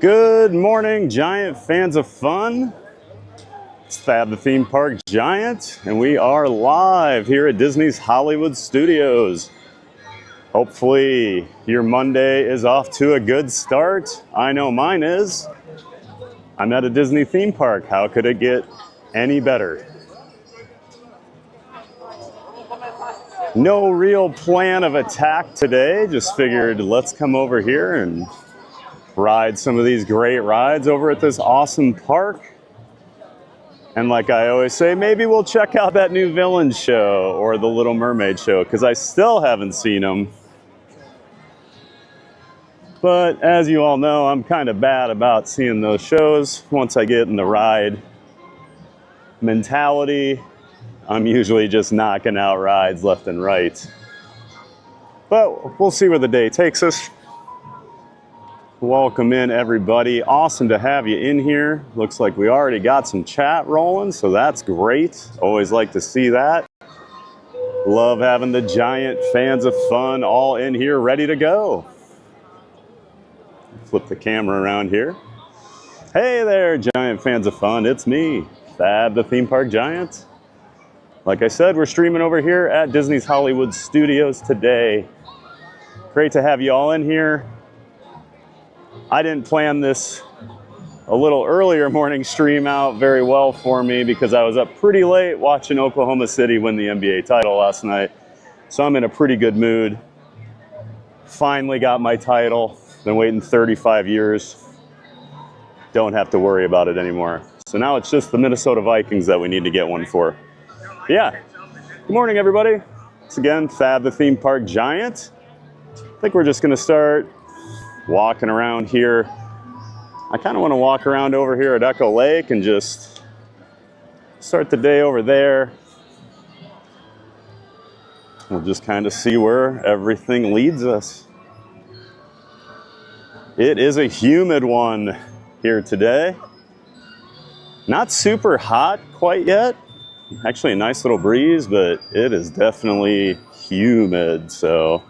Good morning, giant fans of fun. It's Thad the Theme Park Giant, and we are live here at Disney's Hollywood Studios. Hopefully your Monday is off to a good start. I know mine is. I'm at a Disney theme park. How could it get any better? No real plan of attack today. Just figured let's come over here and ride some of these great rides over at this awesome park. And like I always say, maybe we'll check out that new villain show or the Little Mermaid show, because I still haven't seen them. But as you all know, I'm kind of bad about seeing those shows. Once I get in the ride mentality, I'm usually just knocking out rides left and right. But we'll see where the day takes us. Welcome in, everybody. Awesome to have you in here. Looks like we already got some chat rolling, so that's great. Always like to see that. Love having the giant fans of fun all in here ready to go. Flip the camera around here. Hey there, giant fans of fun. It's me, Thad the Theme Park Giant. Like I said, we're streaming over here at Disney's Hollywood Studios today. Great to have you all in here. I didn't plan this a little earlier morning stream out very well for me because I was up pretty late watching Oklahoma City win the NBA title last night. So I'm in a pretty good mood. Finally got my title. Been waiting 35 years. Don't have to worry about it anymore. So now it's just the Minnesota Vikings that we need to get one for. Yeah. Good morning, everybody. It's again Thad the Theme Park Giant. I think we're just going to start walking around here. I kind of want to walk around over here at Echo Lake and just start the day over there. We'll just kind of see where everything leads us. It is a humid one here today. Not super hot quite yet. Actually a nice little breeze, but it is definitely humid. So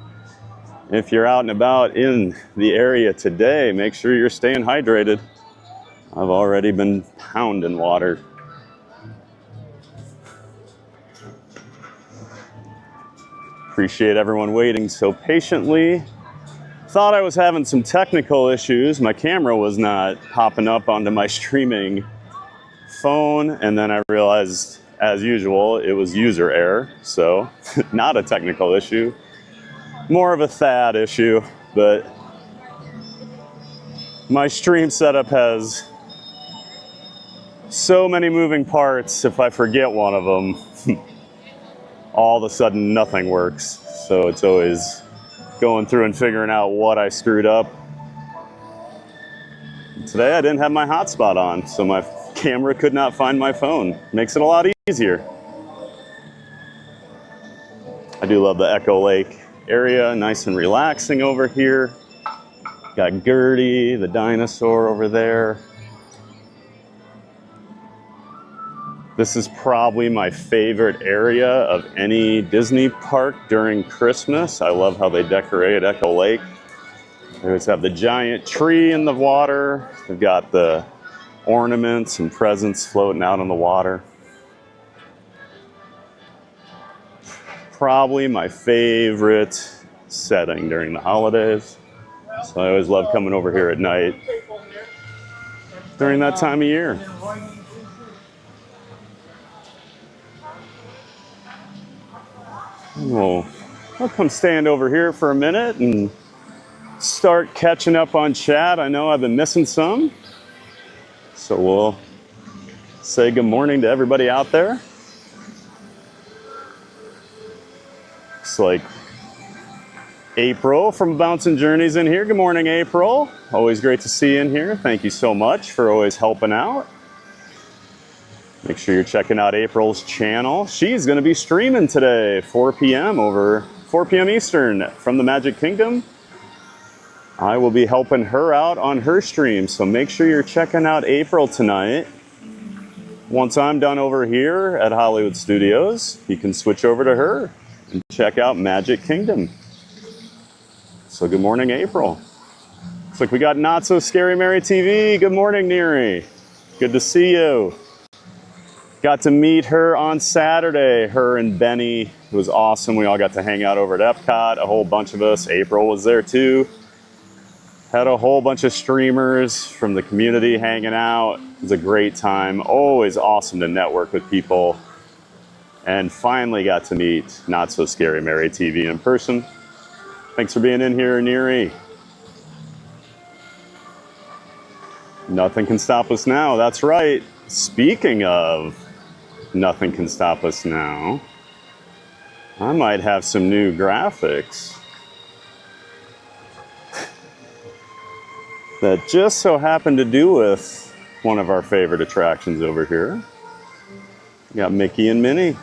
if you're out and about in the area today, make sure you're staying hydrated. I've already been pounding water. Appreciate everyone waiting so patiently. Thought I was having some technical issues. My camera was not popping up onto my streaming phone, and then I realized, as usual, it was user error. So not a technical issue. More of a Thad issue, but my stream setup has so many moving parts. If I forget one of them, all of a sudden nothing works. So it's always going through and figuring out what I screwed up. Today I didn't have my hotspot on, so my camera could not find my phone. Makes it a lot easier. I do love the Echo Lake area, nice and relaxing over here. Got Gertie, the dinosaur over there. This is probably my favorite area of any Disney park during Christmas. I love how they decorate Echo Lake. They always have the giant tree in the water. They've got the ornaments and presents floating out on the water. Probably my favorite setting during the holidays. So I always love coming over here at night during that time of year. I'll come stand over here for a minute and start catching up on chat. I know I've been missing some. So we'll say good morning to everybody out there. Looks like April from Bouncing Journeys in here. Good morning, April. Always great to see you in here. Thank you so much for always helping out. Make sure you're checking out April's channel. She's going to be streaming today, 4 p.m. Eastern from the Magic Kingdom. I will be helping her out on her stream, so make sure you're checking out April tonight. Once I'm done over here at Hollywood Studios, you can switch over to her and check out Magic Kingdom. So good morning, April. Looks like we got Not So Scary Mary TV. Good morning, Neri. Good to see you. Got to meet her on Saturday, her and Benny. It was awesome. We all got to hang out over at Epcot, a whole bunch of us. April was there too. Had a whole bunch of streamers from the community hanging out. It was a great time. Always awesome to network with people. And finally got to meet Not So Scary Mary TV in person. Thanks for being in here, Neri. Nothing can stop us now. That's right. Speaking of nothing can stop us now, I might have some new graphics that just so happen to do with one of our favorite attractions over here. We got Mickey and Minnie.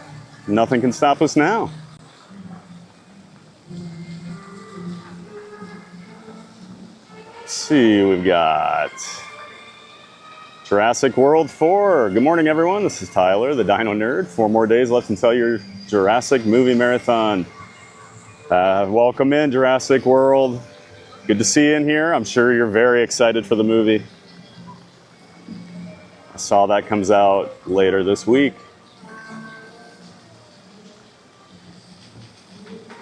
Nothing can stop us now. Let's see, we've got Jurassic World 4. Good morning, everyone. This is Tyler, the Dino Nerd. 4 more days left until your Jurassic movie marathon. Welcome in, Jurassic World. Good to see you in here. I'm sure you're very excited for the movie. I saw that comes out later this week.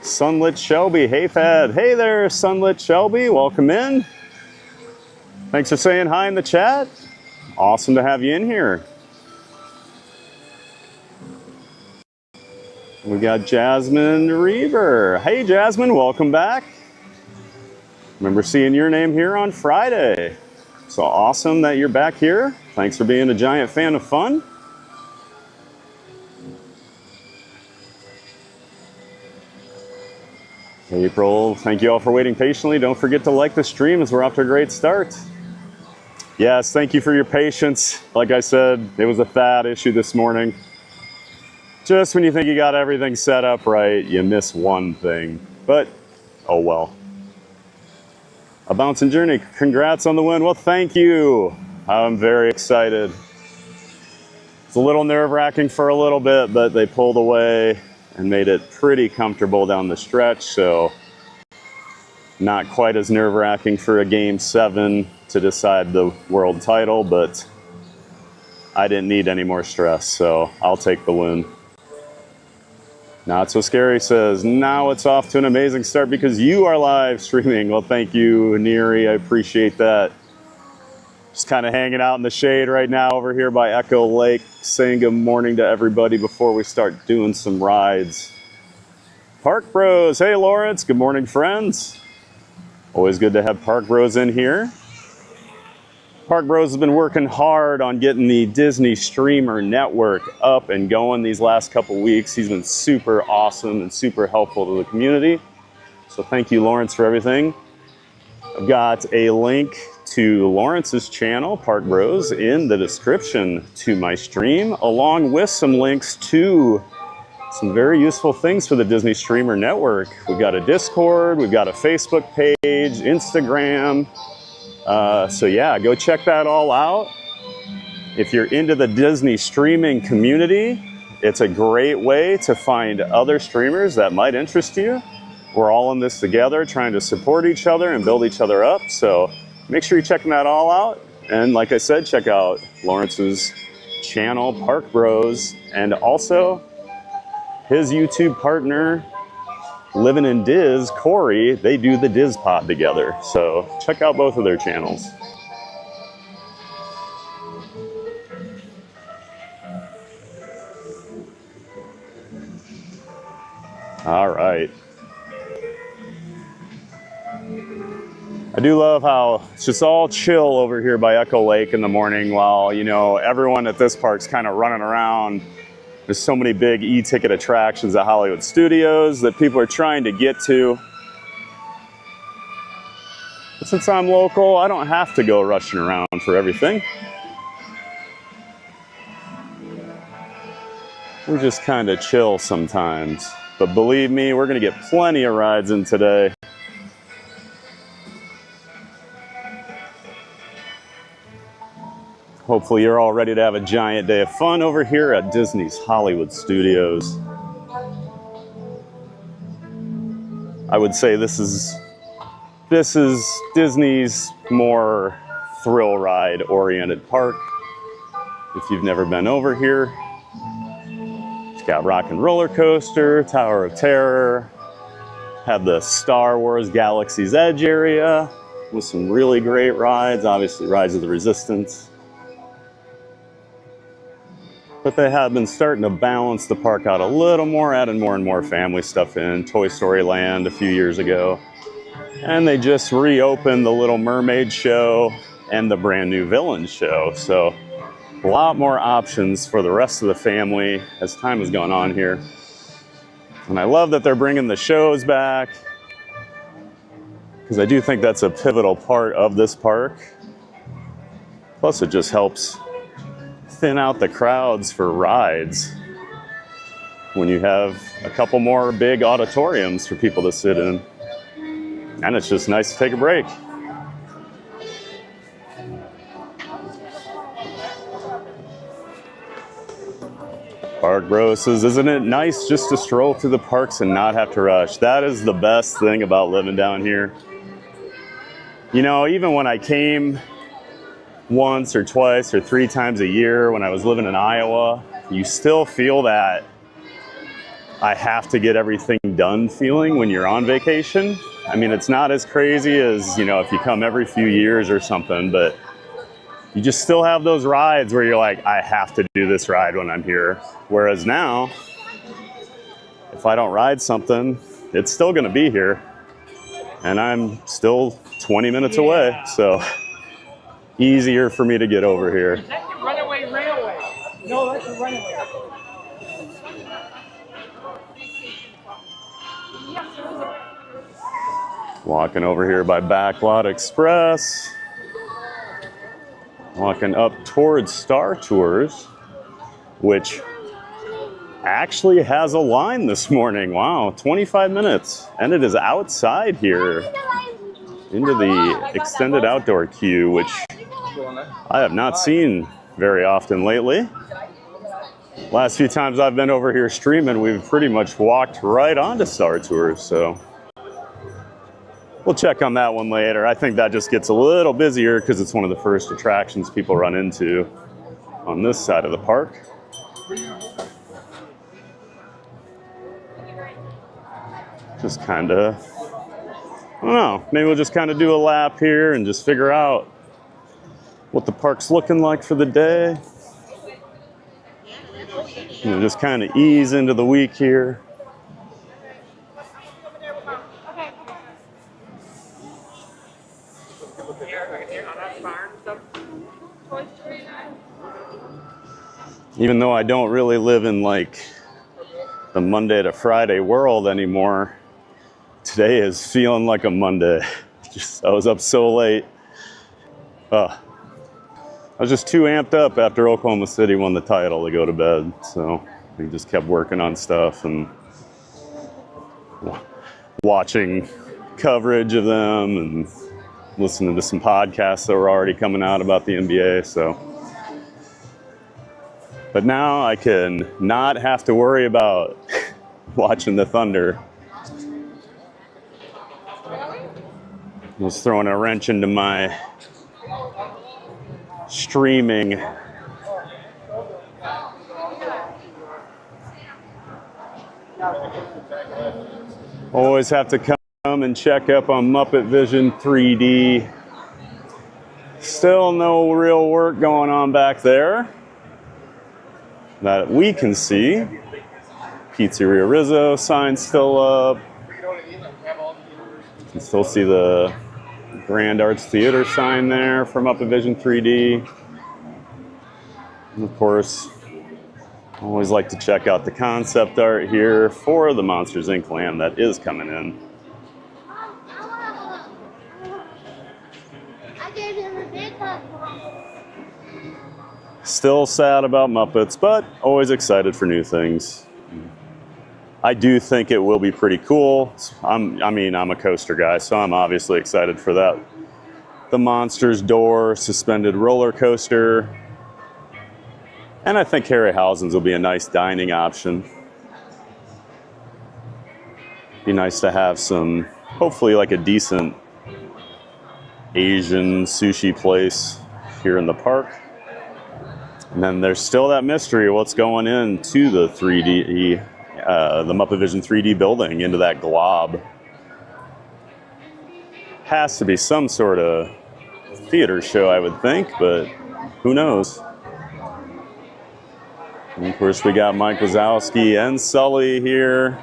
Sunlit Shelby. Hey, Fad. Hey there, Sunlit Shelby. Welcome in. Thanks for saying hi in the chat. Awesome to have you in here. We got Jasmine Reaver. Hey, Jasmine, welcome back. Remember seeing your name here on Friday. So awesome that you're back here. Thanks for being a giant fan of fun. April, thank you all for waiting patiently. Don't forget to like the stream as we're off to a great start. Yes, thank you for your patience. Like I said, it was a Thad issue this morning. Just when you think you got everything set up right, you miss one thing. But, oh well. A bouncing journey, congrats on the win. Well, thank you. I'm very excited. It's a little nerve-wracking for a little bit, but they pulled away and made it pretty comfortable down the stretch, so not quite as nerve-wracking for a Game 7 to decide the world title, but I didn't need any more stress, so I'll take the win. Not So Scary says, now it's off to an amazing start because you are live streaming. Well, thank you, Neri. I appreciate that. Just kind of hanging out in the shade right now over here by Echo Lake, saying good morning to everybody before we start doing some rides. Park Bros. Hey, Lawrence. Good morning, friends. Always good to have Park Bros in here. Park Bros has been working hard on getting the Disney Streamer Network up and going these last couple weeks. He's been super awesome and super helpful to the community. So thank you, Lawrence, for everything. I've got a link to Lawrence's channel, Park Bros, in the description to my stream, along with some links to some very useful things for the Disney Streamer Network. We've got a Discord, we've got a Facebook page, Instagram. So yeah, go check that all out. If you're into the Disney streaming community, it's a great way to find other streamers that might interest you. We're all in this together, trying to support each other and build each other up. So make sure you're checking that all out. And like I said, check out Lawrence's channel, Park Bros, and also his YouTube partner, Living in Diz, Corey. They do the Diz Pod together. So check out both of their channels. All right. I do love how it's just all chill over here by Echo Lake in the morning while, you know, everyone at this park's kind of running around. There's so many big e-ticket attractions at Hollywood Studios that people are trying to get to. But since I'm local, I don't have to go rushing around for everything. We're just kind of chill sometimes. But believe me, we're going to get plenty of rides in today. Hopefully you're all ready to have a giant day of fun over here at Disney's Hollywood Studios. I would say this is This is Disney's more thrill ride oriented park. If you've never been over here, it's got Rock and Roller Coaster, Tower of Terror, have the Star Wars Galaxy's Edge area with some really great rides, obviously Rise of the Resistance. But they have been starting to balance the park out a little more, adding more and more family stuff in. Toy Story Land a few years ago. And they just reopened the Little Mermaid show and the brand new Villains show. So a lot more options for the rest of the family as time has gone on here. And I love that they're bringing the shows back, because I do think that's a pivotal part of this park. Plus it just helps thin out the crowds for rides when you have a couple more big auditoriums for people to sit in. And it's just nice to take a break. Park Bro says, isn't it nice just to stroll through the parks and not have to rush? That is the best thing about living down here. You know, even when I came once or twice or 3 times a year when I was living in Iowa, you still feel that I have to get everything done feeling when you're on vacation. I mean, it's not as crazy as, you know, if you come every few years or something, but you just still have those rides where you're like, I have to do this ride when I'm here. Whereas now, if I don't ride something, it's still gonna be here. And I'm still 20 minutes away, so easier for me to get over here. Is that the Runaway Railway? No, that's the Runaway. Walking over here by Backlot Express. Walking up towards Star Tours, which actually has a line this morning. Wow, 25 minutes. And it is outside here into the extended outdoor queue, which I have not seen very often lately. Last few times I've been over here streaming, we've pretty much walked right onto Star Tours, so we'll check on that one later. I think that just gets a little busier because it's one of the first attractions people run into on this side of the park. Just kind of, I don't know, maybe we'll just kind of do a lap here and just figure out what the park's looking like for the day. You know, just kind of ease into the week here. Even though I don't really live in like the Monday to Friday world anymore, today is feeling like a Monday. I was up so late. I was just too amped up after Oklahoma City won the title to go to bed. So we just kept working on stuff and watching coverage of them and listening to some podcasts that were already coming out about the NBA. So, but now I can not have to worry about watching the Thunder. I was throwing a wrench into my streaming. Always have to come and check up on Muppet Vision 3D. Still no real work going on back there that we can see. Pizzeria Rizzo sign still up. You can still see the Grand Arts Theater sign there from Muppet Vision 3D. And of course, I always like to check out the concept art here for the Monsters Inc. land that is coming in. Still sad about Muppets, but always excited for new things. I do think it will be pretty cool. I'm a coaster guy, so I'm obviously excited for that. The Monsters Door suspended roller coaster. And I think Harryhausen's will be a nice dining option. Be nice to have some, hopefully like a decent Asian sushi place here in the park. And then there's still that mystery of what's going into the 3D, the Muppet Vision 3D building, into that glob. Has to be some sort of theater show, I would think, but who knows? And of course, we got Mike Wazowski and Sully here.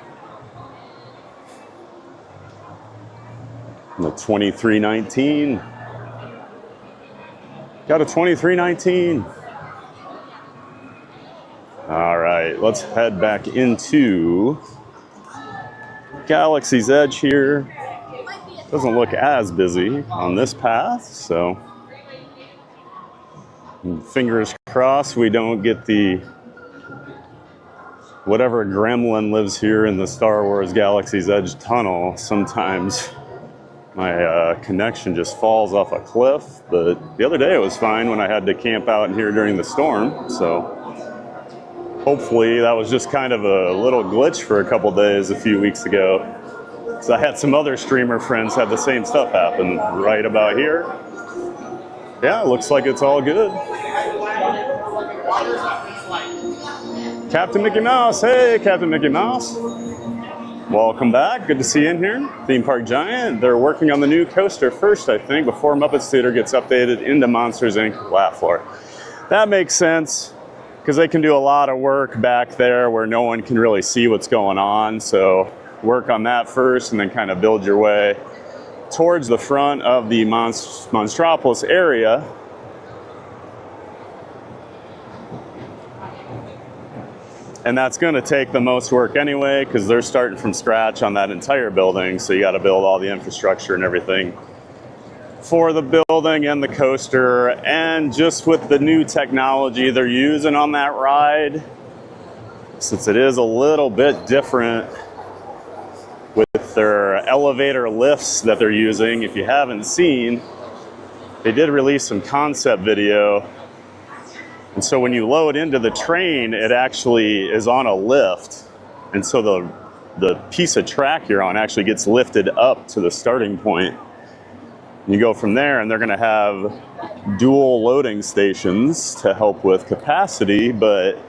The 2319. Got a 2319. All right, let's head back into Galaxy's Edge here. Doesn't look as busy on this path, so fingers crossed we don't get the whatever gremlin lives here in the Star Wars Galaxy's Edge tunnel. Sometimes my connection just falls off a cliff, but the other day it was fine when I had to camp out in here during the storm, so hopefully that was just kind of a little glitch for a couple days a few weeks ago. So I had some other streamer friends have the same stuff happen right about here. Yeah, looks like it's all good. Captain Mickey Mouse, hey Captain Mickey Mouse. Welcome back, good to see you in here. Theme Park Giant, they're working on the new coaster first, I think, before Muppets Theater gets updated into Monsters Inc. Laugh Floor. That makes sense, because they can do a lot of work back there where no one can really see what's going on, so work on that first and then kind of build your way towards the front of the Monstropolis area. And that's going to take the most work anyway, because they're starting from scratch on that entire building, so you got to build all the infrastructure and everything for the building and the coaster. And just with the new technology they're using on that ride, since it is a little bit different with their elevator lifts that they're using, if you haven't seen, they did release some concept video. And so when you load into the train, it actually is on a lift. And so the piece of track you're on actually gets lifted up to the starting point. You go from there, and they're going to have dual loading stations to help with capacity. But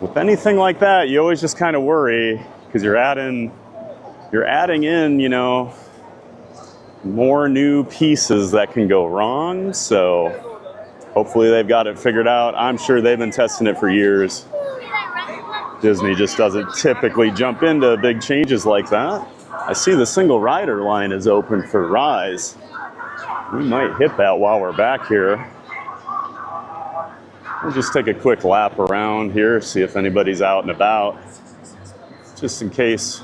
with anything like that, you always just kind of worry, because you're adding in, you know, more new pieces that can go wrong. So hopefully they've got it figured out. I'm sure they've been testing it for years. Disney just doesn't typically jump into big changes like that. I see the single rider line is open for Rise. We might hit that while we're back here. We'll just take a quick lap around here, see if anybody's out and about, just in case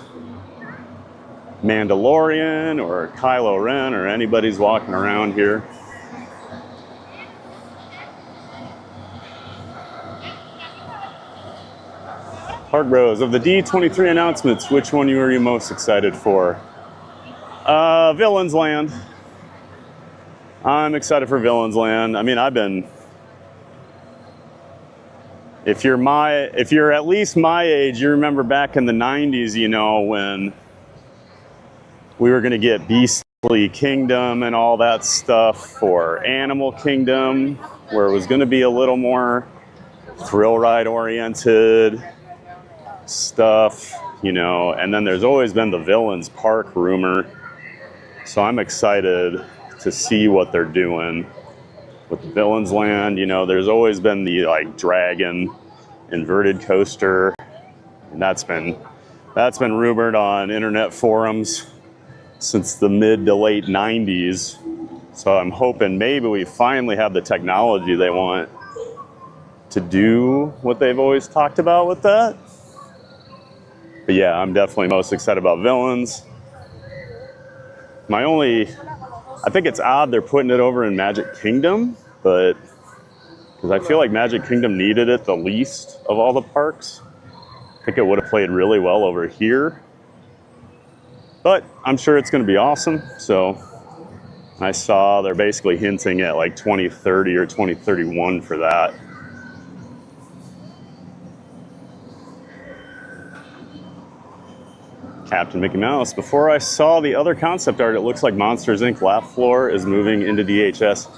Mandalorian or Kylo Ren or anybody's walking around here. Park Bros, of the D23 announcements, which one are you most excited for? Villains Land. I'm excited for Villains Land. I mean, if you're at least my age, you remember back in the 90s, you know, when we were gonna get Beastly Kingdom and all that stuff for Animal Kingdom, where it was gonna be a little more thrill ride oriented stuff, you know, and then there's always been the Villains Park rumor. So I'm excited to see what they're doing with the Villains Land. You know, there's always been the like dragon inverted coaster, and that's been rumored on internet forums since the mid to late 90s. So I'm hoping maybe we finally have the technology they want to do what they've always talked about with that. But yeah, I'm definitely most excited about Villains. I think it's odd they're putting it over in Magic Kingdom, but because I feel like Magic Kingdom needed it the least of all the parks. I think it would have played really well over here. But I'm sure it's going to be awesome. So I saw they're basically hinting at like 2030 or 2031 for that. Captain Mickey Mouse. Before I saw the other concept art, it looks like Monsters Inc. Laugh Floor is moving into DHS.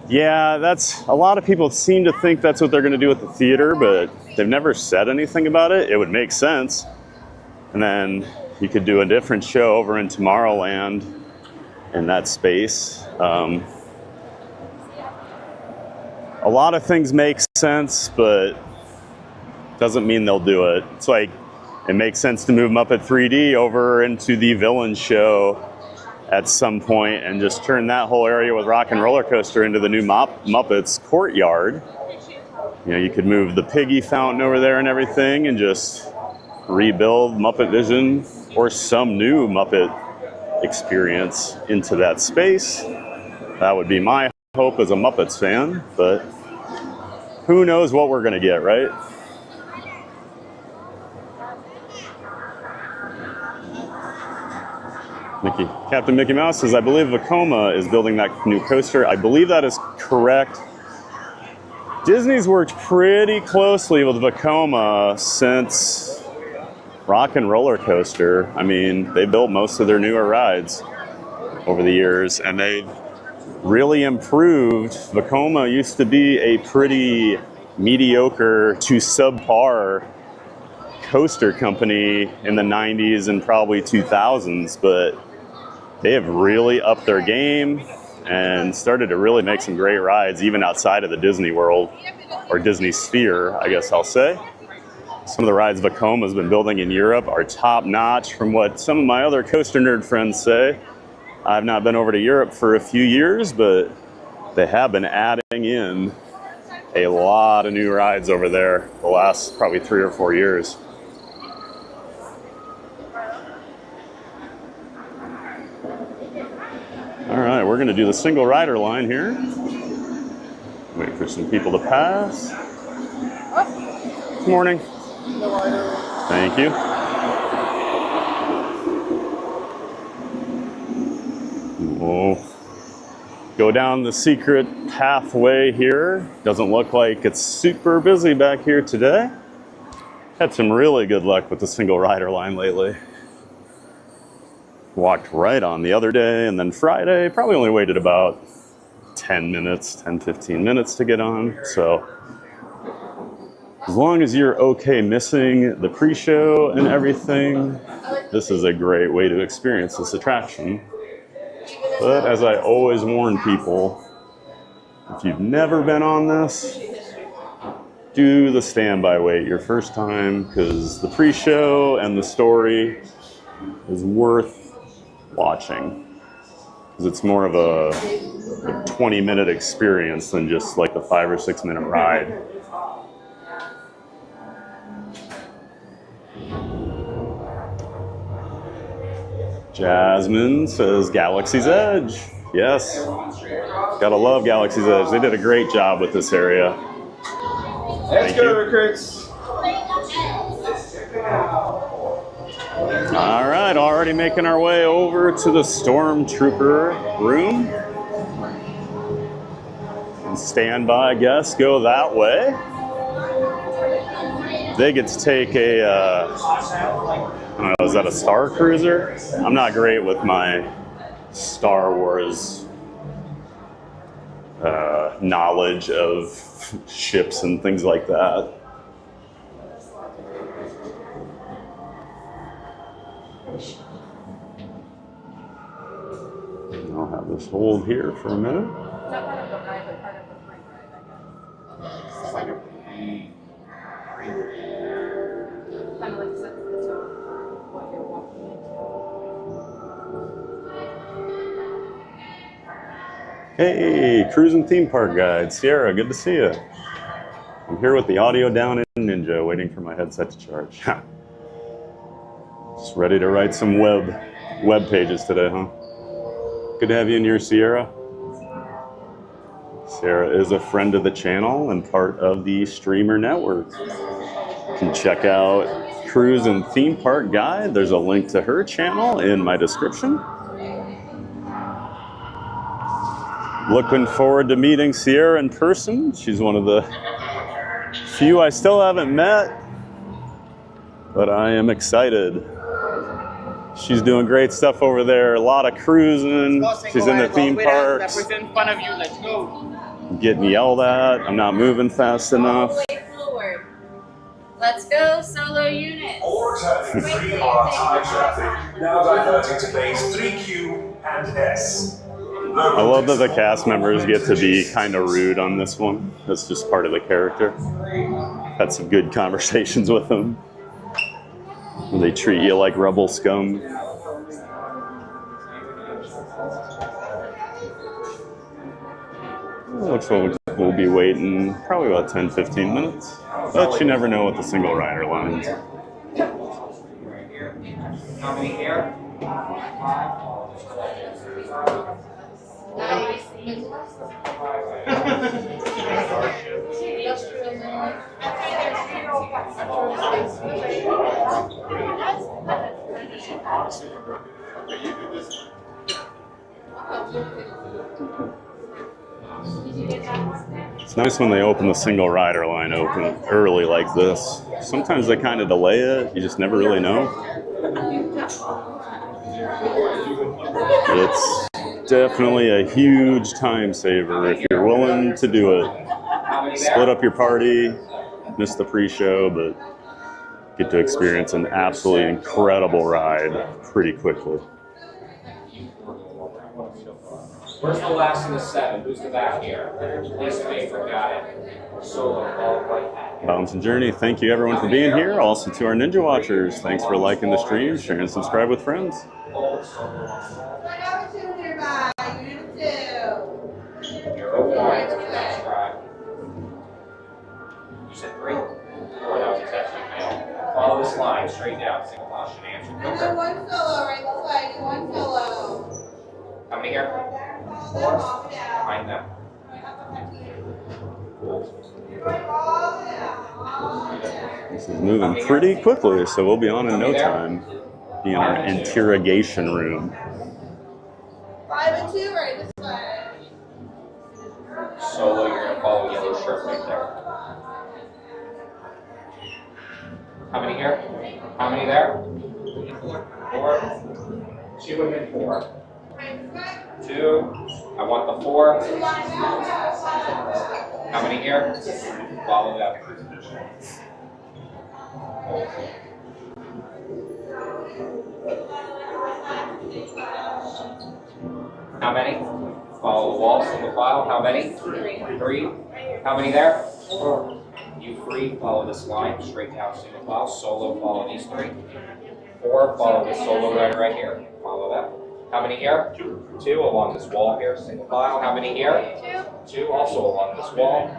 Yeah, that's a lot of people seem to think that's what they're going to do at the theater, but they've never said anything about it. It would make sense. And then you could do a different show over in Tomorrowland in that space. A lot of things make sense, but doesn't mean they'll do it. It's like it makes sense to move Muppet 3D over into the villain show at some point and just turn that whole area with Rock and Roller Coaster into the new Muppets courtyard. You know, you could move the Piggy fountain over there and everything and just rebuild Muppet Vision or some new Muppet experience into that space. That would be my hope as a Muppets fan, but who knows what we're gonna get, right? Captain Mickey Mouse says, I believe Vekoma is building that new coaster. I believe that is correct. Disney's worked pretty closely with Vekoma since Rock and Roller Coaster. I mean, they built most of their newer rides over the years, and they've really improved. Vekoma used to be a pretty mediocre to subpar coaster company in the 90s and probably 2000s, but they have really upped their game and started to really make some great rides, even outside of the Disney World, or Disney Sphere, I guess I'll say. Some of the rides Vekoma has been building in Europe are top notch from what some of my other coaster nerd friends say. I've not been over to Europe for a few years, but they have been adding in a lot of new rides over there the last probably 3 or 4 years. All right, we're gonna do the single rider line here. Wait for some people to pass. Good morning. Thank you. We'll go down the secret pathway here. Doesn't look like it's super busy back here today. Had some really good luck with the single rider line lately. Walked right on the other day, and then Friday, probably only waited about 10 minutes, 10, 15 minutes to get on. So as long as you're okay missing the pre-show and everything, this is a great way to experience this attraction. But as I always warn people, if you've never been on this, do the standby wait your first time, because the pre-show and the story is worth watching, because it's more of a 20-minute experience than just like the 5 or 6 minute ride. Jasmine says Galaxy's Edge. Yes, gotta love Galaxy's Edge. They did a great job with this area. Let's go, recruits. All right, already making our way over to the Stormtrooper room. And standby guests go that way. They get to take a, I don't know, is that a Star Cruiser? I'm not great with my Star Wars knowledge of ships and things like that. I'll have this hold here for a minute. Hey, cruising theme park guide, Sierra, good to see you. I'm here with the audio down in Ninja, waiting for my headset to charge. Just ready to write some web pages today, huh? Good to have you in here, Sierra. Sierra is a friend of the channel and part of the Streamer Network. You can check out Cruise and Theme Park Guide. There's a link to her channel in my description. Looking forward to meeting Sierra in person. She's one of the few I still haven't met, but I am excited. She's doing great stuff over there. A lot of cruising. She's in the theme parks. In front of you. Let's go. Getting yelled at. I'm not moving fast enough. Way forward. Let's go, solo unit. Or turning 3 on high traffic, now diverting to bays 3Q and S. I love that the cast members get to be kind of rude on this one. That's just part of the character. Had some good conversations with them. They treat you like rebel scum. Looks like we'll be waiting probably about 10-15 minutes. But you never know with the single rider lines. How many here? It's nice when they open the single rider line open early like this. Sometimes they kind of delay it. You just never really know. It's definitely a huge time saver if you're willing to do it. Split up your party, miss the pre-show, but get to experience an absolutely incredible ride pretty quickly. Where's the last of the 7? Who's the back here? Least favorite, got it. Solo, all right. Balance and Journey, thank you everyone for being here. Also to our Ninja Watchers, thanks for liking the stream, sharing, and subscribe with friends. You said 3? 4, that was a test you failed. Follow this line, straight down, single caution answer. Do one solo, right this way, do one solo. How many here? 4. Behind them. This is moving pretty quickly, so we'll be on in no time. Be in our interrogation room. 5 and 2, right this way. Solo, you're going to follow yellow shirt right there. How many here? How many there? 4. 2 and then 4. 2. I want the 4. How many here? Follow that. How many? Follow the wall, single file. How many? 3. How many there? 4. You 3, follow this line, straight down, single file. Solo, follow these 3. 4, follow the solo rider right here. Follow that. How many here? 2 along this wall here, single file. How many here? 2 also along this wall.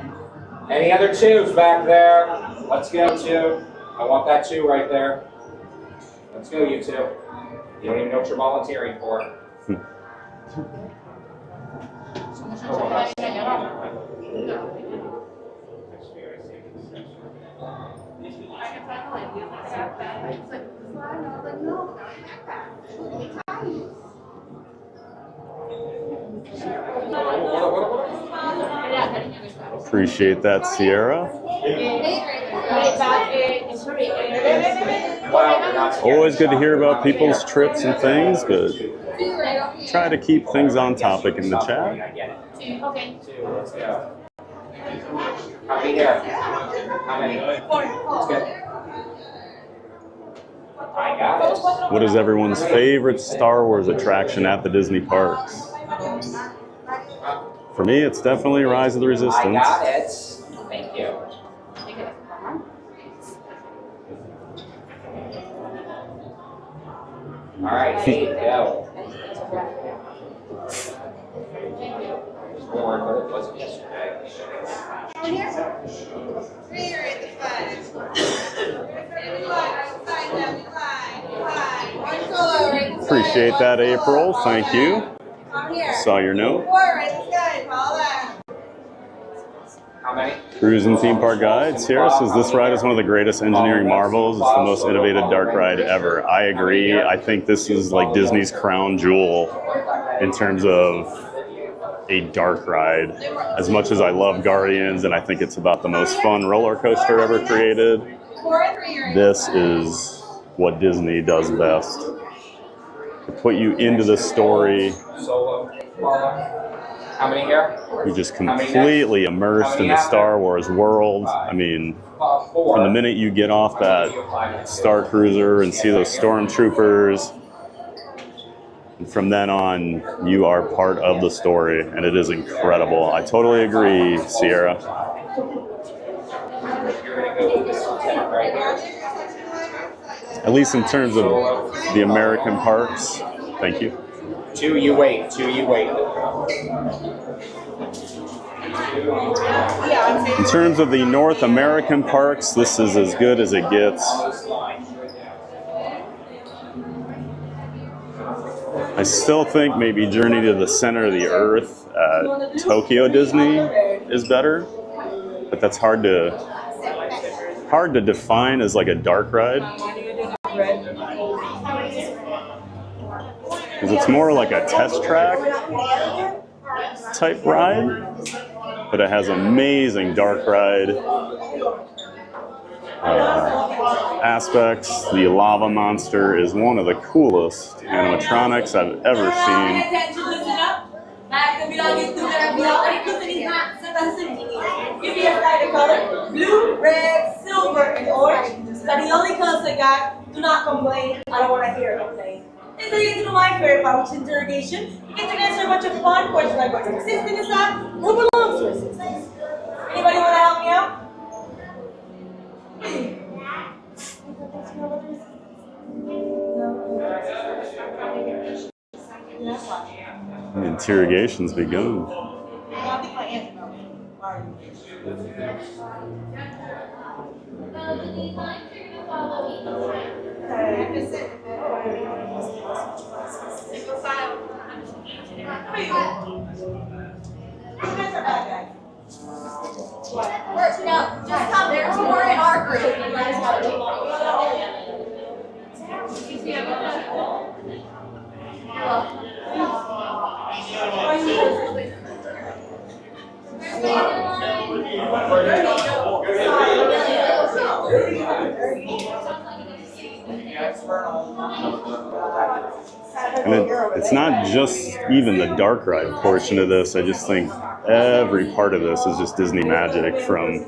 Any other 2s back there? Let's go, 2. I want that 2 right there. Let's go, you 2. You don't even know what you're volunteering for. Appreciate that, Sierra. Always good to hear about people's trips and things, but try to keep things on topic in the chat. 2, let's go. How many here? How many? 4. Let's go. I got it. What is everyone's favorite Star Wars attraction at the Disney parks? For me, it's definitely Rise of the Resistance. I got it. Thank you. All right, 8, go. More, but it wasn't yesterday. 3 right this way. One solo right this way. Appreciate that, April. Thank you. Come here. Saw your note. 4 right this way. Follow that. How many? Cruising Theme Park Guide. Sierra says this ride is one of the greatest engineering marvels. It's the most innovative dark ride ever. I agree. I think this is like Disney's crown jewel in terms of a dark ride. As much as I love Guardians and I think it's about the most fun roller coaster ever created, 4 and 3 right this is what Disney does best. put you into the story. Solo, follow. How many here? You're just completely immersed in the Star Wars world. I mean, from the minute you get off that Star Cruiser and see those stormtroopers, and from then on, you are part of the story, and it is incredible. I totally agree, Sierra. At least in terms of the American parks. Thank you. Two, you wait. Two, you wait. In terms of the North American parks, this is as good as it gets. I still think maybe Journey to the Center of the Earth at Tokyo Disney is better, but that's hard to define as like a dark ride. Because it's more like a test track type ride, but it has amazing dark ride aspects. The lava monster is one of the coolest animatronics I've ever seen. Give me a side of color, blue, red, silver, and orange. So the only colors I got, do not complain. I don't want to hear complain. And so you can do my favorite part, which is interrogation. You get to answer a bunch of fun questions like what's existing inside, who belongs to existence. Anybody want to help me out? The interrogation's begun. No, just come. There's more in our group. And it's not just even the dark ride portion of this. I just think every part of this is just Disney magic. From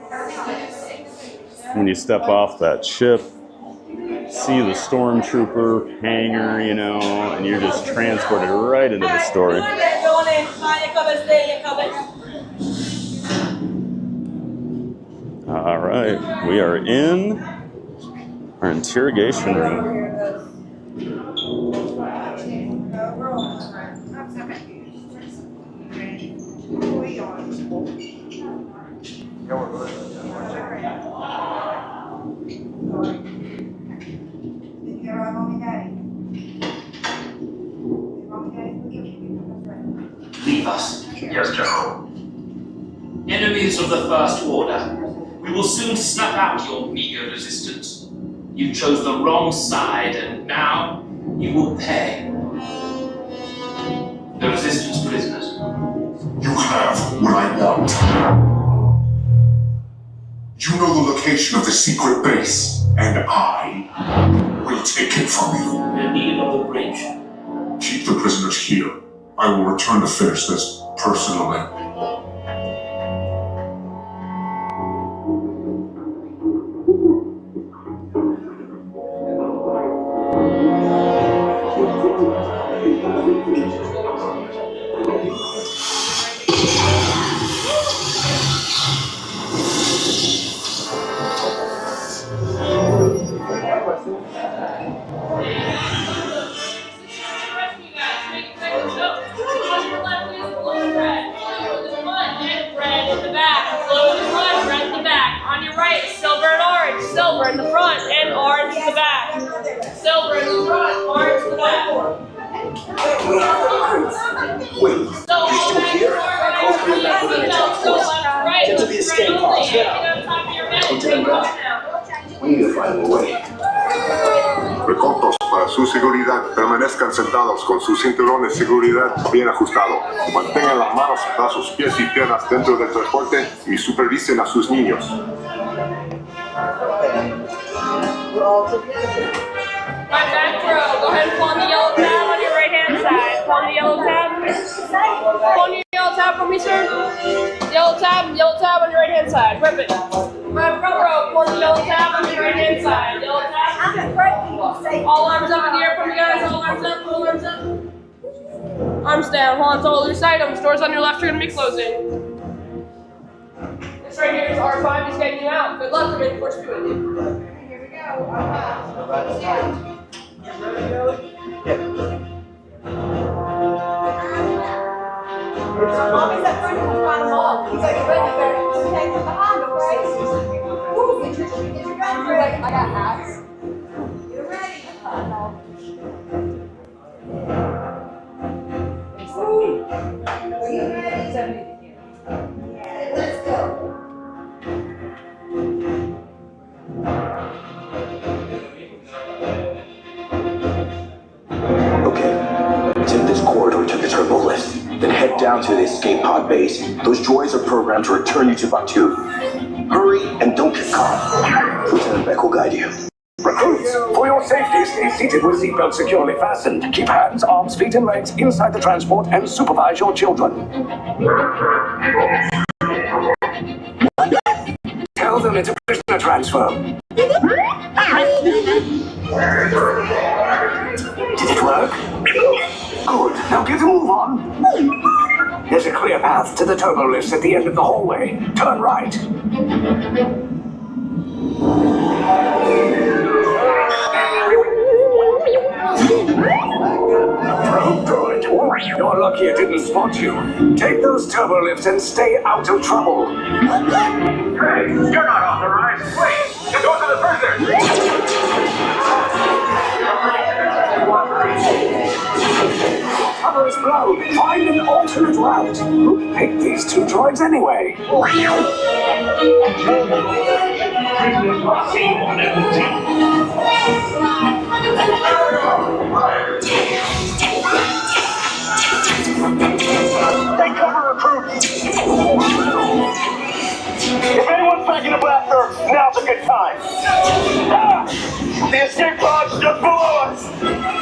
when you step off that ship, see the stormtrooper hangar, you know, and you're just transported right into the story. All right, we are in our interrogation room. Leave us. Yes, General. Enemies of the First Order. We will soon snuff out your meager resistance. You chose the wrong side, and now you will pay. The Resistance prisoners. You have what I want. You know the location of the secret base, and I will take it from you. The need of the bridge. Keep the prisoners here. I will return to finish this personally. Silver in the front and orange in the back. Silver in the front, orange in the back. Wait, you're still here? Get to the escape pods now. We need to find a way. Recaudos, para su seguridad, permanezcan sentados con su cinturón de seguridad bien ajustado. Mantengan las manos a sus pies y piernas dentro del transporte y supervisen a sus niños. My back row, go ahead and pull on the yellow tab on your right. on the yellow tab. On your yellow tab for me, sir. Yellow tab on your right hand side. Perfect. My front row, on the yellow tab on your right hand side. Yellow tab. All arms up in the air from you guys. All arms up. All arms up. Arms down. Hold on to all loose items. Doors on your left are going to be closing. This right here is R5. He's getting you out. Good luck. We're going to force you with you. Here we go. Mommy's at front of the mom. He's like, you're ready, better take the behind, okay? Woo, get your guns ready. I got hats. You're ready. Woo. Are you ready? Let's go. Okay, take this corridor to the turbo lift. Then head down to the escape pod base. Those droids are programmed to return you to Batuu. Hurry and don't get caught. Lieutenant Beck will guide you. Recruits, for your safety, stay seated with seatbelts securely fastened. Keep hands, arms, feet, and legs inside the transport and supervise your children. Tell them it's a prisoner transfer. Did it work? Good. Now get a move on. There's a clear path to the turbo lifts at the end of the hallway. Turn right. Probe droid. You're lucky it didn't spot you. Take those turbo lifts and stay out of trouble. Hey, you're not authorized. Wait, go to the prisoners. Cover is blown. Find an alternate route. Who picked these two droids anyway? Take cover, recruit. If anyone's packing a blaster, now's a good time. Ah! The escape pod's just below us.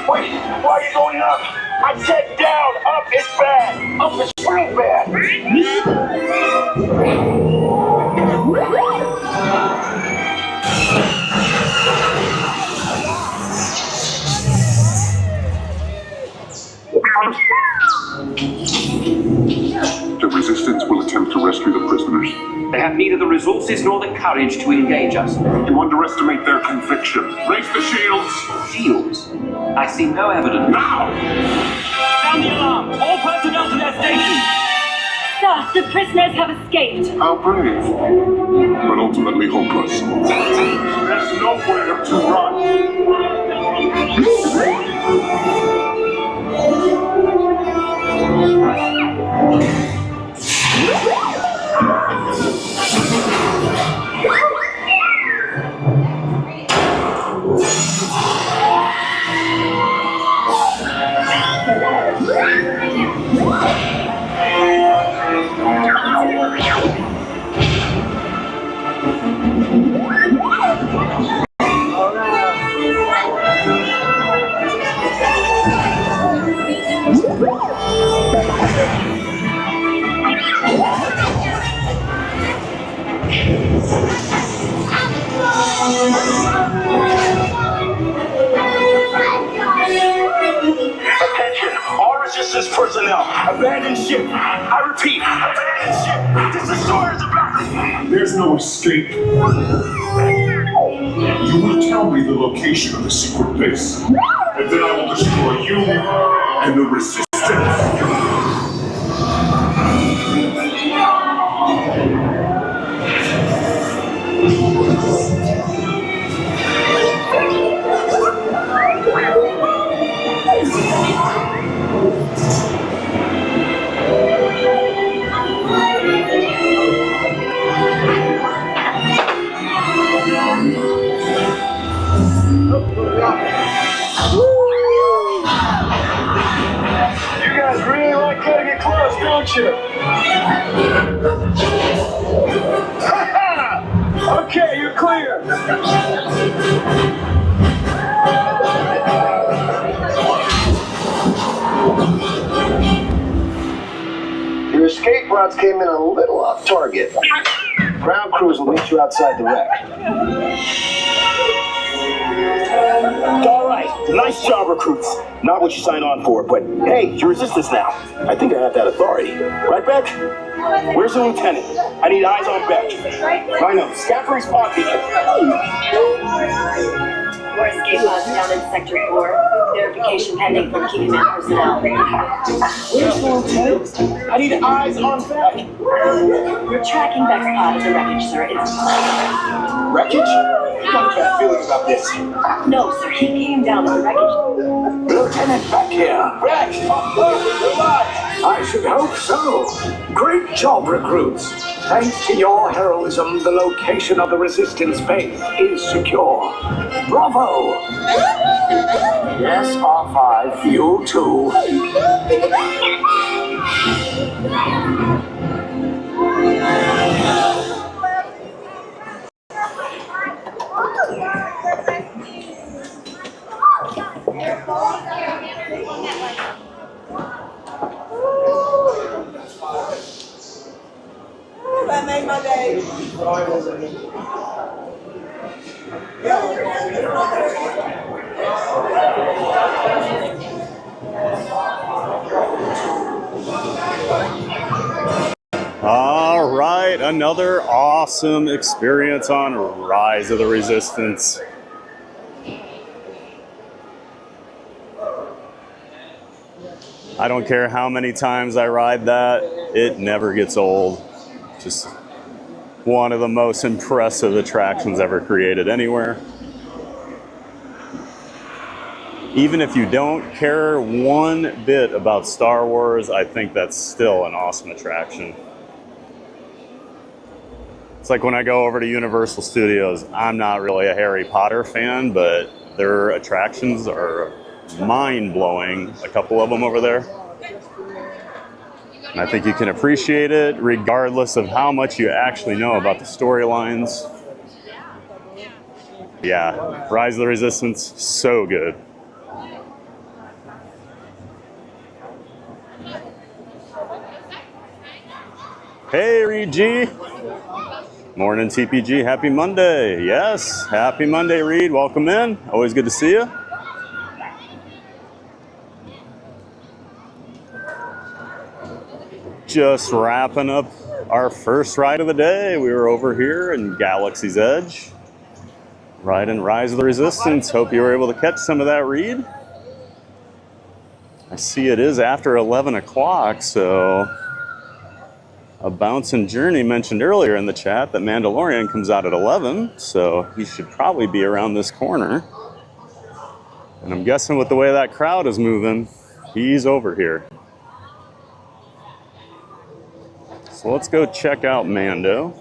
Wait, why are you going up? I said down. Up is bad. Up is real bad. The resistance will attempt to rescue the prisoners. They have neither the resources nor the courage to engage us. You underestimate their conviction. Raise the shields. Shields? I see no evidence. Now! Sound the alarm! All personnel to their stations! Sir, the prisoners have escaped. How brave, but ultimately hopeless. There's nowhere to run. Attention, all resistance personnel, abandon ship. I repeat, abandon ship. This destroyer is about to... There's no escape. You will tell me the location of the secret base, and then I will destroy you and the resistance. You guys really like cutting it close, don't you? Okay, you're clear. shots came in a little off target. Ground crews will meet you outside the wreck. All right, nice job, recruits. Not what you signed on for, but hey, you're resistance now. I think I have that authority. Right, Beck? Where's the lieutenant? I need eyes on Beck. Rhino, scan for his pod beacon. More escape pods down in Sector 4. Verification pending from key command personnel. Where's the lieutenant? I need eyes on Beck. We're tracking Beck's pod in the wreckage, sir. It's... Wreckage? I got a bad feeling about this. No, sir. He came down to the wreckage. Lieutenant Beck here. Beck! You're alive! I should hope so. Great job, recruits. Thanks to your heroism, the location of the Resistance base is secure. Bravo! Yes, R5, you too. That made my day. All right, another awesome experience on Rise of the Resistance. I don't care how many times I ride that, it never gets old. Just one of the most impressive attractions ever created anywhere. Even if you don't care one bit about Star Wars, I think that's still an awesome attraction. It's like when I go over to Universal Studios, I'm not really a Harry Potter fan, but their attractions are mind-blowing, a couple of them over there. And I think you can appreciate it regardless of how much you actually know about the storylines. Yeah, Rise of the Resistance, so good. Hey, Reed G. Morning, TPG. Happy Monday. Yes, happy Monday, Reed. Welcome in. Always good to see you. Just wrapping up our first ride of the day. We were over here in Galaxy's Edge, riding Rise of the Resistance. Hope you were able to catch some of that, Reed. I see it is after 11 o'clock, so a Bouncing Journey mentioned earlier in the chat that Mandalorian comes out at 11, so he should probably be around this corner. And I'm guessing with the way that crowd is moving, he's over here. So let's go check out Mando.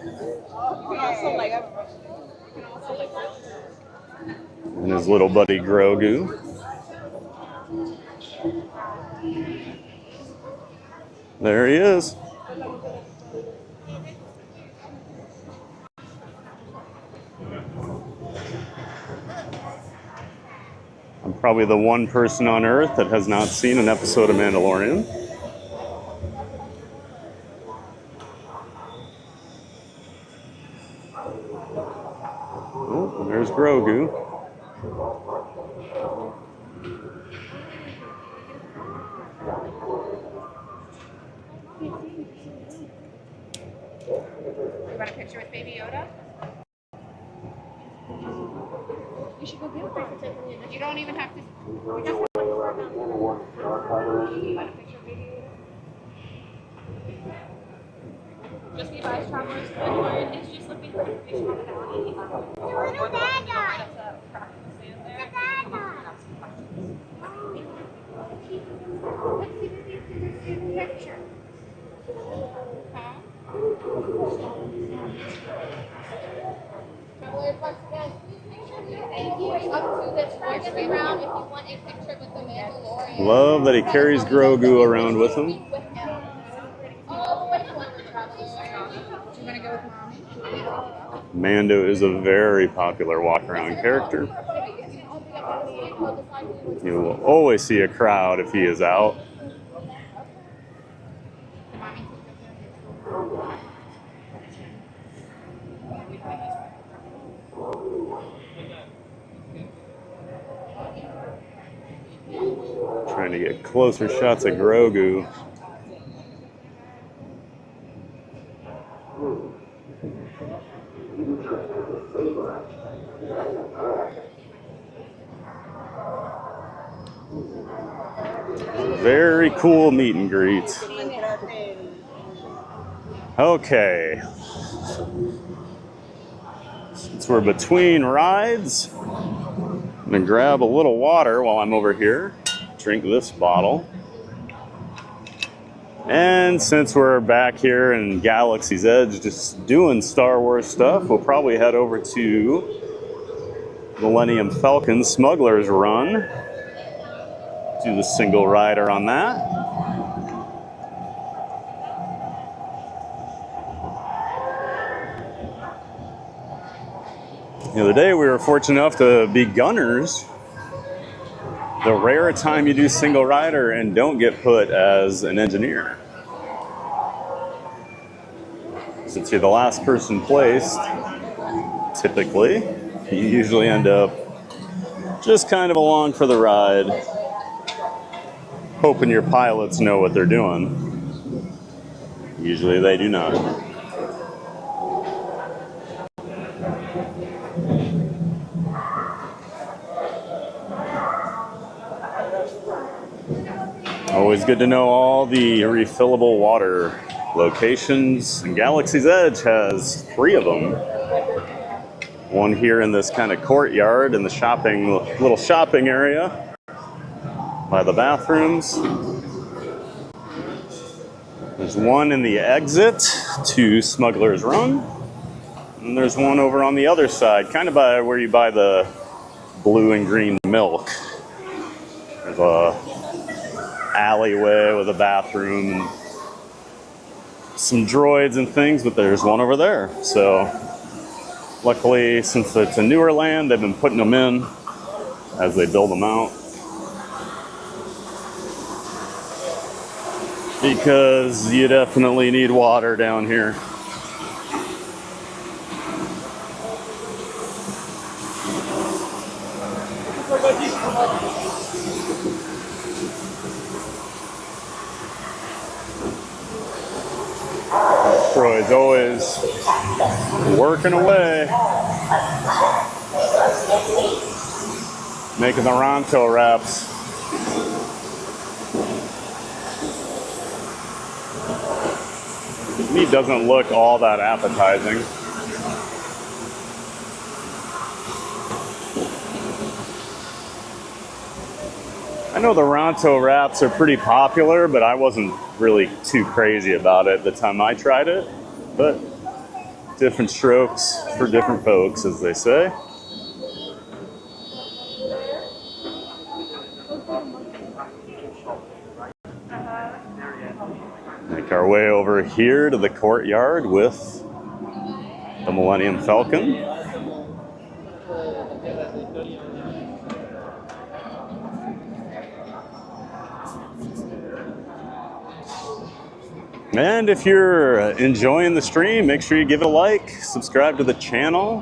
And his little buddy Grogu. There he is. I'm probably the one person on Earth that has not seen an episode of Mandalorian. Oh, and there's Grogu. You want a picture with Baby Yoda? You should go get a picture. You don't even have to. You just have to want a picture of Baby Yoda? Just be by travelers. It's just looking for information on the bounty. Or the practical stand there. Let's see the picture. Love that he carries Grogu around with him. Mando is a very popular walk-around character. You will always see a crowd if he is out. Trying to get closer shots of Grogu. Very cool meet and greet. Okay. Since we're between rides, I'm gonna grab a little water while I'm over here. Drink this bottle. And since we're back here in Galaxy's Edge just doing Star Wars stuff, we'll probably head over to Millennium Falcon Smugglers Run. Do the single rider on that. The other day we were fortunate enough to be gunners. The rare time you do single rider and don't get put as an engineer. Since you're the last person placed, typically, you usually end up just kind of along for the ride, hoping your pilots know what they're doing. Usually they do not. Always good to know all the refillable water locations. And Galaxy's Edge has 3 of them. One here in this kind of courtyard in the little shopping area by the bathrooms. There's one in the exit to Smugglers Run. And there's one over on the other side, kind of by where you buy the blue and green milk. There's a alleyway with a bathroom and some droids and things, but there's one over there. So luckily, since it's a newer land, they've been putting them in as they build them out. Because you definitely need water down here. Troy's always working away, making the Ronto wraps. Meat doesn't look all that appetizing. I know the Ronto wraps are pretty popular, but I wasn't really too crazy about it the time I tried it. But different strokes for different folks, as they say. Make our way over here to the courtyard with the Millennium Falcon. And if you're enjoying the stream, make sure you give it a like, subscribe to the channel,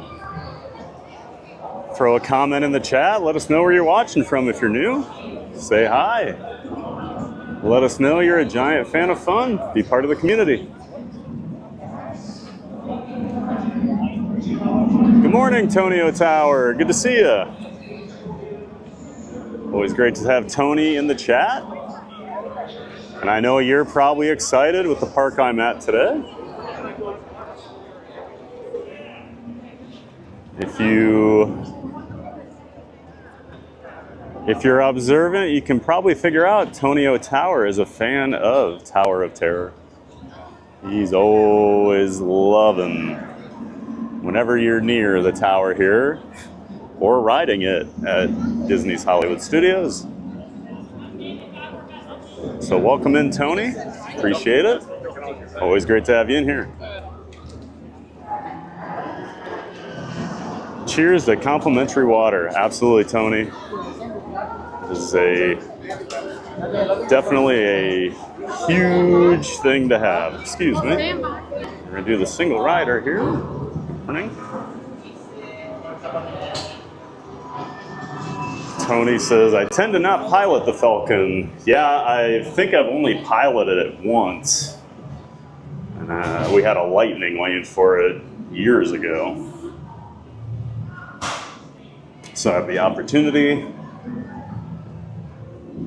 throw a comment in the chat, let us know where you're watching from if you're new, say hi. Let us know you're a giant fan of fun, be part of the community. Good morning, Tonio Tower, good to see you. Always great to have Tony in the chat. And I know you're probably excited with the park I'm at today. If you're observant, you can probably figure out Tonio Tower is a fan of Tower of Terror. He's always loving whenever you're near the tower here or riding it at Disney's Hollywood Studios. So welcome in, Tony. Appreciate it. Always great to have you in here. Cheers to complimentary water. Absolutely, Tony. This is definitely a huge thing to have. Excuse me. We're gonna do the single rider here. Morning. Tony says, I tend to not pilot the Falcon. Yeah, I think I've only piloted it once. And we had a lightning lane for it years ago. So I have the opportunity.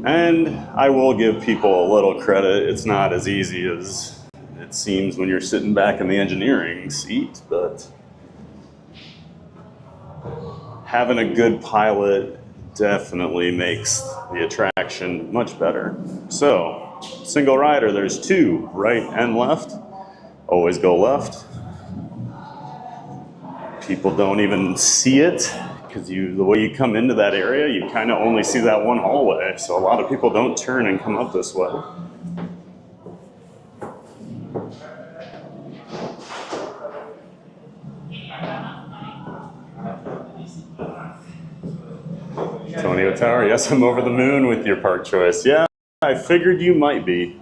And I will give people a little credit. It's not as easy as it seems when you're sitting back in the engineering seat, but having a good pilot definitely makes the attraction much better. So, single rider, there's two, right and left. Always go left. People don't even see it because the way you come into that area, you kind of only see that one hallway. So a lot of people don't turn and come up this way. Antonio Tower, yes, I'm over the moon with your park choice. Yeah, I figured you might be.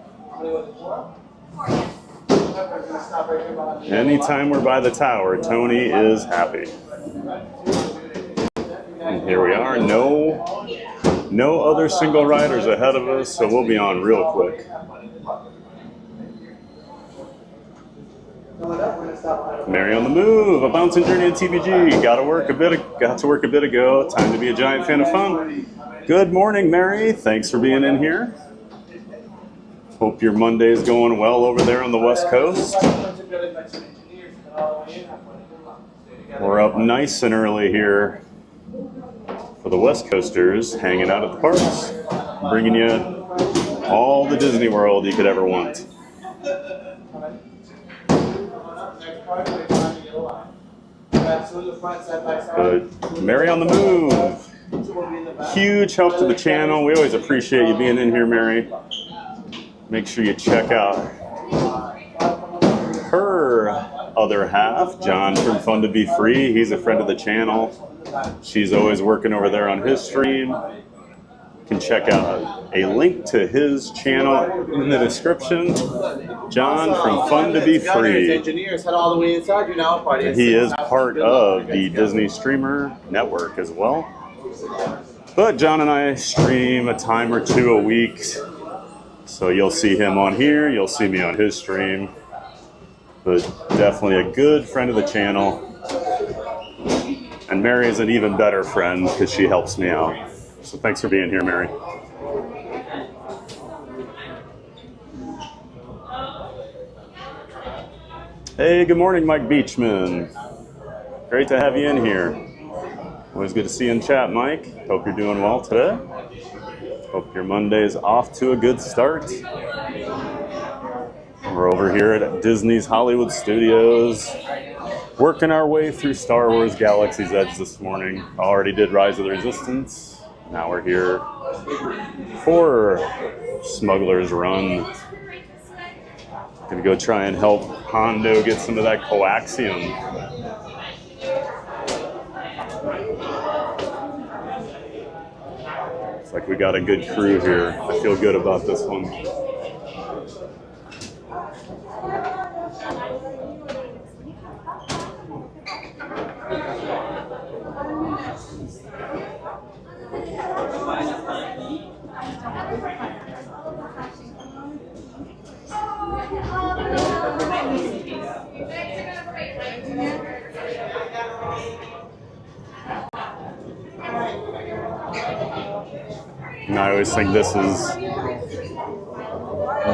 Anytime we're by the tower, Tony is happy. And here we are, no other single riders ahead of us, so we'll be on real quick. Mary on the move, a bouncing journey in TBG. Got to work a bit ago. Time to be a giant fan of fun. Good morning, Mary. Thanks for being in here. Hope your Monday's going well over there on the West Coast. We're up nice and early here for the West Coasters, hanging out at the parks, bringing you all the Disney World you could ever want. Good. Mary on the move. Huge help to the channel. We always appreciate you being in here, Mary. Make sure you check out her other half, John from Fun to Be Free. He's a friend of the channel. She's always working over there on his stream. You can check out a link to his channel in the description. John from Fun to Be Free. He is part of the Disney Streamer Network as well. But John and I stream a time or two a week. So you'll see him on here, you'll see me on his stream. But definitely a good friend of the channel. And Mary is an even better friend because she helps me out. So thanks for being here, Mary. Hey, good morning, Mike Beachman. Great to have you in here. Always good to see you in chat, Mike. Hope you're doing well today. Hope your Monday's off to a good start. We're over here at Disney's Hollywood Studios, working our way through Star Wars Galaxy's Edge this morning. Already did Rise of the Resistance. Now we're here for Smugglers Run. Gonna go try and help Hondo get some of that coaxium. Looks like we got a good crew here. I feel good about this one. And I always think this is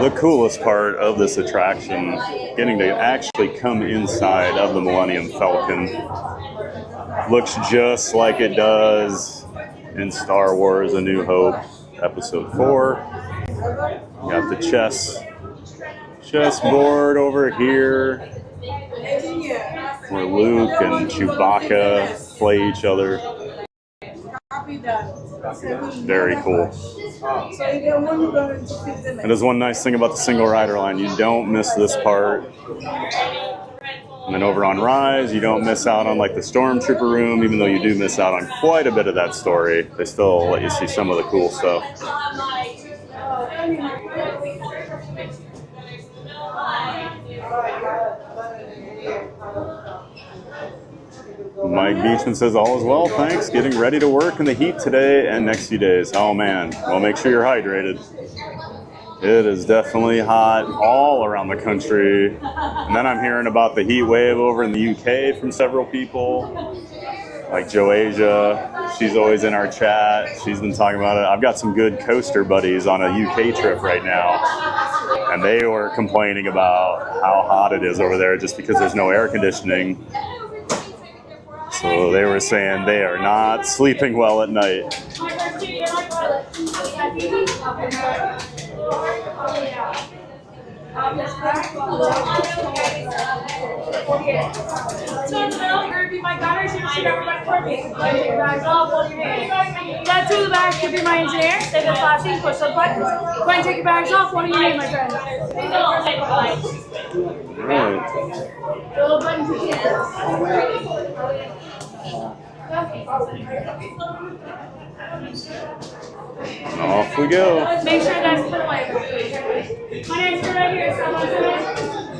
the coolest part of this attraction, getting to actually come inside of the Millennium Falcon. Looks just like it does in Star Wars A New Hope, Episode 4. Got the chessboard over here, where Luke and Chewbacca play each other. Very cool. And there's one nice thing about the single rider line. You don't miss this part. And then over on Rise, you don't miss out on like the Stormtrooper room, even though you do miss out on quite a bit of that story. They still let you see some of the cool stuff. Mike Beachman says all is well, thanks. Getting ready to work in the heat today and next few days. Oh man, well make sure you're hydrated. It is definitely hot all around the country. And then I'm hearing about the heat wave over in the UK from several people. Like Joasia, she's always in our chat. She's been talking about it. I've got some good coaster buddies on a UK trip right now. And they were complaining about how hot it is over there just because there's no air conditioning. So they were saying they are not sleeping well at night. Get to the back, give me my engineer, say the flashing, push the button. Go ahead and take your bags off. What do you need, my friend? Right. Little button to get. Off we go. Make sure that's put away. My name's right here.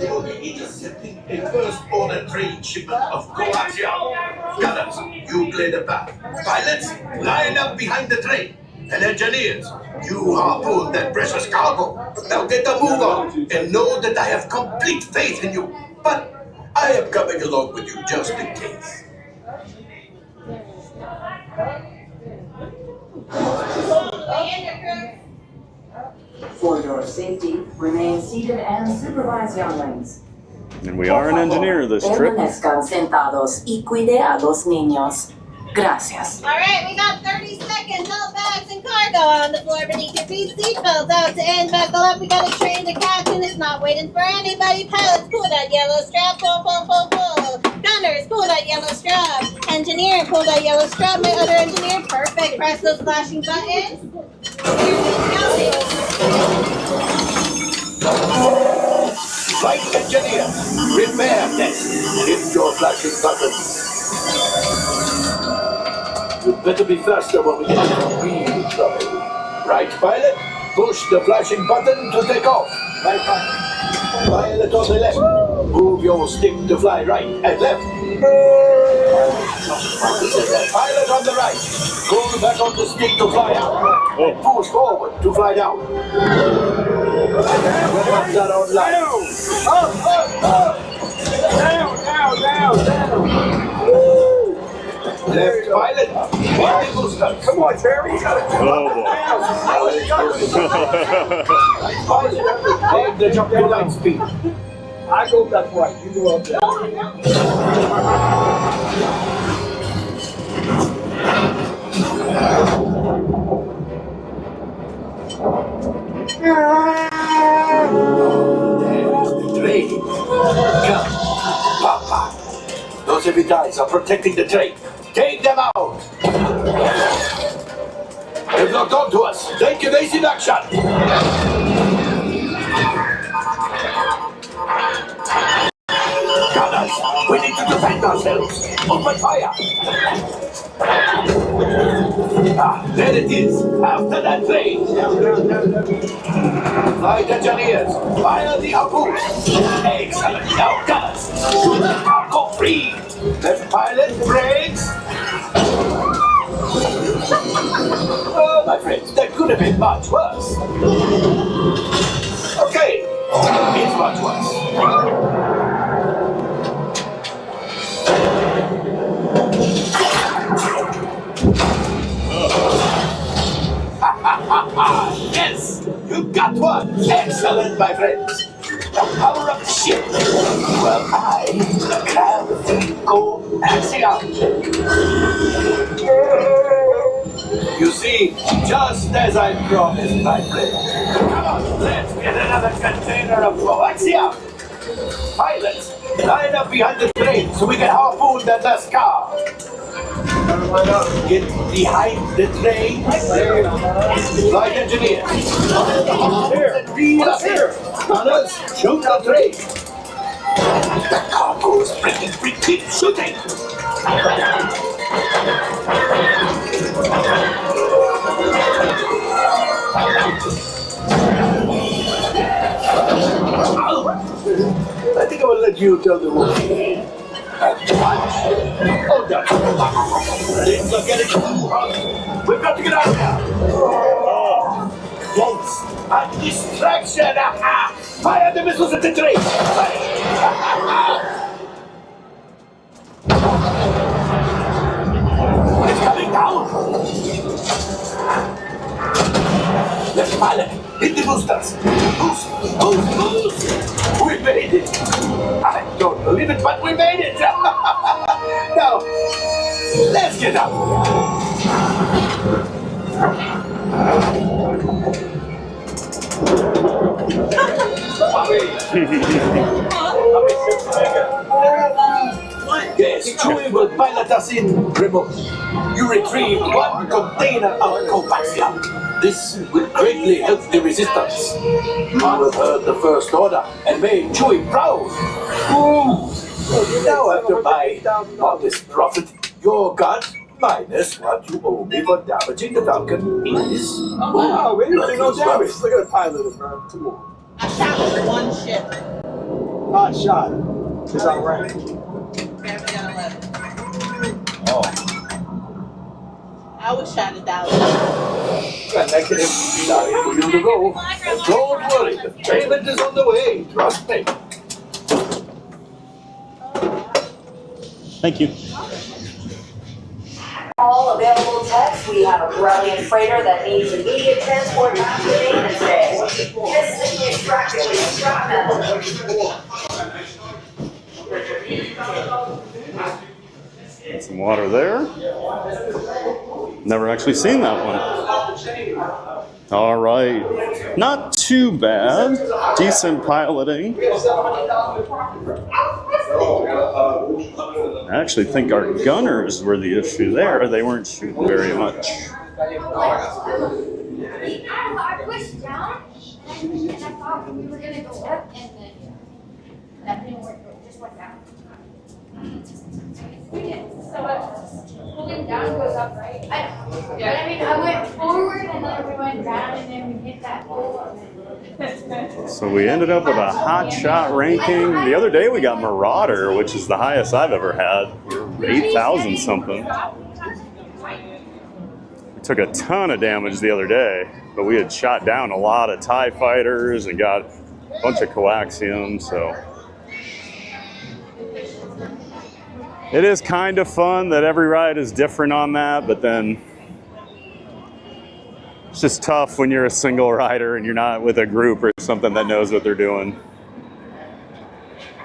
You'll be intercepting a first order train shipment of coaxium. Gunners, you play the back. Pilots, line up behind the train. And engineers, you harpoon that precious cargo. Now get the move on and know that I have complete faith in you. But I am coming along with you just in case. For your safety, remain seated and supervise younglings. And we are an engineer this trip. Permanezcan sentados y cuide a los niños. Gracias. All right, we got 30 seconds. All bags and cargo on the floor beneath your feet. Seatbelts out to end. Buckle up. We got a train to catch, and it's not waiting for anybody. Pilots, pull that yellow strap. Pull, pull, pull, pull. Gunners, pull that yellow strap. Engineer, pull that yellow strap. My other engineer, perfect. Press those flashing buttons. Flight engineer, repair test. Hit your flashing buttons. You'd better be faster when we get into real trouble. Right, pilot? Push the flashing button to take off. Right, pilot. Pilot on the left. Move your stick to fly right and left. Pilot on the right. Go back on the stick to fly out. And push forward to fly down. Weapons are online. Down. Left pilot, hit the booster. Come on, Terry, you got it. Oh boy. Take the jump to light speed. I go left, right. You go up there. There's the train. Come, Papa. Those heavy ties are protecting the train. Take them out! They've locked onto us. Take evasive action! Gunners, we need to defend ourselves. Open fire! Ah, there it is. After that train. Flight engineers, fire the harpoon. Excellent. Now, gunners, shoot the cargo free. Left pilot, brakes. Oh, my friends, that could have been much worse. Okay, it's much worse. Yes, you got one. Excellent, my friends. Now power up the ship. Well, I can go axiom. You see, just as I promised, my friend. Come on, let's get another container of coaxium. Pilots, line up behind the train so we can harpoon that last car. Get behind the train. Flight engineer. Here. Gunners, shoot the train. The cargo's breaking free. Keep shooting. I think I will let you tell the world. Hold on. Things are getting too hot. We've got to get out of here. Oh, Waltz, a distraction. Fire the missiles at the train. It's coming down. Let's pilot. Hit the boosters. Boost, boost, boost. We made it. I don't believe it, but we made it. Now, let's get out. Yes, Chewie will pilot us in remote. You retrieve one container of coaxium. This will greatly help the resistance. You will heard the First Order and made Chewie proud. Now after my modest profit, your cut minus what you owe me for damaging the Falcon is... Oh, wow, we didn't do no damage. Look at the pilot, bro. Come on. I shot with one ship. Hot shot. It's alright. Gravity on 11. Oh. I was shot at $1. Got negative. Sorry for you to go. Don't worry, the payment is on the way. Trust me. Thank you. All available techs, we have a brilliant freighter that needs immediate transport back to maintenance bay. This is the extraction with scrap metal. Some water there. Never actually seen that one. All right. Not too bad. Decent piloting. I actually think our gunners were the issue there. They weren't shooting very much. I pushed down, and I thought we were going to go up, and then that didn't work. It just went down. We did. So pulling down goes up, right? I know. But I mean, I went forward, and then we went down, and then we hit that pole. So we ended up with a hot shot ranking. The other day we got Marauder, which is the highest I've ever had. We were 8,000 something. We took a ton of damage the other day, but we had shot down a lot of TIE fighters and got a bunch of coaxium, so. It is kind of fun that every ride is different on that, but then it's just tough when you're a single rider and you're not with a group or something that knows what they're doing.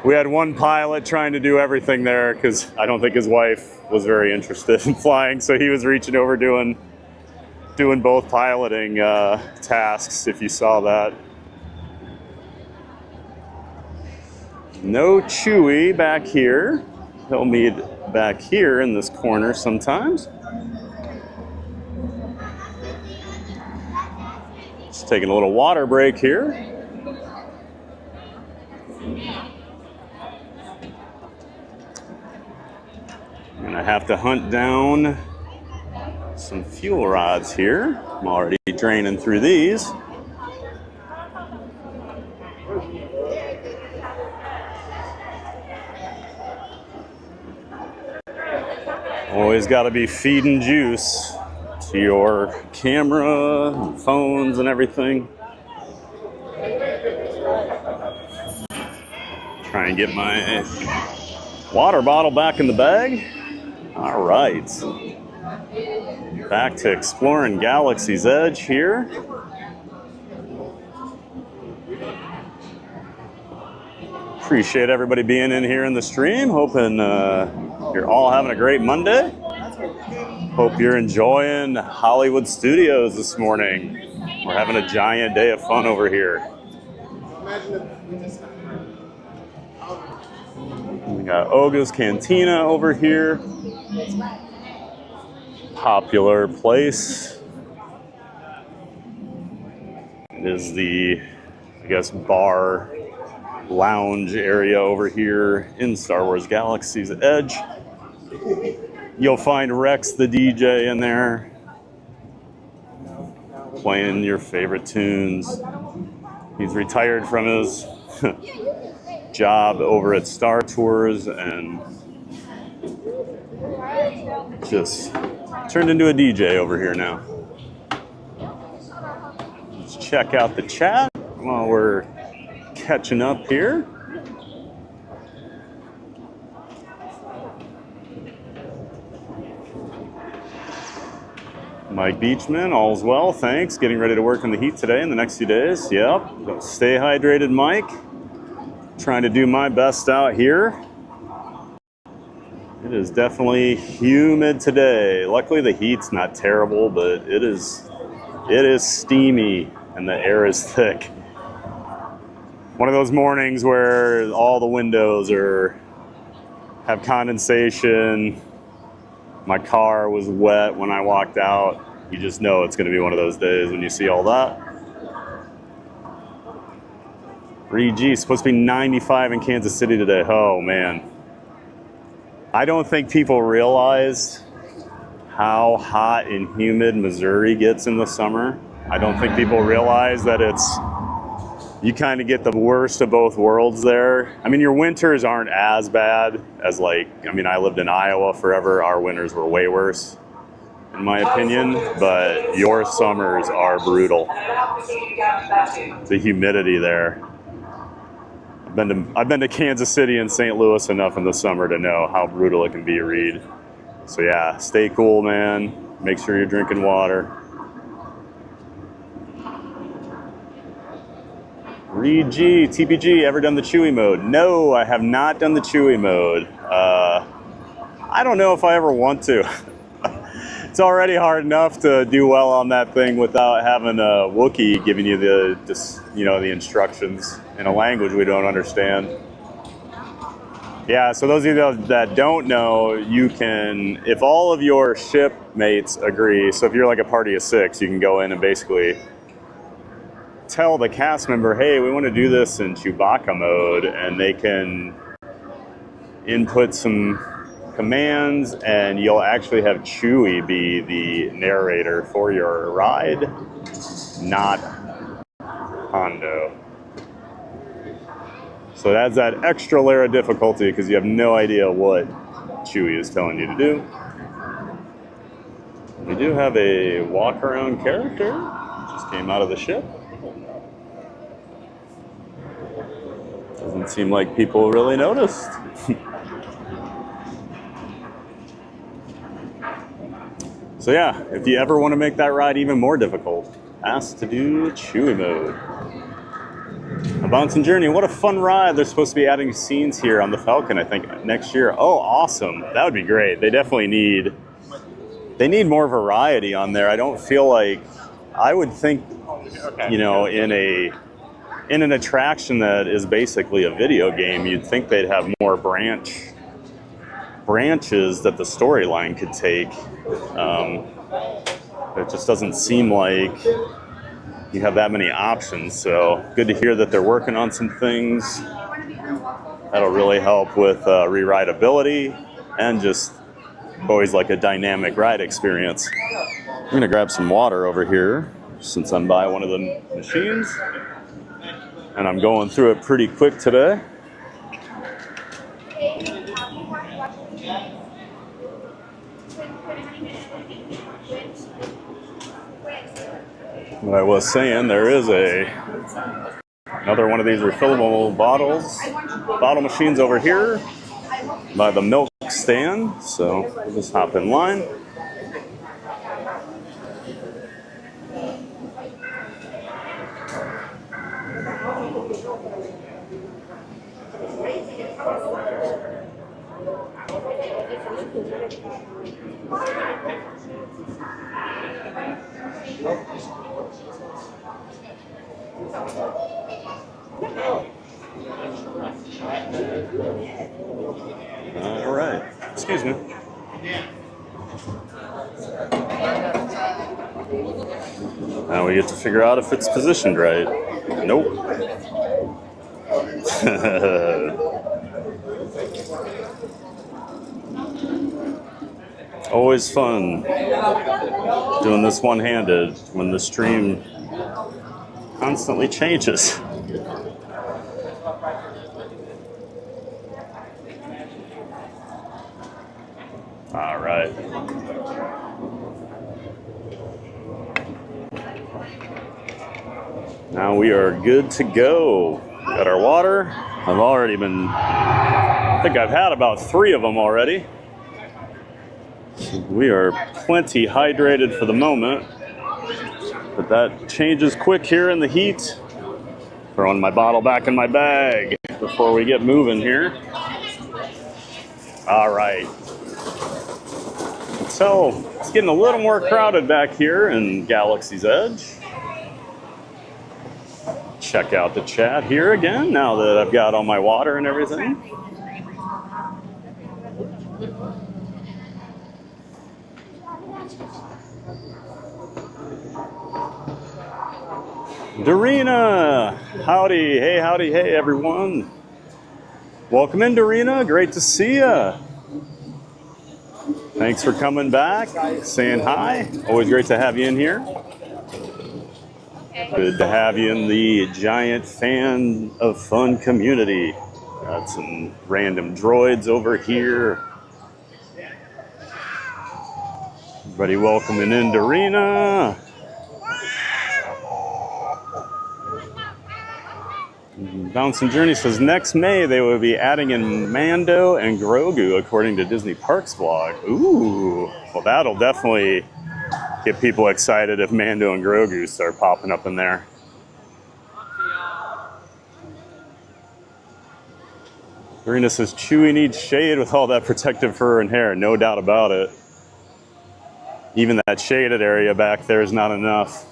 We had one pilot trying to do everything there because I don't think his wife was very interested in flying, so he was reaching over doing both piloting tasks, if you saw that. No Chewie back here. He'll meet back here in this corner sometimes. Just taking a little water break here. I'm gonna have to hunt down some fuel rods here. I'm already draining through these. Always got to be feeding juice to your camera, and phones, and everything. Try and get my water bottle back in the bag. All right. Back to exploring Galaxy's Edge here. Appreciate everybody being in here in the stream. Hoping you're all having a great Monday. Hope you're enjoying Hollywood Studios this morning. We're having a giant day of fun over here. We got Oga's Cantina over here. Popular place. It is the, I guess, bar lounge area over here in Star Wars Galaxy's Edge. You'll find Rex the DJ in there playing your favorite tunes. He's retired from his job over at Star Tours and Just turned into a DJ over here now. Let's check out the chat while we're catching up here. Mike Beachman, all's well, thanks. Getting ready to work in the heat today in the next few days. Yep, stay hydrated, Mike. Trying to do my best out here. It is definitely humid today. Luckily the heat's not terrible, but it is steamy and the air is thick. One of those mornings where all the windows have condensation. My car was wet when I walked out. You just know it's going to be one of those days when you see all that. G, supposed to be 95 in Kansas City today. Oh man. I don't think people realize how hot and humid Missouri gets in the summer. I don't think people realize that you kind of get the worst of both worlds there. I mean, your winters aren't as bad as I lived in Iowa forever. Our winters were way worse, in my opinion, but your summers are brutal. The humidity there. I've been to Kansas City and St. Louis enough in the summer to know how brutal it can be, Reed. So yeah, stay cool, man. Make sure you're drinking water. Reed G, TPG, ever done the Chewy mode? No, I have not done the Chewy mode. I don't know if I ever want to. It's already hard enough to do well on that thing without having a Wookiee giving you the instructions in a language we don't understand. Yeah, so those of you that don't know, you can, if all of your shipmates agree, so if you're like a party of 6, you can go in and basically tell the cast member, hey, we want to do this in Chewbacca mode, and they can input some commands, and you'll actually have Chewie be the narrator for your ride, not Hondo. So it adds that extra layer of difficulty because you have no idea what Chewie is telling you to do. We do have a walk-around character, just came out of the ship. Doesn't seem like people really noticed. So yeah, if you ever want to make that ride even more difficult, ask to do Chewy mode. A Bouncing Journey, what a fun ride. They're supposed to be adding scenes here on the Falcon, I think, next year. Oh, awesome. That would be great. They definitely need more variety on there. I don't feel like, I would think, in an attraction that is basically a video game, you'd think they'd have more branches that the storyline could take. It just doesn't seem like you have that many options. So good to hear that they're working on some things that'll really help with rewritability and just always like a dynamic ride experience. I'm gonna grab some water over here since I'm by one of the machines. And I'm going through it pretty quick today. What I was saying, there is another one of these refillable bottle machines over here by the milk stand. So we'll just hop in line. All right, excuse me. Now we get to figure out if it's positioned right. Nope. Always fun doing this one-handed when the stream constantly changes. All right. Now we are good to go. Got our water. I think I've had about 3 of them already. We are plenty hydrated for the moment, but that changes quick here in the heat. Throwing my bottle back in my bag before we get moving here. All right. So it's getting a little more crowded back here in Galaxy's Edge. Check out the chat here again now that I've got all my water and everything. Dorina, howdy, hey everyone. Welcome in, Dorina, great to see ya. Thanks for coming back, saying hi. Always great to have you in here. Good to have you in the Giant Fan of Fun community. Got some random droids over here. Everybody welcoming in Dorina. Bouncing Journey says next May they will be adding in Mando and Grogu according to Disney Parks vlog. Ooh, well that'll definitely get people excited if Mando and Grogu start popping up in there. Marina says Chewie needs shade with all that protective fur and hair, no doubt about it. Even that shaded area back there is not enough.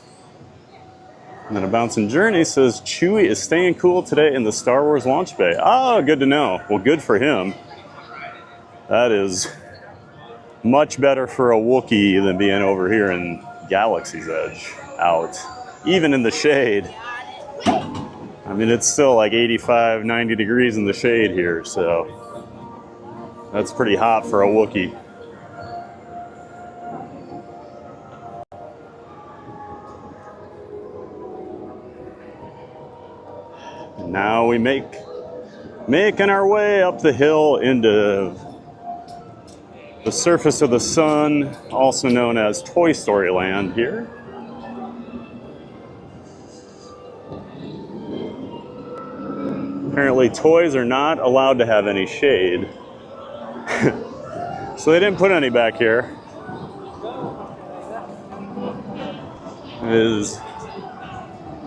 And then a Bouncing Journey says Chewie is staying cool today in the Star Wars launch bay. Oh, good to know. Well, good for him. That is much better for a Wookiee than being over here in Galaxy's Edge, out, even in the shade. I mean, it's still like 85, 90 degrees in the shade here, so that's pretty hot for a Wookiee. Now we making our way up the hill into the surface of the sun, also known as Toy Story Land here. Apparently toys are not allowed to have any shade. So they didn't put any back here. It is,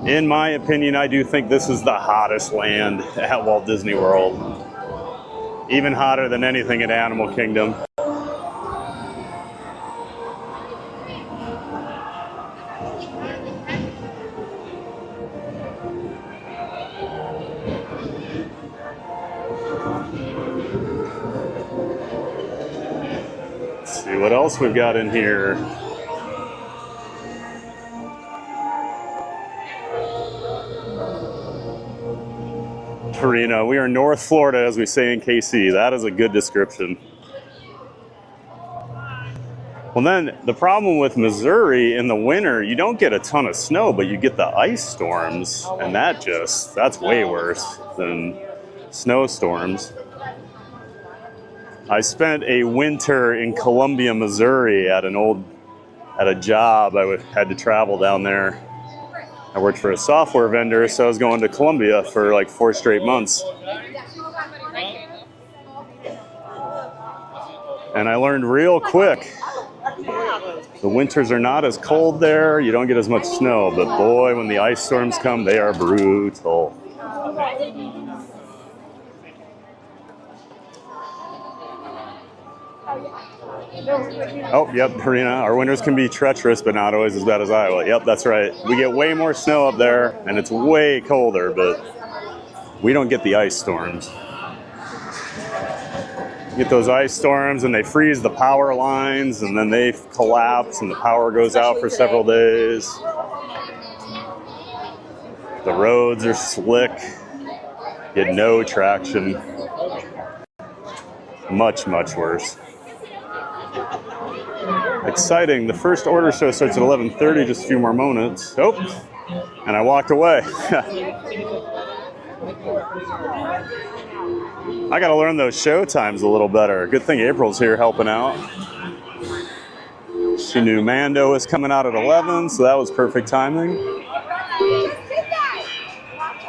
in my opinion, I do think this is the hottest land at Walt Disney World. Even hotter than anything at Animal Kingdom. Let's see what else we've got in here. Torino. We are North Florida, as we say in KC. That is a good description. Well, then the problem with Missouri in the winter, you don't get a ton of snow, but you get the ice storms, and that's way worse than snowstorms. I spent a winter in Columbia, Missouri at a job. I had to travel down there. I worked for a software vendor, so I was going to Columbia for like 4 straight months. And I learned real quick, the winters are not as cold there, you don't get as much snow, but boy, when the ice storms come, they are brutal. Oh, yep, Karina, our winters can be treacherous, but not always as bad as Iowa. Yep, that's right. We get way more snow up there, and it's way colder, but we don't get the ice storms. You get those ice storms, and they freeze the power lines, and then they collapse, and the power goes out for several days. The roads are slick. Get no traction. Much, much worse. Exciting. The first order show starts at 11:30, just a few more moments. Oh, and I walked away. I gotta learn those show times a little better. Good thing April's here helping out. She knew Mando was coming out at 11, so that was perfect timing.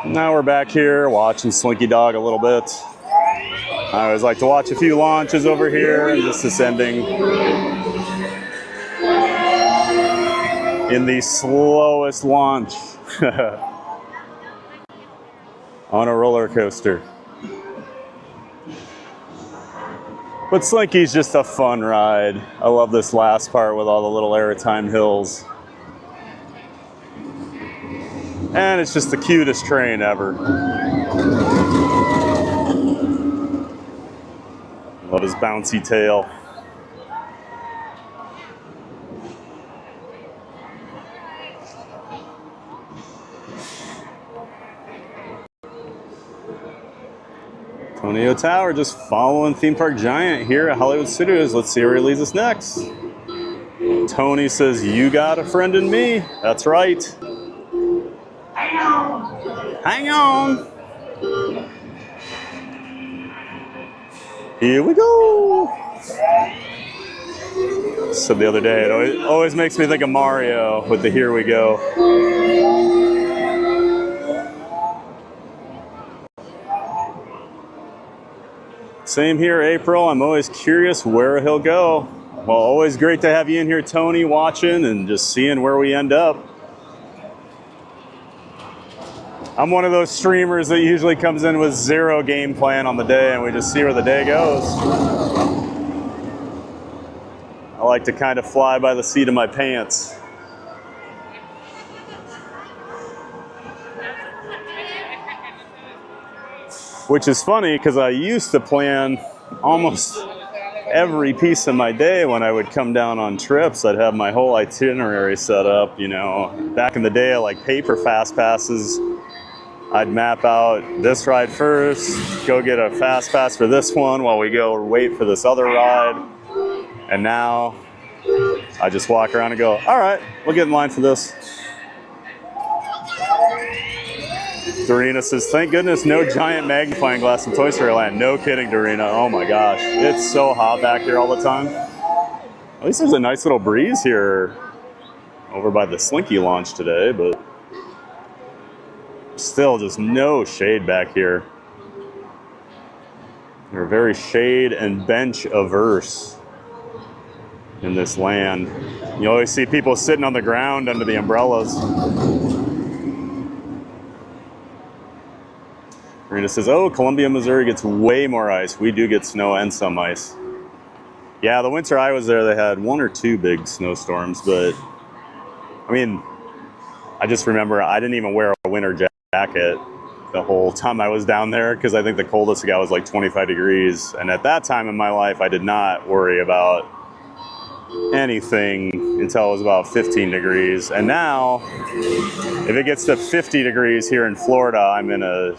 Now we're back here watching Slinky Dog a little bit. I always like to watch a few launches over here and just descending in the slowest launch on a roller coaster. But Slinky's just a fun ride. I love this last part with all the little airtime hills. And it's just the cutest train ever. Love his bouncy tail. Antonio Tower just following Theme Park Giant here at Hollywood Studios. Let's see where he leads us next. Tony says, "You got a friend in me." That's right. Hang on. Hang on. Here we go. So the other day, it always makes me think of Mario with the "Here we go." Same here, April. I'm always curious where he'll go. Well, always great to have you in here, Tony, watching and just seeing where we end up. I'm one of those streamers that usually comes in with zero game plan on the day and we just see where the day goes. I like to kind of fly by the seat of my pants. Which is funny because I used to plan almost every piece of my day when I would come down on trips. I'd have my whole itinerary set up, you know. Back in the day, I like paper fast passes. I'd map out this ride first, go get a fast pass for this one while we go wait for this other ride. And now I just walk around and go, all right, we'll get in line for this. Dorina says, thank goodness no giant magnifying glass in Toy Story Land. No kidding, Dorina. Oh my gosh. It's so hot back here all the time. At least there's a nice little breeze here over by the Slinky launch today, but still just no shade back here. They're very shade and bench averse in this land. You always see people sitting on the ground under the umbrellas. Rita says, oh, Columbia, Missouri gets way more ice. We do get snow and some ice. Yeah, the winter I was there, they had 1 or 2 big snowstorms, but I mean, I just remember I didn't even wear a winter jacket the whole time I was down there because I think the coldest it got was like 25 degrees. And at that time in my life, I did not worry about anything until it was about 15 degrees. And now, if it gets to 50 degrees here in Florida, I'm in a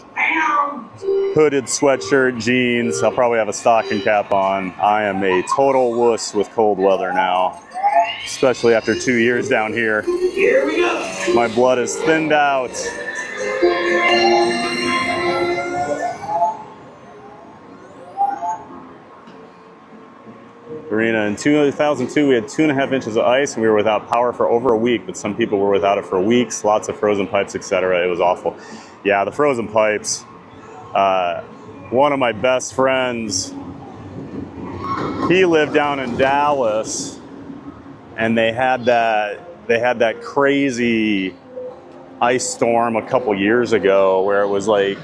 hooded sweatshirt, jeans. I'll probably have a stocking cap on. I am a total wuss with cold weather now, especially after 2 years down here. Here we go. My blood is thinned out. Arena in 2002, we had 2.5 inches of ice and we were without power for over a week, but some people were without it for weeks, lots of frozen pipes, etc. It was awful. Yeah, the frozen pipes. One of my best friends, he lived down in Dallas and they had that crazy ice storm a couple years ago where it was like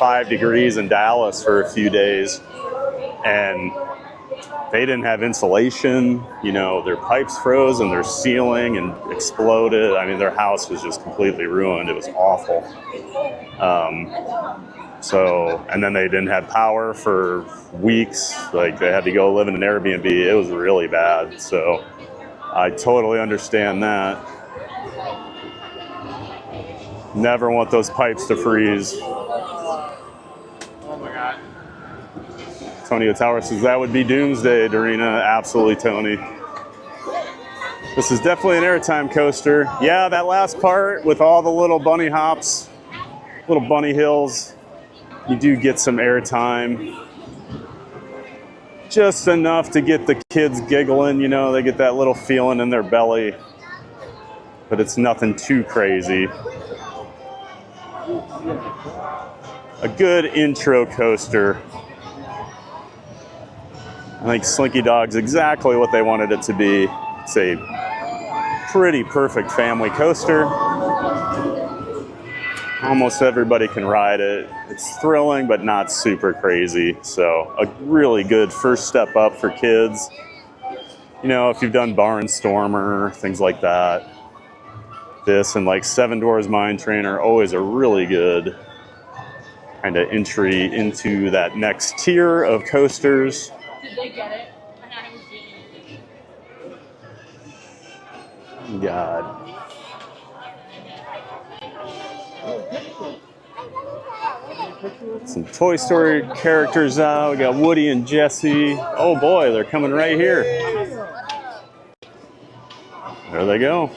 5 degrees in Dallas for a few days and they didn't have insulation, you know, their pipes froze and their ceiling and exploded. I mean, their house was just completely ruined. It was awful. And then they didn't have power for weeks. Like they had to go live in an Airbnb. It was really bad. So I totally understand that. Never want those pipes to freeze. Oh my God. Antonio Tower says that would be doomsday, Dorina. Absolutely, Tony. This is definitely an airtime coaster. Yeah, that last part with all the little bunny hops, little bunny hills. You do get some airtime. Just enough to get the kids giggling, you know, they get that little feeling in their belly. But it's nothing too crazy. A good intro coaster. I think Slinky Dog's exactly what they wanted it to be. It's a pretty perfect family coaster. Almost everybody can ride it. It's thrilling, but not super crazy. So a really good first step up for kids. You know, if you've done Barnstormer, things like that. This and like Seven Dwarfs Mine Train are always a really good kind of entry into that next tier of coasters. Did they get it? God. Some Toy Story characters out. We got Woody and Jessie. Oh boy, they're coming right here. There they go.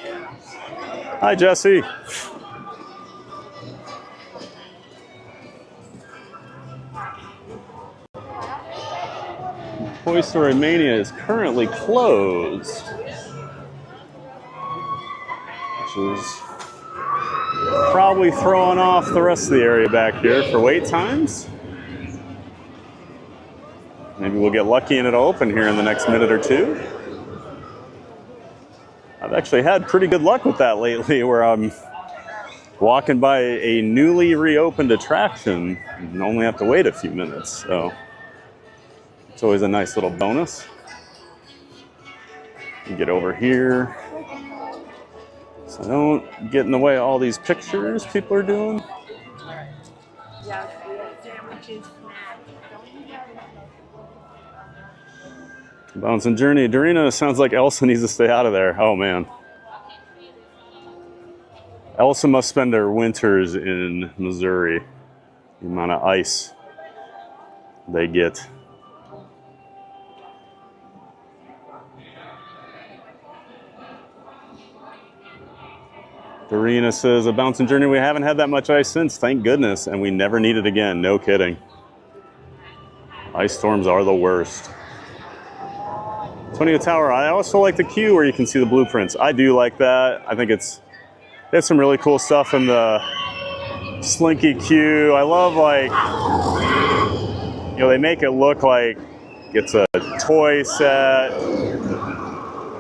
Hi, Jessie. Toy Story Mania is currently closed, which is probably throwing off the rest of the area back here for wait times. Maybe we'll get lucky and it'll open here in the next minute or two. I've actually had pretty good luck with that lately, where I'm walking by a newly reopened attraction and only have to wait a few minutes. So it's always a nice little bonus. You get over here. So don't get in the way of all these pictures people are doing. Yeah, sandwiches, Bouncing Journey. Dorina, sounds like Elsa needs to stay out of there. Oh man. Elsa must spend her winters in Missouri. The amount of ice they get. Dorina says, a Bouncing Journey, we haven't had that much ice since, thank goodness, and we never need it again, no kidding. Ice storms are the worst. Antonio Tower, I also like the queue where you can see the blueprints. I do like that. I think it's some really cool stuff in the Slinky queue. I love, like, you know, they make it look like it's a toy set.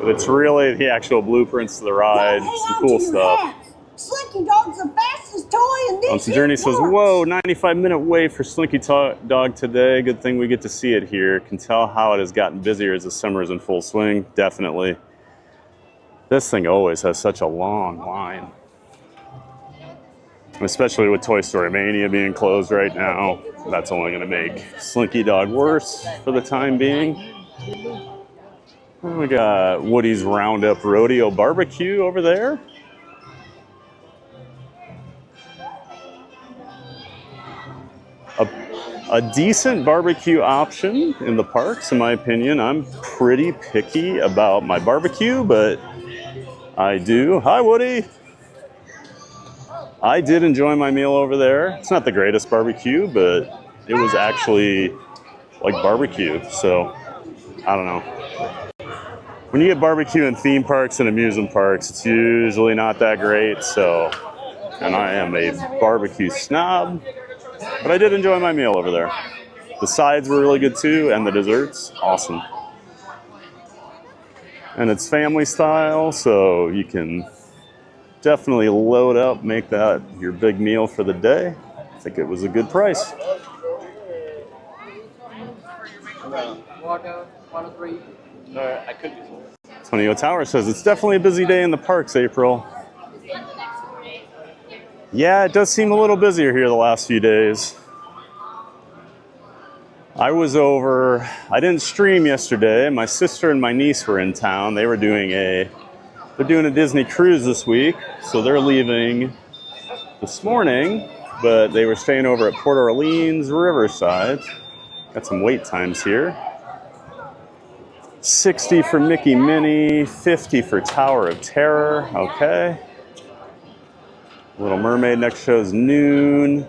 But it's really the actual blueprints to the ride. Some cool stuff. Slinky Dog's the fastest toy in this. Bouncing Journey says, whoa, 95-minute wait for Slinky Dog today. Good thing we get to see it here. Can tell how it has gotten busier as the summer is in full swing. Definitely. This thing always has such a long line. Especially with Toy Story Mania being closed right now. That's only going to make Slinky Dog worse for the time being. We got Woody's Roundup Rodeo Barbecue over there. A decent barbecue option in the parks, in my opinion. I'm pretty picky about my barbecue, but I do. Hi, Woody. I did enjoy my meal over there. It's not the greatest barbecue, but it was actually like barbecue, so I don't know. When you get barbecue in theme parks and amusement parks, it's usually not that great, so, and I am a barbecue snob, but I did enjoy my meal over there. The sides were really good too, and the desserts, awesome. And it's family style, so you can definitely load up, make that your big meal for the day. I think it was a good price. I could do so. Antonio Tower says, it's definitely a busy day in the parks, April. Yeah, it does seem a little busier here the last few days. I was over, I didn't stream yesterday. My sister and my niece were in town. They're doing a Disney cruise this week, so they're leaving this morning, but they were staying over at Port Orleans Riverside. Got some wait times here. 60 for Mickey Minnie, 50 for Tower of Terror, okay. Little Mermaid next show's noon.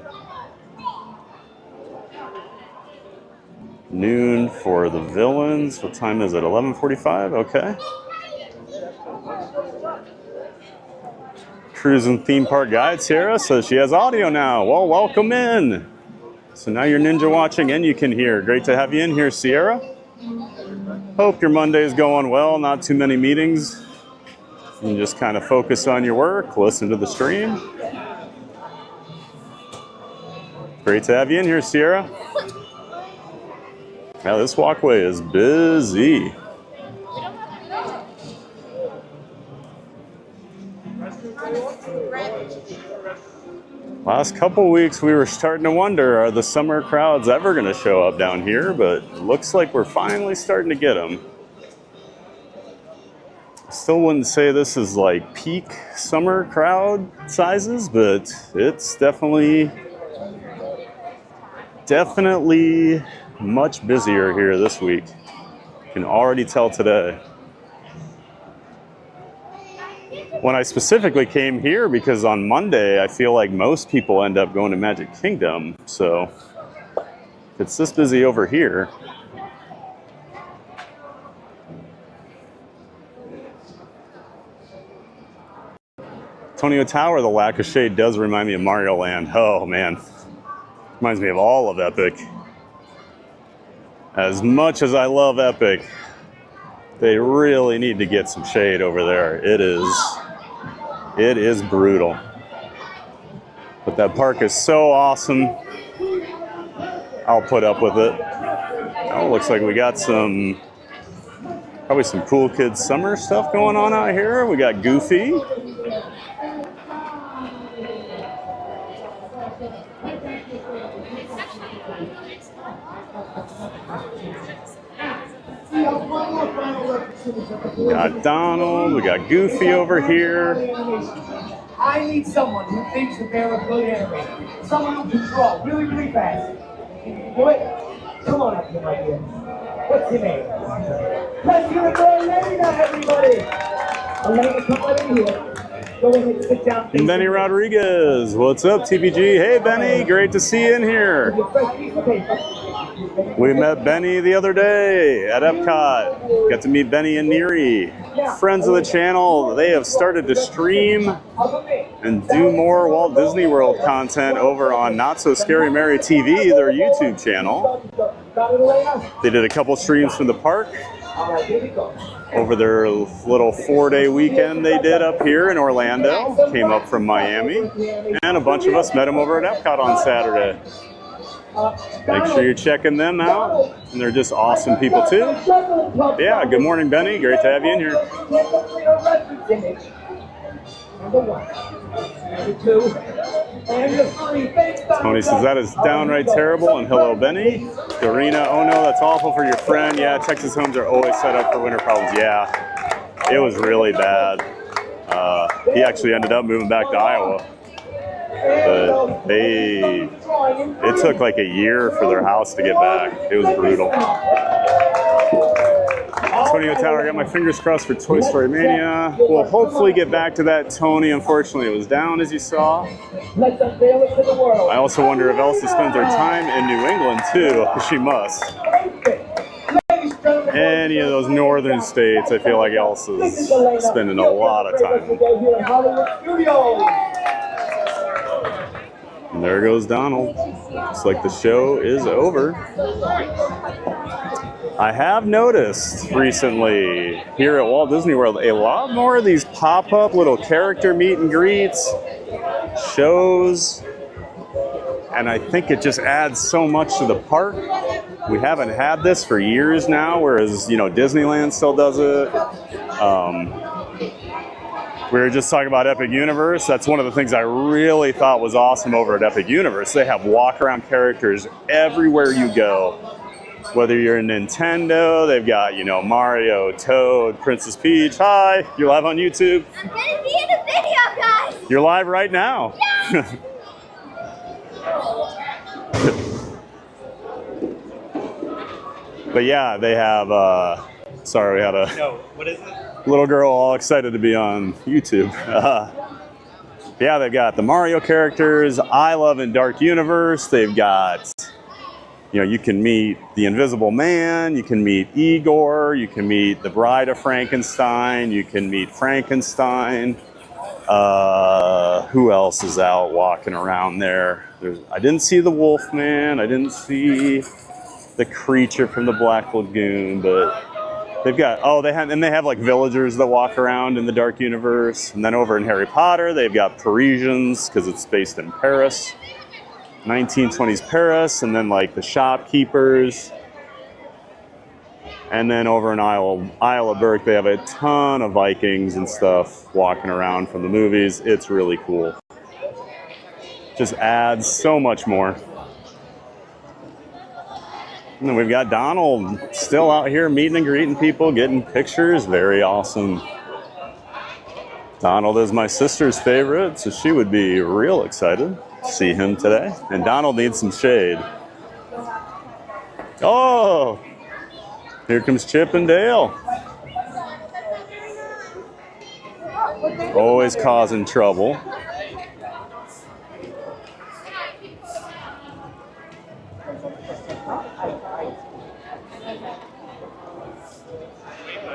Noon for the villains. What time is it? 11:45? Okay. Cruising theme park guide, Sierra says she has audio now. Well, welcome in. So now you're ninja watching and you can hear. Great to have you in here, Sierra. Hope your Monday is going well. Not too many meetings. You can just kind of focus on your work, listen to the stream. Great to have you in here, Sierra. Now this walkway is busy. Last couple weeks we were starting to wonder, are the summer crowds ever going to show up down here? But it looks like we're finally starting to get them. Still wouldn't say this is like peak summer crowd sizes, but it's definitely much busier here this week. You can already tell today. When I specifically came here because on Monday, I feel like most people end up going to Magic Kingdom. So if it's this busy over here. Antonio Tower, the lack of shade does remind me of Mario Land. Oh man, reminds me of all of Epic. As much as I love Epic, they really need to get some shade over there. It is brutal. But that park is so awesome. I'll put up with it. Oh, looks like we got probably some cool kids summer stuff going on out here. We got Goofy. We got Donald, we got Goofy over here. I need someone who thinks that they're a good enemy. Someone who can draw really, really fast. What? Come on up here, my dear. What's your name? Let's give it for Elena, everybody. Elena, come right in here. Go ahead and sit down. Benny Rodriguez, what's up, TPG? Hey, Benny, great to see you in here. We met Benny the other day at Epcot. Got to meet Benny and Neri. Friends of the channel, they have started to stream and do more Walt Disney World content over on Not So Scary Mary TV, their YouTube channel. They did a couple streams from the park over their little 4-day weekend they did up here in Orlando. Came up from Miami. And a bunch of us met them over at Epcot on Saturday. Make sure you're checking them out. And they're just awesome people too. Yeah, good morning, Benny. Great to have you in here. Tony says that is downright terrible. And hello, Benny. Dorina, oh no, that's awful for your friend. Yeah, Texas homes are always set up for winter problems. Yeah, it was really bad. He actually ended up moving back to Iowa. But it took like a year for their house to get back. It was brutal. Antonio Tower, I got my fingers crossed for Toy Story Mania. We'll hopefully get back to that, Tony. Unfortunately, it was down, as you saw. I also wonder if Elsa spends her time in New England, too. She must. Any of those northern states, I feel like Elsa's spending a lot of time. And there goes Donald. Looks like the show is over. I have noticed recently here at Walt Disney World a lot more of these pop-up little character meet and greets, shows, and I think it just adds so much to the park. We haven't had this for years now, whereas, you know, Disneyland still does it. We were just talking about Epic Universe. That's one of the things I really thought was awesome over at Epic Universe. They have walk-around characters everywhere you go. Whether you're in Nintendo, they've got, you know, Mario, Toad, Princess Peach. Hi, you're live on YouTube. I'm gonna be in a video, guys. You're live right now. Yeah. But yeah, they have, sorry, we had a little girl all excited to be on YouTube. Yeah, they've got the Mario characters, I Love and Dark Universe. They've got You know, you can meet the Invisible Man, you can meet Igor, you can meet the Bride of Frankenstein, you can meet Frankenstein. Who else is out walking around there? I didn't see the Wolfman, I didn't see the creature from the Black Lagoon, but they've got, they have like villagers that walk around in the Dark Universe. And then over in Harry Potter, they've got Parisians, because it's based in Paris. 1920s Paris, and then like the shopkeepers. And then over in Isle of Berk, they have a ton of Vikings and stuff walking around from the movies. It's really cool. Just adds so much more. And then we've got Donald still out here meeting and greeting people, getting pictures. Very awesome. Donald is my sister's favorite, so she would be real excited to see him today. And Donald needs some shade. Oh, here comes Chip and Dale. Always causing trouble.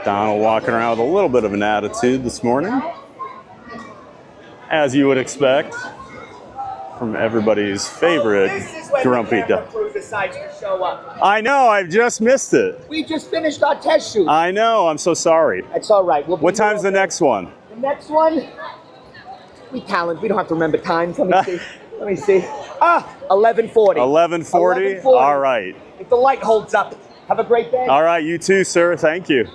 Donald walking around with a little bit of an attitude this morning, as you would expect from everybody's favorite grumpy duck. Decides to show up. I know, I've just missed it. We just finished our test shoot. I know, I'm so sorry. It's all right. What time's the next one? The next one? We don't have to remember times. Let me see. Let me see. 11:40. 11:40? All right. If the light holds up. Have a great day. All right, you too, sir. Thank you.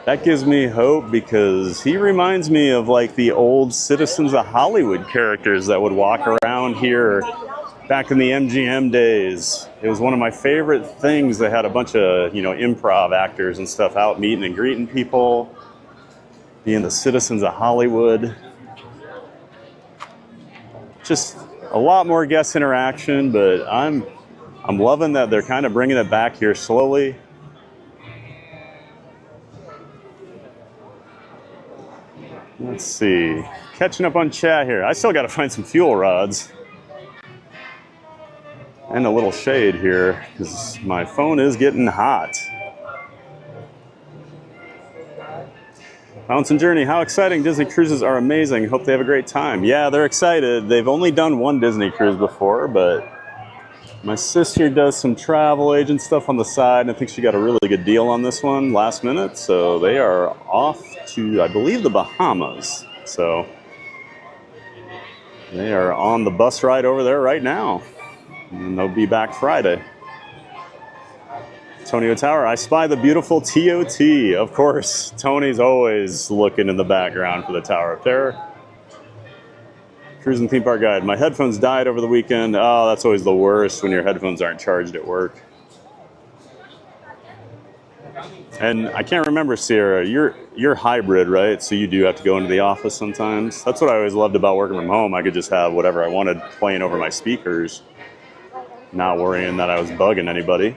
That gives me hope, because he reminds me of like the old Citizens of Hollywood characters that would walk around here back in the MGM days. It was one of my favorite things. They had a bunch of, improv actors and stuff out meeting and greeting people, being the Citizens of Hollywood. Just a lot more guest interaction, but I'm loving that they're kind of bringing it back here slowly. Let's see, catching up on chat here. I still got to find some fuel rods and a little shade here, because my phone is getting hot. Mountain Journey, how exciting. Disney cruises are amazing. Hope they have a great time. Yeah, they're excited. They've only done one Disney cruise before, but my sister does some travel agent stuff on the side, and I think she got a really good deal on this one last minute. So they are off to, I believe, the Bahamas. So they are on the bus ride over there right now, and they'll be back Friday. Antonio Tower, I spy the beautiful TOT. Of course, Tony's always looking in the background for the Tower of Terror. Cruising Theme Park Guide. My headphones died over the weekend. Oh, that's always the worst when your headphones aren't charged at work. And I can't remember, Sierra, you're hybrid, right? So you do have to go into the office sometimes. That's what I always loved about working from home. I could just have whatever I wanted playing over my speakers, not worrying that I was bugging anybody.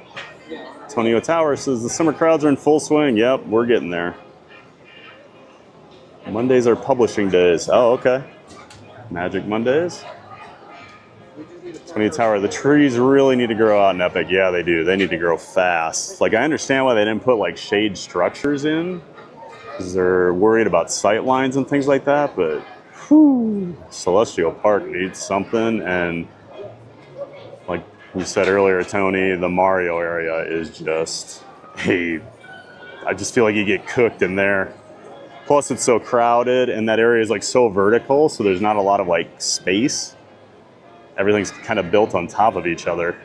Antonio Tower says the summer crowds are in full swing. Yep, we're getting there. Mondays are publishing days. Oh, okay. Magic Mondays. Antonio Tower, the trees really need to grow out in Epic. Yeah, they do. They need to grow fast. Like, I understand why they didn't put like shade structures in, because they're worried about sight lines and things like that, but whew, Celestial Park needs something. And like you said earlier, Tony, the Mario area is just, I just feel like you get cooked in there. Plus it's so crowded, and that area is like so vertical, so there's not a lot of like space. Everything's kind of built on top of each other.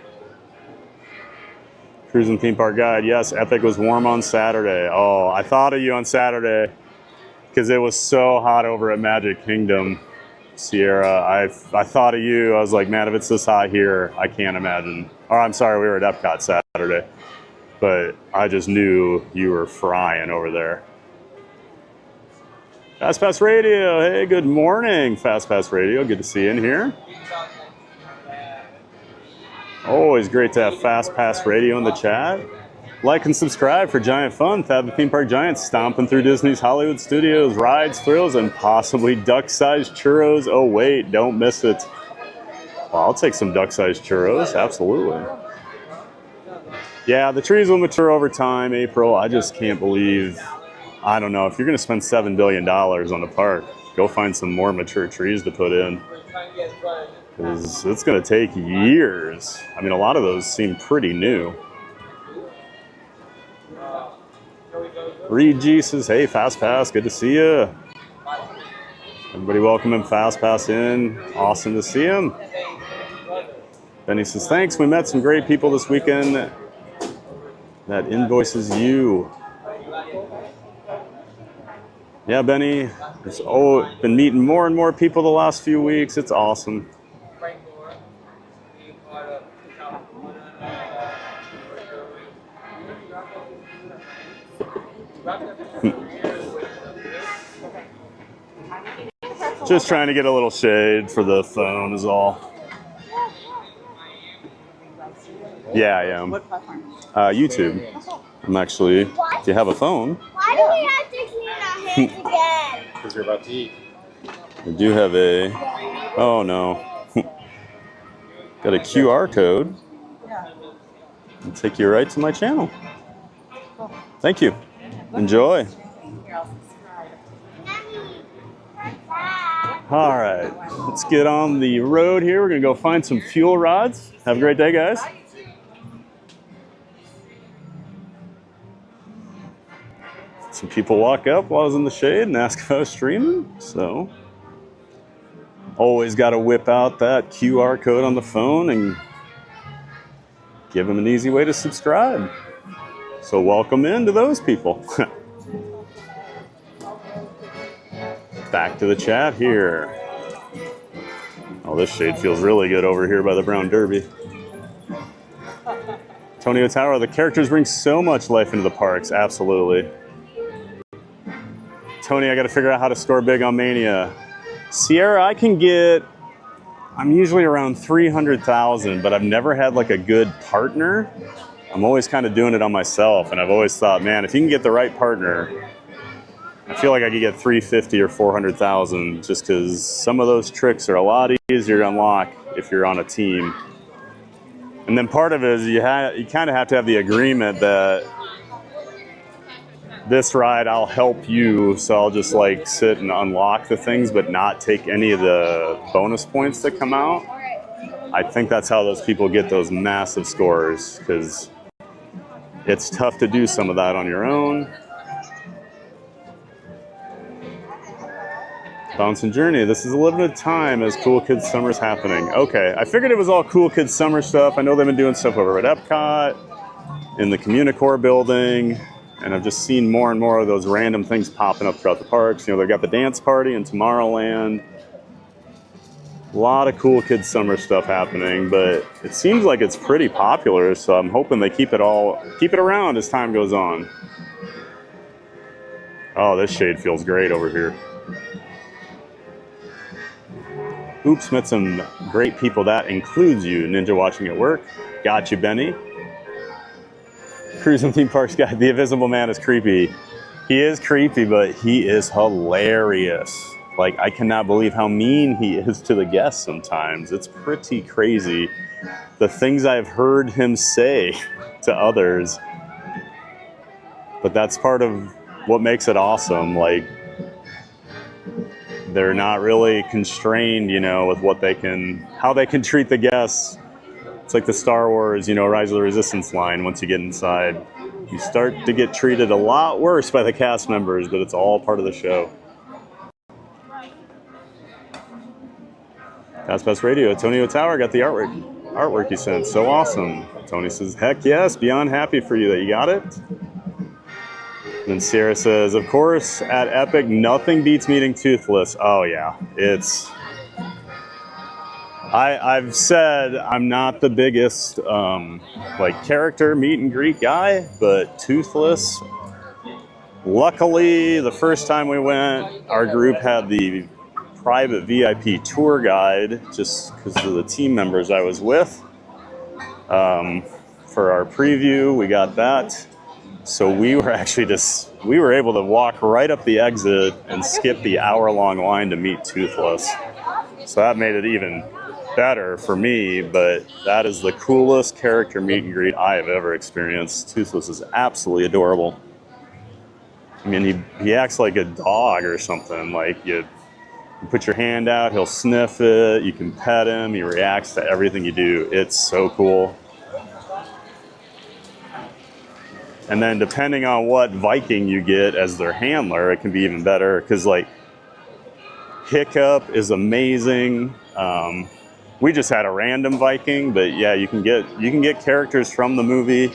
Cruising Theme Park Guide, yes, Epic was warm on Saturday. Oh, I thought of you on Saturday because it was so hot over at Magic Kingdom. Sierra, I thought of you. I was like, man, if it's this hot here, I can't imagine. Oh, I'm sorry, we were at Epcot Saturday. But I just knew you were frying over there. Fast Pass Radio, hey, good morning, Fast Pass Radio. Good to see you in here. Always great to have Fast Pass Radio in the chat. Like and subscribe for Giant Fun. Fab the Theme Park Giants stomping through Disney's Hollywood Studios, rides, thrills, and possibly duck-sized churros. Oh wait, don't miss it. Well, I'll take some duck-sized churros, absolutely. Yeah, the trees will mature over time, April. I just can't believe, I don't know, if you're gonna spend $7 billion on the park, go find some more mature trees to put in. Because it's gonna take years. I mean, a lot of those seem pretty new. Reed G says, hey, Fast Pass, good to see you. Everybody welcoming Fast Pass in. Awesome to see him. Benny says, thanks. We met some great people this weekend. That invoices you. Yeah, Benny. Been meeting more and more people the last few weeks. It's awesome. Just trying to get a little shade for the phone is all. Yeah, I am. YouTube. I'm actually, do you have a phone? Why do we have to clean our hands again? Because you're about to eat. I do have a, oh no. Got a QR code. I'll take you right to my channel. Thank you. Enjoy. All right, let's get on the road here. We're gonna go find some fuel rods. Have a great day, guys. Some people walk up while I was in the shade and ask if I was streaming, so always got to whip out that QR code on the phone and give them an easy way to subscribe. So welcome in to those people. Back to the chat here. Oh, this shade feels really good over here by the Brown Derby. Tony Otawa, the characters bring so much life into the parks. Absolutely. Tony, I got to figure out how to score big on Mania. Sierra, I'm usually around 300,000, but I've never had like a good partner. I'm always kind of doing it on myself, and I've always thought, man, if you can get the right partner, I feel like I could get 350 or 400,000 just because some of those tricks are a lot easier to unlock if you're on a team. And then part of it is you kind of have to have the agreement that this ride, I'll help you, so I'll just like sit and unlock the things but not take any of the bonus points that come out. I think that's how those people get those massive scores, because it's tough to do some of that on your own. Bouncing Journey, this is a limited time as Cool Kids Summer's happening. Okay, I figured it was all Cool Kids Summer stuff. I know they've been doing stuff over at Epcot, in the Communicore building, and I've just seen more and more of those random things popping up throughout the parks. You know, they've got the dance party in Tomorrowland. A lot of Cool Kids Summer stuff happening, but it seems like it's pretty popular, so I'm hoping they keep it around as time goes on. Oh, this shade feels great over here. Oops, met some great people. That includes you, Ninja Watching at Work. Got you, Benny. Cruising Theme Parks guy. The Invisible Man is creepy. He is creepy, but he is hilarious. Like, I cannot believe how mean he is to the guests sometimes. It's pretty crazy. The things I've heard him say to others. But that's part of what makes it awesome. Like, they're not really constrained, you know, with how they can treat the guests. It's like the Star Wars, you know, Rise of the Resistance line. Once you get inside, you start to get treated a lot worse by the cast members, but it's all part of the show. Fast Radio, Tony Otawa got the artwork you sent. So awesome. Tony says, heck yes, beyond happy for you that you got it. And then Sierra says, of course, at Epic, nothing beats meeting Toothless. Oh yeah, I've said I'm not the biggest like character meet and greet guy, but Toothless, luckily the first time we went, our group had the private VIP tour guide just because of the team members I was with. For our preview, we got that. So we were actually we were able to walk right up the exit and skip the hour-long line to meet Toothless. So that made it even better for me, but that is the coolest character meet and greet I have ever experienced. Toothless is absolutely adorable. I mean, he acts like a dog or something. Like you put your hand out, he'll sniff it, you can pet him, he reacts to everything you do. It's so cool. And then depending on what Viking you get as their handler, it can be even better, because like Hiccup is amazing. We just had a random Viking, but yeah, you can get characters from the movie.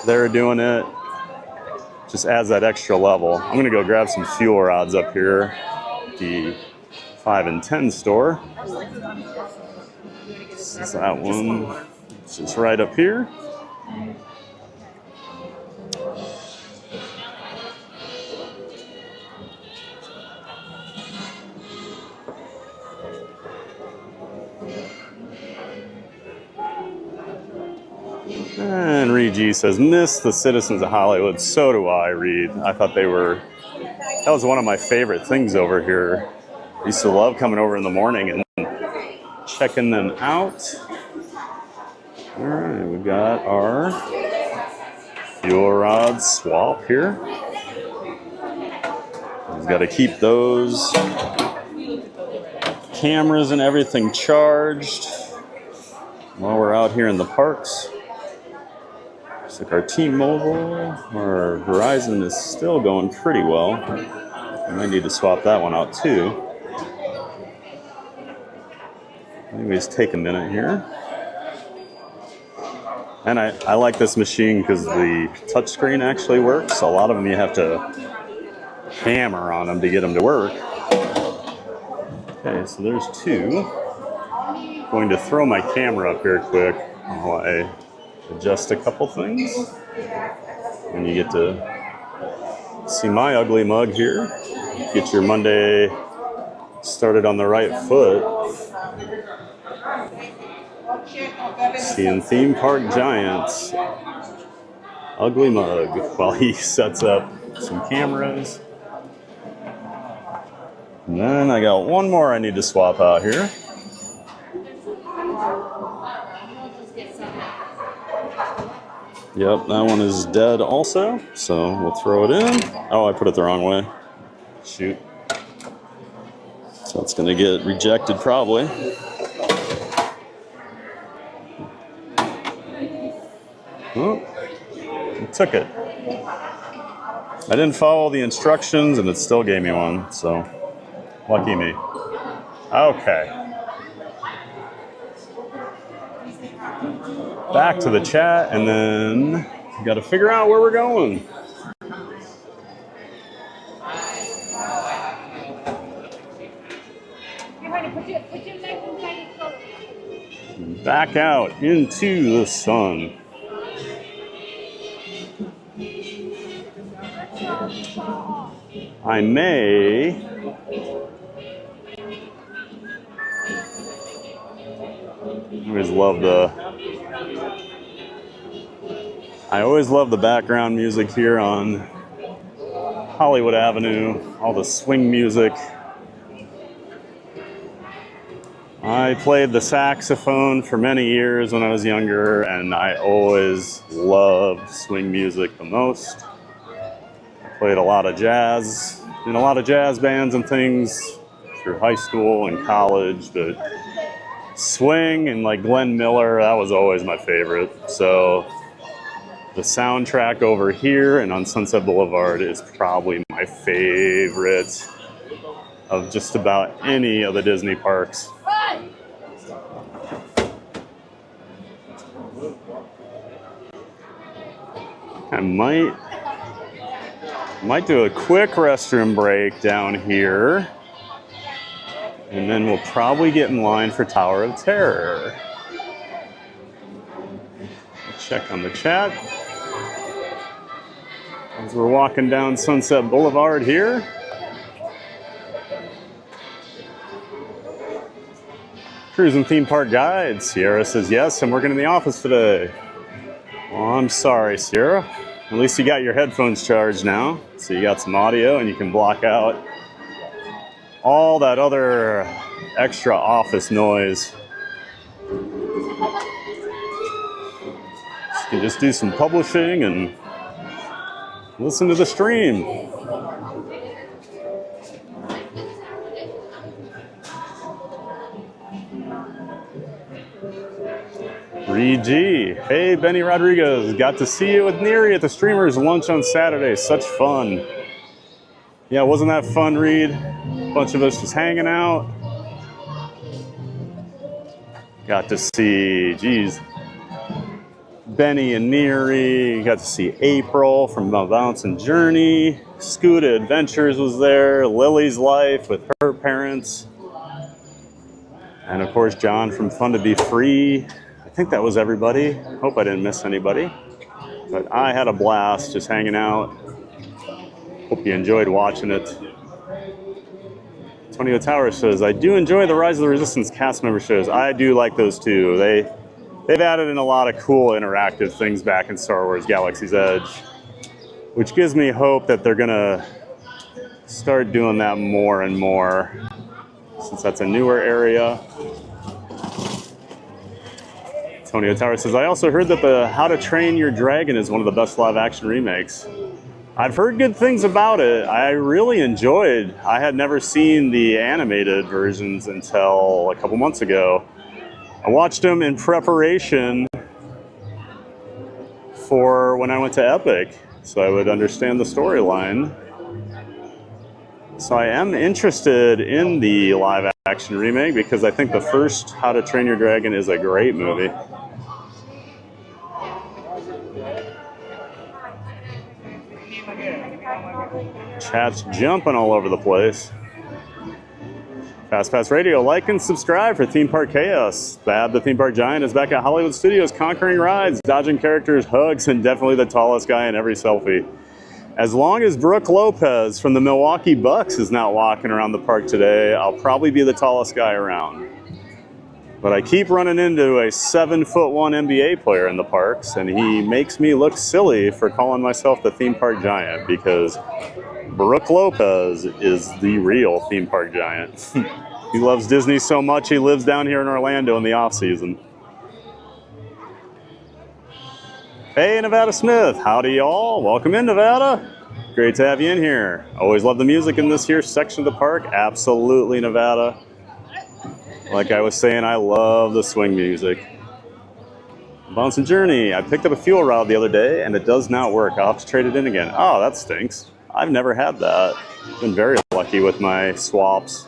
They're doing it. Just adds that extra level. I'm gonna go grab some fuel rods up here at the 5 and 10 store. This is that one. It's just right up here. And Reed G says, miss the citizens of Hollywood. So do I, Reed. I thought that was one of my favorite things over here. I used to love coming over in the morning and checking them out. All right, we got our fuel rod swap here. We've got to keep those cameras and everything charged while we're out here in the parks. Looks like our T-Mobile or Verizon is still going pretty well. I might need to swap that one out too. Anyways, take a minute here. And I like this machine because the touchscreen actually works. A lot of them you have to hammer on them to get them to work. Okay, so there's two. Going to throw my camera up here quick while I adjust a couple things. And you get to see my ugly mug here. Get your Monday started on the right foot. Seeing Theme Park Giants ugly mug while he sets up some cameras. And then I got one more I need to swap out here. Yep, that one is dead also, so we'll throw it in. Oh, I put it the wrong way. Shoot. So it's gonna get rejected probably. Oh, it took it. I didn't follow the instructions and it still gave me one, so lucky me. Okay. Back to the chat, and then we got to figure out where we're going. Back out into the sun. I always love the background music here on Hollywood Avenue, all the swing music. I played the saxophone for many years when I was younger, and I always loved swing music the most. I played a lot of jazz, in a lot of jazz bands and things through high school and college, but swing and like Glenn Miller, that was always my favorite. So the soundtrack over here and on Sunset Boulevard is probably my favorite of just about any of the Disney parks. I might do a quick restroom break down here, and then we'll probably get in line for Tower of Terror. Check on the chat. As we're walking down Sunset Boulevard here. Cruising Theme Park Guide. Sierra says yes, I'm working in the office today. Well, I'm sorry, Sierra. At least you got your headphones charged now, so you got some audio and you can block out all that other extra office noise. You can just do some publishing and listen to the stream. 3G. Hey, Benny Rodriguez. Got to see you with Neri at the Streamers lunch on Saturday. Such fun. Yeah, wasn't that fun, Reed? A bunch of us just hanging out. Got to see, geez, Benny and Neri. Got to see April from Bounce and Journey. Scooter Adventures was there. Lily's Life with her parents. And of course, John from Fun to Be Free. I think that was everybody. Hope I didn't miss anybody. But I had a blast just hanging out. Hope you enjoyed watching it. Antonio Tower says, I do enjoy the Rise of the Resistance cast member shows. I do like those too. They've added in a lot of cool interactive things back in Star Wars Galaxy's Edge, which gives me hope that they're gonna start doing that more and more, since that's a newer area. Antonio Tower says, I also heard that the How to Train Your Dragon is one of the best live action remakes. I've heard good things about it. I really enjoyed. I had never seen the animated versions until a couple months ago. I watched them in preparation for when I went to Epic, so I would understand the storyline. So I am interested in the live action remake because I think the first How to Train Your Dragon is a great movie. Chat's jumping all over the place. Fast Pass Radio, like and subscribe for Theme Park Chaos. Thad the Theme Park Giant is back at Hollywood Studios, conquering rides, dodging characters, hugs, and definitely the tallest guy in every selfie. As long as Brooke Lopez from the Milwaukee Bucks is not walking around the park today, I'll probably be the tallest guy around. But I keep running into a 7'1" NBA player in the parks, and he makes me look silly for calling myself the Theme Park Giant, because Brooke Lopez is the real Theme Park Giant. He loves Disney so much he lives down here in Orlando in the off season. Hey, Nevada Smith. Howdy, y'all. Welcome in, Nevada. Great to have you in here. Always love the music in this here section of the park. Absolutely, Nevada. Like I was saying, I love the swing music. Bounce and Journey. I picked up a fuel rod the other day, and it does not work. I'll have to trade it in again. Oh, that stinks. I've never had that. Been very lucky with my swaps.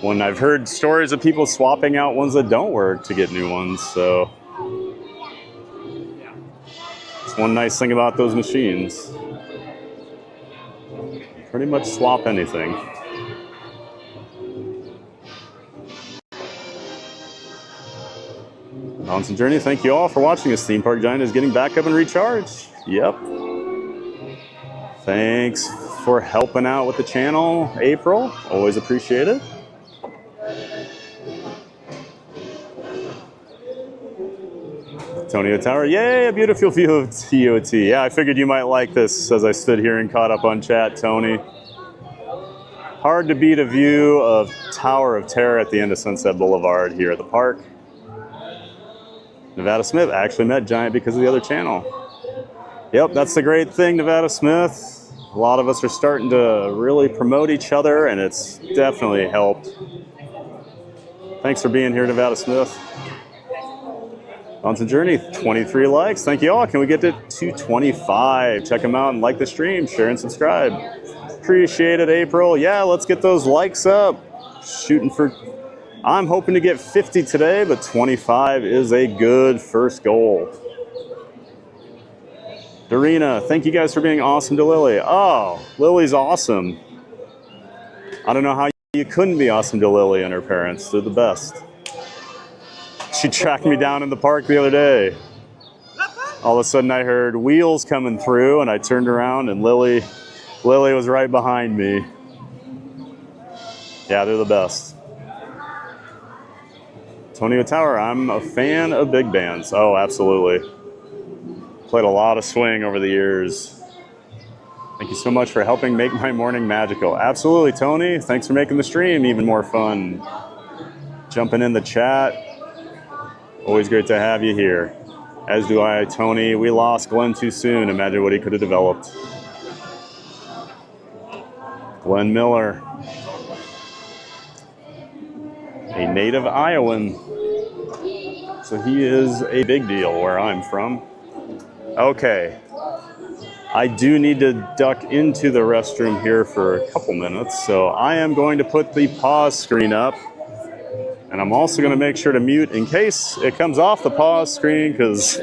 When I've heard stories of people swapping out ones that don't work to get new ones, so it's one nice thing about those machines. Pretty much swap anything. Bounce and Journey, thank you all for watching us. Theme Park Giant is getting back up and recharged. Yep. Thanks for helping out with the channel, April. Always appreciate it. Antonio Tower, yay, a beautiful view of TOT. Yeah, I figured you might like this as I stood here and caught up on chat, Tony. Hard to beat a view of Tower of Terror at the end of Sunset Boulevard here at the park. Nevada Smith actually met Giant because of the other channel. Yep, that's the great thing, Nevada Smith. A lot of us are starting to really promote each other, and it's definitely helped. Thanks for being here, Nevada Smith. Bounce and Journey, 23 likes. Thank you all. Can we get to 225? Check them out and like the stream, share and subscribe. Appreciate it, April. Yeah, let's get those likes up. Shooting for... I'm hoping to get 50 today, but 25 is a good first goal. Dorina, thank you guys for being awesome to Lily. Oh, Lily's awesome. I don't know how you couldn't be awesome to Lily and her parents. They're the best. She tracked me down in the park the other day. All of a sudden I heard wheels coming through, and I turned around and Lily was right behind me. Yeah, they're the best. Antonio Tower, I'm a fan of big bands. Oh, absolutely. played a lot of swing over the years. Thank you so much for helping make my morning magical. Absolutely, Tony. Thanks for making the stream even more fun. Jumping in the chat. Always great to have you here. As do I, Tony. We lost Glenn too soon. Imagine what he could have developed. Glenn Miller, a native Iowan. So he is a big deal where I'm from. Okay. I do need to duck into the restroom here for a couple minutes, so I am going to put the pause screen up. And I'm also going to make sure to mute in case it comes off the pause screen, because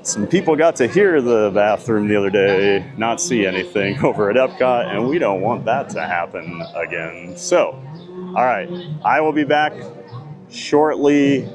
some people got to hear the bathroom the other day, not see anything over at Epcot, and we don't want that to happen again. So, all right, I will be back shortly.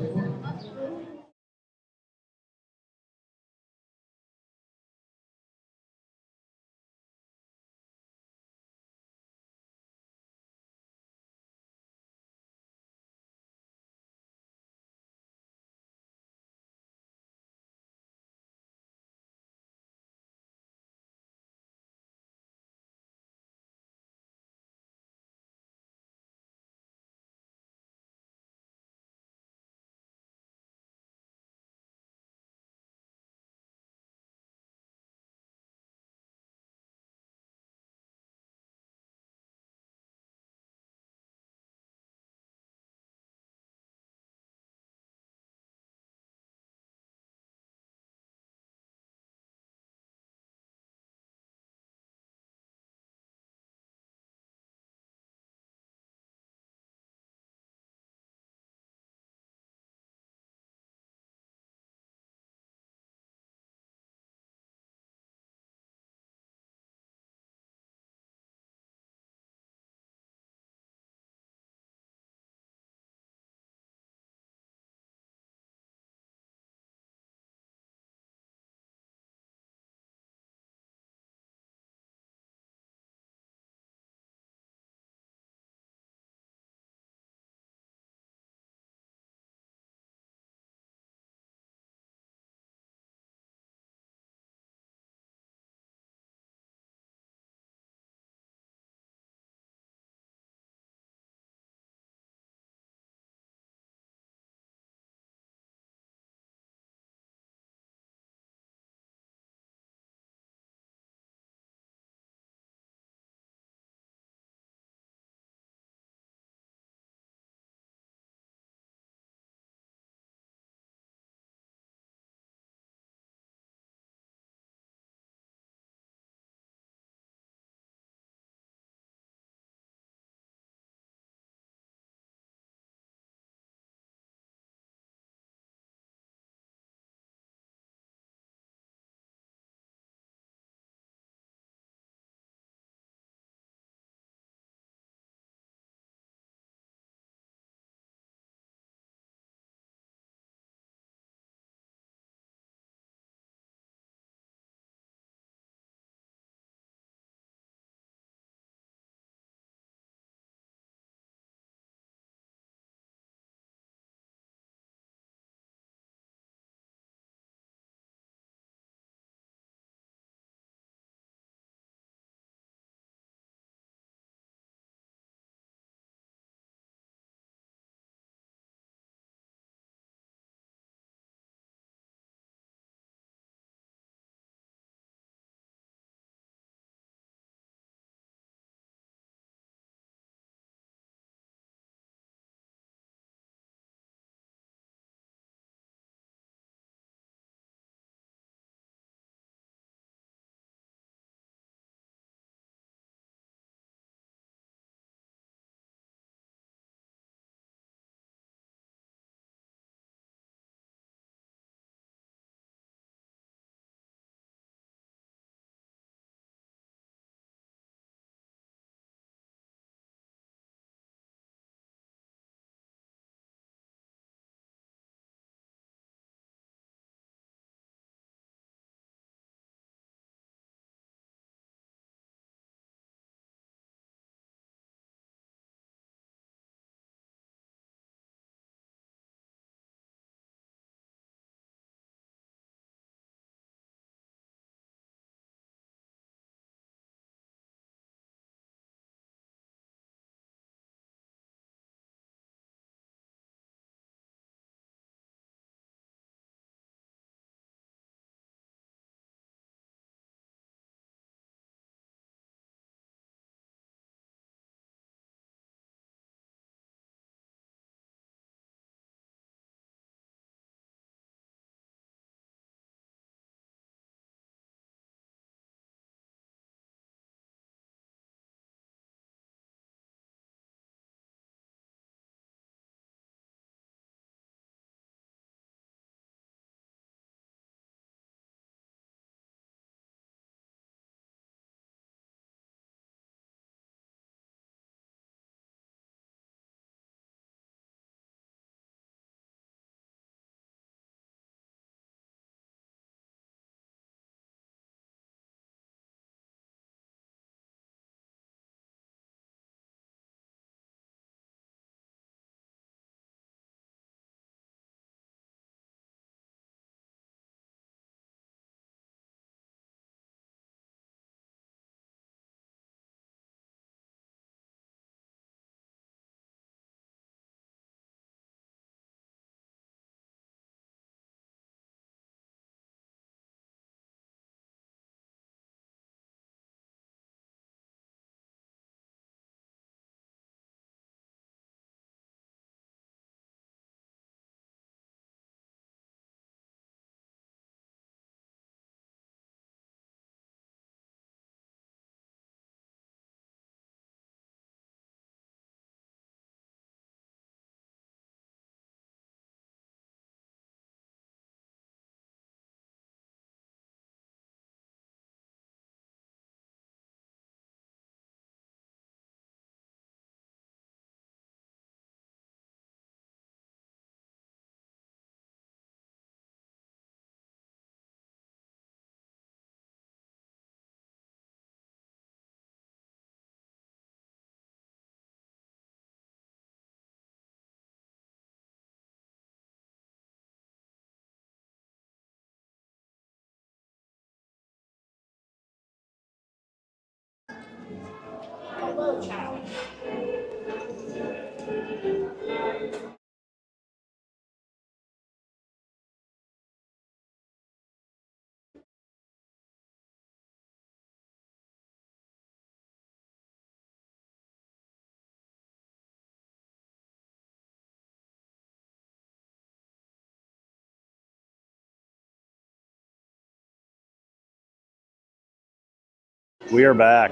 We are back.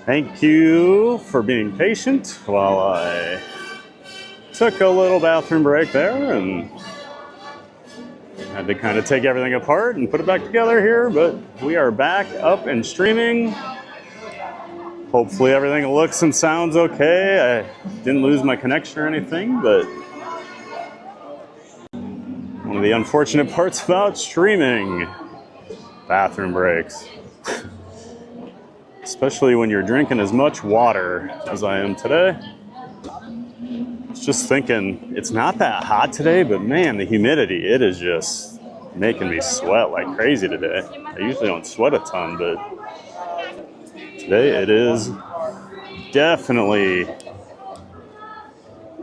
Thank you for being patient while I took a little bathroom break there and had to kind of take everything apart and put it back together here, but we are back up and streaming. Hopefully everything looks and sounds okay. I didn't lose my connection or anything, but one of the unfortunate parts about streaming, bathroom breaks. Especially when you're drinking as much water as I am today. Just thinking, it's not that hot today, but man, the humidity, it is just making me sweat like crazy today. I usually don't sweat a ton, but today it is definitely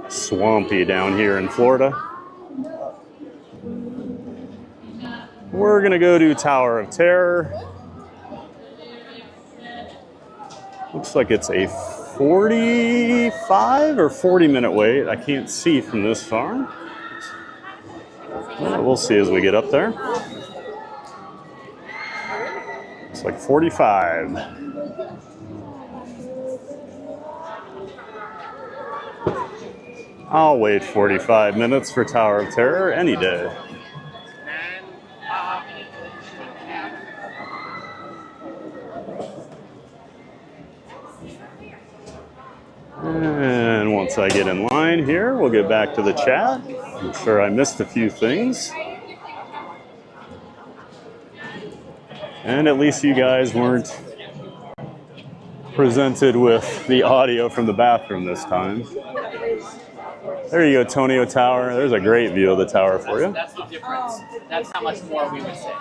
swampy down here in Florida. We're gonna go to Tower of Terror. Looks like it's a 45 or 40-minute wait. I can't see from this far. Well, we'll see as we get up there. It's like 45. I'll wait 45 minutes for Tower of Terror any day. And once I get in line here, we'll get back to the chat. I'm sure I missed a few things. And at least you guys weren't presented with the audio from the bathroom this time. There you go, Tonio Tower. There's a great view of the tower for you. That's the difference. That's how much more we would say.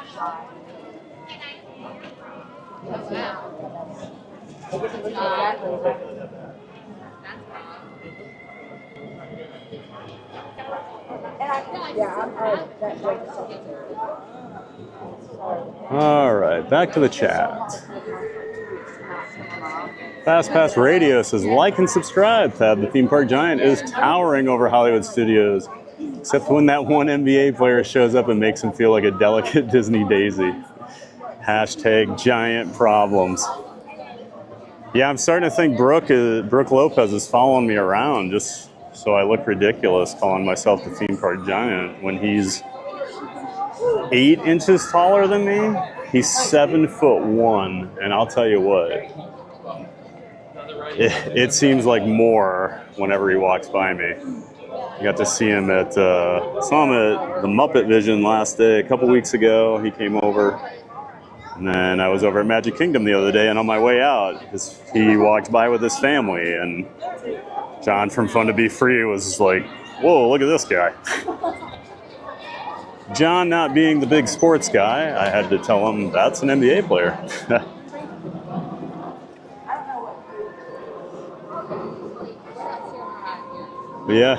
All right, back to the chat. Fast Pass Radio says, like and subscribe. Thad the Theme Park Giant is towering over Hollywood Studios, except when that one NBA player shows up and makes him feel like a delicate Disney daisy. Hashtag giant problems. Yeah, I'm starting to think Brooke Lopez is following me around just so I look ridiculous calling myself the Theme Park Giant when he's 8 inches taller than me. He's 7'1", and I'll tell you what, it seems like more whenever he walks by me. I got to see him at saw him at the Muppet Vision last day, a couple weeks ago. He came over, and then I was over at Magic Kingdom the other day, and on my way out, he walked by with his family, and John from Fun to Be Free was like, "Whoa, look at this guy." John, not being the big sports guy, I had to tell him that's an NBA player. But yeah,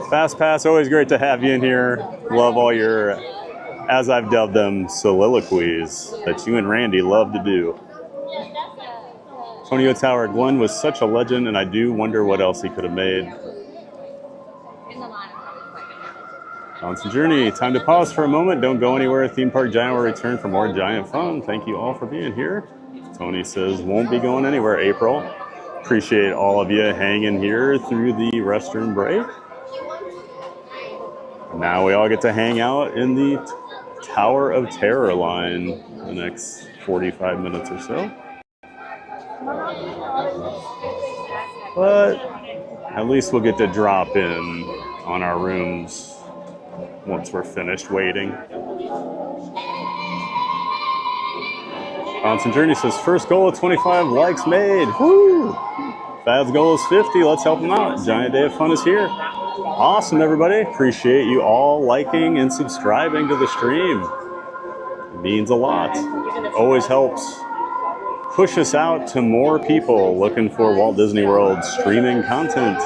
Fast Pass, always great to have you in here. Love all your, as I've dubbed them, soliloquies that you and Randy love to do. Tonio Tower Glenn was such a legend, and I do wonder what else he could have made. Johnson Journey, time to pause for a moment. Don't go anywhere. Theme Park Giant will return for more giant fun. Thank you all for being here. Tony says, won't be going anywhere, April. Appreciate all of you hanging here through the restroom break. Now we all get to hang out in the Tower of Terror line the next 45 minutes or so. But at least we'll get to drop in on our rooms once we're finished waiting. Johnson Journey says, first goal of 25 likes made. Woo! Thad's goal is 50. Let's help him out. Giant Day of Fun is here. Awesome, everybody. Appreciate you all liking and subscribing to the stream. It means a lot. Always helps push us out to more people looking for Walt Disney World streaming content.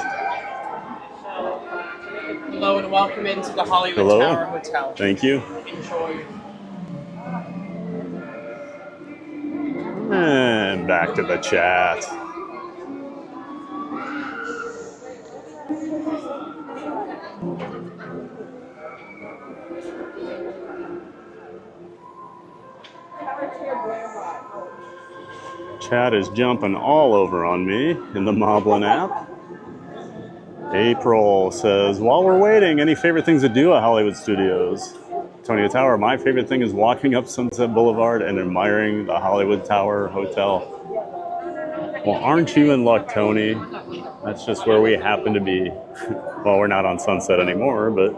Hello and welcome into the Hollywood Hello. Tower Hotel. Thank you. Enjoy. And back to the chat. Chat is jumping all over on me in the Moblin app. April says, while we're waiting, any favorite things to do at Hollywood Studios? Antonio Tower, my favorite thing is walking up Sunset Boulevard and admiring the Hollywood Tower Hotel. Well, aren't you in luck, Tony? That's just where we happen to be. Well, we're not on Sunset anymore, but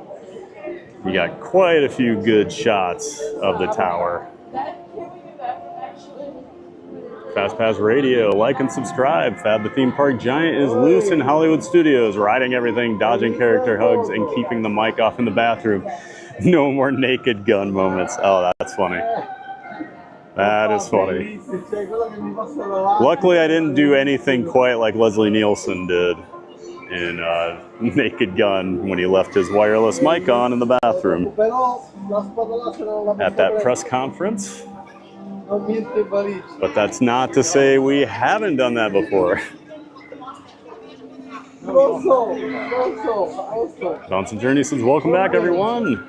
you got quite a few good shots of the tower. FastPass Radio, like and subscribe. Fab the Theme Park Giant is loose in Hollywood Studios, riding everything, dodging character hugs, and keeping the mic off in the bathroom. No more Naked Gun moments. Oh, that's funny. That is funny. Luckily, I didn't do anything quite like Leslie Nielsen did in Naked Gun when he left his wireless mic on in the bathroom at that press conference. But that's not to say we haven't done that before. Johnson Journey says, welcome back, everyone.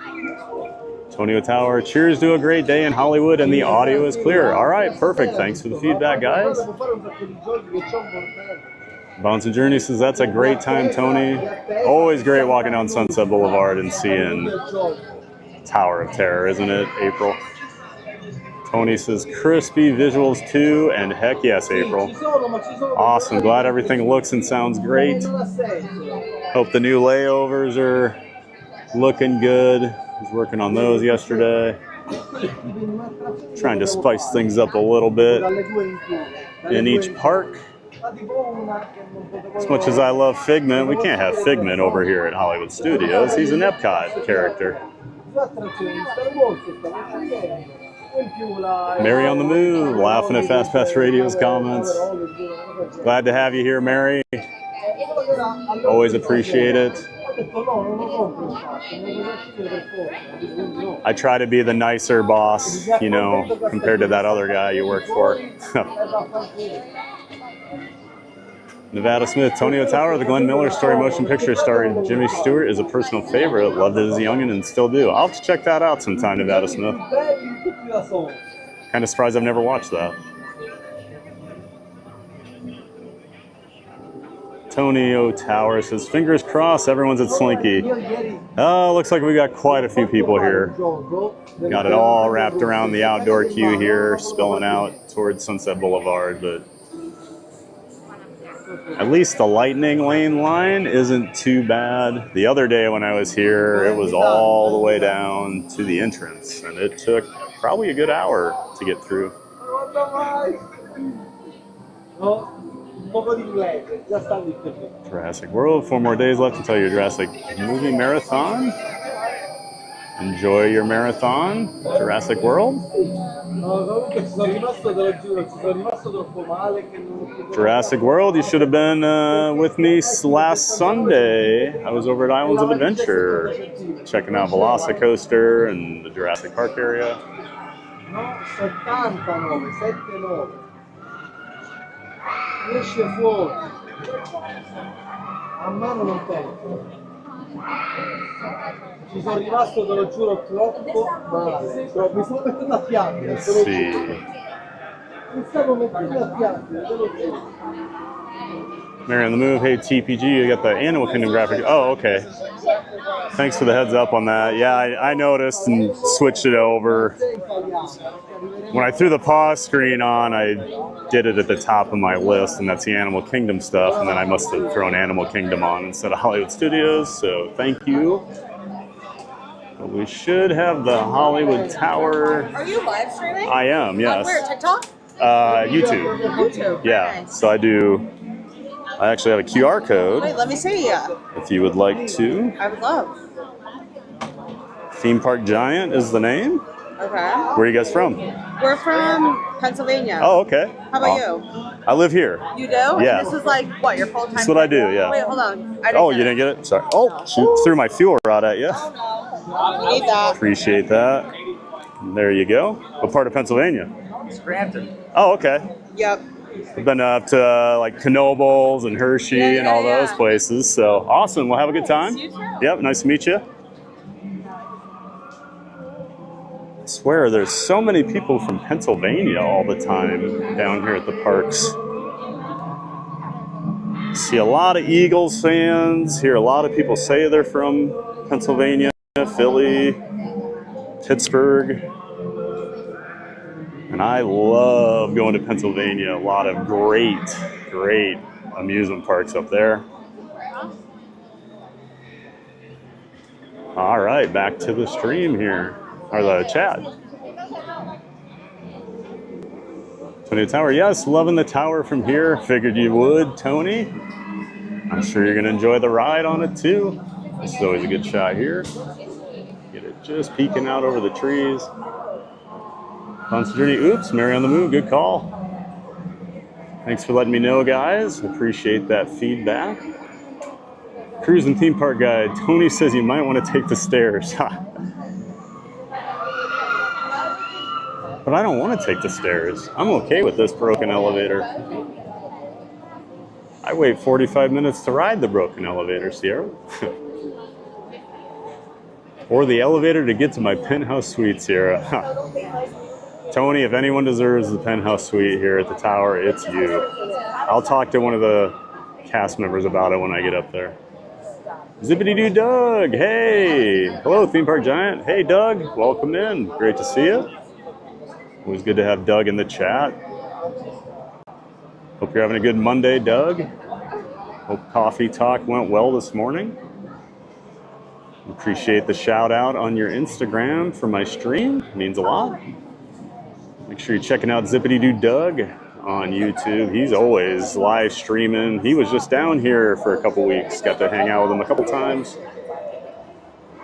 Antonio Tower, cheers to a great day in Hollywood, and the audio is clear. All right, perfect. Thanks for the feedback, guys. Johnson Journey says, that's a great time, Tony. Always great walking down Sunset Boulevard and seeing Tower of Terror, isn't it, April? Tony says, crispy visuals too, and heck yes, April. Awesome. Glad everything looks and sounds great. Hope the new layovers are looking good. I was working on those yesterday. Trying to spice things up a little bit in each park. As much as I love Figment, we can't have Figment over here at Hollywood Studios. He's an Epcot character. Mary on the move, laughing at FastPass Radio's comments. Glad to have you here, Mary. Always appreciate it. I try to be the nicer boss, you know, compared to that other guy you work for. Nevada Smith, Tonio Tower, the Glenn Miller story motion picture starring Jimmy Stewart is a personal favorite. Loved it as a youngin' and still do. I'll have to check that out sometime, Nevada Smith. Kind of surprised I've never watched that. Tonio Tower says, fingers crossed, everyone's at Slinky. Oh, looks like we got quite a few people here. Got it all wrapped around the outdoor queue here, spilling out towards Sunset Boulevard, but at least the Lightning Lane line isn't too bad. The other day when I was here, it was all the way down to the entrance, and it took probably a good hour to get through. Jurassic World, 4 more days left until your Jurassic movie marathon. Enjoy your marathon, Jurassic World. Jurassic World, you should have been with me last Sunday. I was over at Islands of Adventure, checking out Velocicoaster and the Jurassic Park area. Ci sono rimasto, te lo giuro, troppo male. Mi sono mettendo a piangere, te lo giuro. Mi stavo mettendo a piangere, te lo giuro. Mary on the move. Hey, TPG, you got the Animal Kingdom graphic. Oh, okay. Thanks for the heads up on that. Yeah, I noticed and switched it over. When I threw the pause screen on, I did it at the top of my list, and that's the Animal Kingdom stuff, and then I must have thrown Animal Kingdom on instead of Hollywood Studios, so thank you. But we should have the Hollywood Tower. Are you live streaming? I am, yes. On where, TikTok? YouTube. YouTube. Yeah, so I actually have a QR code. Wait, let me see. If you would like to. I would love. Theme Park Giant is the name. Okay. Where are you guys from? We're from Pennsylvania. Oh, okay. How about you? I live here. You do? Yeah. And this is like, what, your full-time? That's what I do, yeah. Wait, hold on. Oh, you didn't get it? Sorry. Oh, shoot, threw my fuel rod at you. You need that. Appreciate that. There you go. What part of Pennsylvania? Scranton. Oh, okay. Yep. I've been up to like Knoebels and Hershey and all those places. So awesome. Well, have a good time. You too. Yep. Nice to meet you. I swear there's so many people from Pennsylvania all the time down here at the parks. See a lot of Eagles fans. Hear a lot of people say they're from Pennsylvania, Philly, Pittsburgh. And I love going to Pennsylvania. A lot of great amusement parks up there. All right, back to the stream here, or the chat. Tony Tower, yes, loving the tower from here. Figured you would, Tony. I'm sure you're gonna enjoy the ride on it too. This is always a good shot here. Get it just peeking out over the trees. Constant Journey, oops, Mary on the Move, good call. Thanks for letting me know, guys. Appreciate that feedback. Cruise and Theme Park Guide, Tony says you might want to take the stairs. But I don't want to take the stairs. I'm okay with this broken elevator. I wait 45 minutes to ride the broken elevator, Sierra. Or the elevator to get to my penthouse suite, Sierra. Tony, if anyone deserves the penthouse suite here at the tower, it's you. I'll talk to one of the cast members about it when I get up there. Zippity-doo Doug, hey! Hello, Theme Park Giant. Hey, Doug, welcome in. Great to see you. Always good to have Doug in the chat. Hope you're having a good Monday, Doug. Hope Coffee Talk went well this morning. Appreciate the shout out on your Instagram for my stream. It means a lot. Make sure you're checking out Zippity-Doo Doug on YouTube. He's always live streaming. He was just down here for a couple weeks. Got to hang out with him a couple times.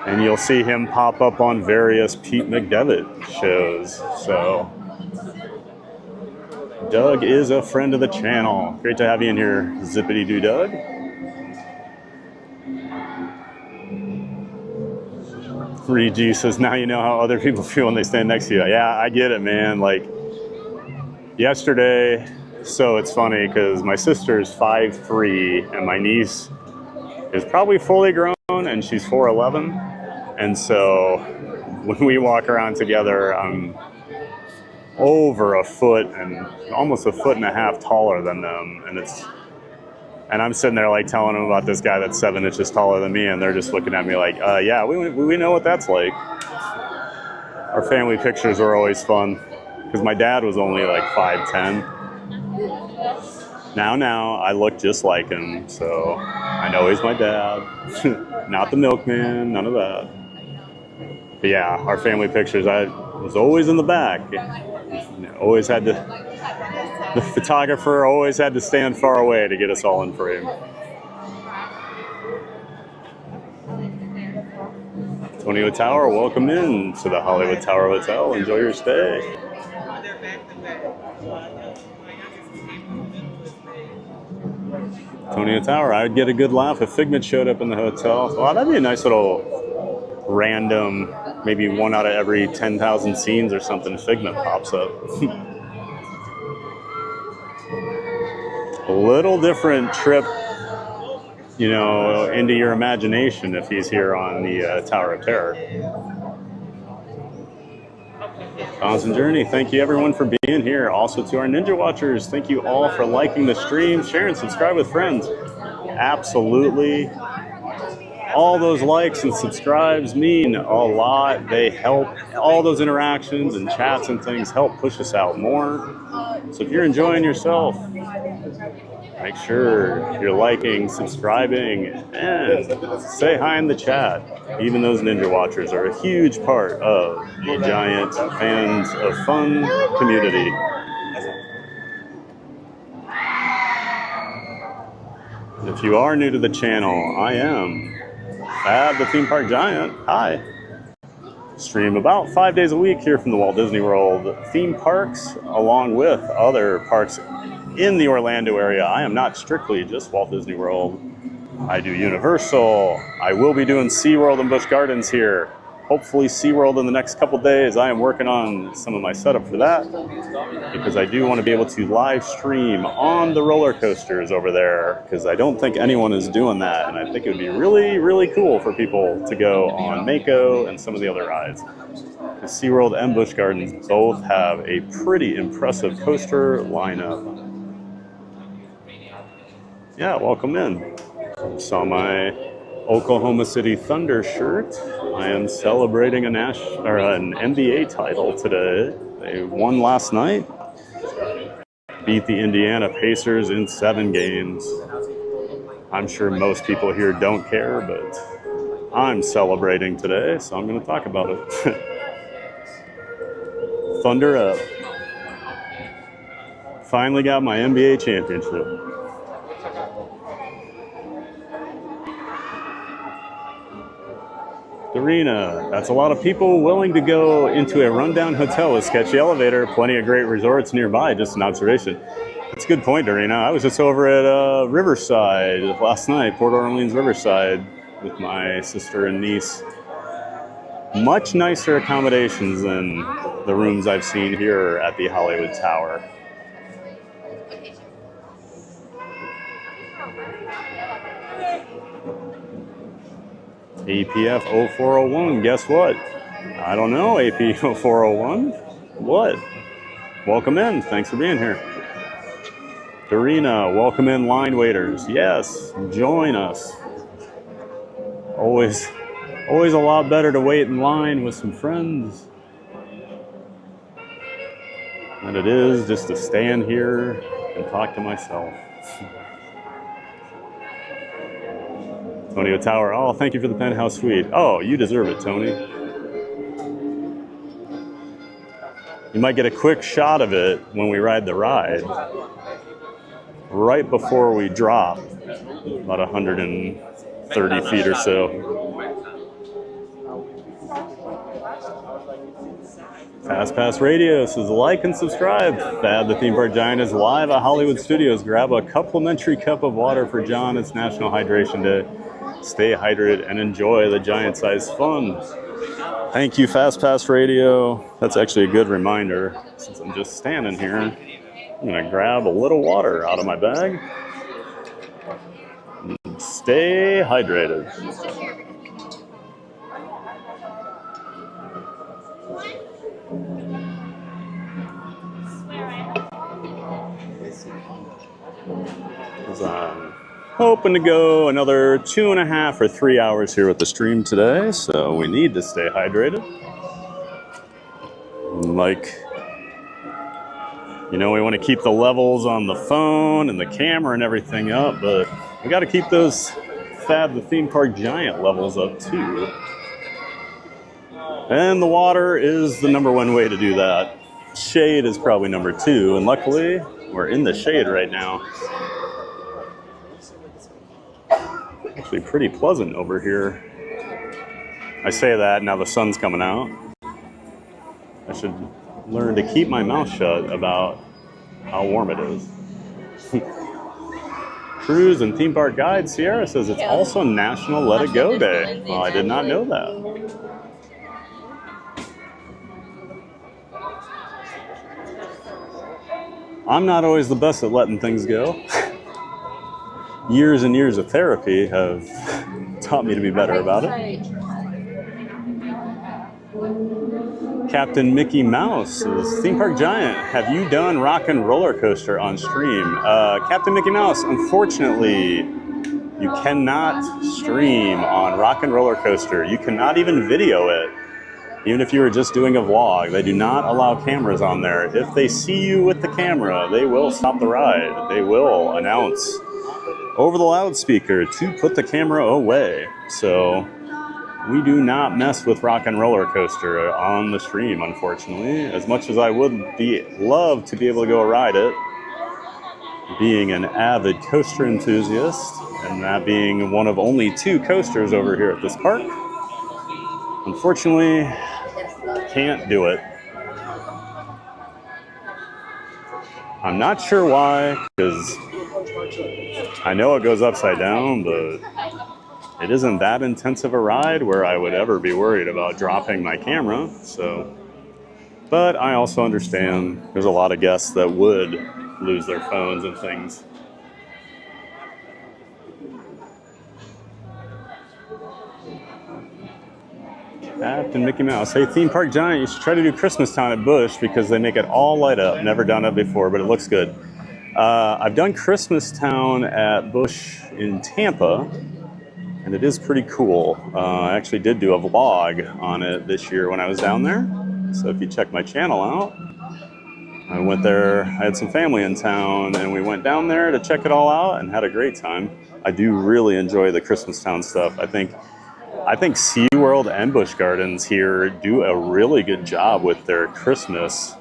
And you'll see him pop up on various Pete McDevitt shows. So Doug is a friend of the channel. Great to have you in here, Zippity-Doo Doug. G says, now you know how other people feel when they stand next to you. Yeah, I get it, man. Like yesterday, so it's funny because my sister's 5'3" and my niece is probably fully grown and she's 4'11". And so when we walk around together, I'm over a foot and almost a foot and a half taller than them. And I'm sitting there like telling them about this guy that's 7 inches taller than me, and they're just looking at me like, yeah, we know what that's like. Our family pictures were always fun because my dad was only like 5'10". Now I look just like him, so I know he's my dad. Not the milkman, none of that. But yeah, our family pictures, I was always in the back. Always had to. The photographer always had to stand far away to get us all in frame. Tony Tower, welcome in to the Hollywood Tower Hotel. Enjoy your stay. Tony Tower, I'd get a good laugh if Figment showed up in the hotel. Well, that'd be a nice little random, maybe 1 out of every 10,000 scenes or something, Figment pops up. A little different trip, you know, into your imagination if he's here on the Tower of Terror. Constant Journey, thank you everyone for being here. Also to our Ninja Watchers, thank you all for liking the stream, share and subscribe with friends. Absolutely. All those likes and subscribes mean a lot. They help. All those interactions and chats and things help push us out more. So if you're enjoying yourself, make sure you're liking, subscribing, and say hi in the chat. Even those Ninja Watchers are a huge part of the Giant Fans of Fun community. If you are new to the channel, I am Fab the Theme Park Giant. Hi. Stream about 5 days a week here from the Walt Disney World theme parks, along with other parks in the Orlando area. I am not strictly just Walt Disney World. I do Universal. I will be doing SeaWorld and Busch Gardens here. Hopefully SeaWorld in the next couple days. I am working on some of my setup for that because I do want to be able to live stream on the roller coasters over there, because I don't think anyone is doing that, and I think it would be really, really cool for people to go on Mako and some of the other rides. The SeaWorld and Busch Gardens both have a pretty impressive coaster lineup. Yeah, welcome in. Saw my Oklahoma City Thunder shirt. I am celebrating an NBA title today. They won last night. Beat the Indiana Pacers in 7 games. I'm sure most people here don't care, but I'm celebrating today, so I'm going to talk about it. Thunder up. Finally got my NBA championship. Arena. That's a lot of people willing to go into a rundown hotel with sketchy elevator. Plenty of great resorts nearby. Just an observation. That's a good point, Arena. I was just over at Riverside last night, Port Orleans Riverside, with my sister and niece. Much nicer accommodations than the rooms I've seen here at the Hollywood Tower. APF 0401, guess what? I don't know, AP 0401. What? Welcome in, thanks for being here. Dorina, welcome in line waiters. Yes, join us. Always a lot better to wait in line with some friends than it is just to stand here and talk to myself. Tony Tower, oh, thank you for the penthouse suite. Oh, you deserve it, Tony. You might get a quick shot of it when we ride the ride, right before we drop, about 130 feet or so. Fast Pass Radio says, like and subscribe. Thad the Theme Park Giant is live at Hollywood Studios. Grab a complimentary cup of water for John. It's National Hydration Day. Stay hydrated and enjoy the giant-sized fun. Thank you, Fast Pass Radio. That's actually a good reminder. Since I'm just standing here, I'm going to grab a little water out of my bag. And stay hydrated. I'm hoping to go another 2.5 or 3 hours here with the stream today, so we need to stay hydrated. Like, you know, we want to keep the levels on the phone and the camera and everything up, but we got to keep those Thad the Theme Park Giant levels up too. And the water is the #1 way to do that. Shade is probably #2, and luckily we're in the shade right now. Actually pretty pleasant over here. I say that, now the sun's coming out. I should learn to keep my mouth shut about how warm it is. Cruise and Theme Park Guide, Sierra says it's also National Let It Go Day. Well, I did not know that. I'm not always the best at letting things go. Years and years of therapy have taught me to be better about it. Captain Mickey Mouse says, Theme Park Giant, have you done Rock and Roller Coaster on stream? Captain Mickey Mouse, unfortunately, you cannot stream on Rock and Roller Coaster. You cannot even video it. Even if you were just doing a vlog, they do not allow cameras on there. If they see you with the camera, they will stop the ride. They will announce over the loudspeaker to put the camera away. So we do not mess with Rock and Roller Coaster on the stream, unfortunately. As much as I would love to be able to go ride it, being an avid coaster enthusiast, and that being one of only 2 coasters over here at this park, unfortunately, can't do it. I'm not sure why, because I know it goes upside down, but it isn't that intensive a ride where I would ever be worried about dropping my camera. So, but I also understand there's a lot of guests that would lose their phones and things. Captain Mickey Mouse. Hey, Theme Park Giant, you should try to do Christmas Town at Busch because they make it all light up. Never done it before, but it looks good. I've done Christmas Town at Busch in Tampa, and it is pretty cool. I actually did do a vlog on it this year when I was down there. So if you check my channel out, I went there, I had some family in town, and we went down there to check it all out and had a great time. I do really enjoy the Christmas Town stuff. I think SeaWorld and Busch Gardens here do a really good job with their Christmas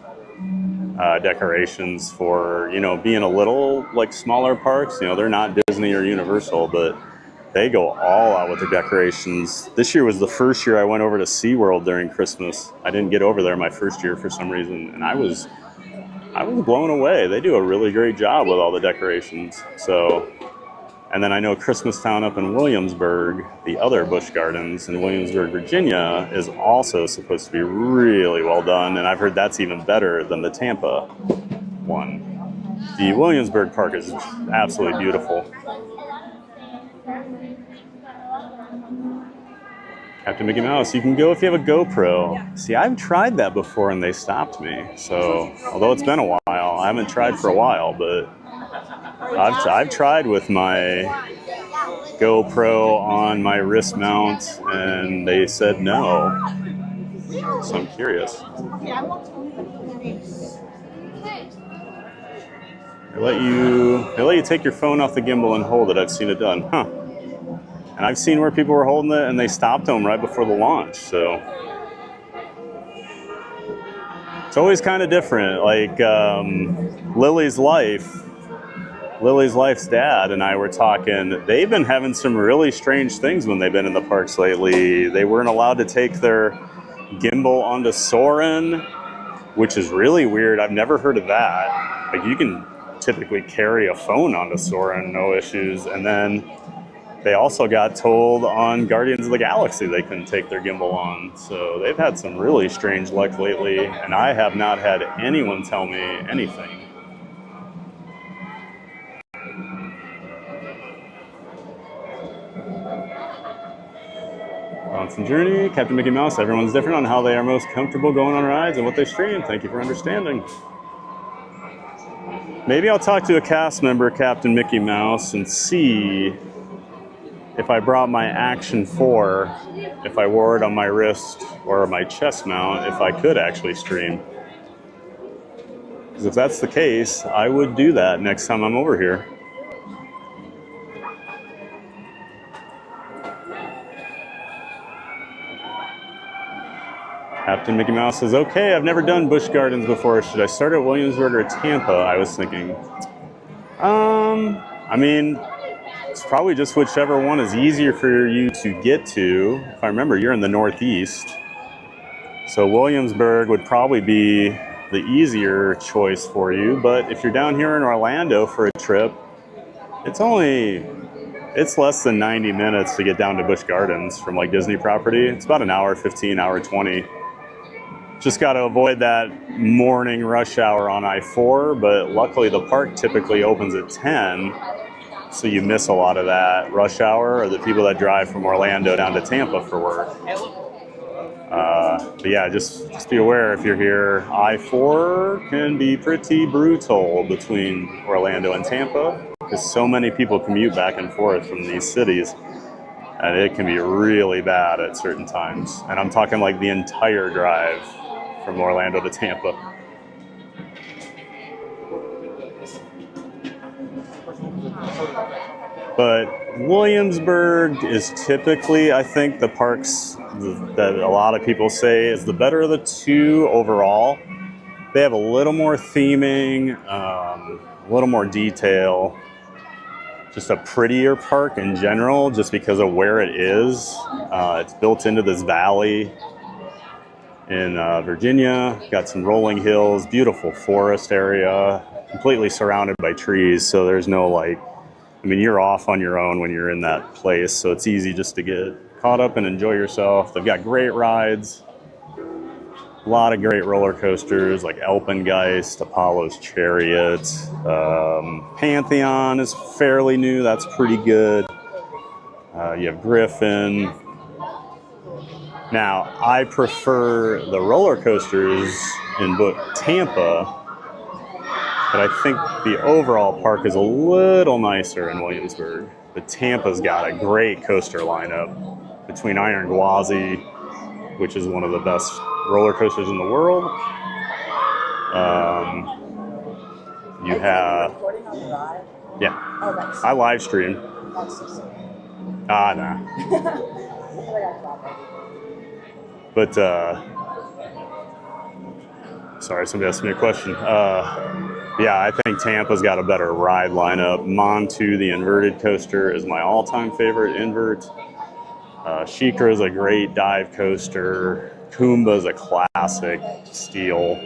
decorations for, you know, being a little like smaller parks. You know, they're not Disney or Universal, but they go all out with their decorations. This year was the first year I went over to SeaWorld during Christmas. I didn't get over there my first year for some reason, and I was blown away. They do a really great job with all the decorations. So, and then I know Christmas Town up in Williamsburg, the other Busch Gardens in Williamsburg, Virginia, is also supposed to be really well done, and I've heard that's even better than the Tampa one. The Williamsburg Park is absolutely beautiful. Captain Mickey Mouse, you can go if you have a GoPro. See, I've tried that before and they stopped me. So, although it's been a while, I haven't tried for a while, but I've tried with my GoPro on my wrist mount and they said no. So I'm curious. They let you take your phone off the gimbal and hold it. I've seen it done. Huh. And I've seen where people were holding it and they stopped them right before the launch. So it's always kind of different. Like Lily's Life's dad and I were talking. They've been having some really strange things when they've been in the parks lately. They weren't allowed to take their gimbal onto Soarin', which is really weird. I've never heard of that. Like, you can typically carry a phone onto Soarin', no issues. And then they also got told on Guardians of the Galaxy they couldn't take their gimbal on. So they've had some really strange luck lately, and I have not had anyone tell me anything. Bouncing Journey, Captain Mickey Mouse, everyone's different on how they are most comfortable going on rides and what they stream. Thank you for understanding. Maybe I'll talk to a cast member, Captain Mickey Mouse, and see if I brought my Action 4, if I wore it on my wrist or my chest mount, if I could actually stream. Because if that's the case, I would do that next time I'm over here. Captain Mickey Mouse says, okay, I've never done Busch Gardens before. Should I start at Williamsburg or Tampa? I was thinking. I mean, it's probably just whichever one is easier for you to get to. If I remember, you're in the Northeast. So Williamsburg would probably be the easier choice for you. But if you're down here in Orlando for a trip, it's less than 90 minutes to get down to Busch Gardens from like Disney property. It's about an hour 15, hour 20. Just got to avoid that morning rush hour on I-4, but luckily the park typically opens at 10, so you miss a lot of that rush hour or the people that drive from Orlando down to Tampa for work. But yeah, just be aware if you're here, I-4 can be pretty brutal between Orlando and Tampa because so many people commute back and forth from these cities. And it can be really bad at certain times. And I'm talking like the entire drive from Orlando to Tampa. But Williamsburg is typically, I think, the parks that a lot of people say is the better of the two overall. They have a little more theming, a little more detail. Just a prettier park in general, just because of where it is. It's built into this valley. in Virginia. Got some rolling hills, beautiful forest area, completely surrounded by trees. So there's no like, I mean, you're off on your own when you're in that place. So it's easy just to get caught up and enjoy yourself. They've got great rides. A lot of great roller coasters like Alpengeist, Apollo's Chariot. Pantheon is fairly new. That's pretty good. You have Griffin. Now, I prefer the roller coasters in Tampa, but I think the overall park is a little nicer in Williamsburg. But Tampa's got a great coaster lineup between Iron Gwazi, which is one of the best roller coasters in the world. You have, yeah, I live stream. Nah. But, sorry, somebody asked me a question. Yeah, I think Tampa's got a better ride lineup. Montu, the inverted coaster, is my all-time favorite invert. Shikra is a great dive coaster. Kumba is a classic steel.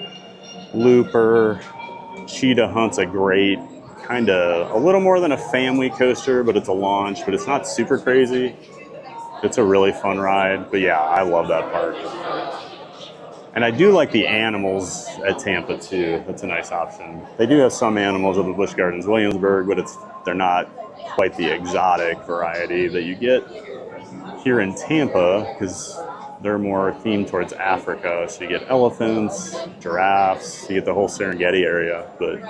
Looper. Cheetah Hunt's a great, kind of a little more than a family coaster, but it's a launch, but it's not super crazy. It's a really fun ride, but yeah, I love that park. And I do like the animals at Tampa too. That's a nice option. They do have some animals at the Busch Gardens Williamsburg, but they're not quite the exotic variety that you get here in Tampa, because they're more themed towards Africa. So you get elephants, giraffes, you get the whole Serengeti area. But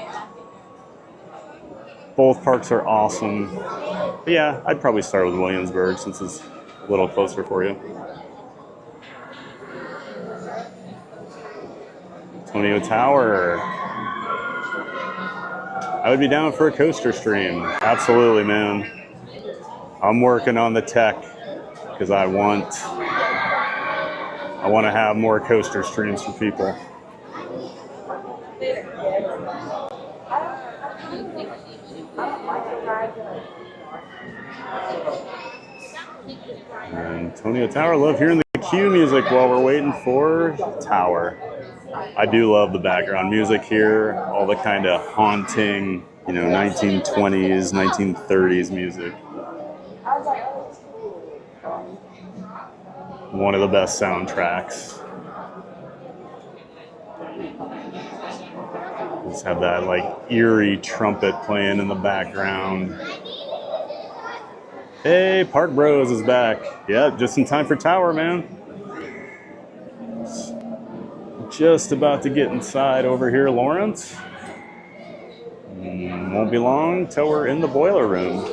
both parks are awesome. But yeah, I'd probably start with Williamsburg since it's a little closer for you. Antonio Tower. I would be down for a coaster stream. Absolutely, man. I'm working on the tech because I want to have more coaster streams for people. Antonio Tower. Love hearing the cue music while we're waiting for Tower. I do love the background music here, all the kind of haunting, 1920s, 1930s music. One of the best soundtracks. Just have that like eerie trumpet playing in the background. Hey, Park Bros is back. Yep, just in time for Tower, man. Just about to get inside over here, Lawrence. Won't be long till we're in the boiler room.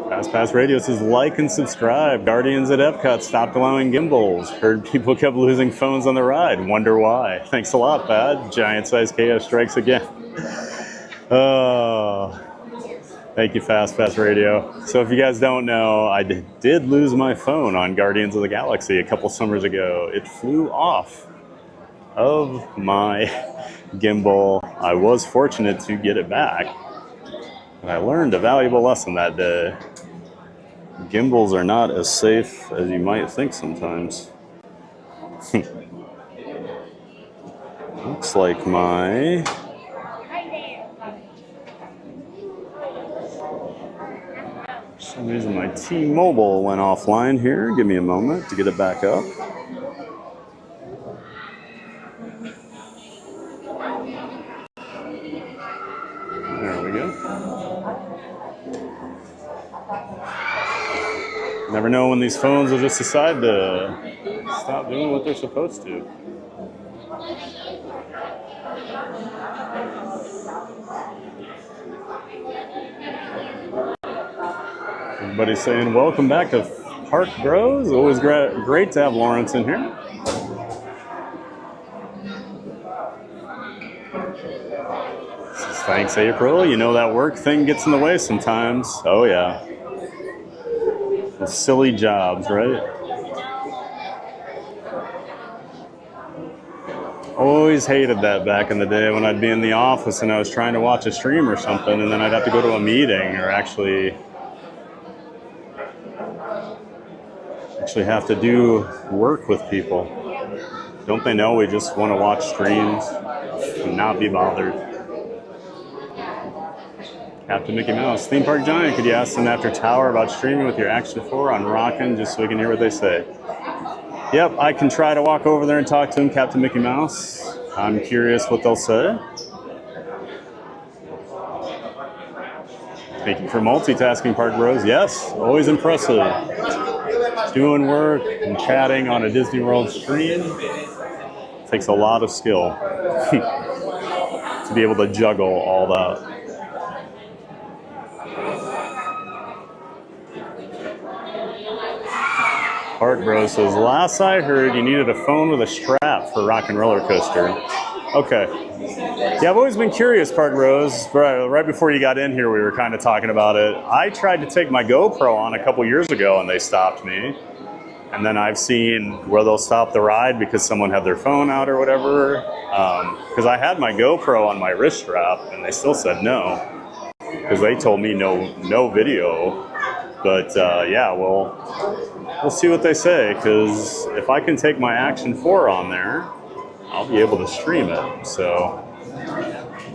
Fast Pass Radio says like and subscribe. Guardians at Epcot stopped allowing gimbals. Heard people kept losing phones on the ride. Wonder why. Thanks a lot, Bad. Giant size chaos strikes again. Oh. Thank you, Fast Pass Radio. So if you guys don't know, I did lose my phone on Guardians of the Galaxy a couple summers ago. It flew off of my gimbal. I was fortunate to get it back. And I learned a valuable lesson that day. Gimbals are not as safe as you might think sometimes. Looks like my... For some reason my T-Mobile went offline here. Give me a moment to get it back up. There we go. Never know when these phones will just decide to stop doing what they're supposed to. Everybody's saying welcome back to Park Bros. Always great to have Lawrence in here. Thanks, April. You know that work thing gets in the way sometimes. Oh, yeah. The silly jobs, right? Always hated that back in the day when I'd be in the office and I was trying to watch a stream or something, and then I'd have to go to a meeting or actually have to do work with people. Don't they know we just want to watch streams and not be bothered? Captain Mickey Mouse, Theme Park Giant, could you ask them after Tower about streaming with your Action 4 on Rockin' just so we can hear what they say? Yep, I can try to walk over there and talk to him, Captain Mickey Mouse. I'm curious what they'll say. Thank you for multitasking, Park Bros. Yes, always impressive. Doing work and chatting on a Disney World stream takes a lot of skill to be able to juggle all that. Park Bros says, last I heard you needed a phone with a strap for Rock and Roller Coaster. Okay. Yeah, I've always been curious, Park Bros. Right before you got in here, we were kind of talking about it. I tried to take my GoPro on a couple years ago and they stopped me. And then I've seen where they'll stop the ride because someone had their phone out or whatever. Because I had my GoPro on my wrist strap and they still said no. Because they told me no video. But yeah, we'll see what they say, because if I can take my Action 4 on there, I'll be able to stream it. So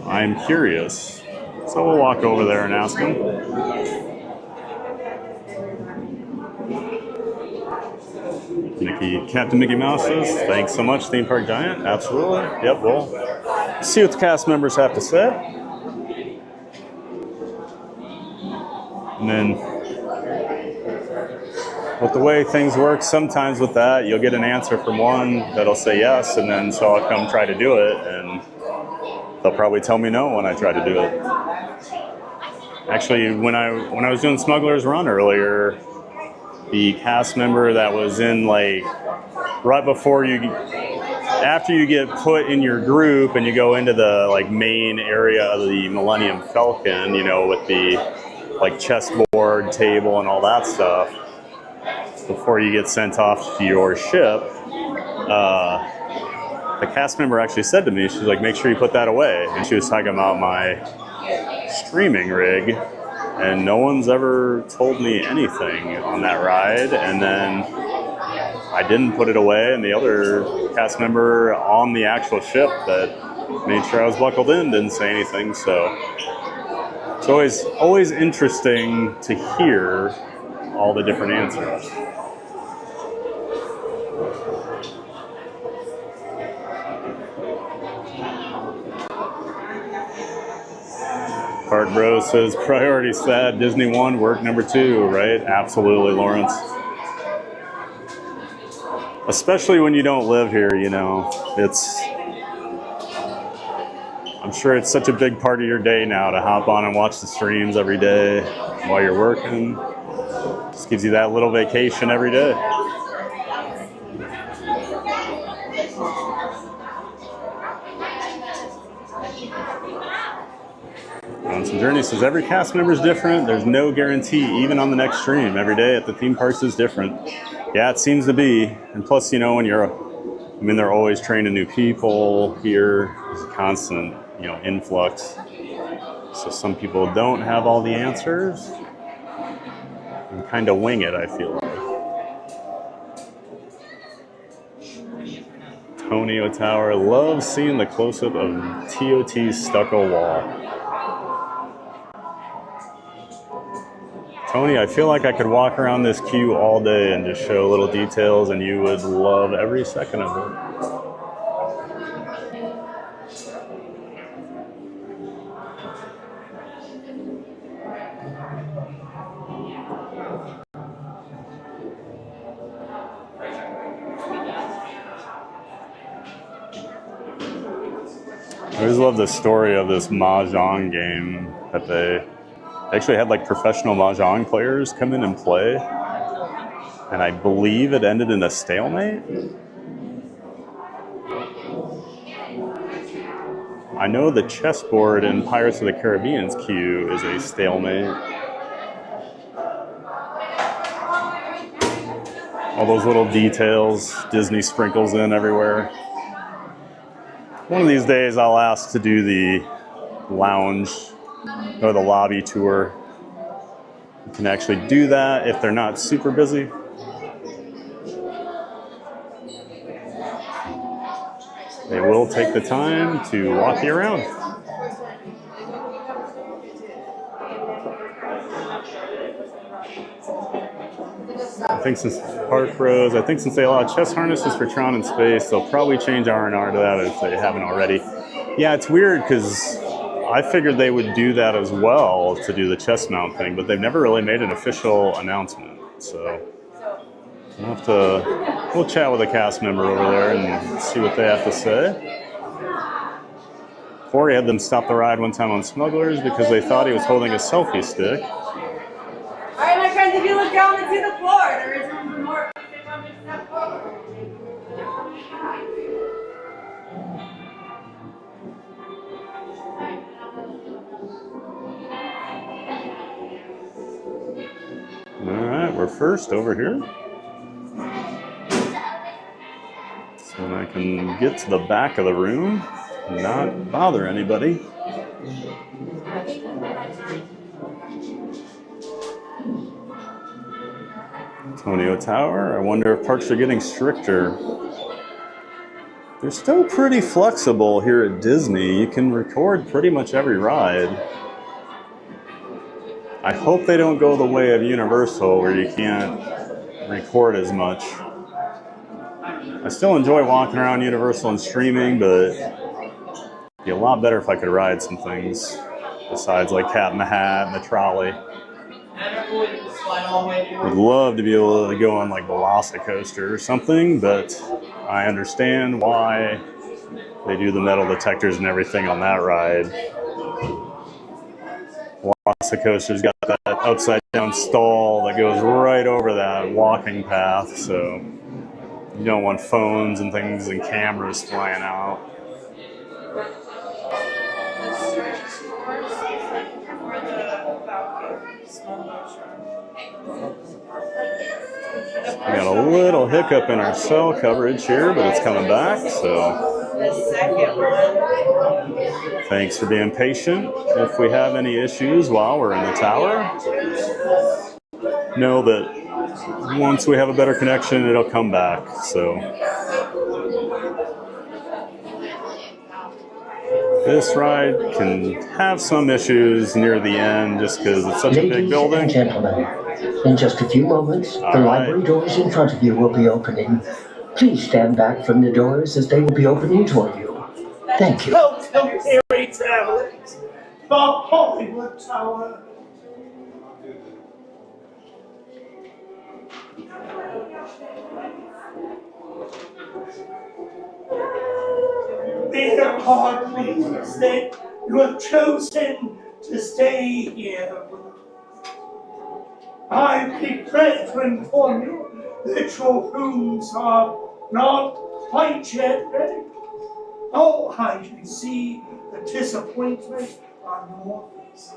I'm curious. So we'll walk over there and ask them. Captain Mickey Mouse says, thanks so much, Theme Park Giant. Absolutely. Yep, we'll see what the cast members have to say. And then with the way things work, sometimes with that, you'll get an answer from one that'll say yes, and then so I'll come try to do it, and they'll probably tell me no when I try to do it. Actually, when I was doing Smugglers Run earlier, the cast member that was in, like, right before after you get put in your group and you go into the, like, main area of the Millennium Falcon, you know, with the, like, chessboard table and all that stuff, before you get sent off to your ship, the cast member actually said to me, she's like, make sure you put that away. And she was talking about my streaming rig, and no one's ever told me anything on that ride. And then I didn't put it away, and the other cast member on the actual ship that made sure I was buckled in didn't say anything. So it's always interesting to hear all the different answers. Park Bro says, priority set, Disney 1, work number 2, right? Absolutely, Lawrence. Especially when you don't live here, you know. I'm sure it's such a big part of your day now to hop on and watch the streams every day while you're working. Just gives you that little vacation every day. Some Journey says, every cast member is different. There's no guarantee, even on the next stream. Every day at the theme parks is different. Yeah, it seems to be. And plus, you know, when they're always training new people here. There's a constant, you know, influx. So some people don't have all the answers and kind of wing it, I feel like. Tonio Tower, love seeing the close-up of TOT's stucco wall. Tony, I feel like I could walk around this queue all day and just show little details, and you would love every second of it. I always love the story of this Mahjong game that they actually had like professional Mahjong players come in and play. And I believe it ended in a stalemate. I know the chessboard in Pirates of the Caribbean's queue is a stalemate. All those little details Disney sprinkles in everywhere. One of these days I'll ask to do the lounge or the lobby tour. You can actually do that if they're not super busy. They will take the time to walk you around. I think since Park Rose, I think since they allow chess harnesses for Tron in space, they'll probably change R&R to that if they haven't already. Yeah, it's weird because I figured they would do that as well to do the chest mount thing, but they've never really made an official announcement. So we'll chat with a cast member over there and see what they have to say. Corey had them stop the ride one time on Smugglers because they thought he was holding a selfie stick. All right, my friends, if you look down and see the floor, there is room for more. All right, we're first over here. So I can get to the back of the room and not bother anybody. Antonio Tower. I wonder if parks are getting stricter. They're still pretty flexible here at Disney. You can record pretty much every ride. I hope they don't go the way of Universal where you can't record as much. I still enjoy walking around Universal and streaming, but it'd be a lot better if I could ride some things besides like Cat in the Hat and the trolley. Would love to be able to go on like Velocicoaster or something, but I understand why they do the metal detectors and everything on that ride. Velocicoaster's got that upside down stall that goes right over that walking path, so you don't want phones and things and cameras flying out. We got a little hiccup in our cell coverage here, but it's coming back, so thanks for being patient. If we have any issues while we're in the tower, know that once we have a better connection, it'll come back. So this ride can have some issues near the end just because it's such a big building. Ladies and gentlemen, in just a few moments, the library doors in front of you will be opening. Please stand back from the doors as they will be opening toward you. Thank you. Welcome, weary travelers, the Hollywood Tower. We are hard pleased that you have chosen to stay here. I regret to inform you that your rooms are not quite yet ready. Oh, I can see the disappointment on your face.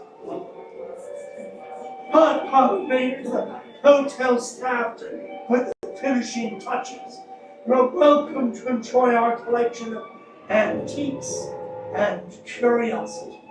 But probably the hotel staff to put the finishing touches. You're welcome to enjoy our collection of antiques and curiosities.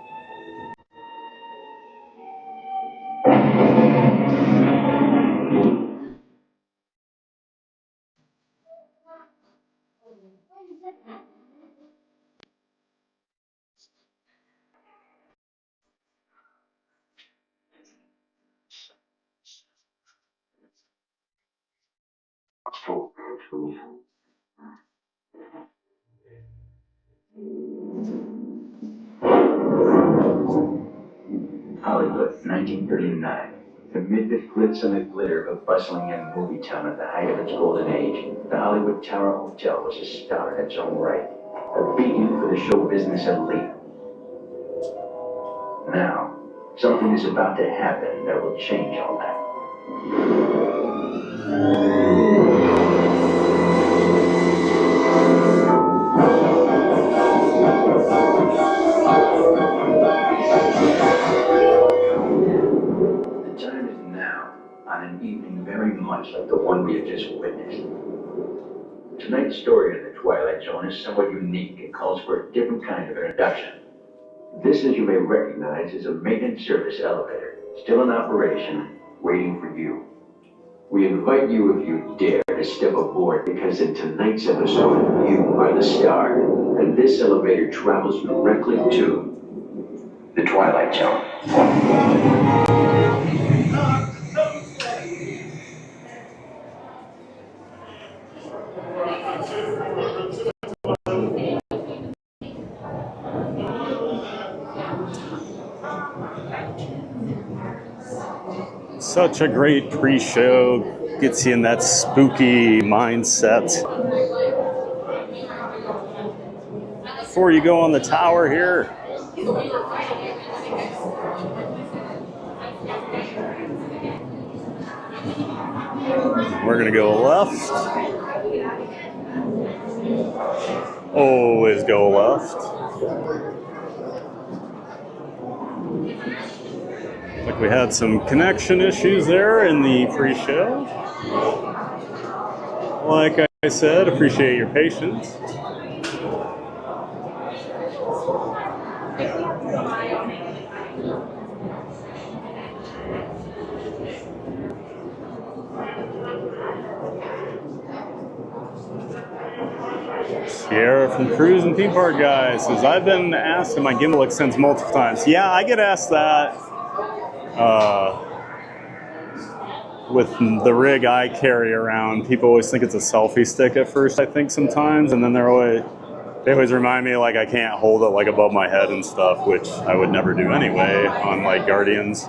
Hollywood, 1939. Amid the glitz and the glitter of a bustling young movie town at the height of its golden age, the Hollywood Tower Hotel was a star in its own right, a beacon for the show business elite. Now, something is about to happen that will change all that. The time is now, on an evening very much like the one we have just witnessed. Tonight's story in the Twilight Zone is somewhat unique and calls for a different kind of introduction. This, as you may recognize, is a maintenance service elevator, still in operation, waiting for you. We invite you, if you dare, to step aboard, because in tonight's episode, you are the star, and this elevator travels directly to the Twilight Zone. Such a great pre-show, gets you in that spooky mindset. Before you go on the tower here, we're gonna go left. Always go left. Like we had some connection issues there in the pre-show. Like I said, appreciate your patience. Sierra from Cruise and Theme Park Guys says, I've been asked if my gimbal extends multiple times. Yeah, I get asked that with the rig I carry around. People always think it's a selfie stick at first, I think sometimes, and then they always remind me like I can't hold it like above my head and stuff, which I would never do anyway on like Guardians.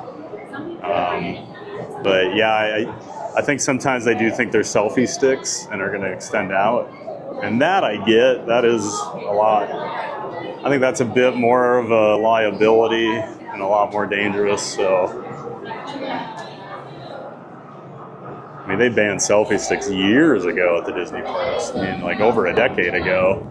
But yeah, I think sometimes they do think they're selfie sticks and are going to extend out. And that I get, that is a lot. I think that's a bit more of a liability and a lot more dangerous, so. I mean, they banned selfie sticks years ago at the Disney parks. I mean, like over a decade ago.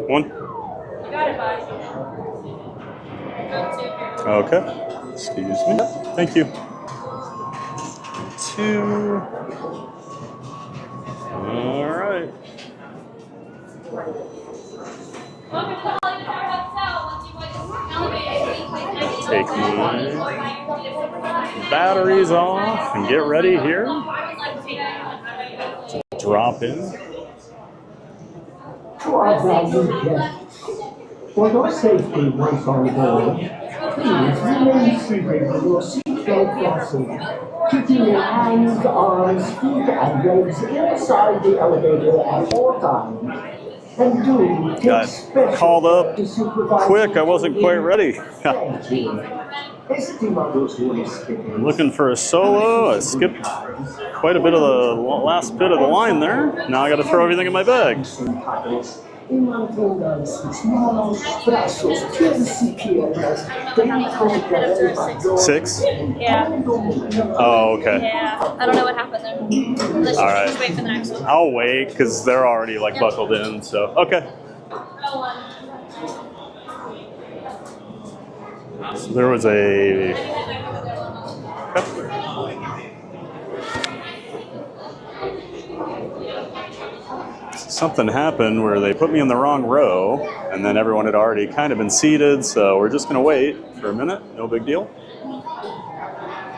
One. Got it, bud. Okay. Excuse me. Thank you. Two. All right. Take my batteries off and get ready here. Drop in. To our valued guests, for your safety once on board, please remain seated with your seatbelt fastened, keeping your hands, arms, feet, and legs inside the elevator at all times. And do take Got special called up to supervise quick. I wasn't quite ready. Thank you. Estimados huéspedes. Looking for a solo. I skipped quite a bit of the last bit of the line there. Now I got to throw everything in my bag. Y mantengan sus manos, brazos, pies y piernas dentro del elevador. 6? Yeah. Oh, okay. Yeah. I don't know what happened there. Let's All just right. wait for the next one. I'll wait because they're already like buckled in. So okay. So there was a. Something happened where they put me in the wrong row, and then everyone had already kind of been seated, so we're just going to wait for a minute. No big deal.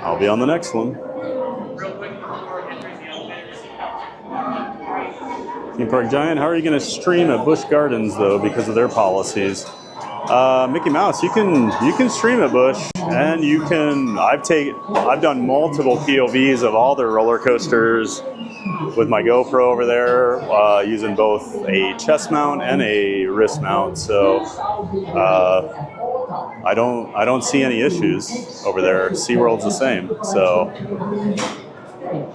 I'll be on the next one. Theme Park Giant, how are you going to stream at Busch Gardens, though, because of their policies? Mickey Mouse, you can stream at Busch, and you can. I've done multiple POVs of all their roller coasters with my GoPro over there, using both a chest mount and a wrist mount. So I don't see any issues over there. SeaWorld's the same, so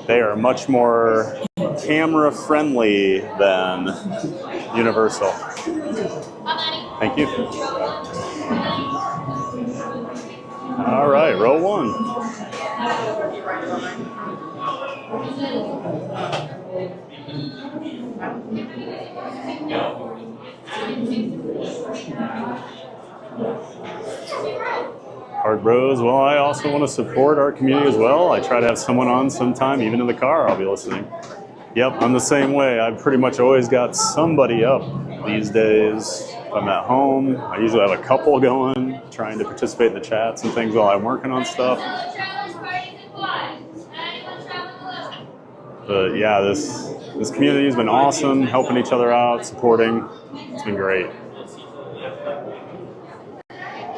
they are much more camera friendly than Universal. Thank you. All right, row one. Hard Bros. Well, I also want to support our community as well. I try to have someone on sometime, even in the car, I'll be listening. Yep, I'm the same way. I've pretty much always got somebody up these days. If I'm at home, I usually have a couple going, trying to participate in the chats and things while I'm working on stuff. But yeah, this community has been awesome, helping each other out, supporting. It's been great.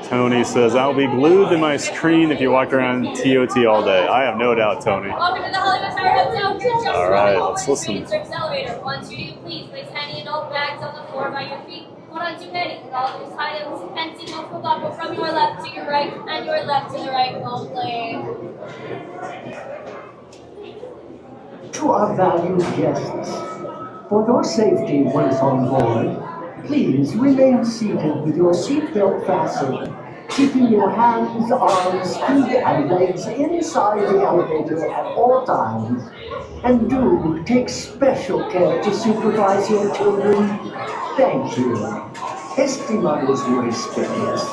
Tony says, I'll be glued to my screen if you walk around TOT all day. I have no doubt, Tony. Welcome to the Hollywood Tower Hotel. All right, let's listen. Elevator. Once you do, please place any adult bags on the floor by your feet. Not too many with all those items. And see no forgotten from your left to your right and your left to the right only. To our valued guests, for your safety once on board, please remain seated with your seatbelt fastened, keeping your hands, arms, feet, and legs inside the elevator at all times. And do take special care to supervise your children. Thank you. Estimados huéspedes.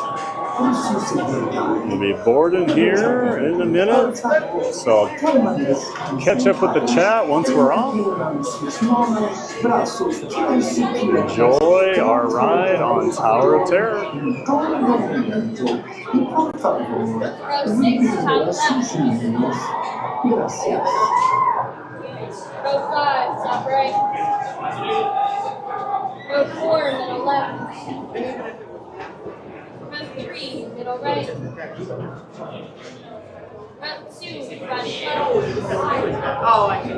We'll be boarding here in a minute, so I'll catch up with the chat once we're off. Enjoy our ride on Tower of Terror. Row 5, stop right. Row 4, middle left. Row 3, middle right. Row 2, front left. Oh, I see.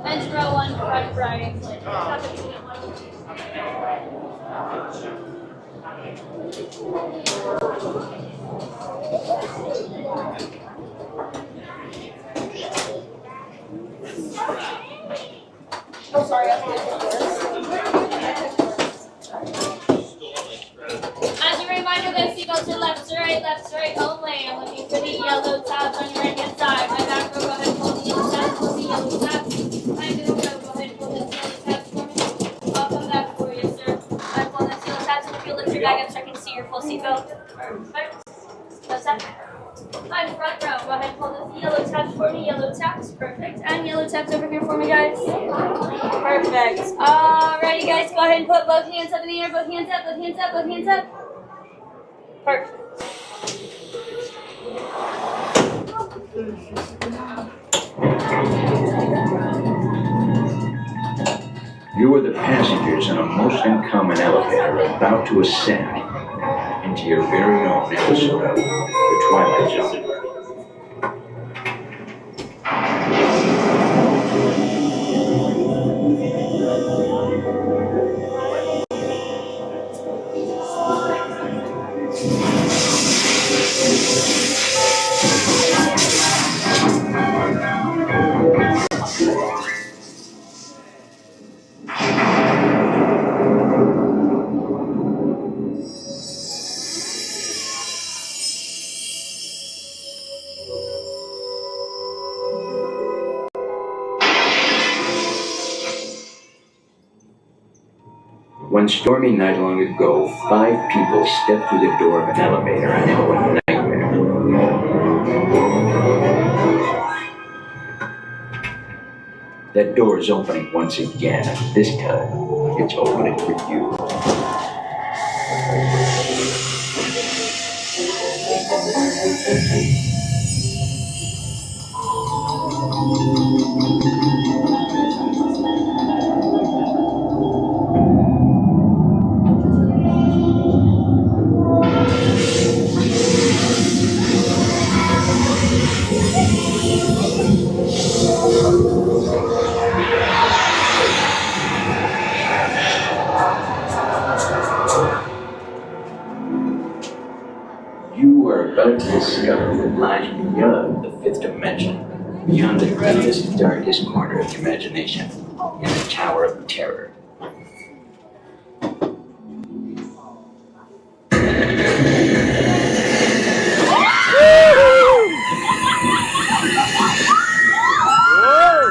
And row 1, front right. Oh, sorry, I have to get As a reminder, the seatbelts are left to right only. I'm looking for the yellow tabs on your right hand side. My back row, go ahead and pull the yellow tabs, pull the yellow tabs. My middle row, go ahead and pull the yellow tabs for me. I'll come back for you, sir. I pull the yellow tabs, and if you lift your bag up so I can see your full seatbelt. Perfect. That's that. I'm front row. Go ahead and pull the yellow tabs for me. Yellow tabs, perfect. And yellow tabs over here for me, guys. Perfect. Alrighty, guys, go ahead and put both hands up in the air. Both hands up, both hands up, both hands up. Perfect. You are the passengers in a most uncommon elevator about to ascend into your very own episode of The Twilight Zone. One stormy night long ago, 5 people stepped through the door of an elevator and into a nightmare. That door is opening once again, and this time, it's opening for you. You are about to discover what lies beyond the 5th dimension, beyond the deepest, darkest corner of imagination, in the Tower of Terror. Whoa!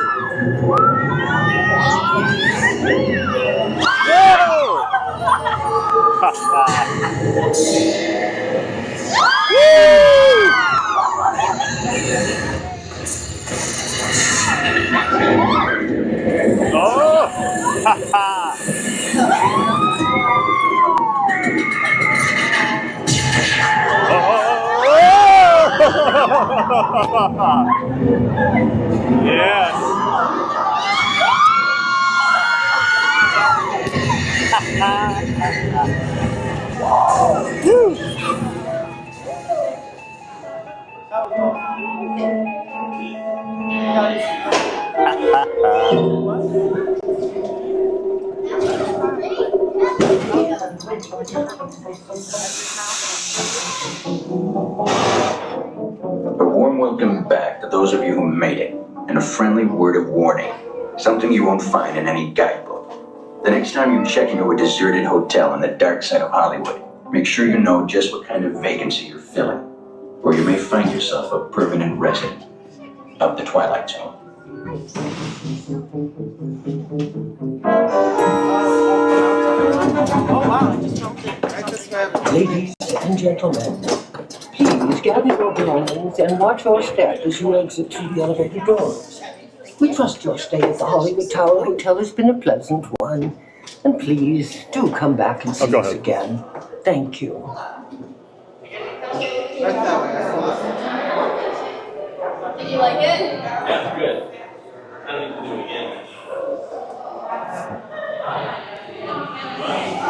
Oh! Ha ha! Yes. Woo. A warm welcome back to those of you who made it, and a friendly word of warning. Something you won't find in any guidebook. The next time you check into a deserted hotel on the dark side of Hollywood, make sure you know just what kind of vacancy you're filling, or you may find yourself a permanent resident of the Twilight Zone. Ladies and gentlemen, please gather your belongings and watch your step as you exit through the elevator doors. We trust your stay at the Hollywood Tower Hotel has been a pleasant one. And please do come back and see us again. Thank you. Did you like it? That's good. I don't need to do it again.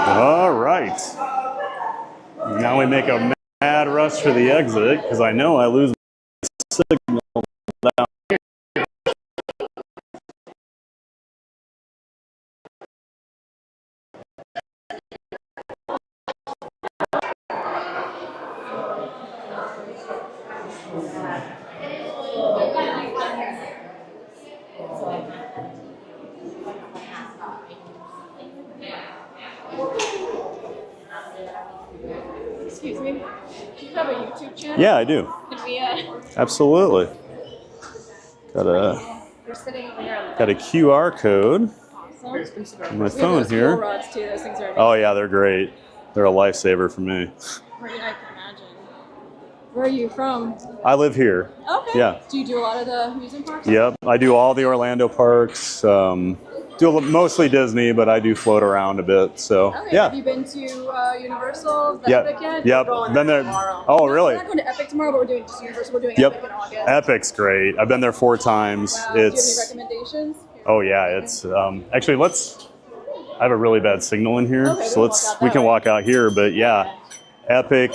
All right. Now we make a mad rush for the exit because I know I lose my signal down here. Excuse me. Do you have a YouTube channel? Yeah, I do. Can we, Absolutely. Got We're sitting over here on the a QR code Awesome. on my We have phone those here. fuel rods too. Those things are amazing. Oh yeah, they're great. They're a lifesaver for me. I can imagine. Where are you from? I live here. Okay. Yeah. Do you do a lot of the amusement parks? Yep. I do all the Orlando parks. Mostly Disney, but I do float around a bit. So Okay. yeah. Have you been to Universal? The Yep. Epic yet? Yep. Been there. Oh, really? We're not going to Epic tomorrow, but we're doing just Universal. We're doing Yep. Epic in August. Epic's great. I've been there 4 times. Wow. Do you have any It's recommendations? oh yeah. It's actually I have a really bad signal in here, Okay, so we can walk out here. But yeah, Epic.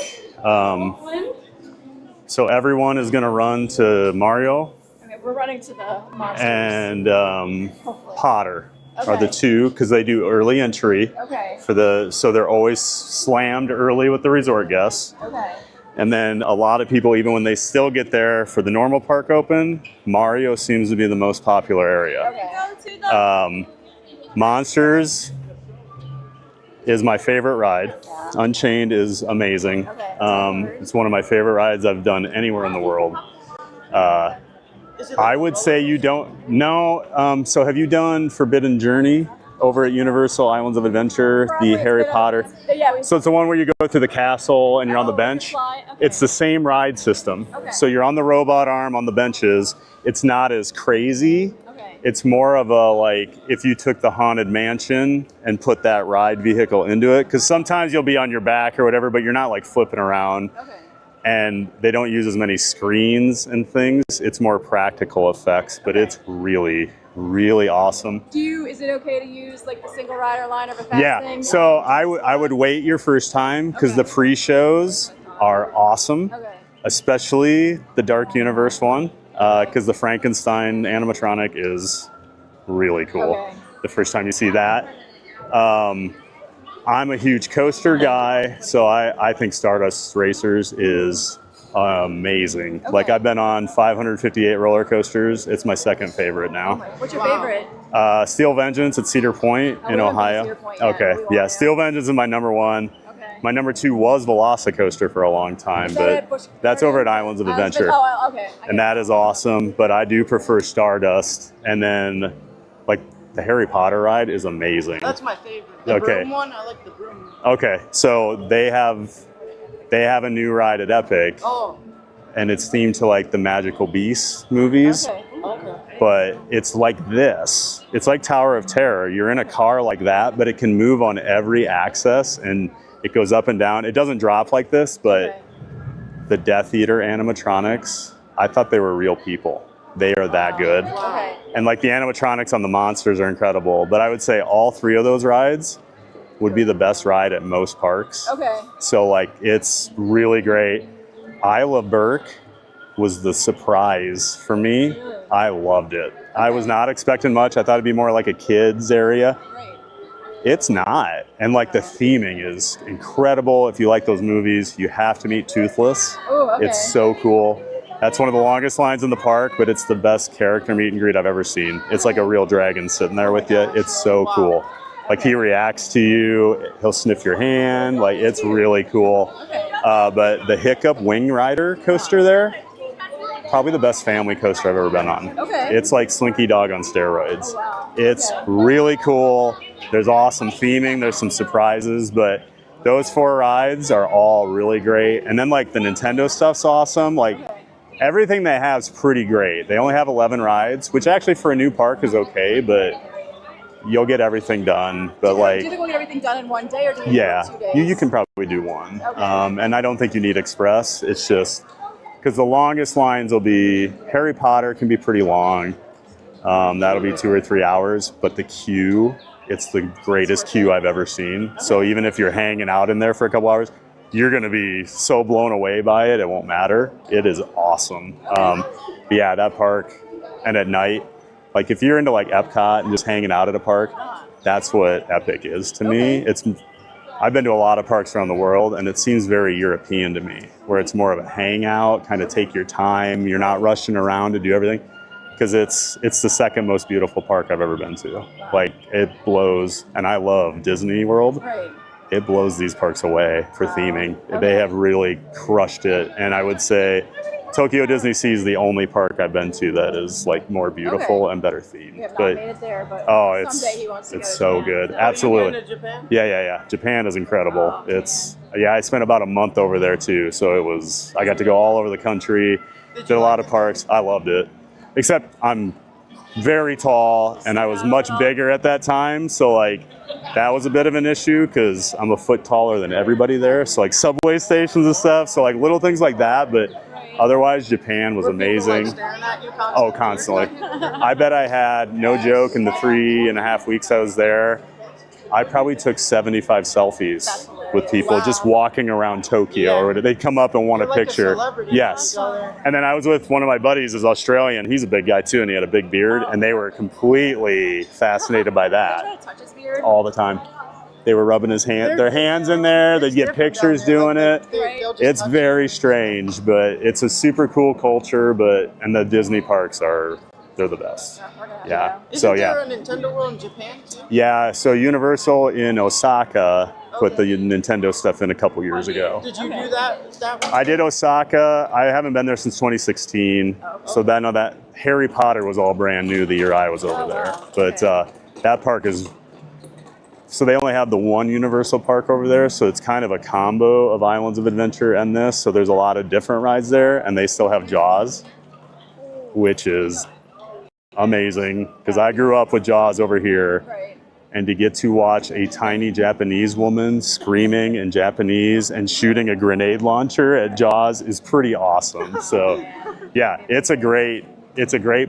So everyone is going to run to Mario Okay, we're running to the monsters. and Potter are the Okay. 2 because they do early entry. Okay. So they're always slammed early with the resort guests. Okay. And then a lot of people, even when they still get there for the normal park open, Mario seems to be the most popular area. Okay. Monsters is my favorite ride. Unchained is amazing. It's one of my favorite rides I've done anywhere in the world. I would say you don't know. So have you done Forbidden Journey over at Universal Islands of Adventure, the Harry Potter? So it's the one where you go through the castle and you're on the bench. It's the same ride system. So you're on the robot arm on the benches. It's not as crazy. It's more of a, like, if you took the Haunted Mansion and put that ride vehicle into it, because sometimes you'll be on your back or whatever, but you're not like flipping around. And they don't use as many screens and things. It's more practical effects, but it's really, really awesome. Is it okay to use like the single rider line of a fast Yeah, thing? so I would wait your first time because the pre-shows are awesome, especially the Dark Universe one, because the Frankenstein animatronic is really cool. The first time you see that. I'm a huge coaster guy, so I think Stardust Racers is amazing. Like I've been on 558 roller coasters. It's my second favorite now. What's your favorite? Steel Vengeance at Cedar Point in Ohio. Cedar Point, yeah. Okay, yeah, Steel Vengeance is my number 1. My number 2 was Velocicoaster for a long time, but that's over at Islands of Adventure. Oh, okay. And that is awesome, but I do prefer Stardust. And then, like, the Harry Potter ride is amazing. That's my favorite. The broom one, I like the broom. Okay, so they have a new ride at Epic. Oh. And it's themed to like the Magical Beasts movies. Okay. But it's like this. It's like Tower of Terror. You're in a car like that, but it can move on every axis and it goes up and down. It doesn't drop like this, but the Death Eater animatronics, I thought they were real people. They are that good. Okay. And like the animatronics on the monsters are incredible. But I would say all 3 of those rides would be the best ride at most parks. Okay. So like it's really great. Isla Burke was the surprise for me. I loved it. I was not expecting much. I thought it'd be more like a kids area. Right. It's not. And like the theming is incredible. If you like those movies, you have to meet Toothless. Ooh, okay. It's so cool. That's one of the longest lines in the park, but it's the best character meet and greet I've ever seen. It's like a real dragon sitting there with you. It's so cool. Like he reacts to you, he'll sniff your hand, like it's really cool. But the Hiccup Wing Rider coaster there, probably the best family coaster I've ever been on. Okay. It's like Slinky Dog on steroids. Oh, wow. It's really cool. There's awesome theming, there's some surprises, but those 4 rides are all really great. And then like the Nintendo stuff's awesome. Like everything they have is pretty great. They only have 11 rides, which actually for a new park is okay, but you'll get everything done. But like, do you think we'll get everything done in one day, or do you yeah, do 2 days? you can probably do one. And I don't think you need express. It's just because the longest lines will be Harry Potter can be pretty long. That'll be 2 or 3 hours, but the queue, it's the greatest queue I've ever seen. So even if you're hanging out in there for a couple hours, you're going to be so blown away by it, it won't matter. It is awesome. But yeah, that park, and at night, like if you're into like Epcot and just hanging out at a park, that's what Epic is to me. I've been to a lot of parks around the world and it seems very European to me, where it's more of a hangout, kind of take your time. You're not rushing around to do everything, because it's the second most beautiful park I've ever been to. Like it blows, and I love Disney World. Right. It blows these parks away for theming. They have really crushed it. And I would say Tokyo Disney Sea is the only park I've been to that is like more beautiful and better themed. We have not But made it there, but it's someday he wants to go to so Japan. good. Oh, Absolutely. You've been to Japan? Yeah. Japan is incredible. I spent about a month over there too. So I got to go all over the country, did a lot of parks. I loved it. Except I'm very tall and I was much bigger at that time. So like that was a bit of an issue because I'm a foot taller than everybody there. So like subway stations and stuff. So like little things like that. But otherwise, Japan was amazing. Oh, constantly. I bet I had, no joke, in the 3.5 weeks I was there, I probably took 75 selfies with people just walking around Tokyo. Or they'd come up and want a picture. Yes. And then I was with one of my buddies, is Australian. He's a big guy too, and he had a big beard. And they were completely fascinated by that all the time. They were rubbing their hands in there. They'd get pictures doing it. It's very strange, but it's a super cool culture. And the Disney parks they're the best. Yeah. Isn't there a Nintendo World in Japan too? Yeah. So Universal in Osaka put the Nintendo stuff in a couple years ago. Did you do that one? I did Osaka. I haven't been there since 2016. So then that Harry Potter was all brand new the year I was over there. But that park is. So they only have the one Universal park over there, so it's kind of a combo of Islands of Adventure and this. So there's a lot of different rides there, and they still have Jaws, which is amazing because I grew up with Jaws over here. And to get to watch a tiny Japanese woman screaming in Japanese and shooting a grenade launcher at Jaws is pretty awesome. So yeah, it's a great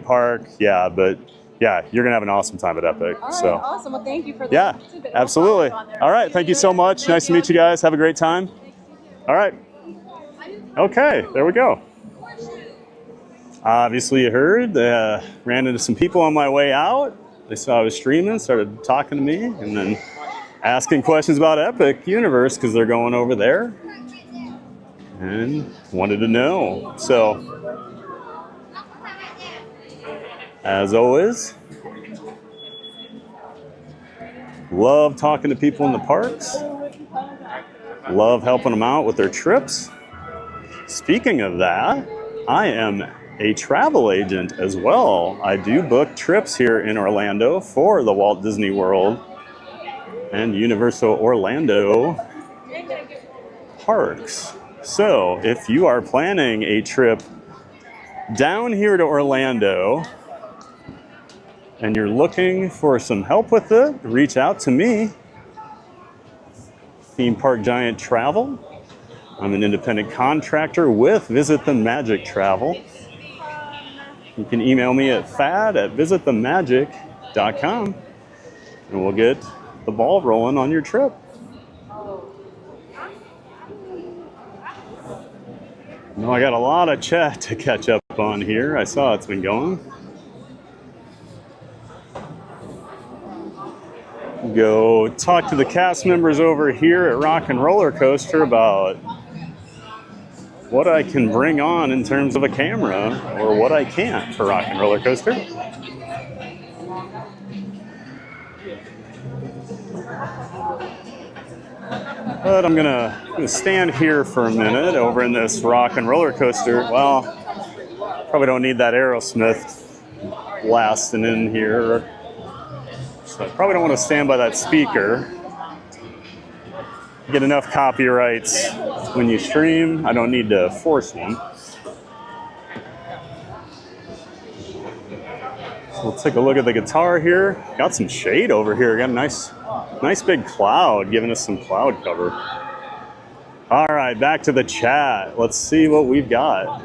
park. Yeah, but yeah, you're gonna have an awesome time at Epic. All right, so awesome. Well, thank you for that. yeah, absolutely. All right, thank you so much. Nice to meet you guys. Have a great time. All right. Okay, there we go. Obviously you heard, ran into some people on my way out. They saw I was streaming, started talking to me, and then asking questions about Epic Universe because they're going over there and wanted to know. So, as always, love talking to people in the parks. Love helping them out with their trips. Speaking of that, I am a travel agent as well. I do book trips here in Orlando for the Walt Disney World and Universal Orlando parks. So if you are planning a trip down here to Orlando and you're looking for some help with it, reach out to me, Theme Park Giant Travel. I'm an independent contractor with Visit the Magic Travel. You can email me at fad@visitthemagic.com and we'll get the ball rolling on your trip. No, I got a lot of chat to catch up on here. I saw it's been going. Go talk to the cast members over here at Rock and Roller Coaster about what I can bring on in terms of a camera or what I can't for Rock and Roller Coaster. But I'm gonna stand here for a minute over in this Rock and Roller Coaster. Well, probably don't need that Aerosmith blasting in here. So I probably don't want to stand by that speaker. Get enough copyrights when you stream. I don't need to force one. So we'll take a look at the guitar here. Got some shade over here. Got a nice big cloud giving us some cloud cover. All right, back to the chat. Let's see what we've got.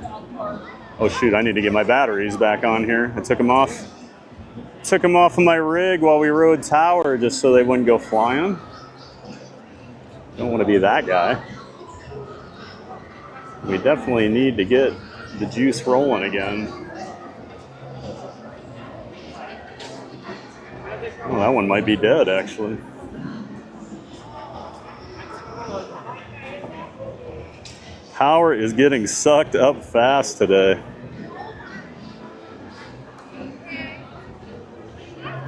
Oh shoot, I need to get my batteries back on here. I took them off. Took them off of my rig while we rode Tower just so they wouldn't go flying. Don't want to be that guy. We definitely need to get the juice rolling again. Oh, that one might be dead actually. Power is getting sucked up fast today.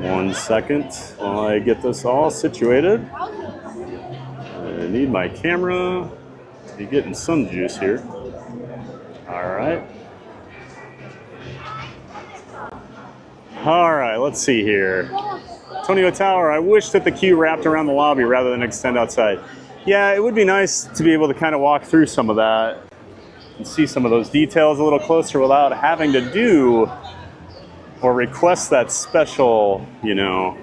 1 second while I get this all situated. I need my camera to be getting some juice here. All right. All right, let's see here. Antonio Tower, I wish that the queue wrapped around the lobby rather than extend outside. Yeah, it would be nice to be able to kind of walk through some of that and see some of those details a little closer without having to do or request that special, you know,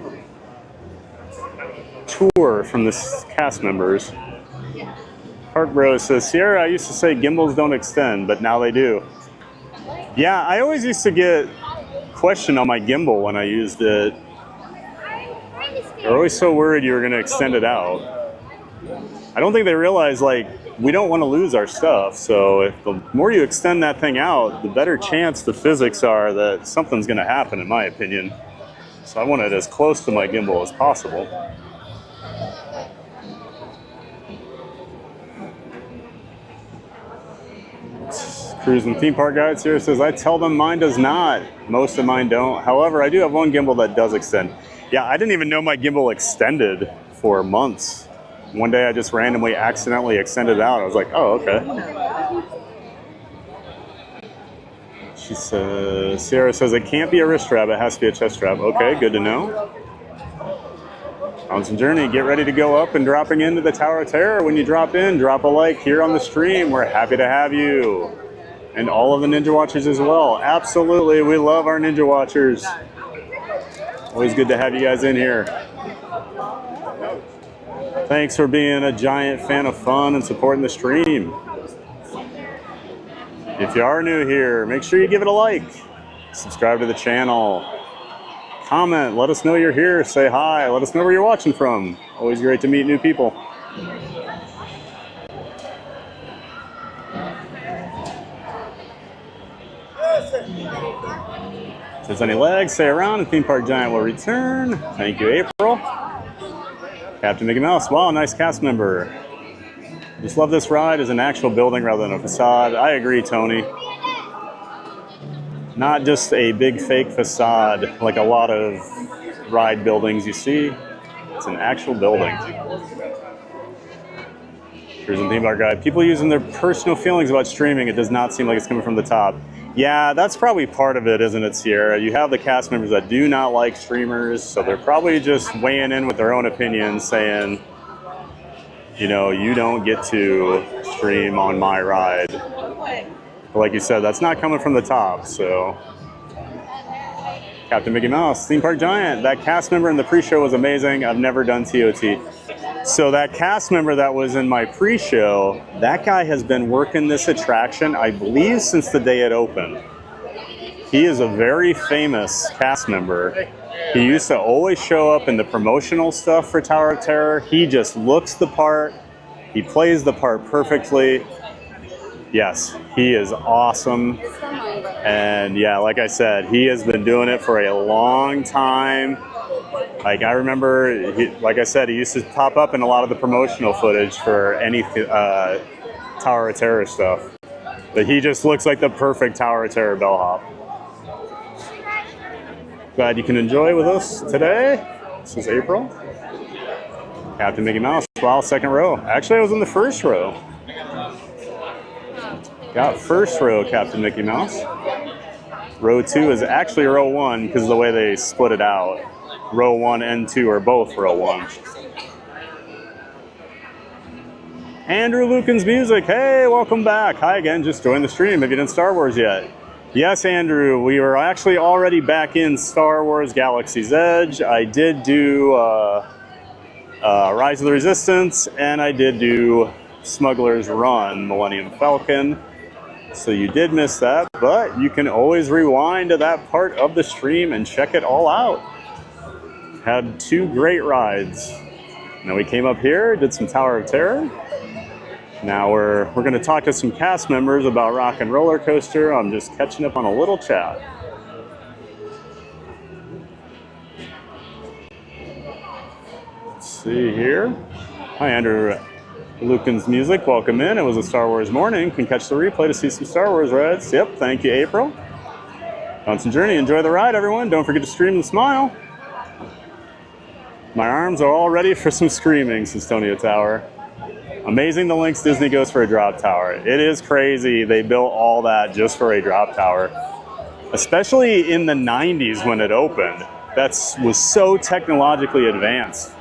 tour from the cast members. Park Bros says, Sierra, I used to say gimbals don't extend, but now they do. Yeah, I always used to get questioned on my gimbal when I used it. They're always so worried you were going to extend it out. I don't think they realize, like, we don't want to lose our stuff, so if the more you extend that thing out, the better chance the physics are that something's going to happen, in my opinion. So I want it as close to my gimbal as possible. Cruising Theme Park Guides here says, I tell them mine does not. Most of mine don't. However, I do have one gimbal that does extend. Yeah, I didn't even know my gimbal extended for months. One day I just randomly accidentally extended it out. I was like, oh, okay. She says, Sierra says, it can't be a wrist strap, it has to be a chest strap. Okay, good to know. Mountain Journey, get ready to go up and dropping into the Tower of Terror. When you drop in, drop a like here on the stream. We're happy to have you. And all of the Ninja Watchers as well. Absolutely, we love our Ninja Watchers. Always good to have you guys in here. Thanks for being a giant fan of fun and supporting the stream. If you are new here, make sure you give it a like. Subscribe to the channel. Comment, let us know you're here. Say hi, let us know where you're watching from. Always great to meet new people. If there's any lags, stay around and Theme Park Giant will return. Thank you, April. Captain Mickey Mouse, wow, nice cast member. Just love this ride as an actual building rather than a facade. I agree, Tony. Not just a big fake facade like a lot of ride buildings you see. It's an actual building. Here's a Theme Park Guide. People using their personal feelings about streaming, it does not seem like it's coming from the top. Yeah, that's probably part of it, isn't it, Sierra? You have the cast members that do not like streamers, so they're probably just weighing in with their own opinions, saying, you know, you don't get to stream on my ride. But like you said, that's not coming from the top, so. Captain Mickey Mouse, Theme Park Giant. That cast member in the pre-show was amazing. I've never done TOT. So that cast member that was in my pre-show, that guy has been working this attraction, I believe, since the day it opened. He is a very famous cast member. He used to always show up in the promotional stuff for Tower of Terror. He just looks the part. He plays the part perfectly. Yes, he is awesome. And yeah, like I said, he has been doing it for a long time. Like I remember, like I said, he used to pop up in a lot of the promotional footage for any Tower of Terror stuff. But he just looks like the perfect Tower of Terror bellhop. Glad you can enjoy with us today. This is April. Captain Mickey Mouse, wow, second row. Actually, I was in the first row. Got first row, Captain Mickey Mouse. Row 2 is actually row 1 because of the way they split it out. Row 1 and 2 are both row 1. Andrew Lucan's Music, hey, welcome back. Hi again, just joined the stream if you didn't Star Wars yet. Yes, Andrew, we were actually already back in Star Wars Galaxy's Edge. I did do Rise of the Resistance, and I did do Smugglers Run, Millennium Falcon. So you did miss that, but you can always rewind to that part of the stream and check it all out. Had 2 great rides. Now we came up here, did some Tower of Terror. Now we're going to talk to some cast members about Rock and Roller Coaster. I'm just catching up on a little chat. Let's see here. Hi, Andrew Lucan's Music. Welcome in. It was a Star Wars morning. You can catch the replay to see some Star Wars rides. Yep, thank you, April. Johnson Journey, enjoy the ride, everyone. Don't forget to stream and smile. My arms are all ready for some screaming, says Tonio Tower. Amazing the lengths Disney goes for a drop tower. It is crazy they built all that just for a drop tower. Especially in the 90s when it opened. That was so technologically advanced.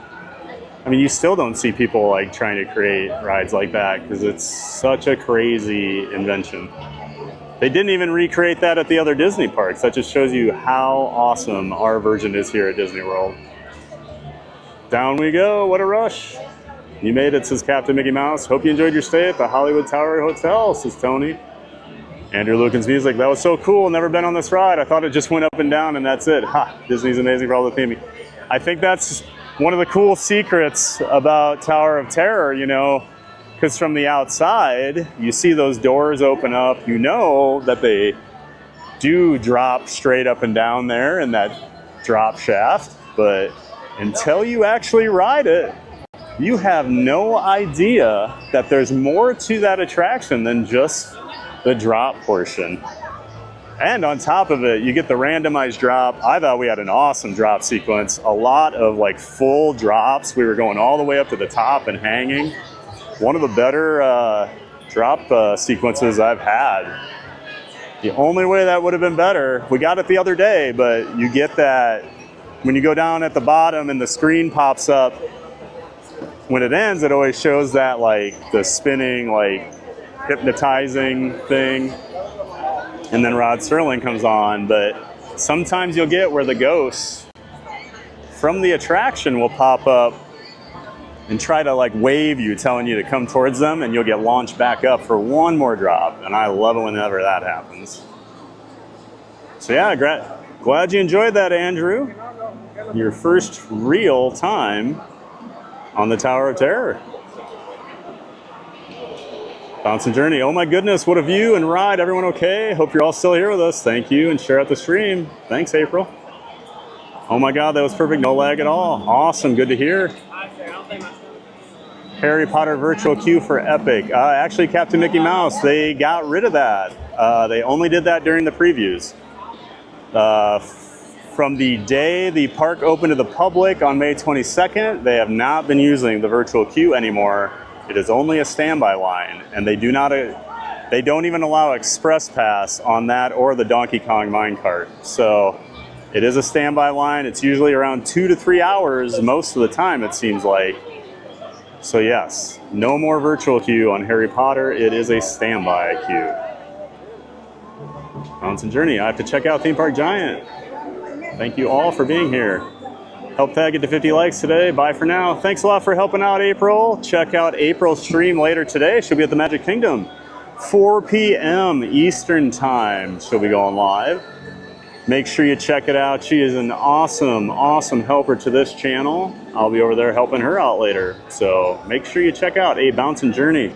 I mean, you still don't see people like trying to create rides like that because it's such a crazy invention. They didn't even recreate that at the other Disney parks. That just shows you how awesome our version is here at Disney World. Down we go, what a rush. You made it, says Captain Mickey Mouse. Hope you enjoyed your stay at the Hollywood Tower Hotel, says Tony. Andrew Lucan's Music, that was so cool. Never been on this ride. I thought it just went up and down and that's it. Ha, Disney's amazing for all the theming. I think that's one of the cool secrets about Tower of Terror, you know, because from the outside, you see those doors open up. You know that they do drop straight up and down there in that drop shaft, but until you actually ride it, you have no idea that there's more to that attraction than just the drop portion. And on top of it, you get the randomized drop. I thought we had an awesome drop sequence. A lot of like full drops. We were going all the way up to the top and hanging. One of the better drop sequences I've had. The only way that would have been better, we got it the other day, but you get that when you go down at the bottom and the screen pops up. When it ends, it always shows that like the spinning, like hypnotizing thing. And then Rod Serling comes on, but sometimes you'll get where the ghosts from the attraction will pop up and try to like wave you, telling you to come towards them, and you'll get launched back up for one more drop. And I love it whenever that happens. So yeah, glad you enjoyed that, Andrew. Your first real time on the Tower of Terror. Johnson Journey, oh my goodness, what a view and ride. Everyone okay? Hope you're all still here with us. Thank you, and share out the stream. Thanks, April. Oh my God, that was perfect. No lag at all. Awesome, good to hear. Harry Potter virtual queue for Epic. Actually, Captain Mickey Mouse, they got rid of that. They only did that during the previews. From the day the park opened to the public on May 22nd, they have not been using the virtual queue anymore. It is only a standby line, and they do not They don't even allow express pass on that or the Donkey Kong minecart. So it is a standby line. It's usually around 2 to 3 hours most of the time, it seems like. So yes, no more virtual queue on Harry Potter. It is a standby queue. Mountain Journey, I have to check out Theme Park Giant. Thank you all for being here. Help Thad get to 50 likes today. Bye for now. Thanks a lot for helping out, April. Check out April's stream later today. She'll be at the Magic Kingdom. 4 p.m. Eastern Time. She'll be going live. Make sure you check it out. She is an awesome, awesome helper to this channel. I'll be over there helping her out later. So make sure you check out A Bouncin' Journey.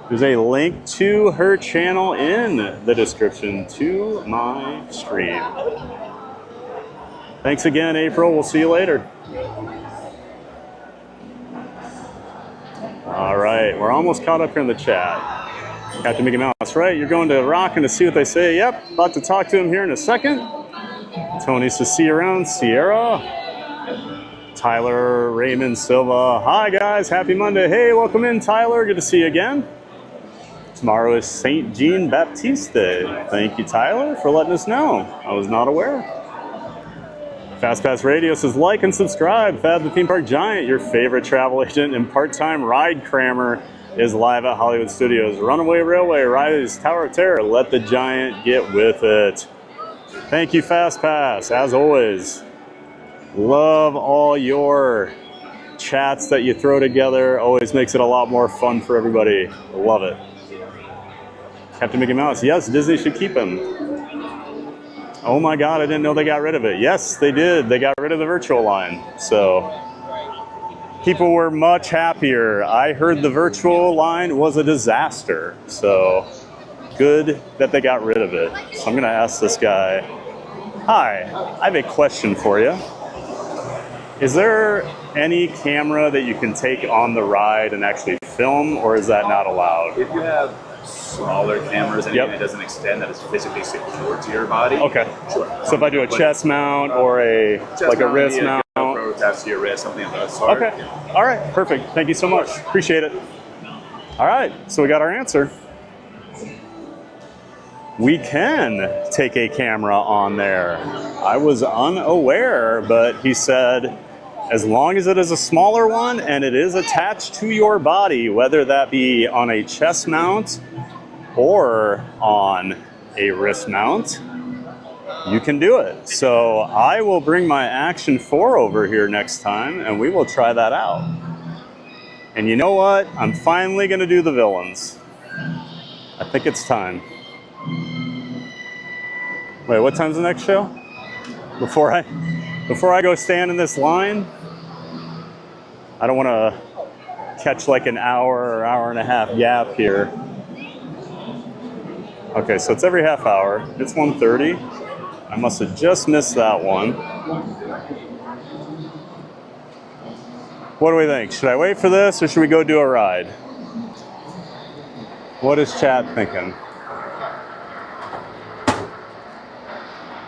There's a link to her channel in the description to my stream. Thanks again, April. We'll see you later. All right, we're almost caught up here in the chat. Captain Mickey Mouse, right? You're going to Rockin' to see what they say. Yep, about to talk to him here in a second. Tony to see you around. Sierra. Tyler Raymond Silva. Hi, guys. Happy Monday. Hey, welcome in, Tyler. Good to see you again. Tomorrow is St. Jean Baptiste Day. Thank you, Tyler, for letting us know. I was not aware. Fast Pass Radio says, like and subscribe. Thad the Theme Park Giant, your favorite travel agent and part-time ride crammer, is live at Hollywood Studios. Runaway Railway, Rise, Tower of Terror. Let the Giant get with it. Thank you, Fast Pass, as always. Love all your chats that you throw together. Always makes it a lot more fun for everybody. Love it. Captain Mickey Mouse, yes, Disney should keep him. Oh my God, I didn't know they got rid of it. Yes, they did. They got rid of the virtual line. So people were much happier. I heard the virtual line was a disaster. So good that they got rid of it. So I'm going to ask this guy, hi, I have a question for you. Is there any camera that you can take on the ride and actually film, or is that not allowed? If you have smaller cameras, anything that doesn't extend, that is physically secured to your body. Okay. Sure. So if I do a chest mount or a wrist mount. GoPro attached to your wrist, something of that sort. Okay. Yeah. All right. Perfect. Thank you so much. Appreciate it. All right. So we got our answer. We can take a camera on there. I was unaware, but he said, as long as it is a smaller one and it is attached to your body, whether that be on a chest mount or on a wrist mount, you can do it. So I will bring my Action 4 over here next time and we will try that out. And you know what? I'm finally going to do the villains. I think it's time. Wait, what time's the next show? Before I go stand in this line, I don't want to catch like an hour or hour and a half gap here. Okay, so it's every half hour. It's 1:30. I must have just missed that one. What do we think? Should I wait for this or should we go do a ride? What is chat thinking?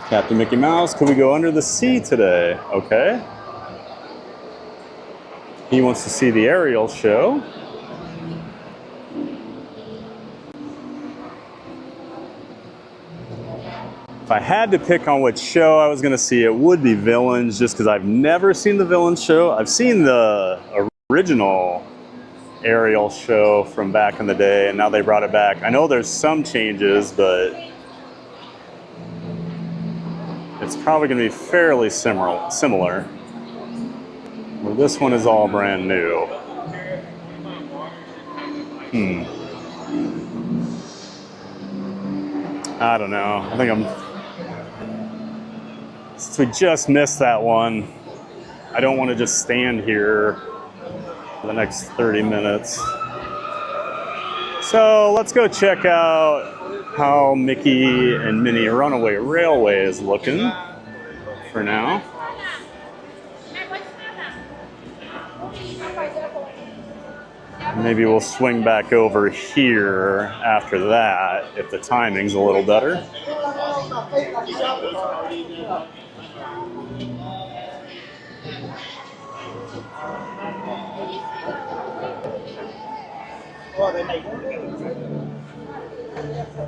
Captain Mickey Mouse, could we go under the sea today? Okay. He wants to see the aerial show. If I had to pick on which show I was going to see, it would be Villains, just because I've never seen the Villains show. I've seen the original aerial show from back in the day, and now they brought it back. I know there's some changes, but it's probably going to be fairly similar. Well, this one is all brand new. I don't know. I think since we just missed that one, I don't want to just stand here for the next 30 minutes. So let's go check out how Mickey and Minnie Runaway Railway is looking for now. Maybe we'll swing back over here after that if the timing's a little better.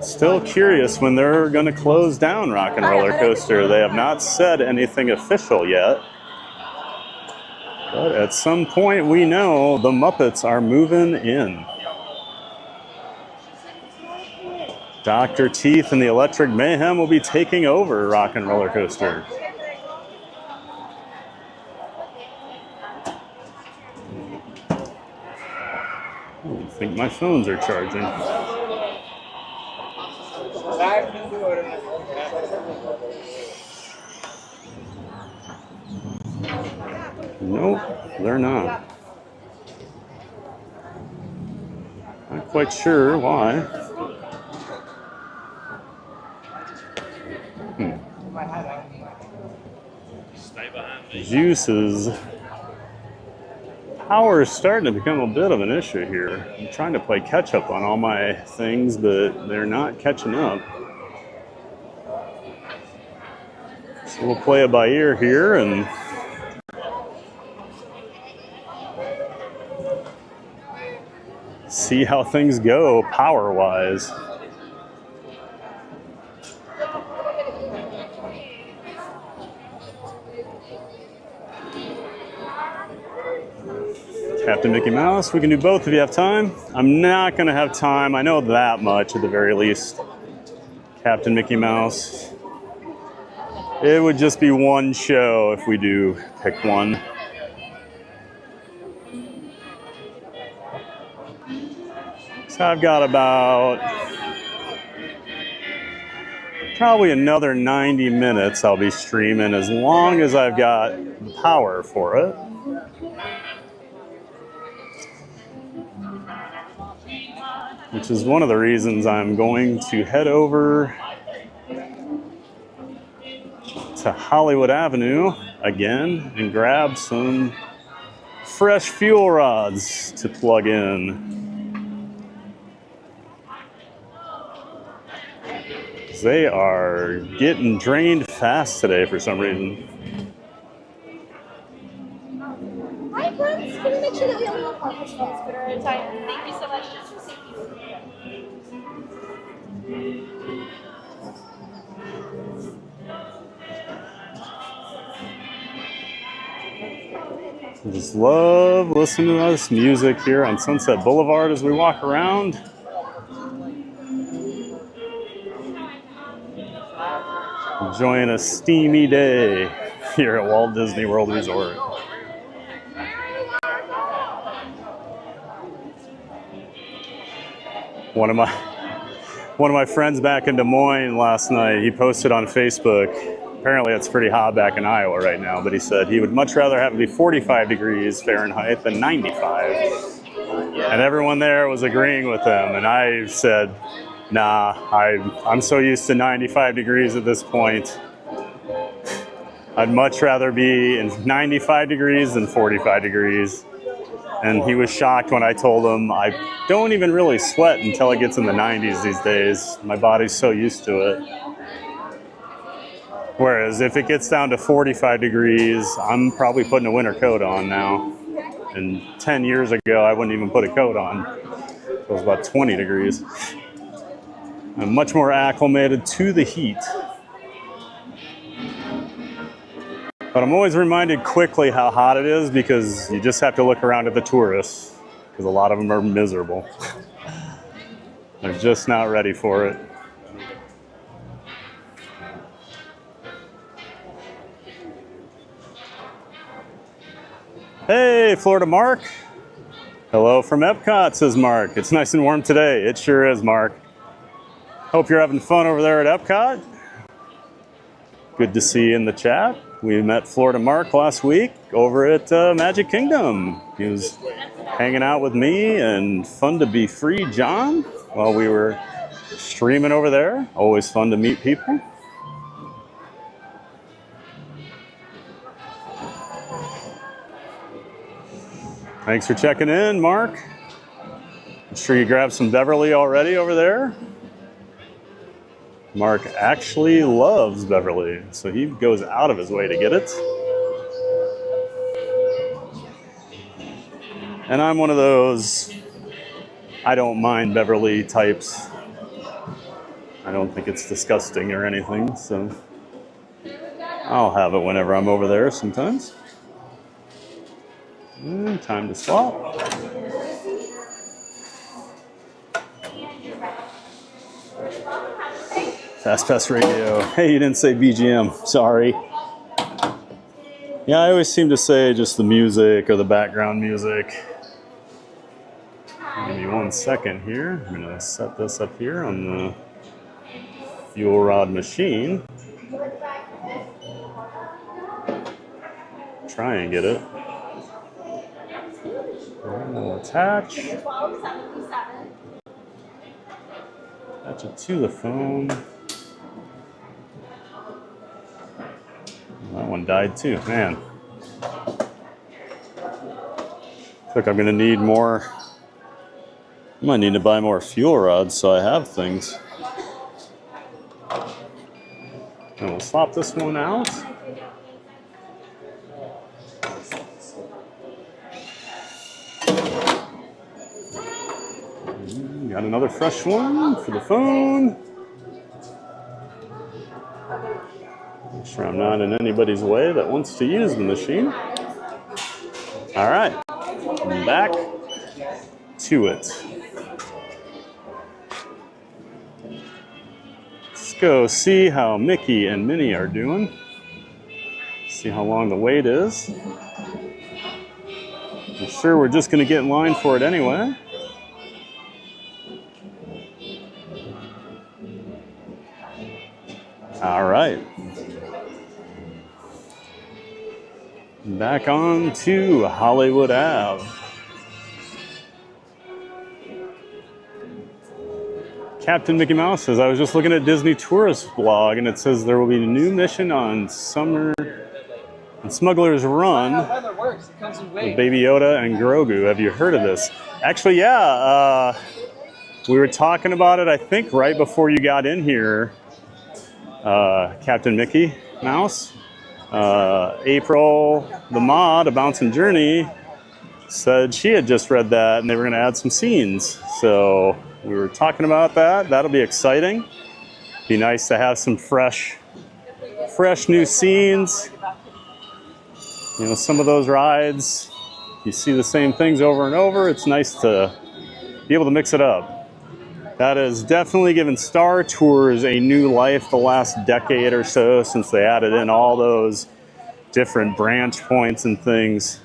Still curious when they're going to close down Rock and Roller Coaster. They have not said anything official yet. But at some point we know the Muppets are moving in. Dr. Teeth and the Electric Mayhem will be taking over Rock and Roller Coaster. I think my phones are charging. Nope, they're not. Not quite sure why. Juices. Power is starting to become a bit of an issue here. I'm trying to play catch up on all my things, but they're not catching up. So we'll play it by ear here and see how things go power-wise. Captain Mickey Mouse, we can do both if you have time. I'm not going to have time. I know that much at the very least. Captain Mickey Mouse. It would just be one show if we do pick one. So I've got about probably another 90 minutes I'll be streaming as long as I've got the power for it. Which is one of the reasons I'm going to head over to Hollywood Avenue again and grab some fresh fuel rods to plug in. They are getting drained fast today for some reason. Hi, friends. Can we make sure that we only have one response for our time? Thank you so much. I just love listening to this music here on Sunset Boulevard as we walk around. Enjoying a steamy day here at Walt Disney World Resort. One of my friends back in Des Moines last night, he posted on Facebook. Apparently it's pretty hot back in Iowa right now, but he said he would much rather have it be 45 degrees Fahrenheit than 95. And everyone there was agreeing with him. And I said, nah, I'm so used to 95 degrees at this point. I'd much rather be in 95 degrees than 45 degrees. And he was shocked when I told him I don't even really sweat until it gets in the 90s these days. My body's so used to it. Whereas if it gets down to 45 degrees, I'm probably putting a winter coat on now. And 10 years ago, I wouldn't even put a coat on. It was about 20 degrees. I'm much more acclimated to the heat. But I'm always reminded quickly how hot it is because you just have to look around at the tourists because a lot of them are miserable. They're just not ready for it. Hey, Florida Mark. Hello from Epcot, says Mark. It's nice and warm today. It sure is, Mark. Hope you're having fun over there at Epcot. Good to see you in the chat. We met Florida Mark last week over at Magic Kingdom. He was hanging out with me and Fun to Be Free John while we were streaming over there. Always fun to meet people. Thanks for checking in, Mark. I'm sure you grabbed some Beverly already over there. Mark actually loves Beverly, so he goes out of his way to get it. And I'm one of those I don't mind Beverly types. I don't think it's disgusting or anything, so I'll have it whenever I'm over there sometimes. Time to swap. Fast Pass Radio. Hey, you didn't say BGM. Sorry. Yeah, I always seem to say just the music or the background music. Give me 1 second here. I'm going to set this up here on the fuel rod machine. Try and get it. And we'll attach. Attach it to the phone. That one died too, man. Look, I'm gonna need more. I might need to buy more fuel rods so I have things. And we'll swap this one out. Got another fresh one for the phone. Make sure I'm not in anybody's way that wants to use the machine. All right, back to it. Let's go see how Mickey and Minnie are doing. See how long the wait is. I'm sure we're just going to get in line for it anyway. All right. Back on to Hollywood Ave. Captain Mickey Mouse says, I was just looking at Disney Tourist blog and it says there will be a new mission on Smugglers Run with Baby Yoda and Grogu. Have you heard of this? Actually, yeah. We were talking about it, I think, right before you got in here, Captain Mickey Mouse. April, the mod, A Bouncing Journey, said she had just read that and they were going to add some scenes. So we were talking about that. That'll be exciting. Be nice to have some fresh new scenes. You know, some of those rides, you see the same things over and over. It's nice to be able to mix it up. That has definitely given Star Tours a new life the last decade or so since they added in all those different branch points and things.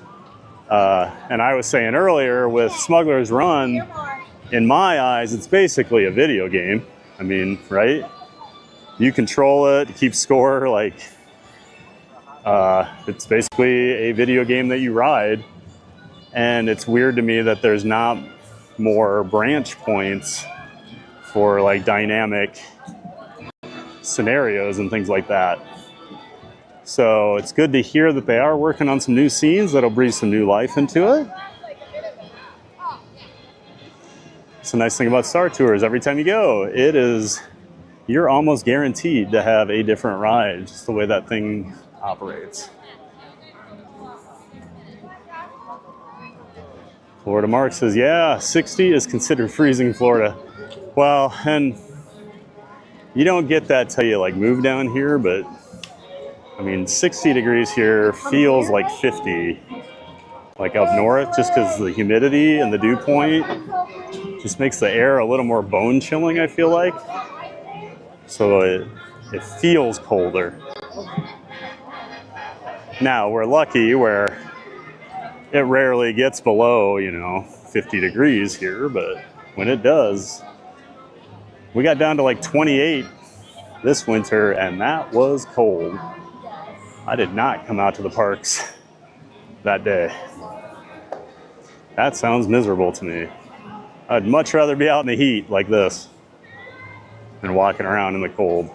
And I was saying earlier with Smugglers Run, in my eyes, it's basically a video game. I mean, right? You control it, keep score, like it's basically a video game that you ride. And it's weird to me that there's not more branch points for like dynamic scenarios and things like that. So it's good to hear that they are working on some new scenes that'll breathe some new life into it. It's a nice thing about Star Tours. Every time you go, you're almost guaranteed to have a different ride, just the way that thing operates. Florida Mark says, yeah, 60 is considered freezing in Florida. Well, and you don't get that till you like move down here, but I mean, 60 degrees here feels like 50, like up north, just because the humidity and the dew point just makes the air a little more bone chilling, I feel like. So it feels colder. Now, we're lucky where it rarely gets below, 50 degrees here, but when it does, we got down to like 28 this winter, and that was cold. I did not come out to the parks that day. That sounds miserable to me. I'd much rather be out in the heat like this than walking around in the cold.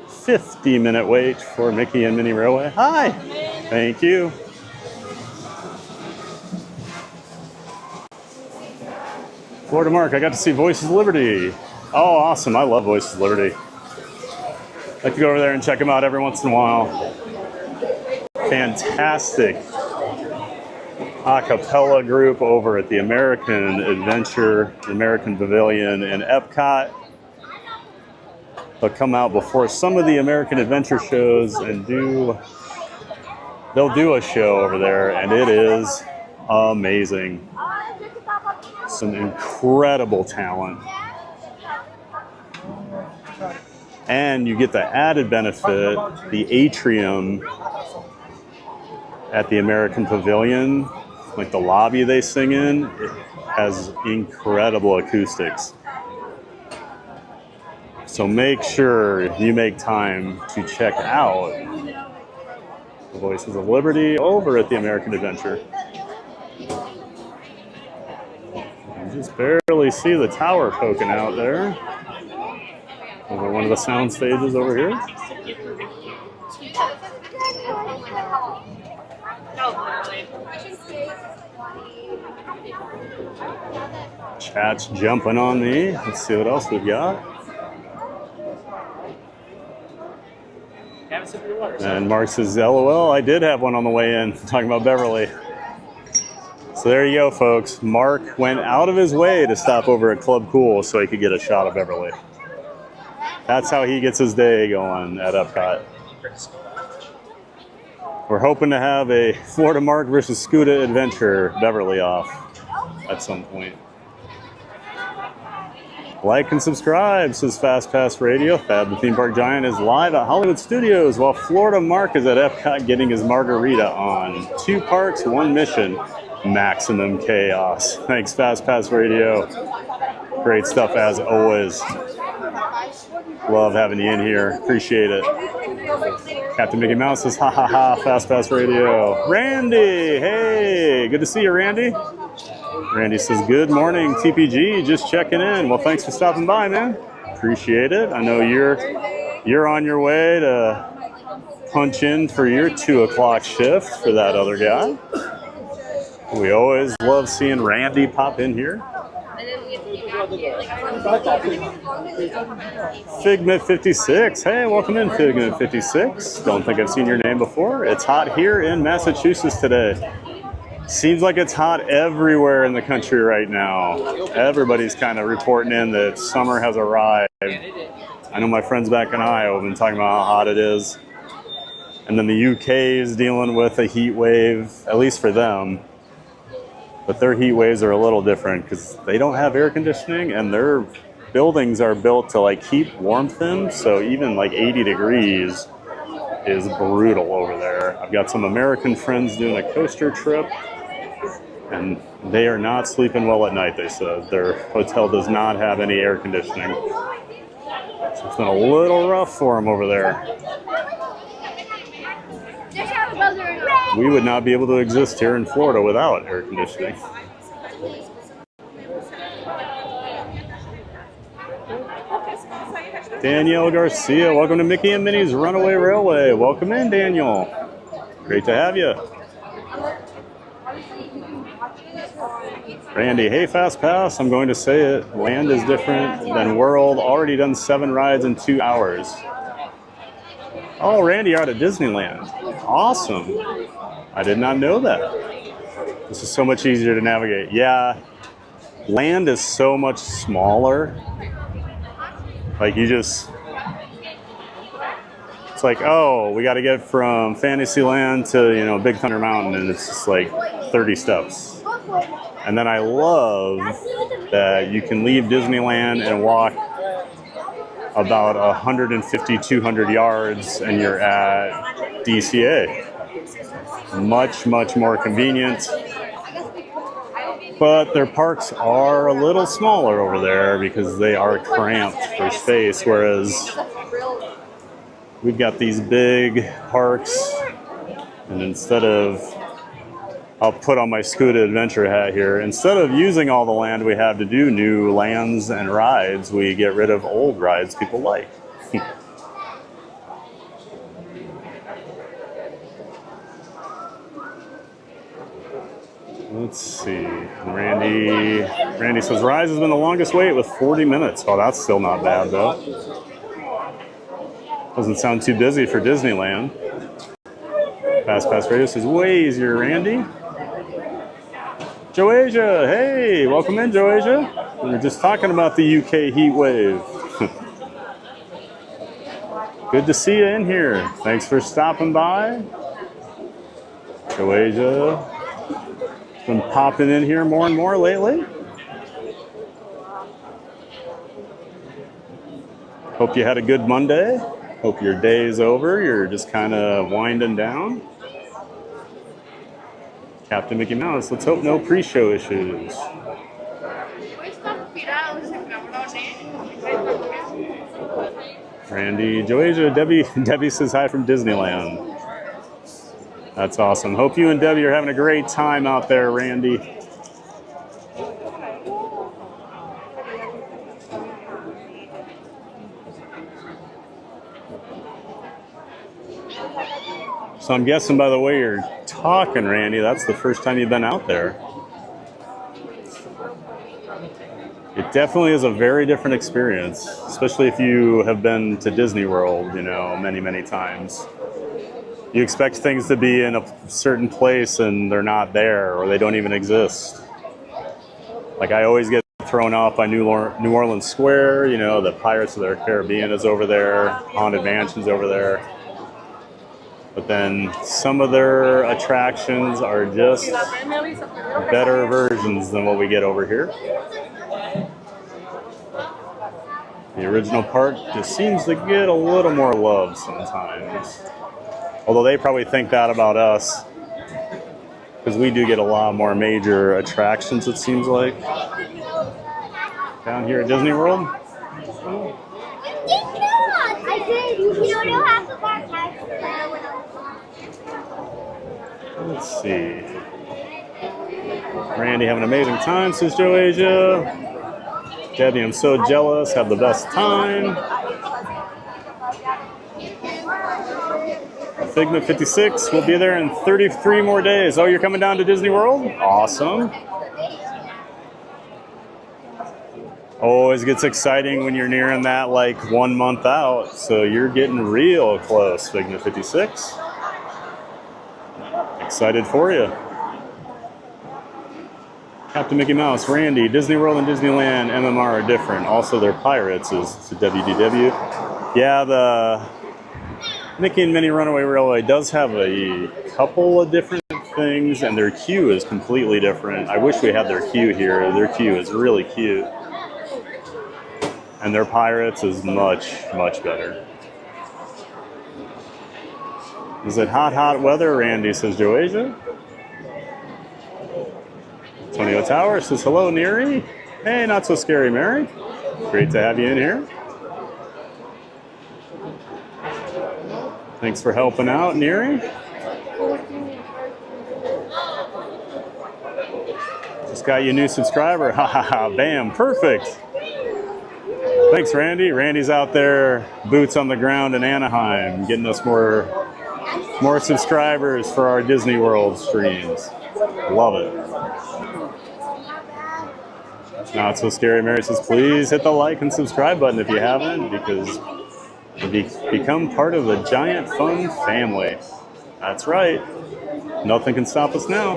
50-minute wait for Mickey and Minnie Railway. Hi. Thank you. Florida Mark, I got to see Voices of Liberty. Oh, awesome. I love Voices of Liberty. I like to go over there and check them out every once in a while. Fantastic a cappella group over at the American Adventure, American Pavilion in Epcot. They'll come out before some of the American Adventure shows and they'll do a show over there, and it is amazing. Some incredible talent. And you get the added benefit, the atrium at the American Pavilion, like the lobby they sing in, it has incredible acoustics. So make sure you make time to check out the Voices of Liberty over at the American Adventure. You just barely see the tower poking out there. Over one of the sound stages over here. Chat's jumping on me. Let's see what else we've got. And Mark says, LOL, I did have one on the way in, talking about Beverly. So there you go, folks. Mark went out of his way to stop over at Club Cool so he could get a shot of Beverly. That's how he gets his day going at Epcot. We're hoping to have a Florida Mark versus Scuda Adventure Beverly off at some point. Like and subscribe, says Fast Pass Radio. Fab the Theme Park Giant is live at Hollywood Studios while Florida Mark is at Epcot getting his margarita on. 2 parks, 1 mission. Maximum chaos. Thanks, Fast Pass Radio. Great stuff as always. Love having you in here. Appreciate it. Captain Mickey Mouse says, ha ha ha, Fast Pass Radio. Randy, hey, good to see you, Randy. Randy says, good morning, TPG, just checking in. Well, thanks for stopping by, man. Appreciate it. I know you're on your way to punch in for your 2 o'clock shift for that other guy. We always love seeing Randy pop in here. Figment 56. Hey, welcome in, Figment 56. Don't think I've seen your name before. It's hot here in Massachusetts today. Seems like it's hot everywhere in the country right now. Everybody's kind of reporting in that summer has arrived. I know my friends back in Iowa have been talking about how hot it is. And then the UK is dealing with a heat wave, at least for them. But their heat waves are a little different because they don't have air conditioning and their buildings are built to like keep warmth in. So even like 80 degrees is brutal over there. I've got some American friends doing a coaster trip and they are not sleeping well at night, they said. Their hotel does not have any air conditioning. So it's been a little rough for them over there. We would not be able to exist here in Florida without air conditioning. Danielle Garcia, welcome to Mickey and Minnie's Runaway Railway. Welcome in, Daniel. Great to have you. Randy, hey, Fast Pass. I'm going to say it. Land is different than World. Already done 7 rides in 2 hours. Oh, Randy, you're out at Disneyland. Awesome. I did not know that. This is so much easier to navigate. Yeah, land is so much smaller. Like you just, it's like, oh, we got to get from Fantasyland to, Big Thunder Mountain, and it's just like 30 steps. And then I love that you can leave Disneyland and walk about 150, 200 yards and you're at DCA. Much, much more convenient. But their parks are a little smaller over there because they are cramped for space, whereas we've got these big parks, and instead of, I'll put on my Scuda Adventure hat here, instead of using all the land we have to do new lands and rides, we get rid of old rides people like. Let's see. Randy says Rise has been the longest wait with 40 minutes. Oh, that's still not bad though. Doesn't sound too busy for Disneyland. Fast Pass Radio says way easier, Randy. Joasia, hey, welcome in, Joasia. We were just talking about the UK heat wave. Good to see you in here. Thanks for stopping by. Joasia, been popping in here more and more lately. Hope you had a good Monday. Hope your day is over. You're just kind of winding down. Captain Mickey Mouse, let's hope no pre-show issues. Randy, Joasia, Debbie says hi from Disneyland. That's awesome. Hope you and Debbie are having a great time out there, Randy. So I'm guessing by the way you're talking, Randy, that's the first time you've been out there. It definitely is a very different experience, especially if you have been to Disney World, you know, many, many times. You expect things to be in a certain place and they're not there, or they don't even exist. Like I always get thrown off by New Orleans Square, you know, the Pirates of the Caribbean is over there, Haunted Mansion's over there. But then some of their attractions are just better versions than what we get over here. The original park just seems to get a little more love sometimes. Although they probably think that about us, because we do get a lot more major attractions, it seems like. Down here at Disney World. I did. You don't have to buy cash. Let's see. Randy having an amazing time, says Joasia. Debbie, I'm so jealous. Have the best time. Figment 56, we'll be there in 33 more days. Oh, you're coming down to Disney World? Awesome. Always gets exciting when you're nearing that like 1 month out. So you're getting real close, Figment 56. Excited for you. Captain Mickey Mouse, Randy, Disney World and Disneyland MMR are different. Also, they're pirates, is WDW. Yeah, the Mickey and Minnie Runaway Railway does have a couple of different things, and their queue is completely different. I wish we had their queue here. Their queue is really cute. And their pirates is much, much better. Is it hot, hot weather, Randy, says Joasia. Antonio Tower says hello, Neri. Hey, not so scary, Mary. Great to have you in here. Thanks for helping out, Neri. Just got you a new subscriber. Ha ha ha, bam, perfect. Thanks, Randy. Randy's out there, boots on the ground in Anaheim, getting us more subscribers for our Disney World streams. Love it. Not so scary, Mary says, please hit the like and subscribe button if you haven't, because you become part of the Giant Fun family. That's right. Nothing can stop us now.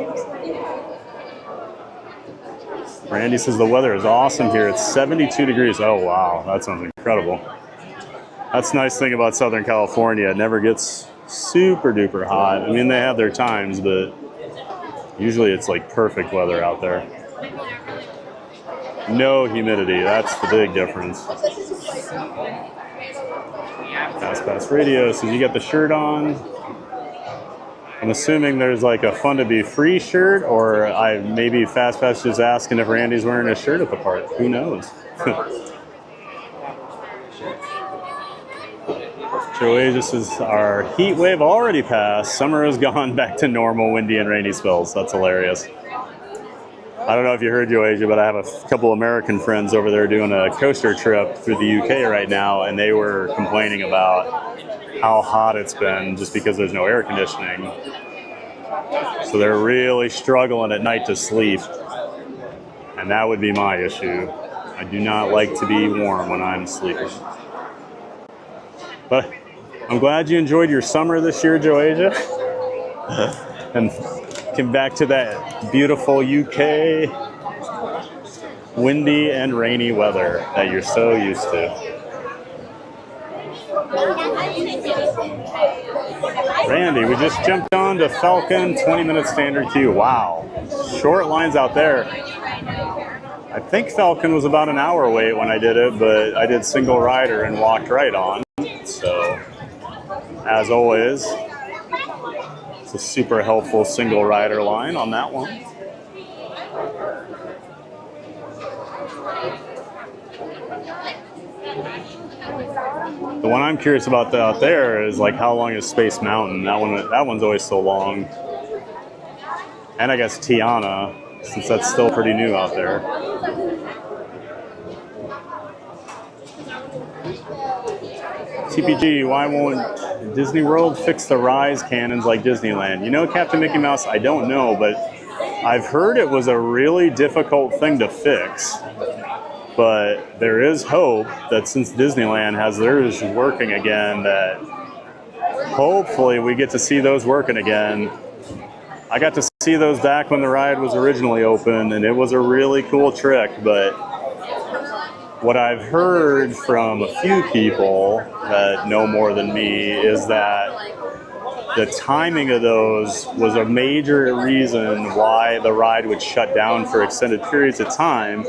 Randy says the weather is awesome here. It's 72 degrees. Oh, wow. That sounds incredible. That's the nice thing about Southern California. It never gets super duper hot. I mean, they have their times, but usually it's like perfect weather out there. No humidity. That's the big difference. Fast Radio says you got the shirt on. I'm assuming there's like a fun to be free shirt, or maybe Fast Pass just asking if Randy's wearing a shirt at the park. Who knows? Joasia says our heat wave already passed. Summer has gone back to normal windy and rainy spells. That's hilarious. I don't know if you heard, Joasia, but I have a couple American friends over there doing a coaster trip through the UK right now, and they were complaining about how hot it's been just because there's no air conditioning. So they're really struggling at night to sleep. And that would be my issue. I do not like to be warm when I'm sleeping. But I'm glad you enjoyed your summer this year, Joasia. And Taken back to that beautiful UK windy and rainy weather that you're so used to. Randy, we just jumped on to Falcon, 20-minute standard queue. Wow, short lines out there. I think Falcon was about an hour wait when I did it, but I did single rider and walked right on. So, as always, it's a super helpful single rider line on that one. The one I'm curious about out there is like how long is Space Mountain? That one's always so long. And I guess Tiana, since that's still pretty new out there. TPG, why won't Disney World fix the rise cannons like Disneyland? You know, Captain Mickey Mouse, I don't know, but I've heard it was a really difficult thing to fix. But there is hope that since Disneyland has theirs working again, that hopefully we get to see those working again. I got to see those back when the ride was originally open, and it was a really cool trick. But what I've heard from a few people that know more than me is that the timing of those was a major reason why the ride would shut down for extended periods of time.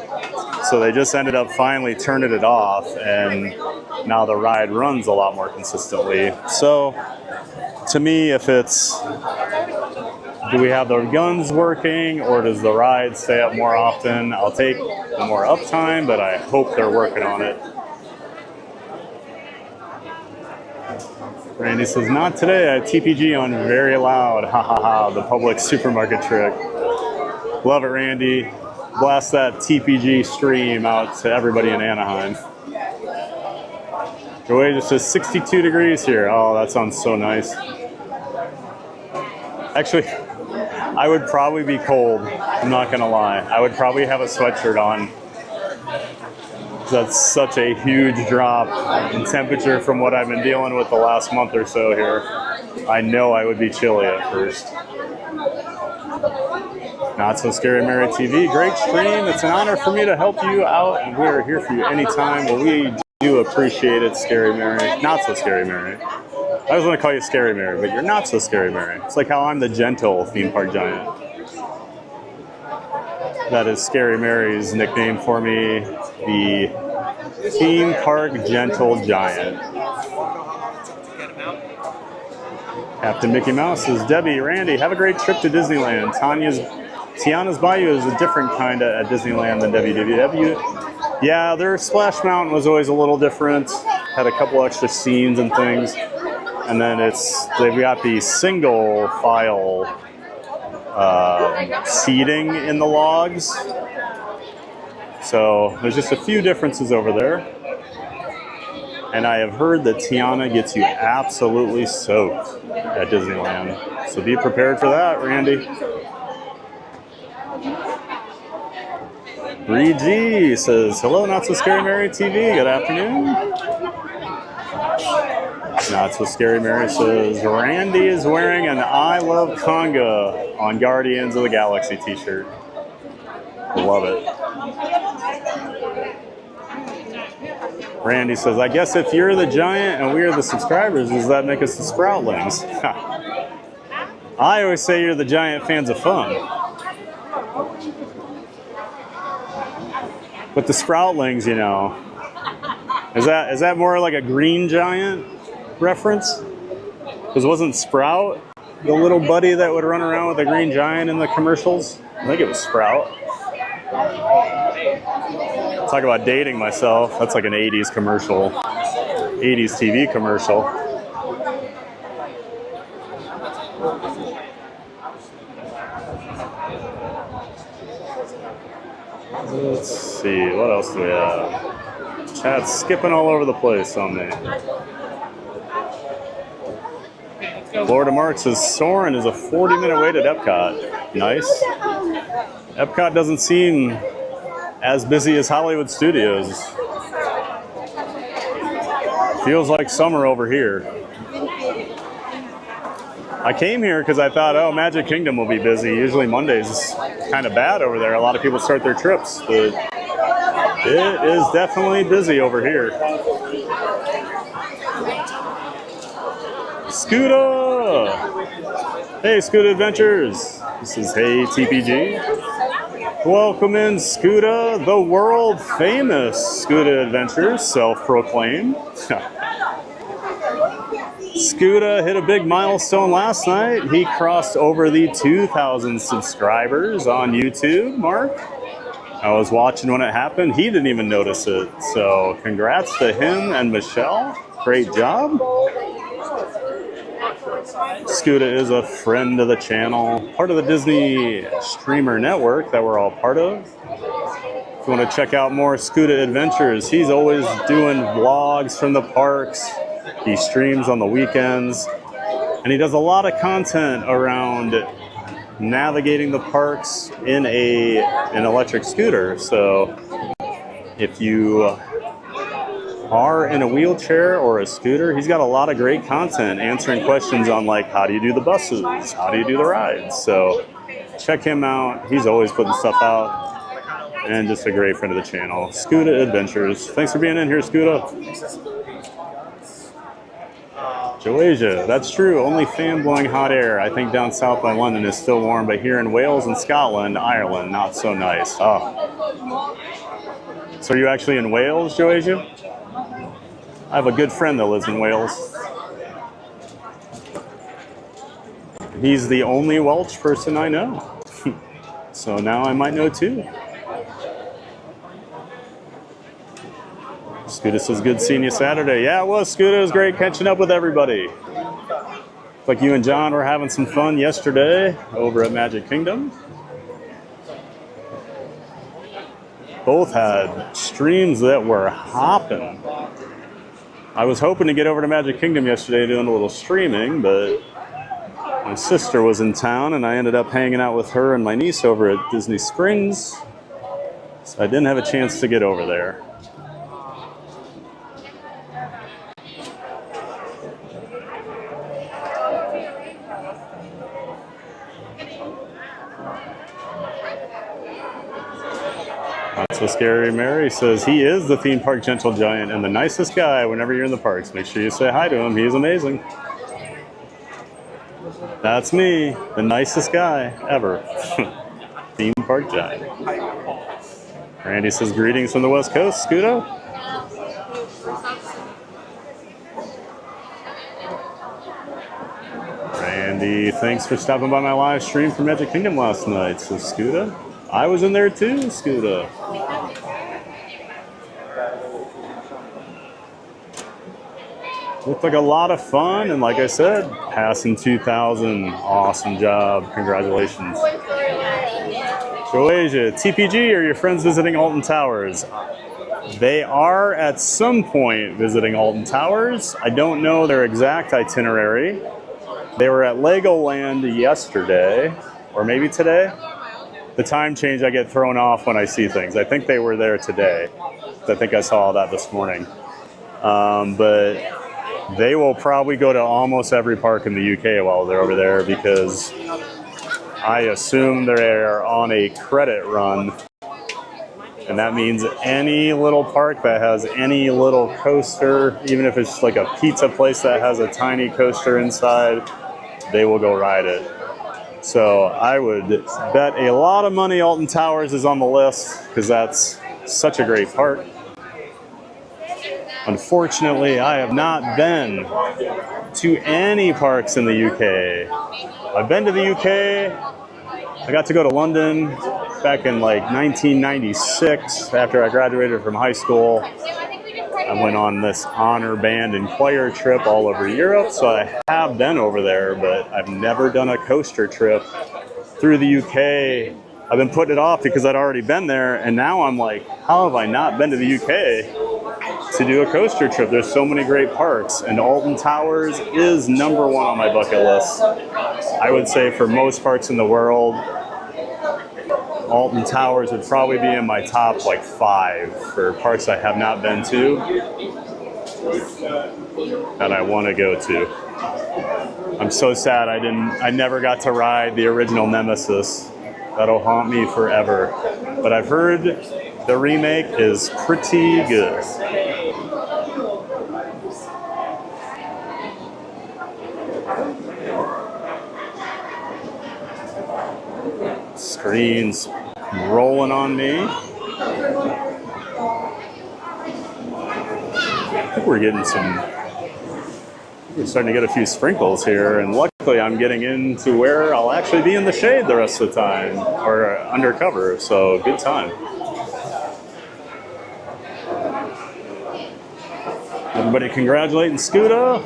So they just ended up finally turning it off, and now the ride runs a lot more consistently. So to me, if it's, do we have the guns working or does the ride stay up more often? I'll take the more uptime, but I hope they're working on it. Randy says, not today, I have TPG on very loud. Ha ha ha, the public supermarket trick. Love it, Randy. Blast that TPG stream out to everybody in Anaheim. The way just says 62 degrees here. Oh, that sounds so nice. Actually, I would probably be cold. I'm not gonna lie. I would probably have a sweatshirt on. That's such a huge drop in temperature from what I've been dealing with the last month or so here. I know I would be chilly at first. Not So Scary Mary TV, great stream. It's an honor for me to help you out, and we are here for you anytime. Well, we do appreciate it, Scary Mary. Not So Scary Mary. I was going to call you Scary Mary, but you're Not So Scary Mary. It's like how I'm the gentle theme park giant. That is Scary Mary's nickname for me, the theme park gentle giant. Captain Mickey Mouse says, Debbie, Randy, have a great trip to Disneyland. Tiana's Bayou is a different kind at Disneyland than WDW. Yeah, their Splash Mountain was always a little different. Had a couple extra scenes and things. And then they've got the single file seating in the logs. So there's just a few differences over there. And I have heard that Tiana gets you absolutely soaked at Disneyland. So be prepared for that, Randy. 3G says, hello, Not So Scary Mary TV. Good afternoon. Not So Scary Mary says, Randy is wearing an I Love Conga on Guardians of the Galaxy t-shirt. Love it. Randy says, I guess if you're the giant and we are the subscribers, does that make us the Sproutlings? I always say you're the giant fans of fun. But the Sproutlings, you know, is that more like a Green Giant reference? Because wasn't Sprout the little buddy that would run around with the Green Giant in the commercials? I think it was Sprout. Talk about dating myself. That's like an 80s commercial, 80s TV commercial. Let's see, what else do we have? Chat's skipping all over the place on me. Florida Mark says Soarin' is a 40-minute wait at Epcot. Nice. Epcot doesn't seem as busy as Hollywood Studios. Feels like summer over here. I came here because I thought, oh, Magic Kingdom will be busy. Usually Mondays is kind of bad over there. A lot of people start their trips, but it is definitely busy over here. Scooter! Hey, Scooter Adventures. This is Hey TPG. Welcome in, Scooter, the world famous Scooter Adventures, self-proclaimed. Scooter hit a big milestone last night. He crossed over the 2,000 subscribers on YouTube, Mark. I was watching when it happened. He didn't even notice it. So congrats to him and Michelle. Great job. Scooter is a friend of the channel, part of the Disney Streamer Network that we're all part of. If you want to check out more Scooter Adventures, he's always doing vlogs from the parks. He streams on the weekends, and he does a lot of content around navigating the parks in an electric scooter. So if you are in a wheelchair or a scooter, he's got a lot of great content answering questions on like, how do you do the buses? How do you do the rides? So check him out. He's always putting stuff out, and just a great friend of the channel. Scooter Adventures. Thanks for being in here, Scooter. Joasia, that's true. Only fan blowing hot air. I think down south by London is still warm, but here in Wales and Scotland, Ireland, not so nice. Oh. So are you actually in Wales, Joasia? I have a good friend that lives in Wales. He's the only Welsh person I know. So now I might know too. Scooter says, good seeing you Saturday. Yeah, it was, Scooter. It was great catching up with everybody. Looks like you and John were having some fun yesterday over at Magic Kingdom. Both had streams that were hopping. I was hoping to get over to Magic Kingdom yesterday doing a little streaming, but my sister was in town and I ended up hanging out with her and my niece over at Disney Springs. So I didn't have a chance to get over there. Not So Scary Mary says he is the theme park gentle giant and the nicest guy whenever you're in the parks. Make sure you say hi to him. He's amazing. That's me, the nicest guy ever. Theme park giant. Randy says greetings from the West Coast, Scooter. Randy, thanks for stopping by my live stream from Magic Kingdom last night, says Scooter. I was in there too, Scooter. Looked like a lot of fun, and like I said, passing 2,000. Awesome job. Congratulations. Joasia, TPG, are your friends visiting Alton Towers? They are at some point visiting Alton Towers. I don't know their exact itinerary. They were at Legoland yesterday, or maybe today. The time change, I get thrown off when I see things. I think they were there today. I think I saw that this morning. But they will probably go to almost every park in the UK while they're over there, because I assume they're on a credit run. And that means any little park that has any little coaster, even if it's like a pizza place that has a tiny coaster inside, they will go ride it. So I would bet a lot of money Alton Towers is on the list, because that's such a great park. Unfortunately, I have not been to any parks in the UK. I've been to the UK. I got to go to London back in like 1996 after I graduated from high school. I went on this honor band and choir trip all over Europe, so I have been over there, but I've never done a coaster trip through the UK. I've been putting it off because I'd already been there, and now I'm like, how have I not been to the UK to do a coaster trip? There's so many great parks, and Alton Towers is #1 on my bucket list. I would say for most parks in the world, Alton Towers would probably be in my top like 5 for parks I have not been to that I want to go to. I'm so sad I never got to ride the original Nemesis. That'll haunt me forever. But I've heard the remake is pretty good. Screen's rolling on me. I think we're starting to get a few sprinkles here, and luckily I'm getting into where I'll actually be in the shade the rest of the time, or undercover, so good time. Everybody congratulating Scuda.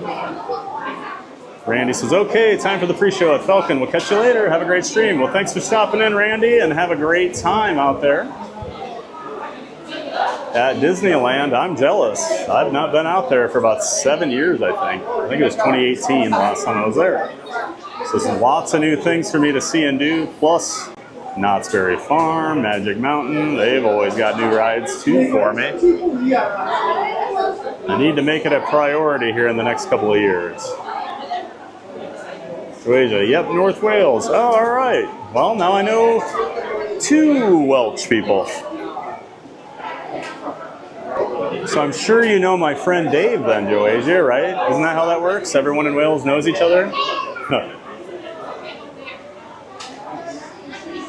Randy says, okay, time for the pre-show at Falcon. We'll catch you later. Have a great stream. Well, thanks for stopping in, Randy, and have a great time out there. At Disneyland, I'm jealous. I've not been out there for about 7 years, I think. I think it was 2018 last time I was there. So there's lots of new things for me to see and do, plus Knott's Berry Farm, Magic Mountain. They've always got new rides, too, for me. I need to make it a priority here in the next couple of years. Croatia, yep, North Wales. Oh, all right. Well, now I know 2 Welsh people. So I'm sure you know my friend Dave then, Joasia, right? Isn't that how that works? Everyone in Wales knows each other?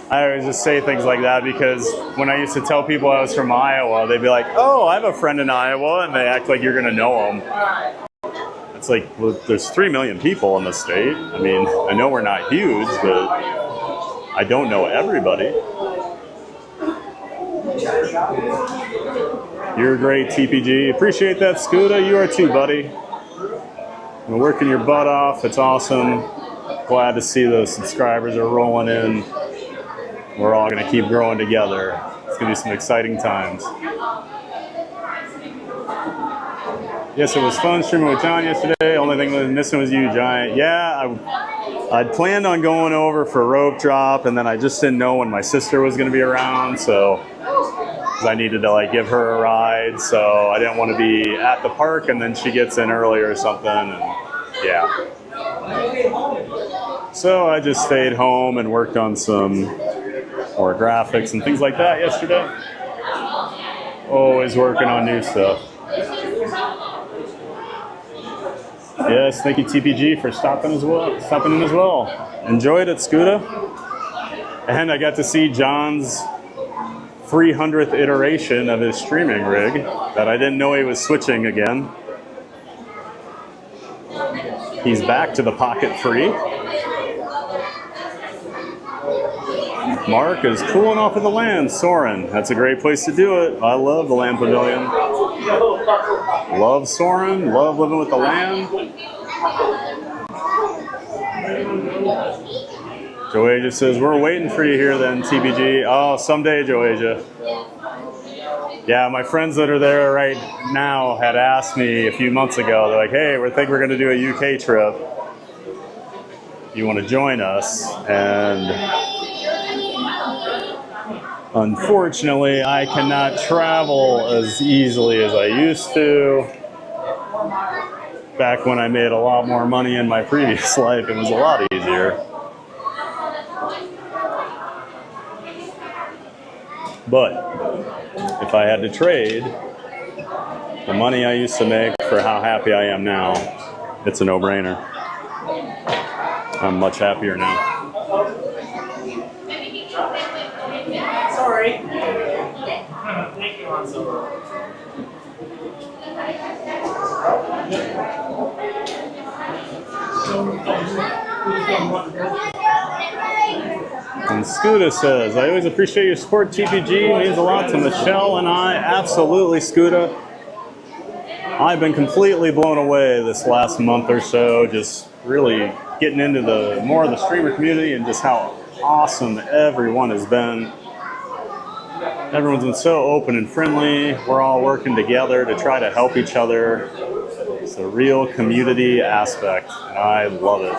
I always just say things like that because when I used to tell people I was from Iowa, they'd be like, oh, I have a friend in Iowa, and they act like you're going to know them. It's like, well, there's 3 million people in the state. I mean, I know we're not huge, but I don't know everybody. You're great, TPG. Appreciate that, Scuda. You are too, buddy. You're working your butt off. It's awesome. Glad to see those subscribers are rolling in. We're all going to keep growing together. It's going to be some exciting times. Yes, it was fun streaming with John yesterday. Only thing was missing was you, Giant. Yeah, I'd planned on going over for rope drop, and then I just didn't know when my sister was going to be around, so I needed to like give her a ride, so I didn't want to be at the park and then she gets in early or something, and yeah. So I just stayed home and worked on some more graphics and things like that yesterday. Always working on new stuff. Yes, thank you TPG for stopping in as well. Enjoyed it, Scuda. And I got to see John's 300th iteration of his streaming rig that I didn't know he was switching again. He's back to the Pocket Free. Mark is cooling off of the land, Soarin'. That's a great place to do it. I love the Land Pavilion. Love Soarin', love living with the land. Joasia says, we're waiting for you here then, TBG. Oh, someday, Joasia. Yeah, my friends that are there right now had asked me a few months ago, they're like, hey, we think we're going to do a UK trip. You want to join us? And unfortunately, I cannot travel as easily as I used to. Back when I made a lot more money in my previous life, it was a lot easier. But if I had to trade the money I used to make for how happy I am now, it's a no-brainer. I'm much happier now. Sorry. Thank you, Han Solo. And Scuda says, I always appreciate your support, TPG. It means a lot to Michelle and I. Absolutely, Scuda. I've been completely blown away this last month or so, just really getting into more of the streamer community and just how awesome everyone has been. Everyone's been so open and friendly. We're all working together to try to help each other. It's a real community aspect, and I love it.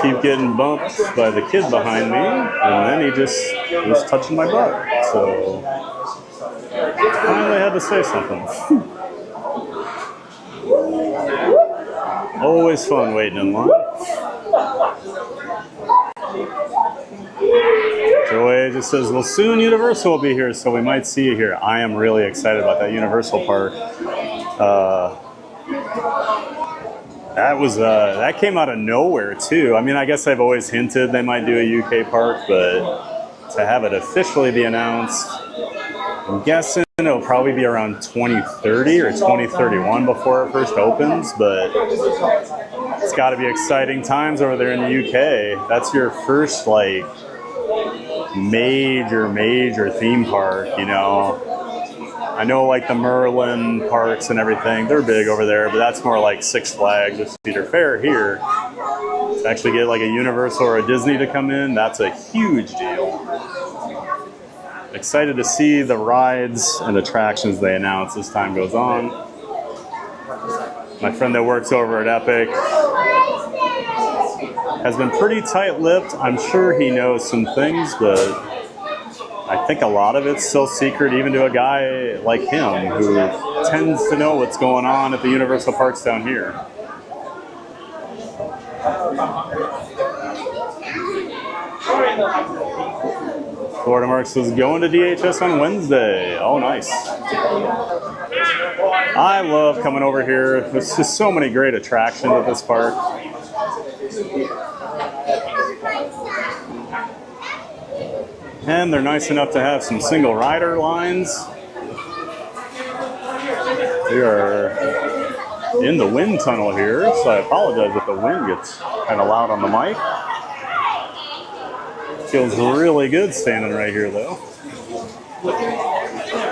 keep getting bumped by the kid behind me, and then he just was touching my butt. So finally had to say something. Always fun waiting in line. Joey just says, well, soon Universal will be here, so we might see you here. I am really excited about that Universal park. That came out of nowhere too. I mean, I guess I've always hinted they might do a UK park, but to have it officially be announced, I'm guessing it'll probably be around 2030 or 2031 before it first opens, but it's got to be exciting times over there in the UK. That's your first like major theme park, you know. I know like the Merlin parks and everything, they're big over there, but that's more like Six Flags or Cedar Fair here. To actually get like a Universal or a Disney to come in, that's a huge deal. Excited to see the rides and attractions they announce as time goes on. My friend that works over at Epic has been pretty tight-lipped. I'm sure he knows some things, but I think a lot of it's still secret, even to a guy like him who tends to know what's going on at the Universal parks down here. Florida Marks is going to DHS on Wednesday. Oh, nice. I love coming over here. There's just so many great attractions at this park. And they're nice enough to have some single rider lines. We are in the wind tunnel here, so I apologize if the wind gets kind of loud on the mic. Feels really good standing right here, though.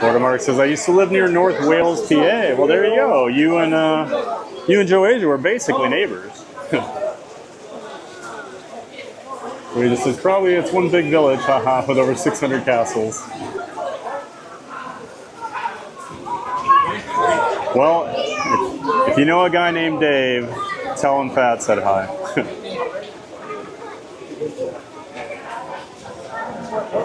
Florida Mark says, I used to live near North Wales, PA. Well, there you go. You and Joe Asia were basically neighbors. We just says, probably it's one big village, haha, with over 600 castles. Well, if you know a guy named Dave, tell him Fat said hi.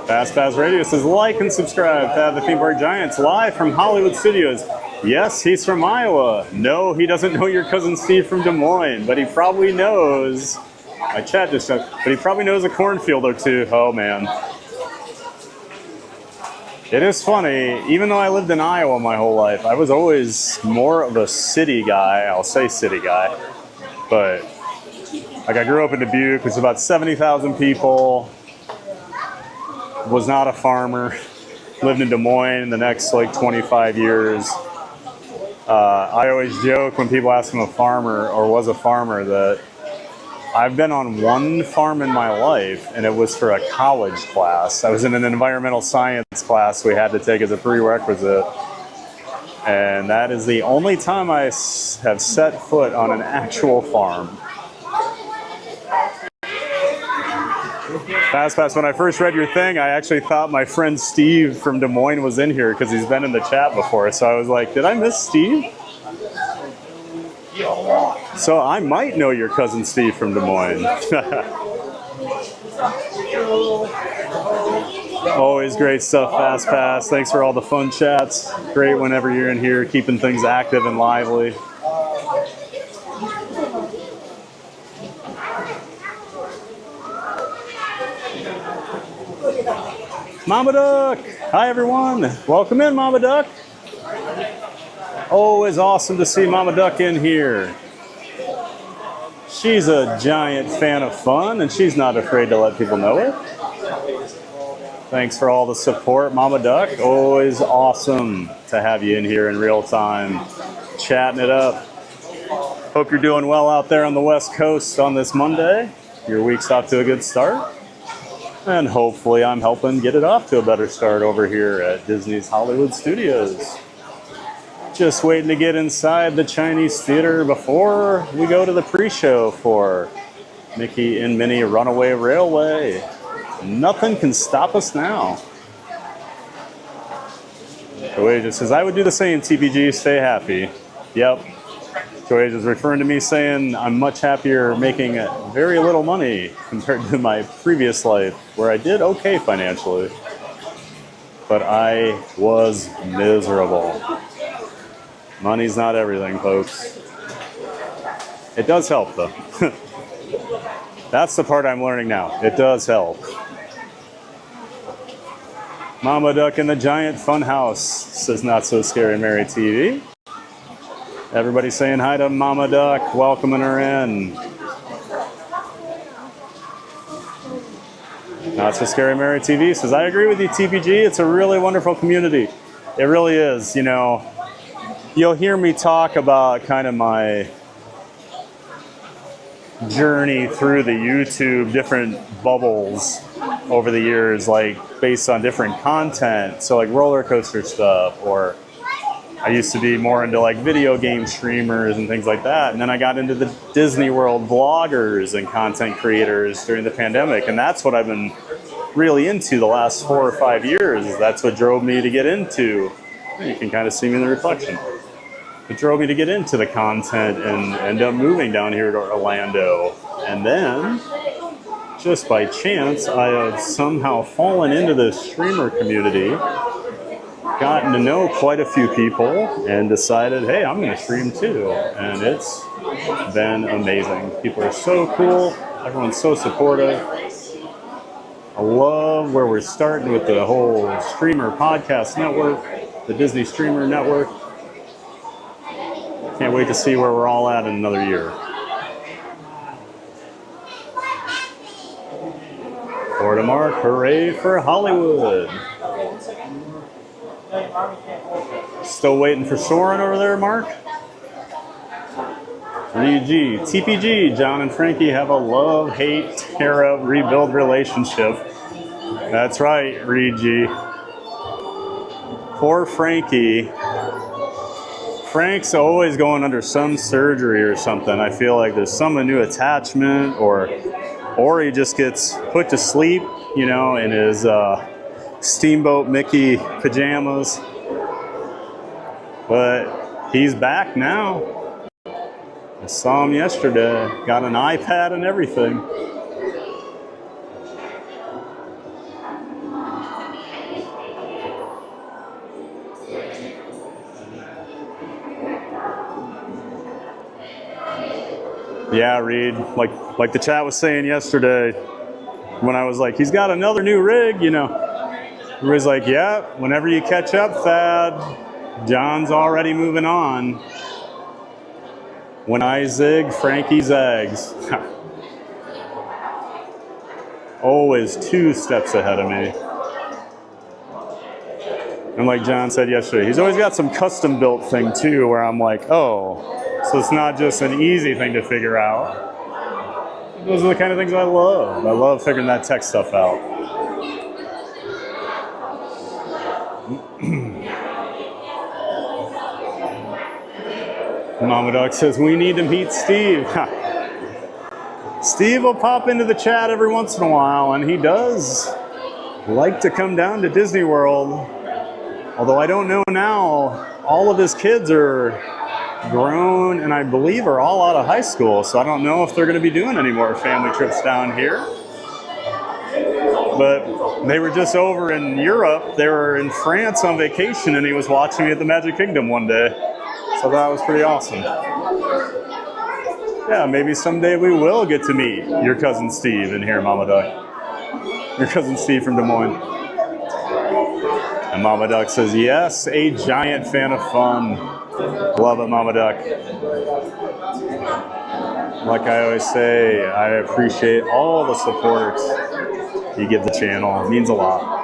Fast Pass Radio says, like and subscribe. Fab the Theme Park Giants live from Hollywood Studios. Yes, he's from Iowa. No, he doesn't know your cousin Steve from Des Moines, but he probably knows. My chat just said, but he probably knows a cornfield or two. Oh, man. It is funny. Even though I lived in Iowa my whole life, I was always more of a city guy. I'll say city guy. But, like, I grew up in Dubuque. It's about 70,000 people. Was not a farmer. Lived in Des Moines the next, like, 25 years. I always joke when people ask I'm a farmer or was a farmer that I've been on one farm in my life, and it was for a college class. I was in an environmental science class we had to take as a prerequisite. And that is the only time I have set foot on an actual farm. Fast Pass, when I first read your thing, I actually thought my friend Steve from Des Moines was in here because he's been in the chat before. So I was like, did I miss Steve? So I might know your cousin Steve from Des Moines. Always great stuff, Fast Pass. Thanks for all the fun chats. Great whenever you're in here, keeping things active and lively. Mama Duck! Hi everyone! Welcome in, Mama Duck! Always awesome to see Mama Duck in here. She's a giant fan of fun, and she's not afraid to let people know it. Thanks for all the support, Mama Duck. Always awesome to have you in here in real time, chatting it up. Hope you're doing well out there on the West Coast on this Monday. Your week's off to a good start. And hopefully I'm helping get it off to a better start over here at Disney's Hollywood Studios. Just waiting to get inside the Chinese theater before we go to the pre-show for Mickey and Minnie Runaway Railway. Nothing can stop us now. The way it just says, I would do the same, TPG, stay happy. Yep. Joy is referring to me saying I'm much happier making very little money compared to my previous life, where I did okay financially, but I was miserable. Money's not everything, folks. It does help, though. That's the part I'm learning now. It does help. Mama Duck in the Giant Funhouse says Not So Scary Mary TV. Everybody saying hi to Mama Duck, welcoming her in. Not So Scary Mary TV says, I agree with you, TPG. It's a really wonderful community. It really is. You know, you'll hear me talk about kind of my journey through the YouTube, different bubbles over the years, like based on different content. So like roller coaster stuff, or I used to be more into like video game streamers and things like that. And then I got into the Disney World vloggers and content creators during the pandemic. And that's what I've been really into the last 4 or 5 years. That's what drove me to get into, you can kind of see me in the reflection. It drove me to get into the content and end up moving down here to Orlando. And then, just by chance, I have somehow fallen into the streamer community, gotten to know quite a few people, and decided, hey, I'm going to stream too. And it's been amazing. People are so cool. Everyone's so supportive. I love where we're starting with the whole streamer podcast network, the Disney Streamer Network. Can't wait to see where we're all at in another year. Florida Mark, hooray for Hollywood. Still waiting for Soren over there, Mark? RG, TPG, John and Frankie have a love-hate, tear-up, rebuild relationship. That's right, RG. Poor Frankie. Frank's always going under some surgery or something. I feel like there's some new attachment, or he just gets put to sleep, you know, in his Steamboat Mickey pajamas. But he's back now. I saw him yesterday. Got an iPad and everything. Yeah, Reed, like the chat was saying yesterday, when I was like, he's got another new rig, you know. Everybody's like, yeah, whenever you catch up, Thad, John's already moving on. When I zig, Frankie zags. Always 2 steps ahead of me. And like John said yesterday, he's always got some custom built thing too, where I'm like, oh, so it's not just an easy thing to figure out. Those are the kind of things I love. I love figuring that tech stuff out. Mama Duck says, we need to meet Steve. Steve will pop into the chat every once in a while, and he does like to come down to Disney World. Although I don't know now, all of his kids are grown and I believe are all out of high school, so I don't know if they're going to be doing any more family trips down here. But they were just over in Europe. They were in France on vacation, and he was watching me at the Magic Kingdom one day. So that was pretty awesome. Yeah, maybe someday we will get to meet your cousin Steve in here, Mama Duck. Your cousin Steve from Des Moines. And Mama Duck says, yes, a giant fan of fun. Love it, Mama Duck. Like I always say, I appreciate all the support you give the channel. It means a lot.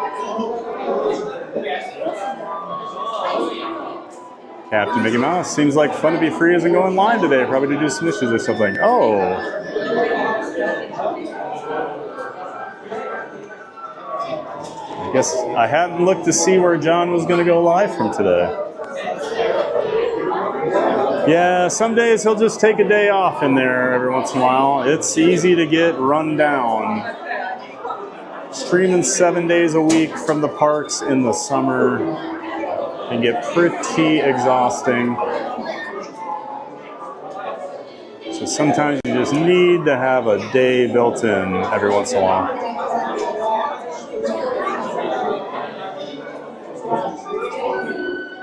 Captain Mickey Mouse, seems like Fun to Be Free isn't going live today. Probably to do some issues or something. Oh. I guess I hadn't looked to see where John was going to go live from today. Yeah, some days he'll just take a day off in there every once in a while. It's easy to get run down. Streaming 7 days a week from the parks in the summer can get pretty exhausting. So sometimes you just need to have a day built in every once in a while.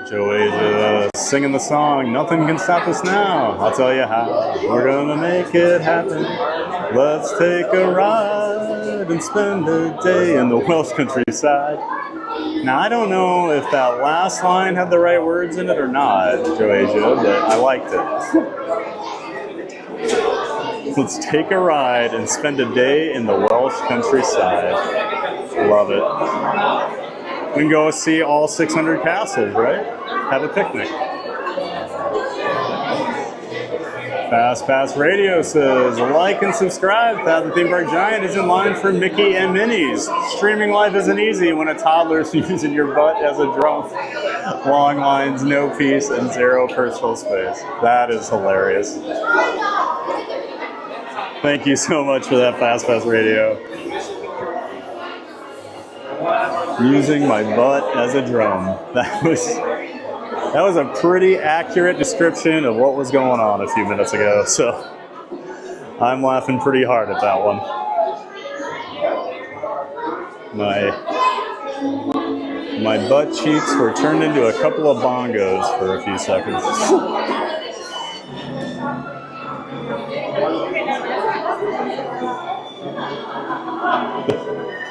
Joe Asia singing the song, "Nothing Can Stop Us Now. I'll tell you how. We're gonna make it happen. Let's take a ride and spend a day in the Welsh countryside." Now, I don't know if that last line had the right words in it or not, Joe Asia, but I liked it. Let's take a ride and spend a day in the Welsh countryside. Love it. We can go see all 600 castles, right? Have a picnic. Fast Pass Radio says, like and subscribe. Thad the Theme Park Giant is in line for Mickey and Minnie's. Streaming live isn't easy when a toddler's using your butt as a drum. Long lines, no peace, and zero personal space. That is hilarious. Thank you so much for that, Fast Pass Radio. Using my butt as a drum. That was a pretty accurate description of what was going on a few minutes ago, so I'm laughing pretty hard at that one. My butt cheeks were turned into a couple of bongos for a few seconds.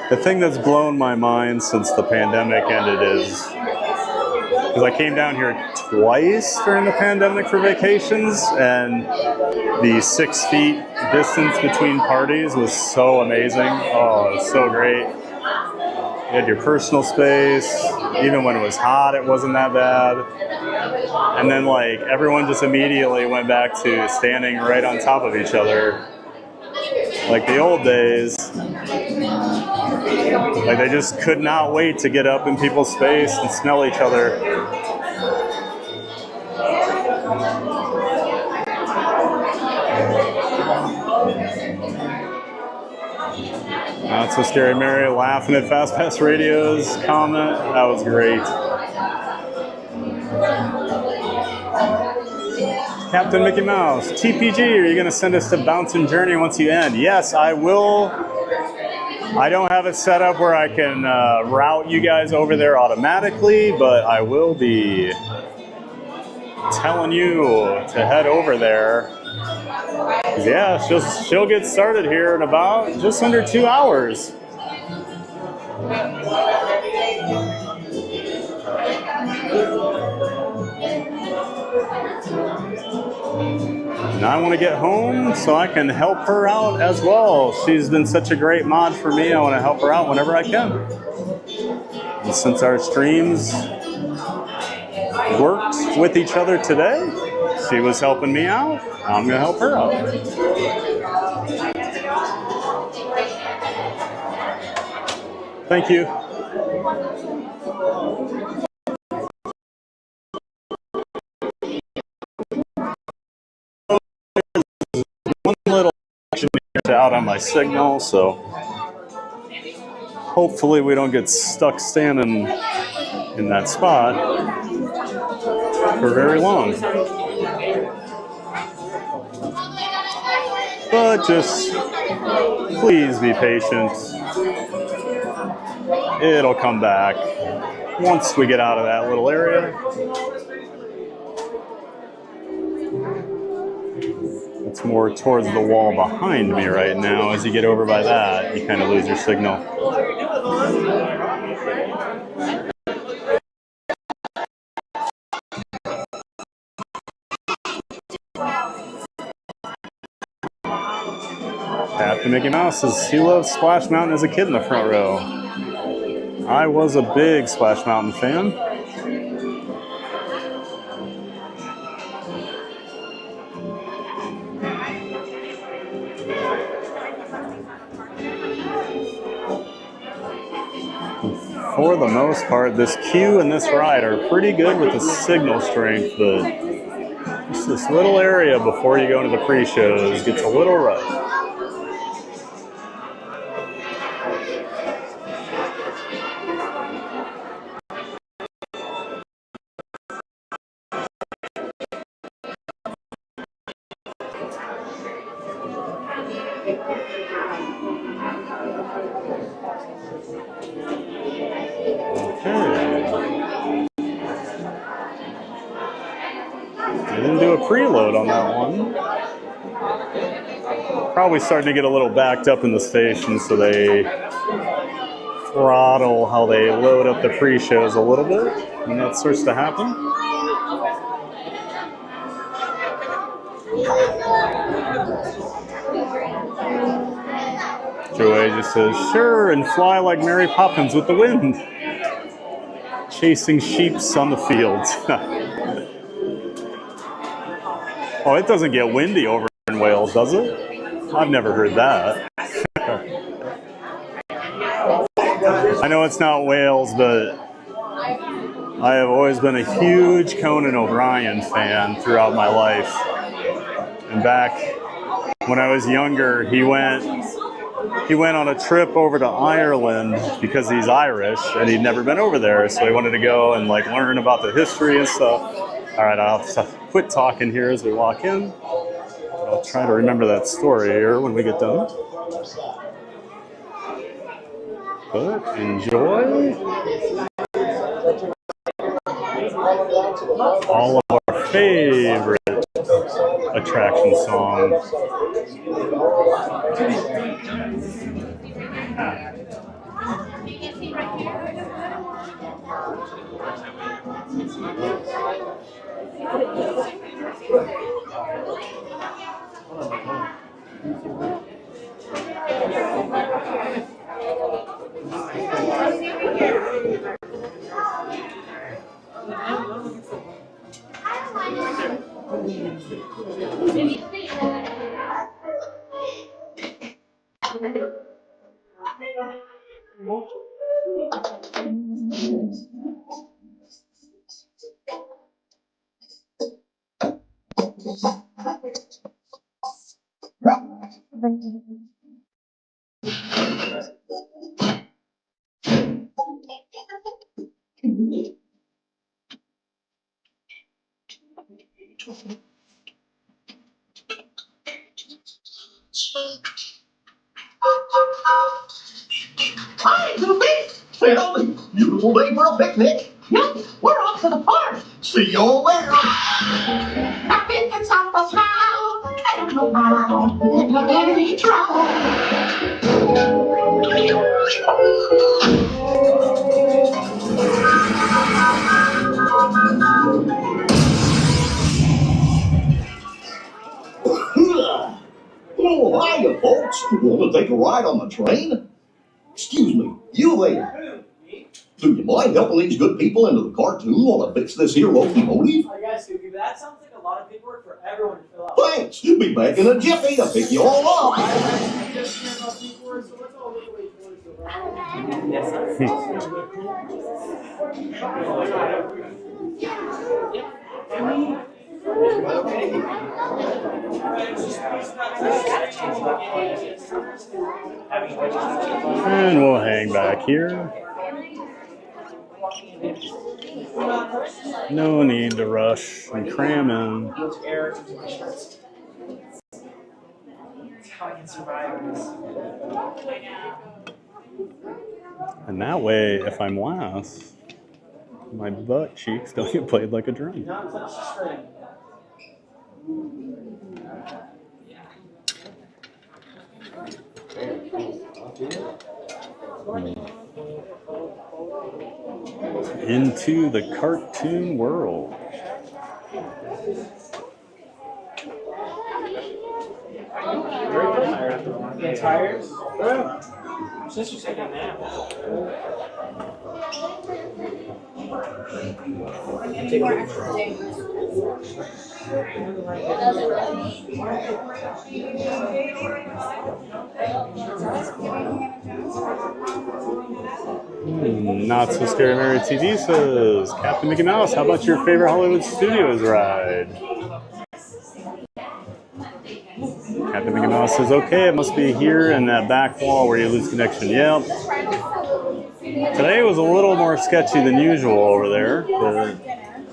The thing that's blown my mind since the pandemic ended is, because I came down here twice during the pandemic for vacations, and the 6 feet distance between parties was so amazing. Oh, it was so great. You had your personal space. Even when it was hot, it wasn't that bad. And then, like, everyone just immediately went back to standing right on top of each other. Like the old days. Like, they just could not wait to get up in people's space and smell each other. Not so scary, Mary, laughing at Fast Pass Radio's comment. That was great. Captain Mickey Mouse, TPG, are you going to send us to Bouncin' Journey once you end? Yes, I will. I don't have it set up where I can route you guys over there automatically, but I will be telling you to head over there. Yeah, she'll get started here in about just under 2 hours. And I want to get home so I can help her out as well. She's been such a great mod for me. I want to help her out whenever I can. And since our streams worked with each other today, she was helping me out. I'm going to help her out. Thank you. One little action out on my signal, so hopefully we don't get stuck standing in that spot for very long. But just please be patient. It'll come back once we get out of that little area. It's more towards the wall behind me right now. As you get over by that, you kind of lose your signal. Captain Mickey Mouse says he loved Splash Mountain as a kid in the front row. I was a big Splash Mountain fan. For the most part, this queue and this ride are pretty good with the signal strength, but just this little area before you go into the pre-shows gets a little rough. I didn't do a preload on that one. Probably starting to get a little backed up in the station, so they throttle how they load up the pre-shows a little bit, and that starts to happen. Joey just says, sure, and fly like Mary Poppins with the wind. Chasing sheeps on the fields. Oh, it doesn't get windy over in Wales, does it? I've never heard that. I know it's not Wales, but I have always been a huge Conan O'Brien fan throughout my life. And back when I was younger, he went on a trip over to Ireland because he's Irish and he'd never been over there, so he wanted to go and like learn about the history and stuff. All right, I'll have to quit talking here as we walk in. I'll try to remember that story here when we get done. But enjoy all of our favorite attraction songs. Hi, Goofy! Well, beautiful day for a picnic. Yep, we're off to the park. See you all there. Happy it's on the smile. I don't know how. Never any trouble. Oh, hiya, folks. Want to take a ride on the train? Excuse me, you there. Do you mind helping these good people into the cartoon while I fix this here locomotive? I guess, Goofy, but that sounds like a lot of paperwork for everyone to fill out. Thanks. Be back in a jiffy to pick you all up. And we'll hang back here. No need to rush and cram in. And that way, if I'm last, my butt cheeks don't get played like a drum. Into the cartoon world. Tired? Sister's taking a nap. Not So Scary Mary TV says, Captain Mickey Mouse, how about your favorite Hollywood Studios ride? Captain Mickey Mouse says, okay, it must be here in that back wall where you lose connection. Yep. Today was a little more sketchy than usual over there, but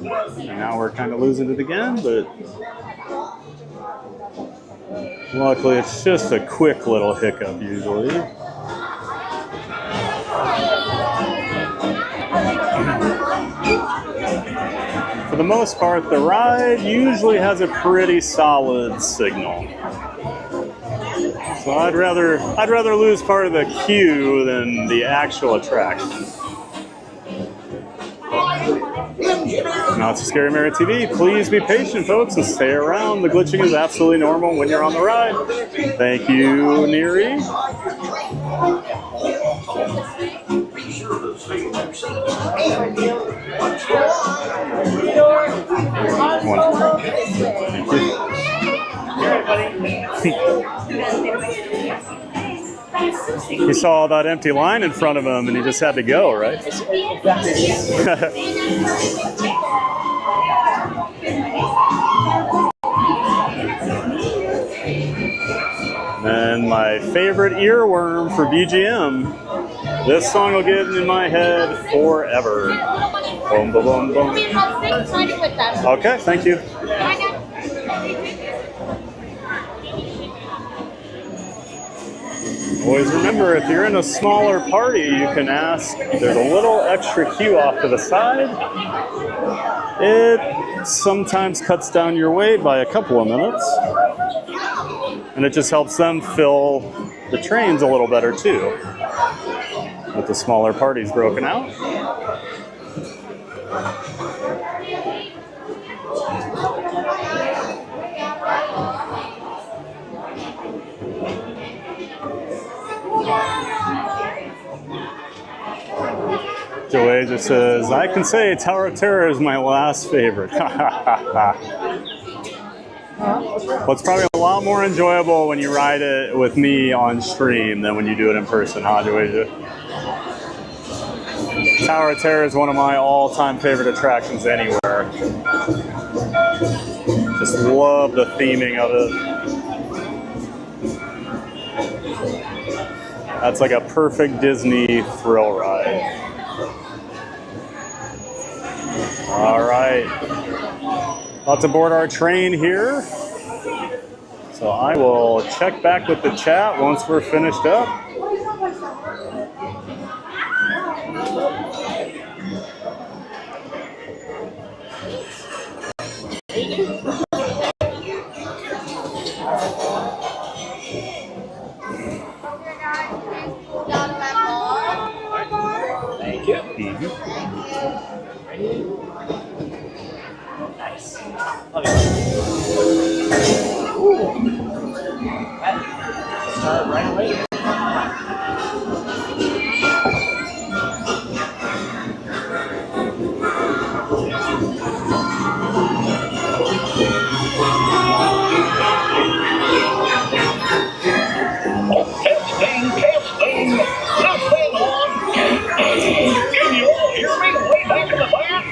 and now we're kind of losing it again, but Luckily, it's just a quick little hiccup usually. For the most part, the ride usually has a pretty solid signal. So I'd rather lose part of the queue than the actual attraction. Not So Scary Mary TV. Please be patient, folks, and stay around. The glitching is absolutely normal when you're on the ride. Thank you, Neri. He saw all that empty line in front of him and he just had to go, right? And my favorite earworm for BGM. This song will get in my head forever. Boom, boom, boom, boom. Okay, thank you. Always remember, if you're in a smaller party, you can ask. There's a little extra queue off to the side. It sometimes cuts down your wait by a couple of minutes. And it just helps them fill the trains a little better too, with the smaller parties broken out. Joey just says, I can say Tower of Terror is my last favorite. Well, it's probably a lot more enjoyable when you ride it with me on stream than when you do it in person, huh, Joey? Tower of Terror is one of my all-time favorite attractions anywhere. Just love the theming of it. That's like a perfect Disney thrill ride. All right. About to board our train here. So I will check back with the chat once we're finished up. Thank you. Nice. Love you. Start right away. Testing. Nothing on. Can you all hear me way back in the back?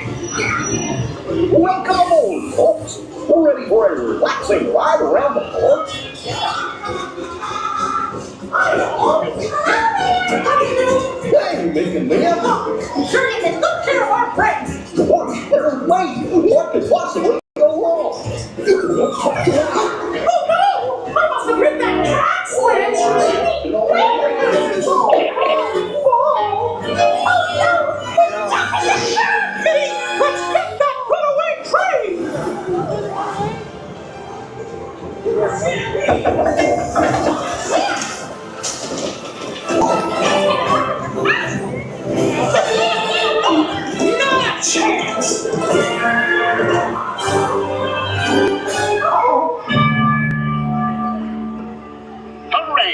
Welcome aboard, folks. We're ready for a relaxing ride around the park. Hey, making them. Sure you can look care of our friends. Wait, what could possibly go wrong? Oh no! I must have hit that track switch! Let's get that runaway train! Not a chance! Hooray!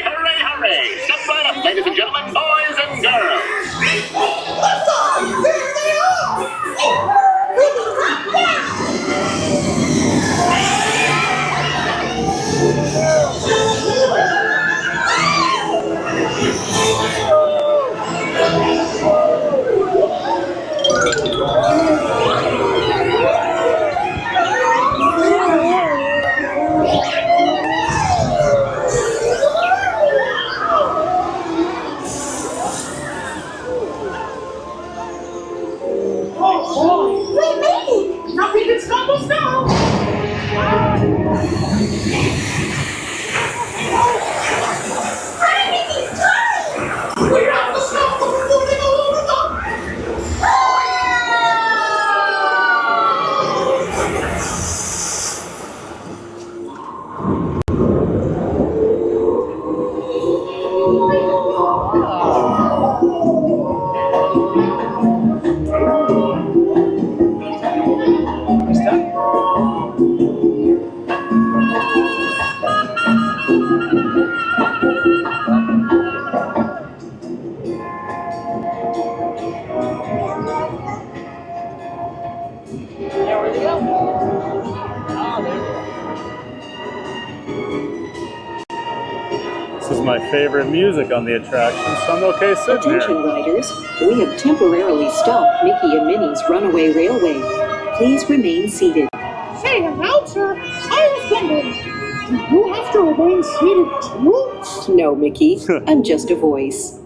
Step right up, ladies and gentlemen, boys and girls! Lift off! There they are! This is my favorite music on the attraction, so I'm okay sitting Attention here. riders, we have temporarily stopped Mickey and Minnie's Runaway Railway. Please remain seated. Say, announcer, I was wondering, do you have to remain seated too? No, Mickey, I'm just a voice.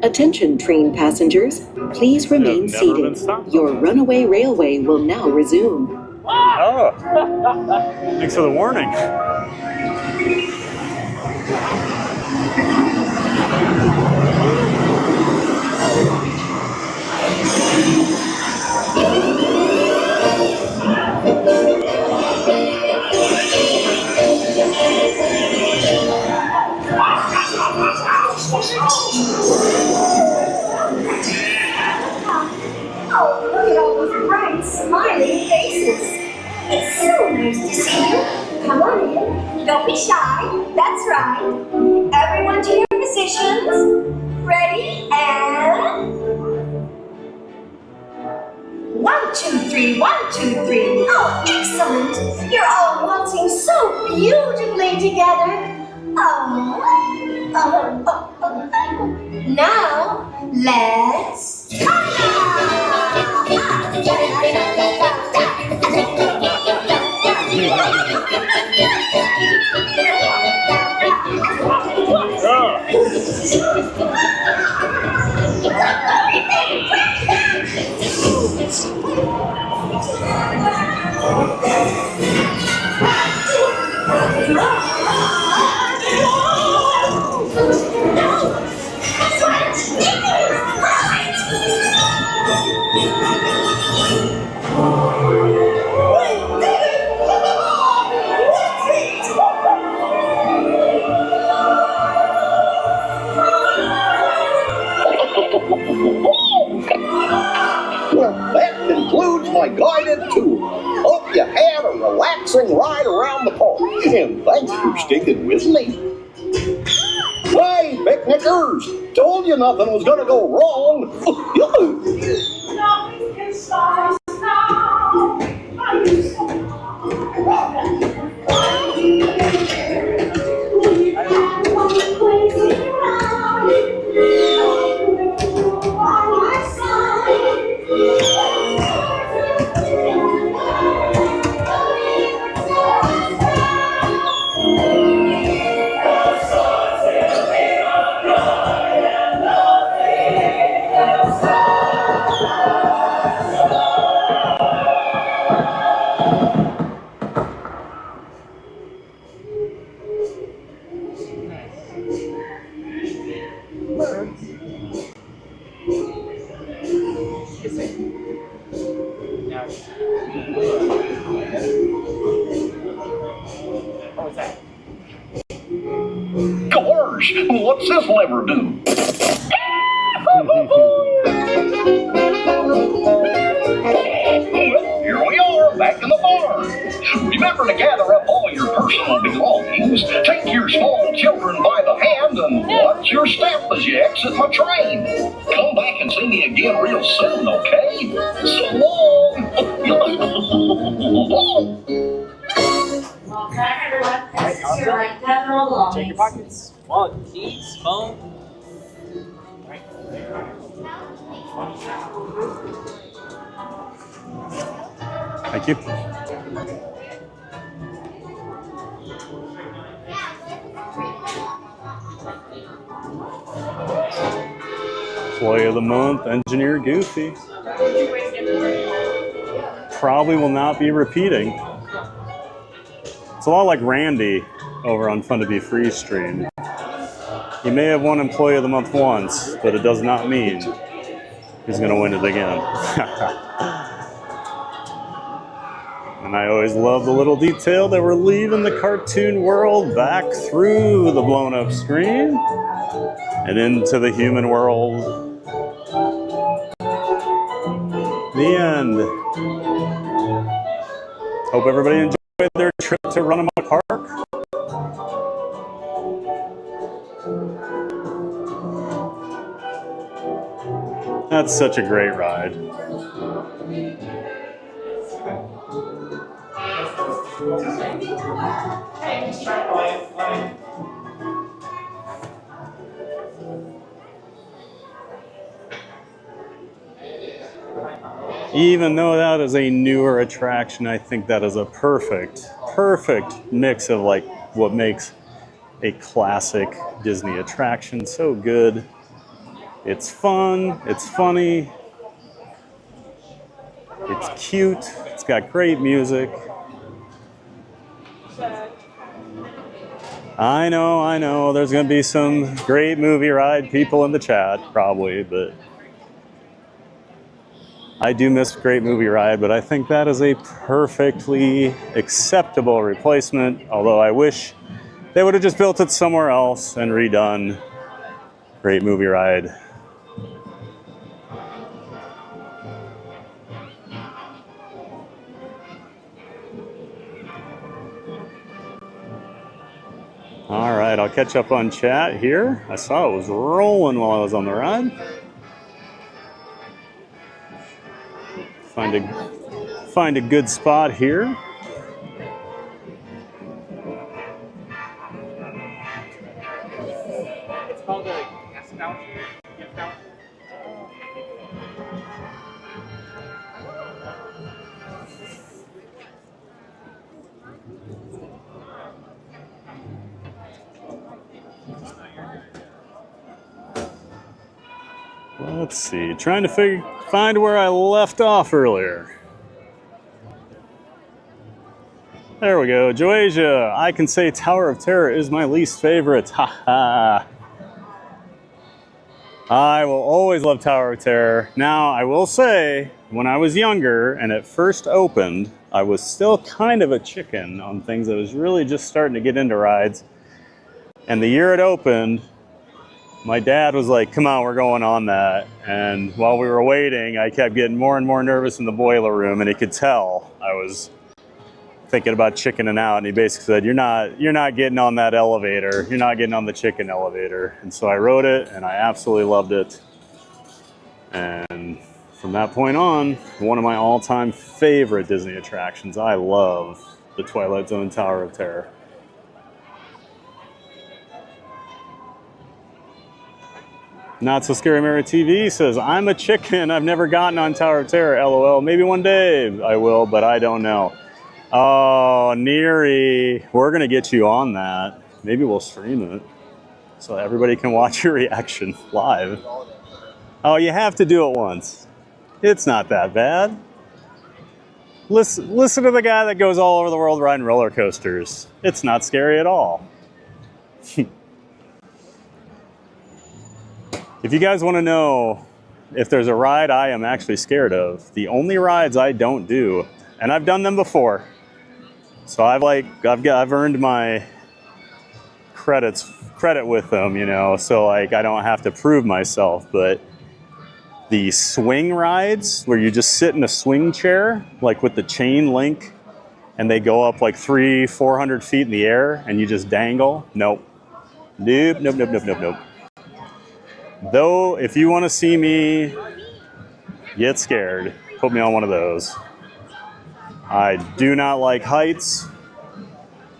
Attention train passengers, please remain seated. Your Runaway Railway will now resume. Oh, thanks for the warning. Oh, look at all those bright, smiling faces. It's so nice to see you. Come on in. Don't be shy. That's right. Everyone to your positions. Ready, and... 1, 2, 3, 1, 2, 3. Oh, excellent. You're all waltzing so beautifully together. Now, let's... Well, that concludes my guided tour. Hope you had a relaxing ride around the park, and thanks for sticking with me. Hey, picnickers! Told you nothing was gonna go wrong. Nothing can stop us now. Gosh, what's this lever do? Here we are, back in the barn. Remember to gather up all your personal belongings, take your small children by the hand, and watch your step as you exit my train. Come back and see me again real soon, okay? So long! Welcome back, everyone. This is your like general belongings. Check your pockets. Wallet, keys, phone. Thank you. Employee of the month, Engineer Goofy. Probably will not be repeating. It's a lot like Randy over on Fun to Be Free stream. He may have won Employee of the Month once, but it does not mean he's going to win it again. And I always love the little detail that we're leaving the cartoon world back through the blown up screen and into the human world. The end. Hope everybody enjoyed their trip to Runaway Park. That's such a great ride. Even though that is a newer attraction, I think that is a perfect mix of like what makes a classic Disney attraction so good. It's fun, it's funny, it's cute, it's got great music. I know, there's gonna be some great movie ride people in the chat, probably, but I do miss Great Movie Ride, but I think that is a perfectly acceptable replacement, although I wish they would have just built it somewhere else and redone Great Movie Ride. All right, I'll catch up on chat here. I saw it was rolling while I was on the ride. Find a good spot here. It's called a guest voucher. Gift voucher. Let's see, trying to find where I left off earlier. There we go, Joasia. I can say Tower of Terror is my least favorite. Haha. I will always love Tower of Terror. Now, I will say, when I was younger and it first opened, I was still kind of a chicken on things. I was really just starting to get into rides. And the year it opened, my dad was like, come on, we're going on that. And while we were waiting, I kept getting more and more nervous in the boiler room, and he could tell I was thinking about chickening out. And he basically said, you're not getting on that elevator. You're not getting on the chicken elevator. And so I rode it, and I absolutely loved it. And from that point on, one of my all-time favorite Disney attractions. I love the Twilight Zone Tower of Terror. Not So Scary Mary TV says, I'm a chicken. I've never gotten on Tower of Terror. LOL. Maybe one day I will, but I don't know. Oh, Neary, we're going to get you on that. Maybe we'll stream it so everybody can watch your reaction live. Oh, you have to do it once. It's not that bad. Listen to the guy that goes all over the world riding roller coasters. It's not scary at all. If you guys want to know if there's a ride I am actually scared of, the only rides I don't do, and I've done them before, so I've earned my credit with them, you know, so like I don't have to prove myself. But the swing rides where you just sit in a swing chair, like with the chain link, and they go up like 300-400 feet in the air and you just dangle. Nope. Nope. Though, if you want to see me get scared, put me on one of those. I do not like heights.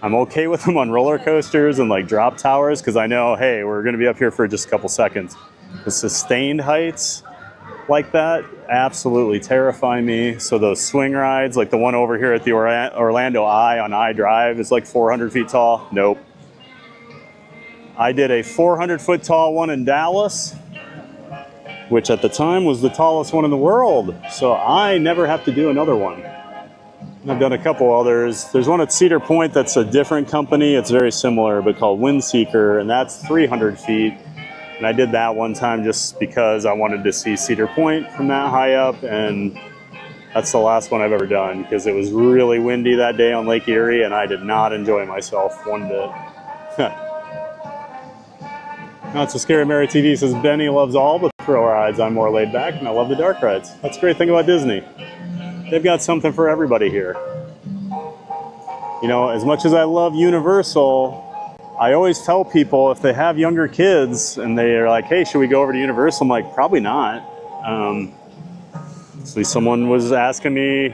I'm okay with them on roller coasters and like drop towers because I know, hey, we're going to be up here for just a couple seconds. The sustained heights like that absolutely terrify me. So those swing rides, like the one over here at the Orlando Eye on I Drive, is like 400 feet tall. Nope. I did a 400-foot tall one in Dallas, which at the time was the tallest one in the world. So I never have to do another one. I've done a couple others. There's one at Cedar Point that's a different company. It's very similar, but called Windseeker, and that's 300 feet. And I did that one time just because I wanted to see Cedar Point from that high up, and that's the last one I've ever done because it was really windy that day on Lake Erie, and I did not enjoy myself one bit. Not So Scary Mary TV says, Benny loves all the thrill rides. I'm more laid back, and I love the dark rides. That's the great thing about Disney. They've got something for everybody here. You know, as much as I love Universal, I always tell people if they have younger kids and they're like, hey, should we go over to Universal? I'm like, probably not. So someone was asking me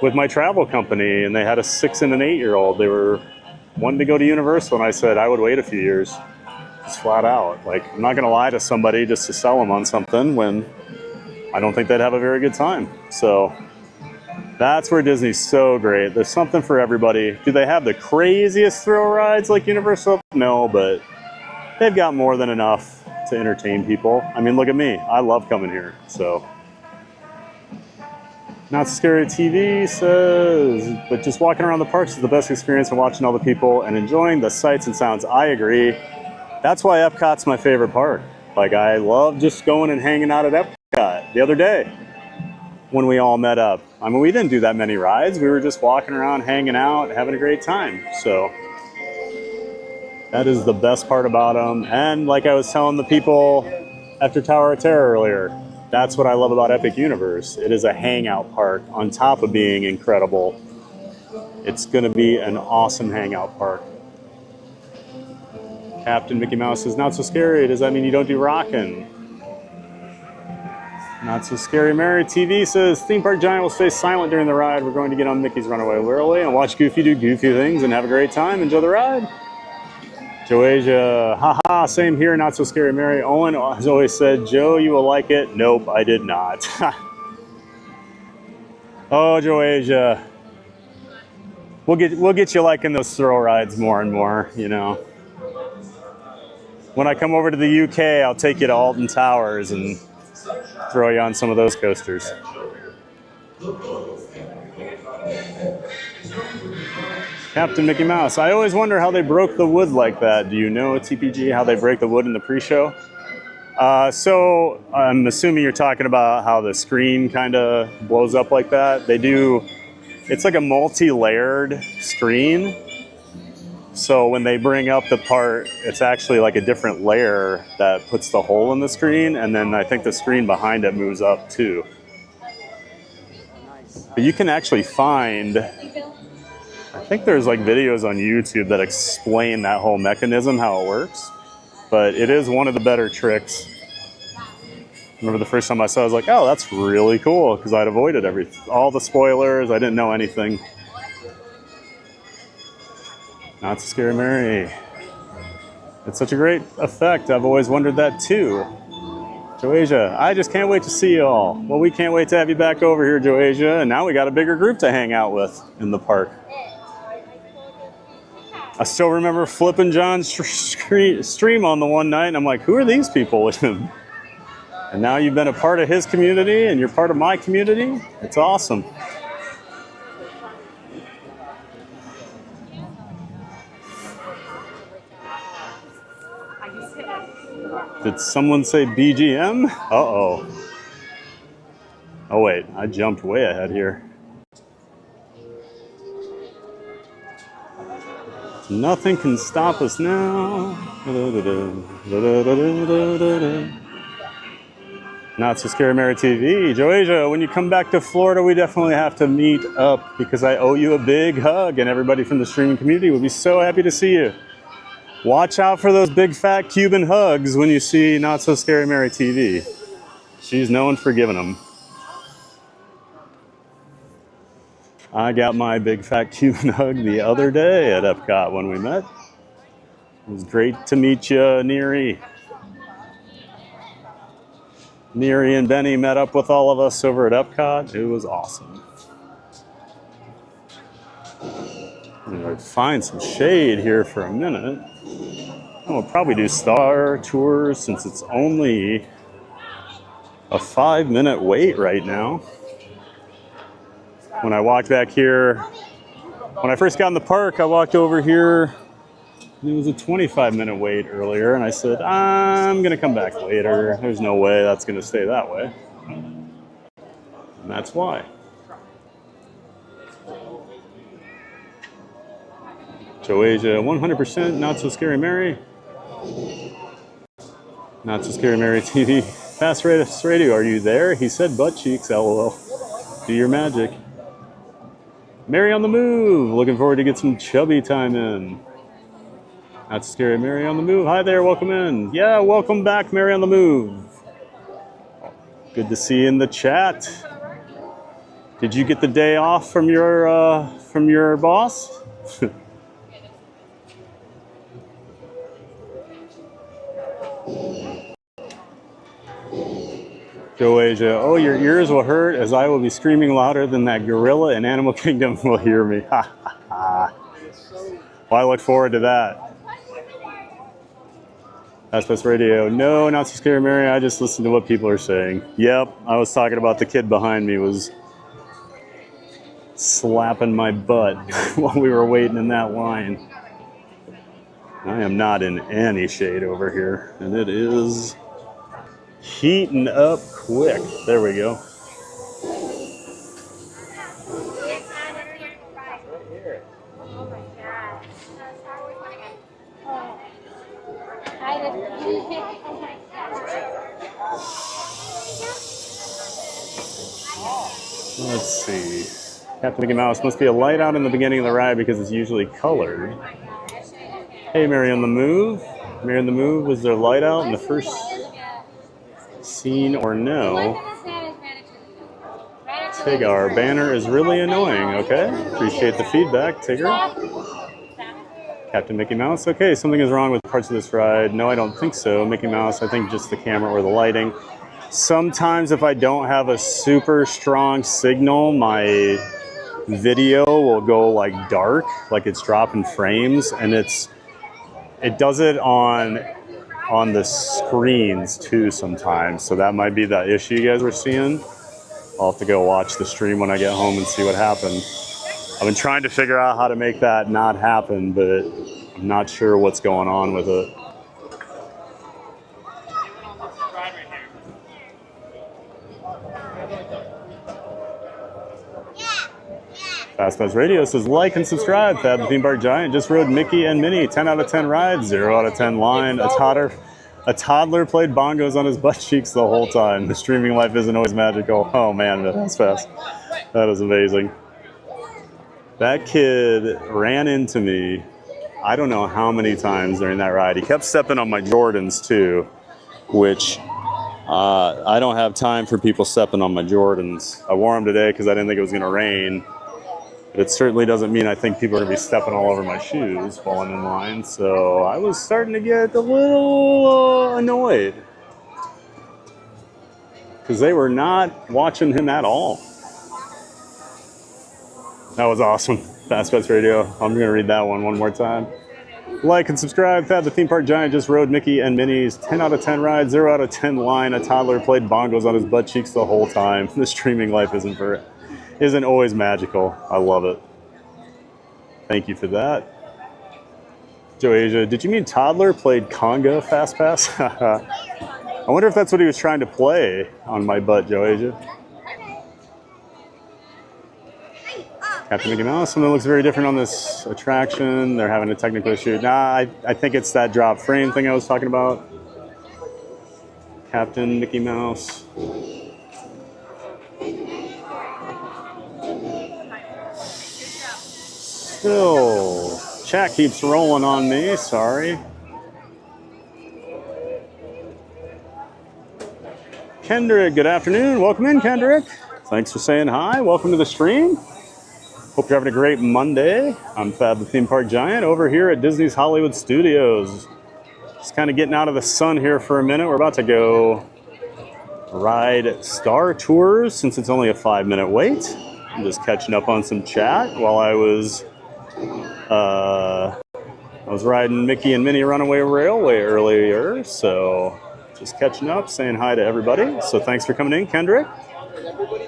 with my travel company, and they had a 6 and an 8-year-old. They were wanting to go to Universal, and I said I would wait a few years. Just flat out. Like, I'm not going to lie to somebody just to sell them on something when I don't think they'd have a very good time. So that's where Disney's so great. There's something for everybody. Do they have the craziest thrill rides like Universal? No, but they've got more than enough to entertain people. I mean, look at me. I love coming here. So, Not So Scary TV says, but just walking around the parks is the best experience and watching all the people and enjoying the sights and sounds. I agree. That's why Epcot's my favorite park. Like, I love just going and hanging out at Epcot the other day when we all met up. I mean, we didn't do that many rides. We were just walking around, hanging out, having a great time. So that is the best part about them. And like I was telling the people after Tower of Terror earlier, that's what I love about Epic Universe. It is a hangout park on top of being incredible. It's going to be an awesome hangout park. Captain Mickey Mouse says, not so scary. Does that mean you don't do rockin'? Not So Scary Mary TV says, theme park giant will stay silent during the ride. We're going to get on Mickey's Runaway Railway and watch Goofy do goofy things and have a great time. Enjoy the ride. Joasia, haha, same here, Not So Scary Mary. Owen has always said, Joe, you will like it. Nope, I did not. Oh, Joasia. We'll get you liking those thrill rides more and more, you know. When I come over to the UK, I'll take you to Alton Towers and throw you on some of those coasters. Captain Mickey Mouse. I always wonder how they broke the wood like that. Do you know, TPG, how they break the wood in the pre-show? So I'm assuming you're talking about how the screen kind of blows up like that. They do, it's like a multi-layered screen. So when they bring up the part, it's actually like a different layer that puts the hole in the screen, and then I think the screen behind it moves up too. But you can actually find, I think there's like videos on YouTube that explain that whole mechanism, how it works. But it is one of the better tricks. Remember the first time I saw it, I was like, oh, that's really cool, because I'd avoided all the spoilers. I didn't know anything. Not So Scary Mary. It's such a great effect. I've always wondered that too. Joasia, I just can't wait to see you all. Well, we can't wait to have you back over here, Joasia. And now we got a bigger group to hang out with in the park. I still remember flipping John's stream on the one night, and I'm like, who are these people with him? And now you've been a part of his community, and you're part of my community. It's awesome. Did someone say BGM? Uh-oh. Oh, wait. I jumped way ahead here. Nothing can stop us now. Not So Scary Mary TV. Joasia, when you come back to Florida, we definitely have to meet up because I owe you a big hug, and everybody from the streaming community would be so happy to see you. Watch out for those big fat Cuban hugs when you see Not So Scary Mary TV. She's known for giving them. I got my big fat Cuban hug the other day at Epcot when we met. It was great to meet you, Neary. Neary and Benny met up with all of us over at Epcot. It was awesome. I'm going to find some shade here for a minute. We'll probably do Star Tours since it's only a 5-minute wait right now. When I walked back here, when I first got in the park, I walked over here. It was a 25-minute wait earlier, and I said, I'm going to come back later. There's no way that's going to stay that way. And that's why. Joasia, 100% Not So Scary Mary. Not So Scary Mary TV. Fast Radio, are you there? He said butt cheeks, lol. Do your magic. Mary on the Move. Looking forward to get some chubby time in. Not So Scary Mary on the Move. Hi there, welcome in. Yeah, welcome back, Mary on the Move. Good to see you in the chat. Did you get the day off from your boss? Joe Asia, oh, your ears will hurt as I will be screaming louder than that gorilla in Animal Kingdom will hear me. Ha ha ha. Well, I look forward to that. Aspect Radio, no, not so scary, Mary. I just listen to what people are saying. Yep, I was talking about the kid behind me was slapping my butt while we were waiting in that line. I am not in any shade over here, and it is heating up quick. There we go. Let's see. Captain Mickey Mouse must be a light out in the beginning of the ride because it's usually colored. Hey, Mary on the Move. Mary on the Move, was there light out in the first scene or no? Tigger, banner is really annoying. Okay, appreciate the feedback, Tigger. Captain Mickey Mouse. Okay, something is wrong with parts of this ride. No, I don't think so. Mickey Mouse, I think just the camera or the lighting. Sometimes if I don't have a super strong signal, my video will go like dark, like it's dropping frames, and it does it on the screens too sometimes. So that might be the issue you guys were seeing. I'll have to go watch the stream when I get home and see what happened. I've been trying to figure out how to make that not happen, but I'm not sure what's going on with it. Fast Pass Radio says, like and subscribe. Fab the Theme Park Giant just rode Mickey and Minnie. 10 out of 10 rides, 0 out of 10 line. A toddler played bongos on his butt cheeks the whole time. The streaming life isn't always magical. Oh man, that's fast. That is amazing. That kid ran into me, I don't know how many times during that ride. He kept stepping on my Jordans too, which I don't have time for people stepping on my Jordans. I wore them today because I didn't think it was going to rain. But it certainly doesn't mean I think people are going to be stepping all over my shoes while I'm in line. So I was starting to get a little annoyed because they were not watching him at all. That was awesome. Fast Pass Radio. I'm going to read that one more time. Like and subscribe. Fab the Theme Park Giant just rode Mickey and Minnie's 10 out of 10 ride, 0 out of 10 line. A toddler played bongos on his butt cheeks the whole time. The streaming life isn't always magical. I love it. Thank you for that. Joe Asia, did you mean toddler played conga Fast Pass? I wonder if that's what he was trying to play on my butt, Joe Asia. Captain Mickey Mouse, something looks very different on this attraction. They're having a technical issue. Nah, I think it's that drop frame thing I was talking about. Captain Mickey Mouse. Still, chat keeps rolling on me, sorry. Kendrick, good afternoon. Welcome in, Kendrick. Thanks for saying hi. Welcome to the stream. Hope you're having a great Monday. I'm Fab the Theme Park Giant over here at Disney's Hollywood Studios. Just kind of getting out of the sun here for a minute. We're about to go ride Star Tours since it's only a 5-minute wait. I'm just catching up on some chat while I was riding Mickey and Minnie Runaway Railway earlier. So just catching up, saying hi to everybody. So thanks for coming in, Kendrick.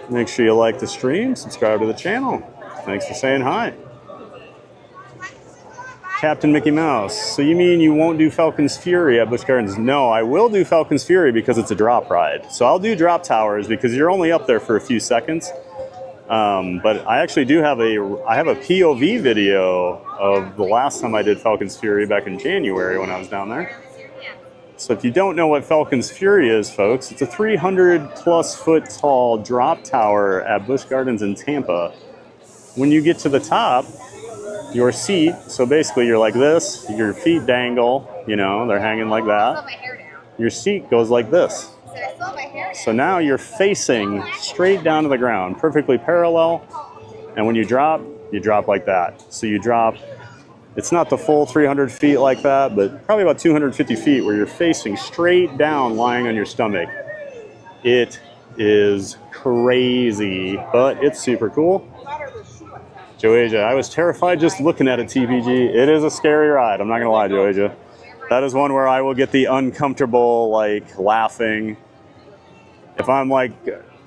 Make sure you like the stream, subscribe to the channel. Thanks for saying hi. Captain Mickey Mouse. So you mean you won't do Falcon's Fury at Busch Gardens? No, I will do Falcon's Fury because it's a drop ride. So I'll do drop towers because you're only up there for a few seconds. But I actually do have a POV video of the last time I did Falcon's Fury back in January when I was down there. So if you don't know what Falcon's Fury is, folks, it's a 300+ foot tall drop tower at Busch Gardens in Tampa. When you get to the top, your seat, so basically you're like this, your feet dangle, you know, they're hanging like that. Your seat goes like this. So now you're facing straight down to the ground, perfectly parallel. And when you drop like that. So you drop, it's not the full 300 feet like that, but probably about 250 feet where you're facing straight down, lying on your stomach. It is crazy, but it's super cool. Joasia, I was terrified just looking at a TPG. It is a scary ride. I'm not gonna lie, Joasia. That is one where I will get the uncomfortable, like, laughing. If I'm like,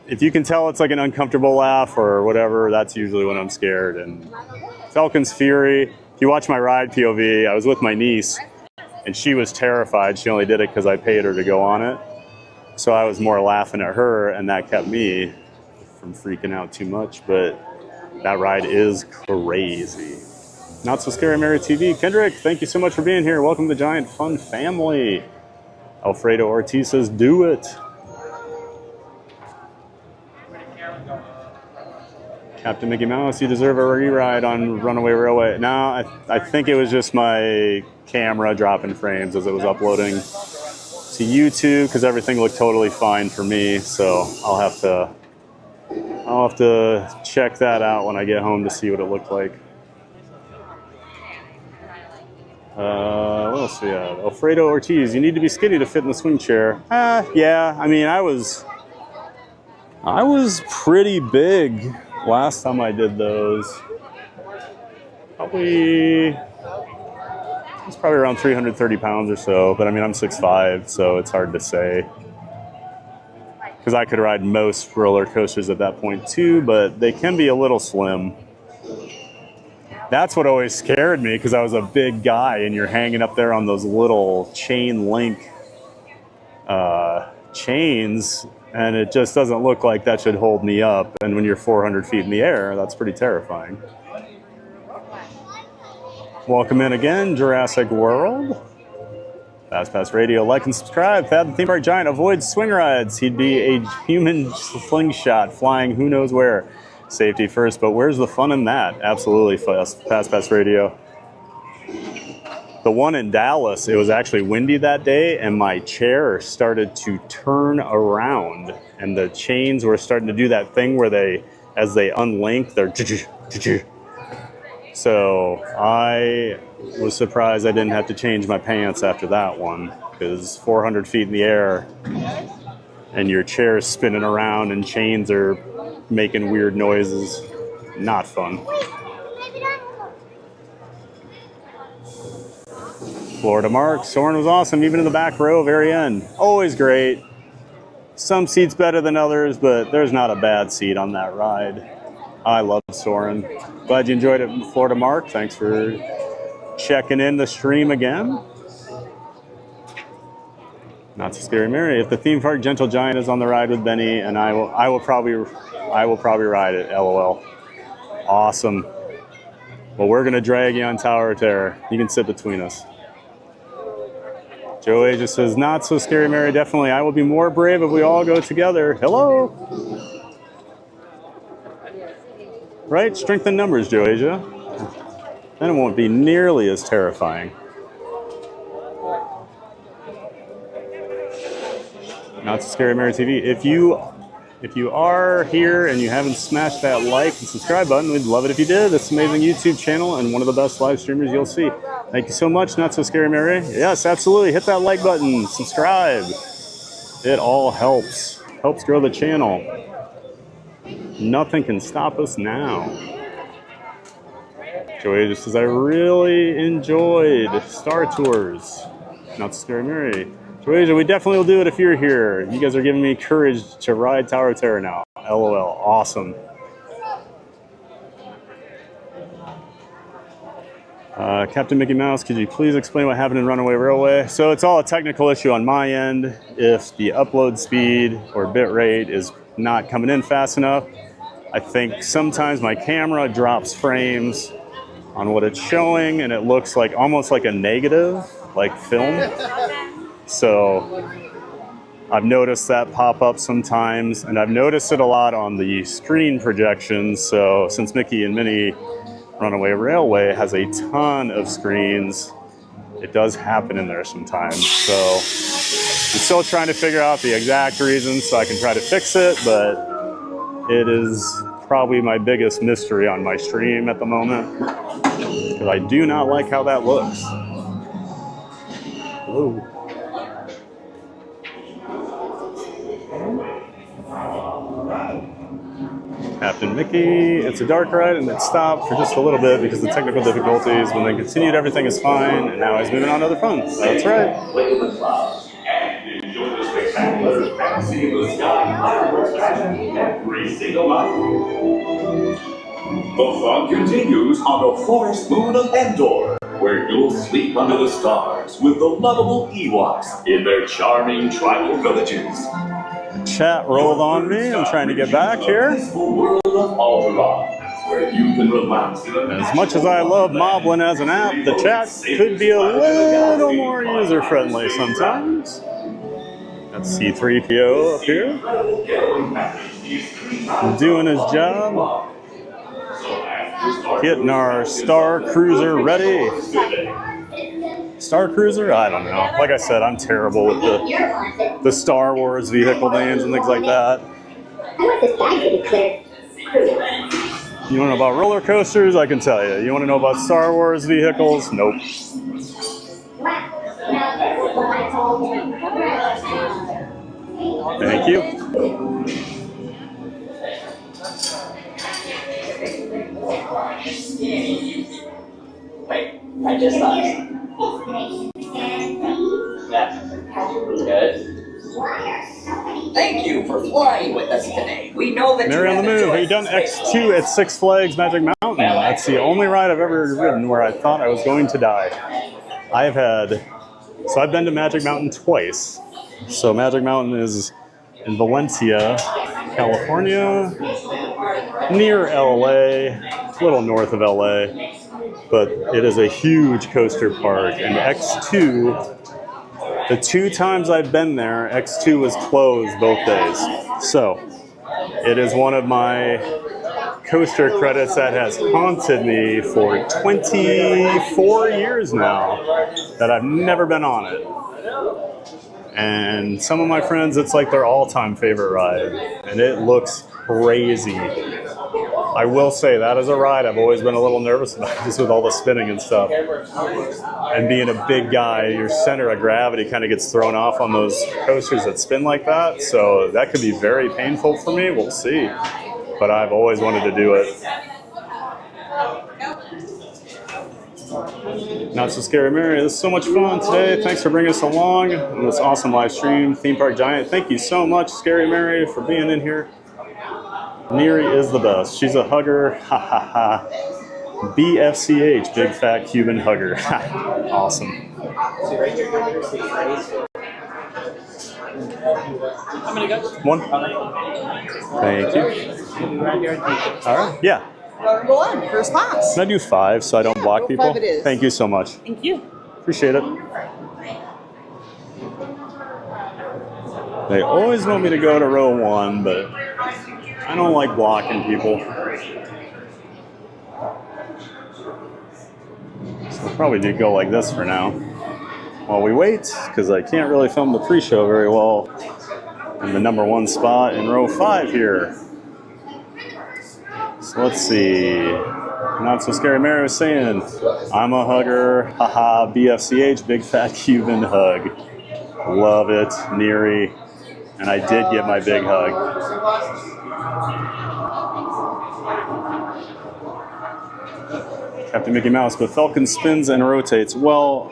if you can tell it's like an uncomfortable laugh or whatever, that's usually when I'm scared. And Falcon's Fury, if you watch my ride POV, I was with my niece and she was terrified. She only did it because I paid her to go on it. So I was more laughing at her, and that kept me from freaking out too much. But that ride is crazy. Not So Scary Mary TV. Kendrick, thank you so much for being here. Welcome to the Giant Fun family. Alfredo Ortiz says, do it. Captain Mickey Mouse, you deserve a re-ride on Runaway Railway. No, I think it was just my camera dropping frames as it was uploading to YouTube, because everything looked totally fine for me. So I'll have to check that out when I get home to see what it looked like. What else we have? Alfredo Ortiz, you need to be skinny to fit in the swing chair. Yeah, I mean, I was pretty big last time I did those. It's probably around 330 pounds or so, but I mean, I'm 6'5", so it's hard to say. Because I could ride most roller coasters at that point too, but they can be a little slim. That's what always scared me, because I was a big guy and you're hanging up there on those little chain link chains, and it just doesn't look like that should hold me up. And when you're 400 feet in the air, that's pretty terrifying. Welcome in again, Jurassic World. Fast Pass Radio, like and subscribe. Fab the Theme Park Giant avoids swing rides. He'd be a human slingshot flying who knows where. Safety first, but where's the fun in that? Absolutely, Fast Pass Radio. The one in Dallas, it was actually windy that day, and my chair started to turn around, and the chains were starting to do that thing where as they unlink, they're so I was surprised I didn't have to change my pants after that one, because 400 feet in the air and your chair is spinning around and chains are making weird noises. Not fun. Florida Mark, Soarin' was awesome, even in the back row, very end. Always great. Some seats better than others, but there's not a bad seat on that ride. I love Soarin'. Glad you enjoyed it, Florida Mark. Thanks for checking in the stream again. Not So Scary Mary. If the theme park Gentle Giant is on the ride with Benny, and I will probably ride it. LOL. Awesome. Well, we're gonna drag you on Tower of Terror. You can sit between us. Joe A just says, not so scary, Mary. Definitely. I will be more brave if we all go together. Hello. Right? Strength in numbers, Joe Asia. Then it won't be nearly as terrifying. Not So Scary Mary TV. If you are here and you haven't smashed that like and subscribe button, we'd love it if you did. It's an amazing YouTube channel and one of the best live streamers you'll see. Thank you so much, Not So Scary Mary. Yes, absolutely. Hit that like button. Subscribe. It all helps. Helps grow the channel. Nothing can stop us now. Joey just says, I really enjoyed Star Tours. Not So Scary Mary. Joey, we definitely will do it if you're here. You guys are giving me courage to ride Tower of Terror now. LOL. Awesome. Captain Mickey Mouse, could you please explain what happened in Runaway Railway? So it's all a technical issue on my end. If the upload speed or bit rate is not coming in fast enough, I think sometimes my camera drops frames on what it's showing and it looks like almost like a negative, like film. So I've noticed that pop up sometimes, and I've noticed it a lot on the screen projections. So since Mickey and Minnie Runaway Railway has a ton of screens, it does happen in there sometimes. So I'm still trying to figure out the exact reason so I can try to fix it, but it is probably my biggest mystery on my stream at the moment, because I do not like how that looks. Whoa. Captain Mickey. It's a dark ride and it stopped for just a little bit because of technical difficulties, but then continued everything is fine, and now he's moving on to other fun. That's right. And enjoy the spectacular fantasy of the sky fireworks pageant every single night. The fun continues on the forest moon of Endor, where you'll sleep under the stars with the lovable Ewoks in their charming tribal villages. Chat rolled on me. I'm trying to get back here. World of Alderaan, where you can relax in a As much as I love Moblin as an app, the chat could be a little more user-friendly sometimes. That's C-3PO up here, doing his job, getting our Star Cruiser ready. Star Cruiser? I don't know. Like I said, I'm terrible with the Star Wars vehicle names and things like that. You want to know about roller coasters? I can tell you. You want to know about Star Wars vehicles? Nope. Thank you. Wait, I just thought. Good. Thank you for flying with us today. We know that Mary on the Move. Have you done X2 at Six Flags Magic Mountain? That's the only ride I've ever ridden where I thought I was going to die. I've been to Magic Mountain twice. So Magic Mountain is in Valencia, California, near LA, a little north of LA, but it is a huge coaster park. And X2, the 2 times I've been there, X2 was closed both days. So it is one of my coaster credits that has haunted me for 24 years now that I've never been on it. And some of my friends, it's like their all-time favorite ride, and it looks crazy. I will say that is a ride I've always been a little nervous about, just with all the spinning and stuff. And being a big guy, your center of gravity kind of gets thrown off on those coasters that spin like that, so that could be very painful for me. We'll see. But I've always wanted to do it. Not So Scary Mary, this is so much fun today. Thanks for bringing us along on this awesome live stream. Theme Park Giant, thank you so much, Scary Mary, for being in here. Neri is the best. She's a hugger. Ha ha ha. BFCH, Big Fat Cuban Hugger. Awesome. I'm gonna go. One. Thank you. All right. Yeah. Go on, first class. Can I do 5 so I don't block people? 5 it is. Thank you so much. Thank you. Appreciate it. They always want me to go to row 1, but I don't like blocking people. So I'll probably do go like this for now while we wait, because I can't really film the pre-show very well in the number 1 spot in row 5 here. So let's see. Not So Scary Mary was saying, I'm a hugger, haha, BFCH, Big Fat Cuban Hug. Love it, Neri. And I did get my big hug. Captain Mickey Mouse, but Falcon spins and rotates. Well,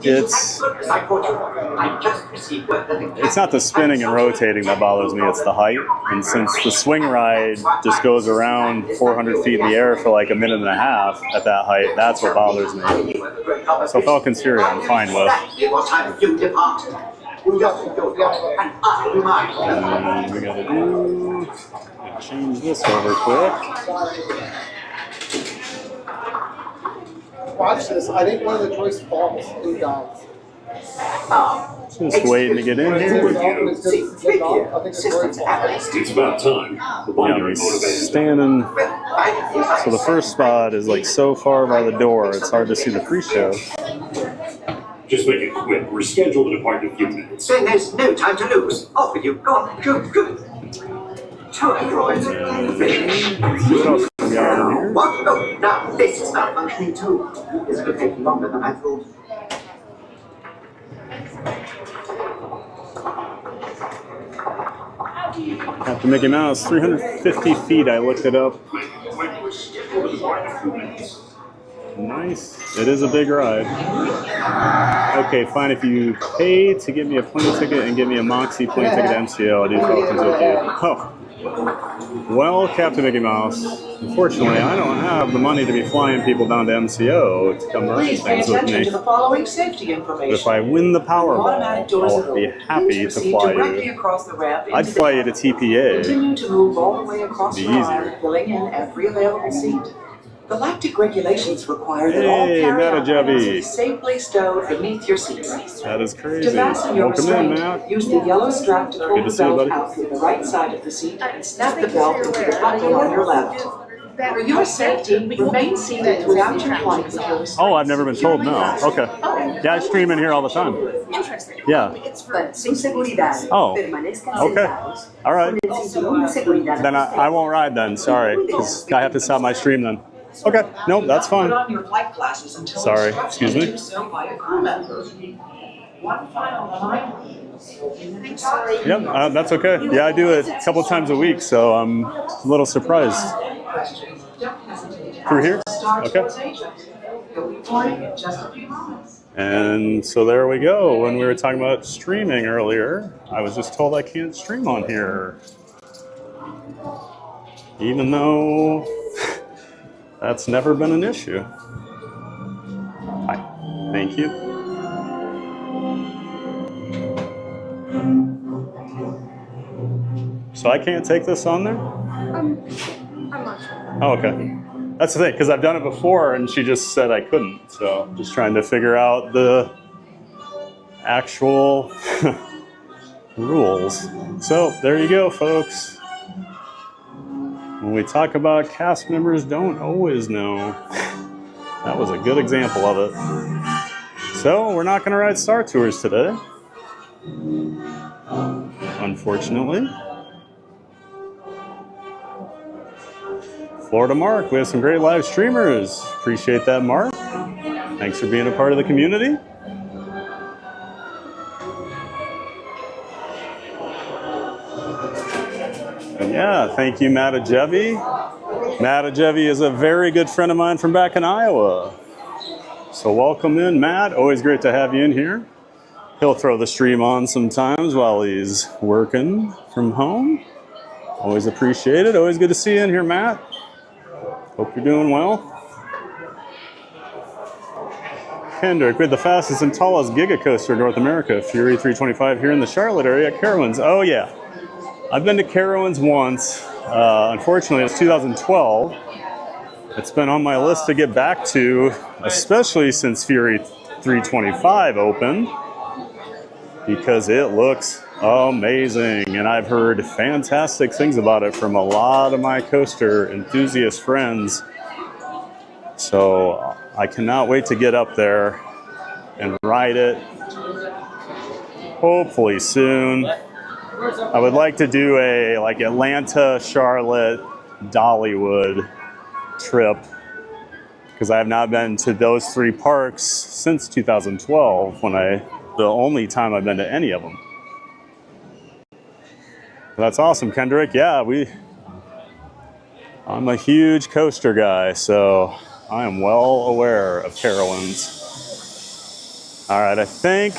it's not the spinning and rotating that bothers me, it's the height. And since the swing ride just goes around 400 feet in the air for like a minute and a half at that height, that's what bothers me. So Falcon's Fury I'm fine with. And we gotta change this over quick. Watch this. I think one of the choice falls and dies. Just waiting to get in here. It's about time. Yeah, he's standing. So the first spot is like so far by the door, it's hard to see the pre-show. Just make it quick. We're scheduled to depart in a few minutes. Then there's no time to lose. Off with you. Go on. Go. Tour droids. What? Oh, now this is malfunctioning too. This could take longer than I thought. Captain Mickey Mouse, 350 feet. I looked it up. Nice. It is a big ride. Okay, fine. If you pay to get me a plane ticket and get me a Moxie plane ticket to MCO, I'll do Falcons with you. Oh. Well, Captain Mickey Mouse, unfortunately, I don't have the money to be flying people down to MCO to come ride things with me. To the following safety information. But if I win the Powerball, I'll be happy to fly you. Across the ramp I'd fly you to TPA. Continue to move all the way across Be the line, easier. filling in every available seat. Galactic regulations require that all Hey, carry-on Matt items be safely stowed beneath your seats. That is To crazy. fasten your Welcome in, restraint, Matt. use the yellow strap to pull Good to the see you, belt buddy. out through the right side of the seat and snap the belt into the button on your left. For your safety, remain seated throughout your flight with your Oh, I've never been told no. Okay. Yeah, I stream in here all the time. Interesting. Yeah. Sin seguridad. Oh. Permanezcan Okay. sentados. All right. Con el cinturón de seguridad. Then I won't ride then. Sorry. Because I have to stop my stream then. Okay. Nope, that's fine. Put on your flight glasses until Sorry. instructed Excuse me. to do so by a crew member. One final reminder. Yep, that's okay. Yeah, I do it a couple times a week, so I'm a little surprised. Through here? Okay. You'll be boarding in just a few moments. And so there we go. When we were talking about streaming earlier, I was just told I can't stream on here. Even though that's never been an issue. Hi. Thank you. So I can't take this on there? I'm not sure. Oh, okay. That's the thing, because I've done it before and she just said I couldn't. So I'm just trying to figure out the actual rules. So there you go, folks. When we talk about cast members don't always know. That was a good example of it. So we're not going to ride Star Tours today, unfortunately. Florida Mark, we have some great live streamers. Appreciate that, Mark. Thanks for being a part of the community. And yeah, thank you, Matt Ajevi. Matt Ajevi is a very good friend of mine from back in Iowa. So welcome in, Matt. Always great to have you in here. He'll throw the stream on sometimes while he's working from home. Always appreciate it. Always good to see you in here, Matt. Hope you're doing well. Kendrick, we had the fastest and tallest Giga Coaster in North America, Fury 325 here in the Charlotte area at Carowinds. Oh yeah, I've been to Carowinds once. Unfortunately, it's 2012. It's been on my list to get back to, especially since Fury 325 opened, because it looks amazing, and I've heard fantastic things about it from a lot of my coaster enthusiast friends. So I cannot wait to get up there and ride it, hopefully soon. I would like to do a like Atlanta, Charlotte, Dollywood trip, because I have not been to those three parks since 2012, the only time I've been to any of them. That's awesome, Kendrick. Yeah, I'm a huge coaster guy, so I am well aware of Carowinds. All right, I think,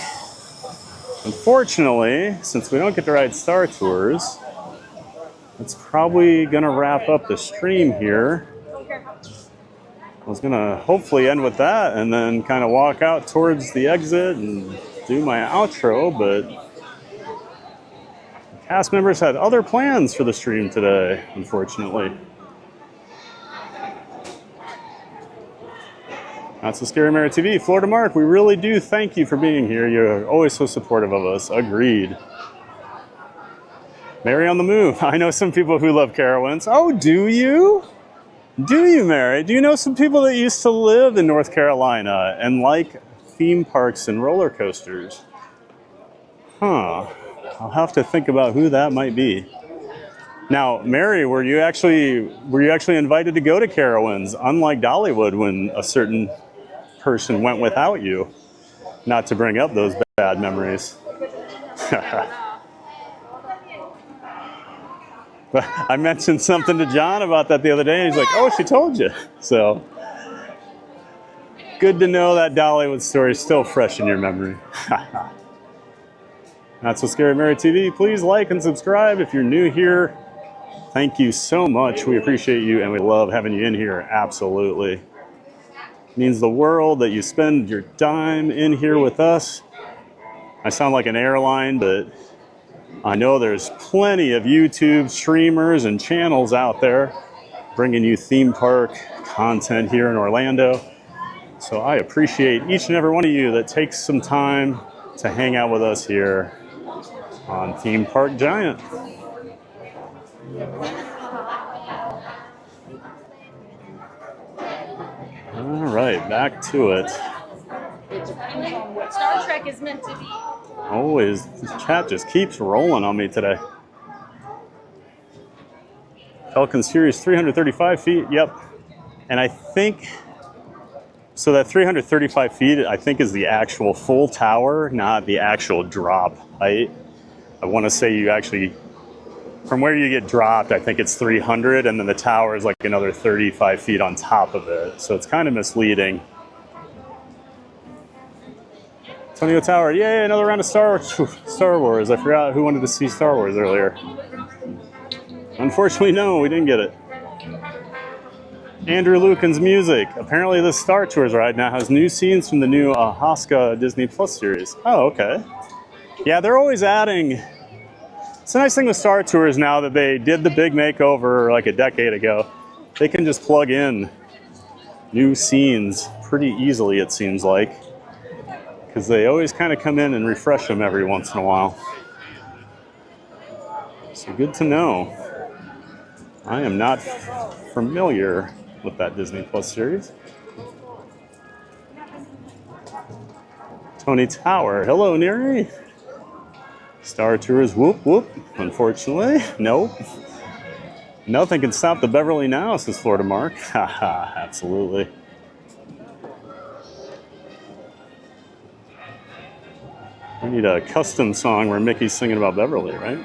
unfortunately, since we don't get to ride Star Tours, that's probably gonna wrap up the stream here. I was gonna hopefully end with that and then kind of walk out towards the exit and do my outro, but cast members had other plans for the stream today, unfortunately. That's the Scary Mary TV. Florida Mark, we really do thank you for being here. You're always so supportive of us. Agreed. Mary on the Move. I know some people who love Carowinds. Oh, do you? Do you, Mary? Do you know some people that used to live in North Carolina and like theme parks and roller coasters? Huh. I'll have to think about who that might be. Now, Mary, were you actually invited to go to Carowinds, unlike Dollywood, when a certain person went without you? Not to bring up those bad memories. I mentioned something to John about that the other day, and he's like, "Oh, she told you." So good to know that Dollywood story is still fresh in your memory. Not So Scary Mary TV. Please like and subscribe if you're new here. Thank you so much. We appreciate you, and we love having you in here. Absolutely. It means the world that you spend your time in here with us. I sound like an airline, but I know there's plenty of YouTube streamers and channels out there bringing you theme park content here in Orlando. So I appreciate each and every one of you that takes some time to hang out with us here on Theme Park Giant. All right, back to it. It depends on what Star Trek is meant to be. Always, this chat just keeps rolling on me today. Falcon Series 335 feet, yep. And I think, so that 335 feet, I think is the actual full tower, not the actual drop height. I want to say you actually, from where you get dropped, I think it's 300, and then the tower is like another 35 feet on top of it. So it's kind of misleading. Antonio Tower, yay, another round of Star Wars. I forgot who wanted to see Star Wars earlier. Unfortunately, no, we didn't get it. Andrew Lucan's music. Apparently this Star Tours ride now has new scenes from the new Haska Disney Plus series. Oh, okay. Yeah, they're always adding. It's a nice thing with Star Tours now that they did the big makeover like a decade ago. They can just plug in new scenes pretty easily, it seems like. Because they always kind of come in and refresh them every once in a while. So good to know. I am not familiar with that Disney Plus series. Tony Tower, hello Neri. Star Tours, whoop whoop. Unfortunately, nope. Nothing can stop the Beverly now, says Florida Mark. Haha, absolutely. We need a custom song where Mickey's singing about Beverly, right?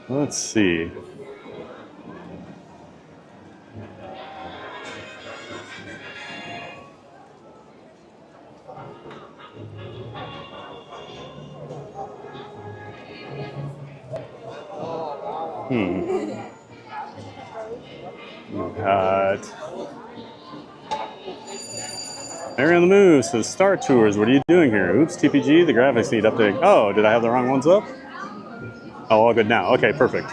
Let's see. Mary on the Move says Star Tours, what are you doing here? Oops, TPG, the graphics need updating. Oh, did I have the wrong ones up? Oh, all good now. Okay, perfect.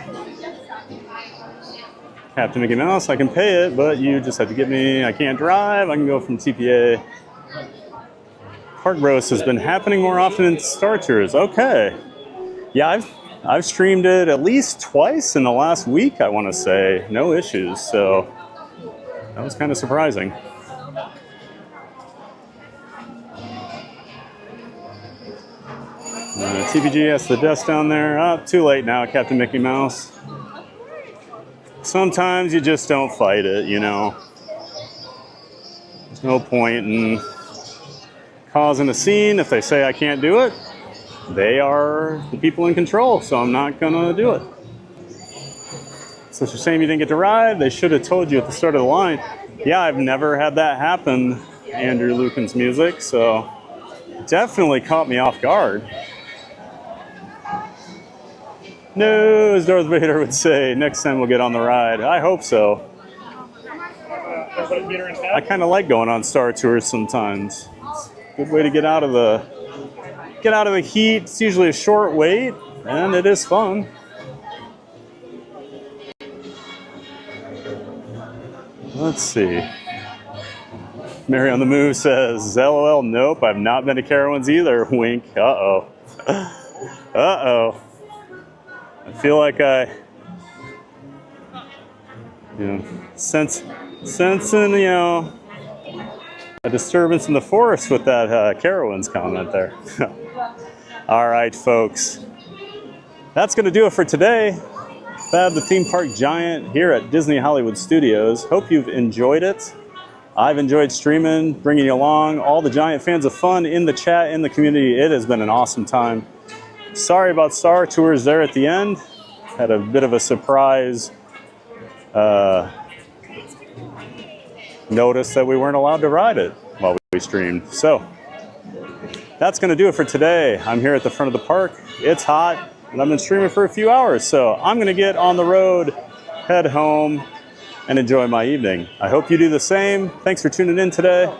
Captain Mickey Mouse, I can pay it, but you just have to get me, I can't drive, I can go from TPA. Park Bros has been happening more often in Star Tours. Okay. Yeah, I've streamed it at least twice in the last week, I want to say. No issues, so that was kind of surprising. TPG has the desk down there. Oh, too late now, Captain Mickey Mouse. Sometimes you just don't fight it, you know. There's no point in causing a scene. If they say I can't do it, they are the people in control, so I'm not gonna do it. So it's a shame you didn't get to ride. They should have told you at the start of the line. Yeah, I've never had that happen, Andrew Lucan's music, so definitely caught me off guard. No, as Darth Vader would say, next time we'll get on the ride. I hope so. I kind of like going on Star Tours sometimes. Good way to get out of the heat. It's usually a short wait, and it is fun. Let's see. Mary on the Move says, LOL, nope, I've not been to Carowinds either. Wink. Uh-oh. Uh-oh. I feel like I, sensing, a disturbance in the forest with that Carowinds comment there. All right, folks. That's going to do it for today. Fab the Theme Park Giant here at Disney Hollywood Studios. Hope you've enjoyed it. I've enjoyed streaming, bringing you along, all the Giant fans of fun in the chat, in the community. It has been an awesome time. Sorry about Star Tours there at the end. Had a bit of a surprise notice that we weren't allowed to ride it while we streamed. So that's going to do it for today. I'm here at the front of the park. It's hot, and I've been streaming for a few hours, so I'm going to get on the road, head home, and enjoy my evening. I hope you do the same. Thanks for tuning in today.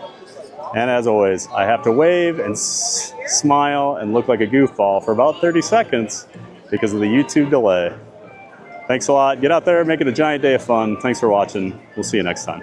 And as always, I have to wave and smile and look like a goofball for about 30 seconds because of the YouTube delay. Thanks a lot. Get out there, make it a giant day of fun. Thanks for watching. We'll see you next time.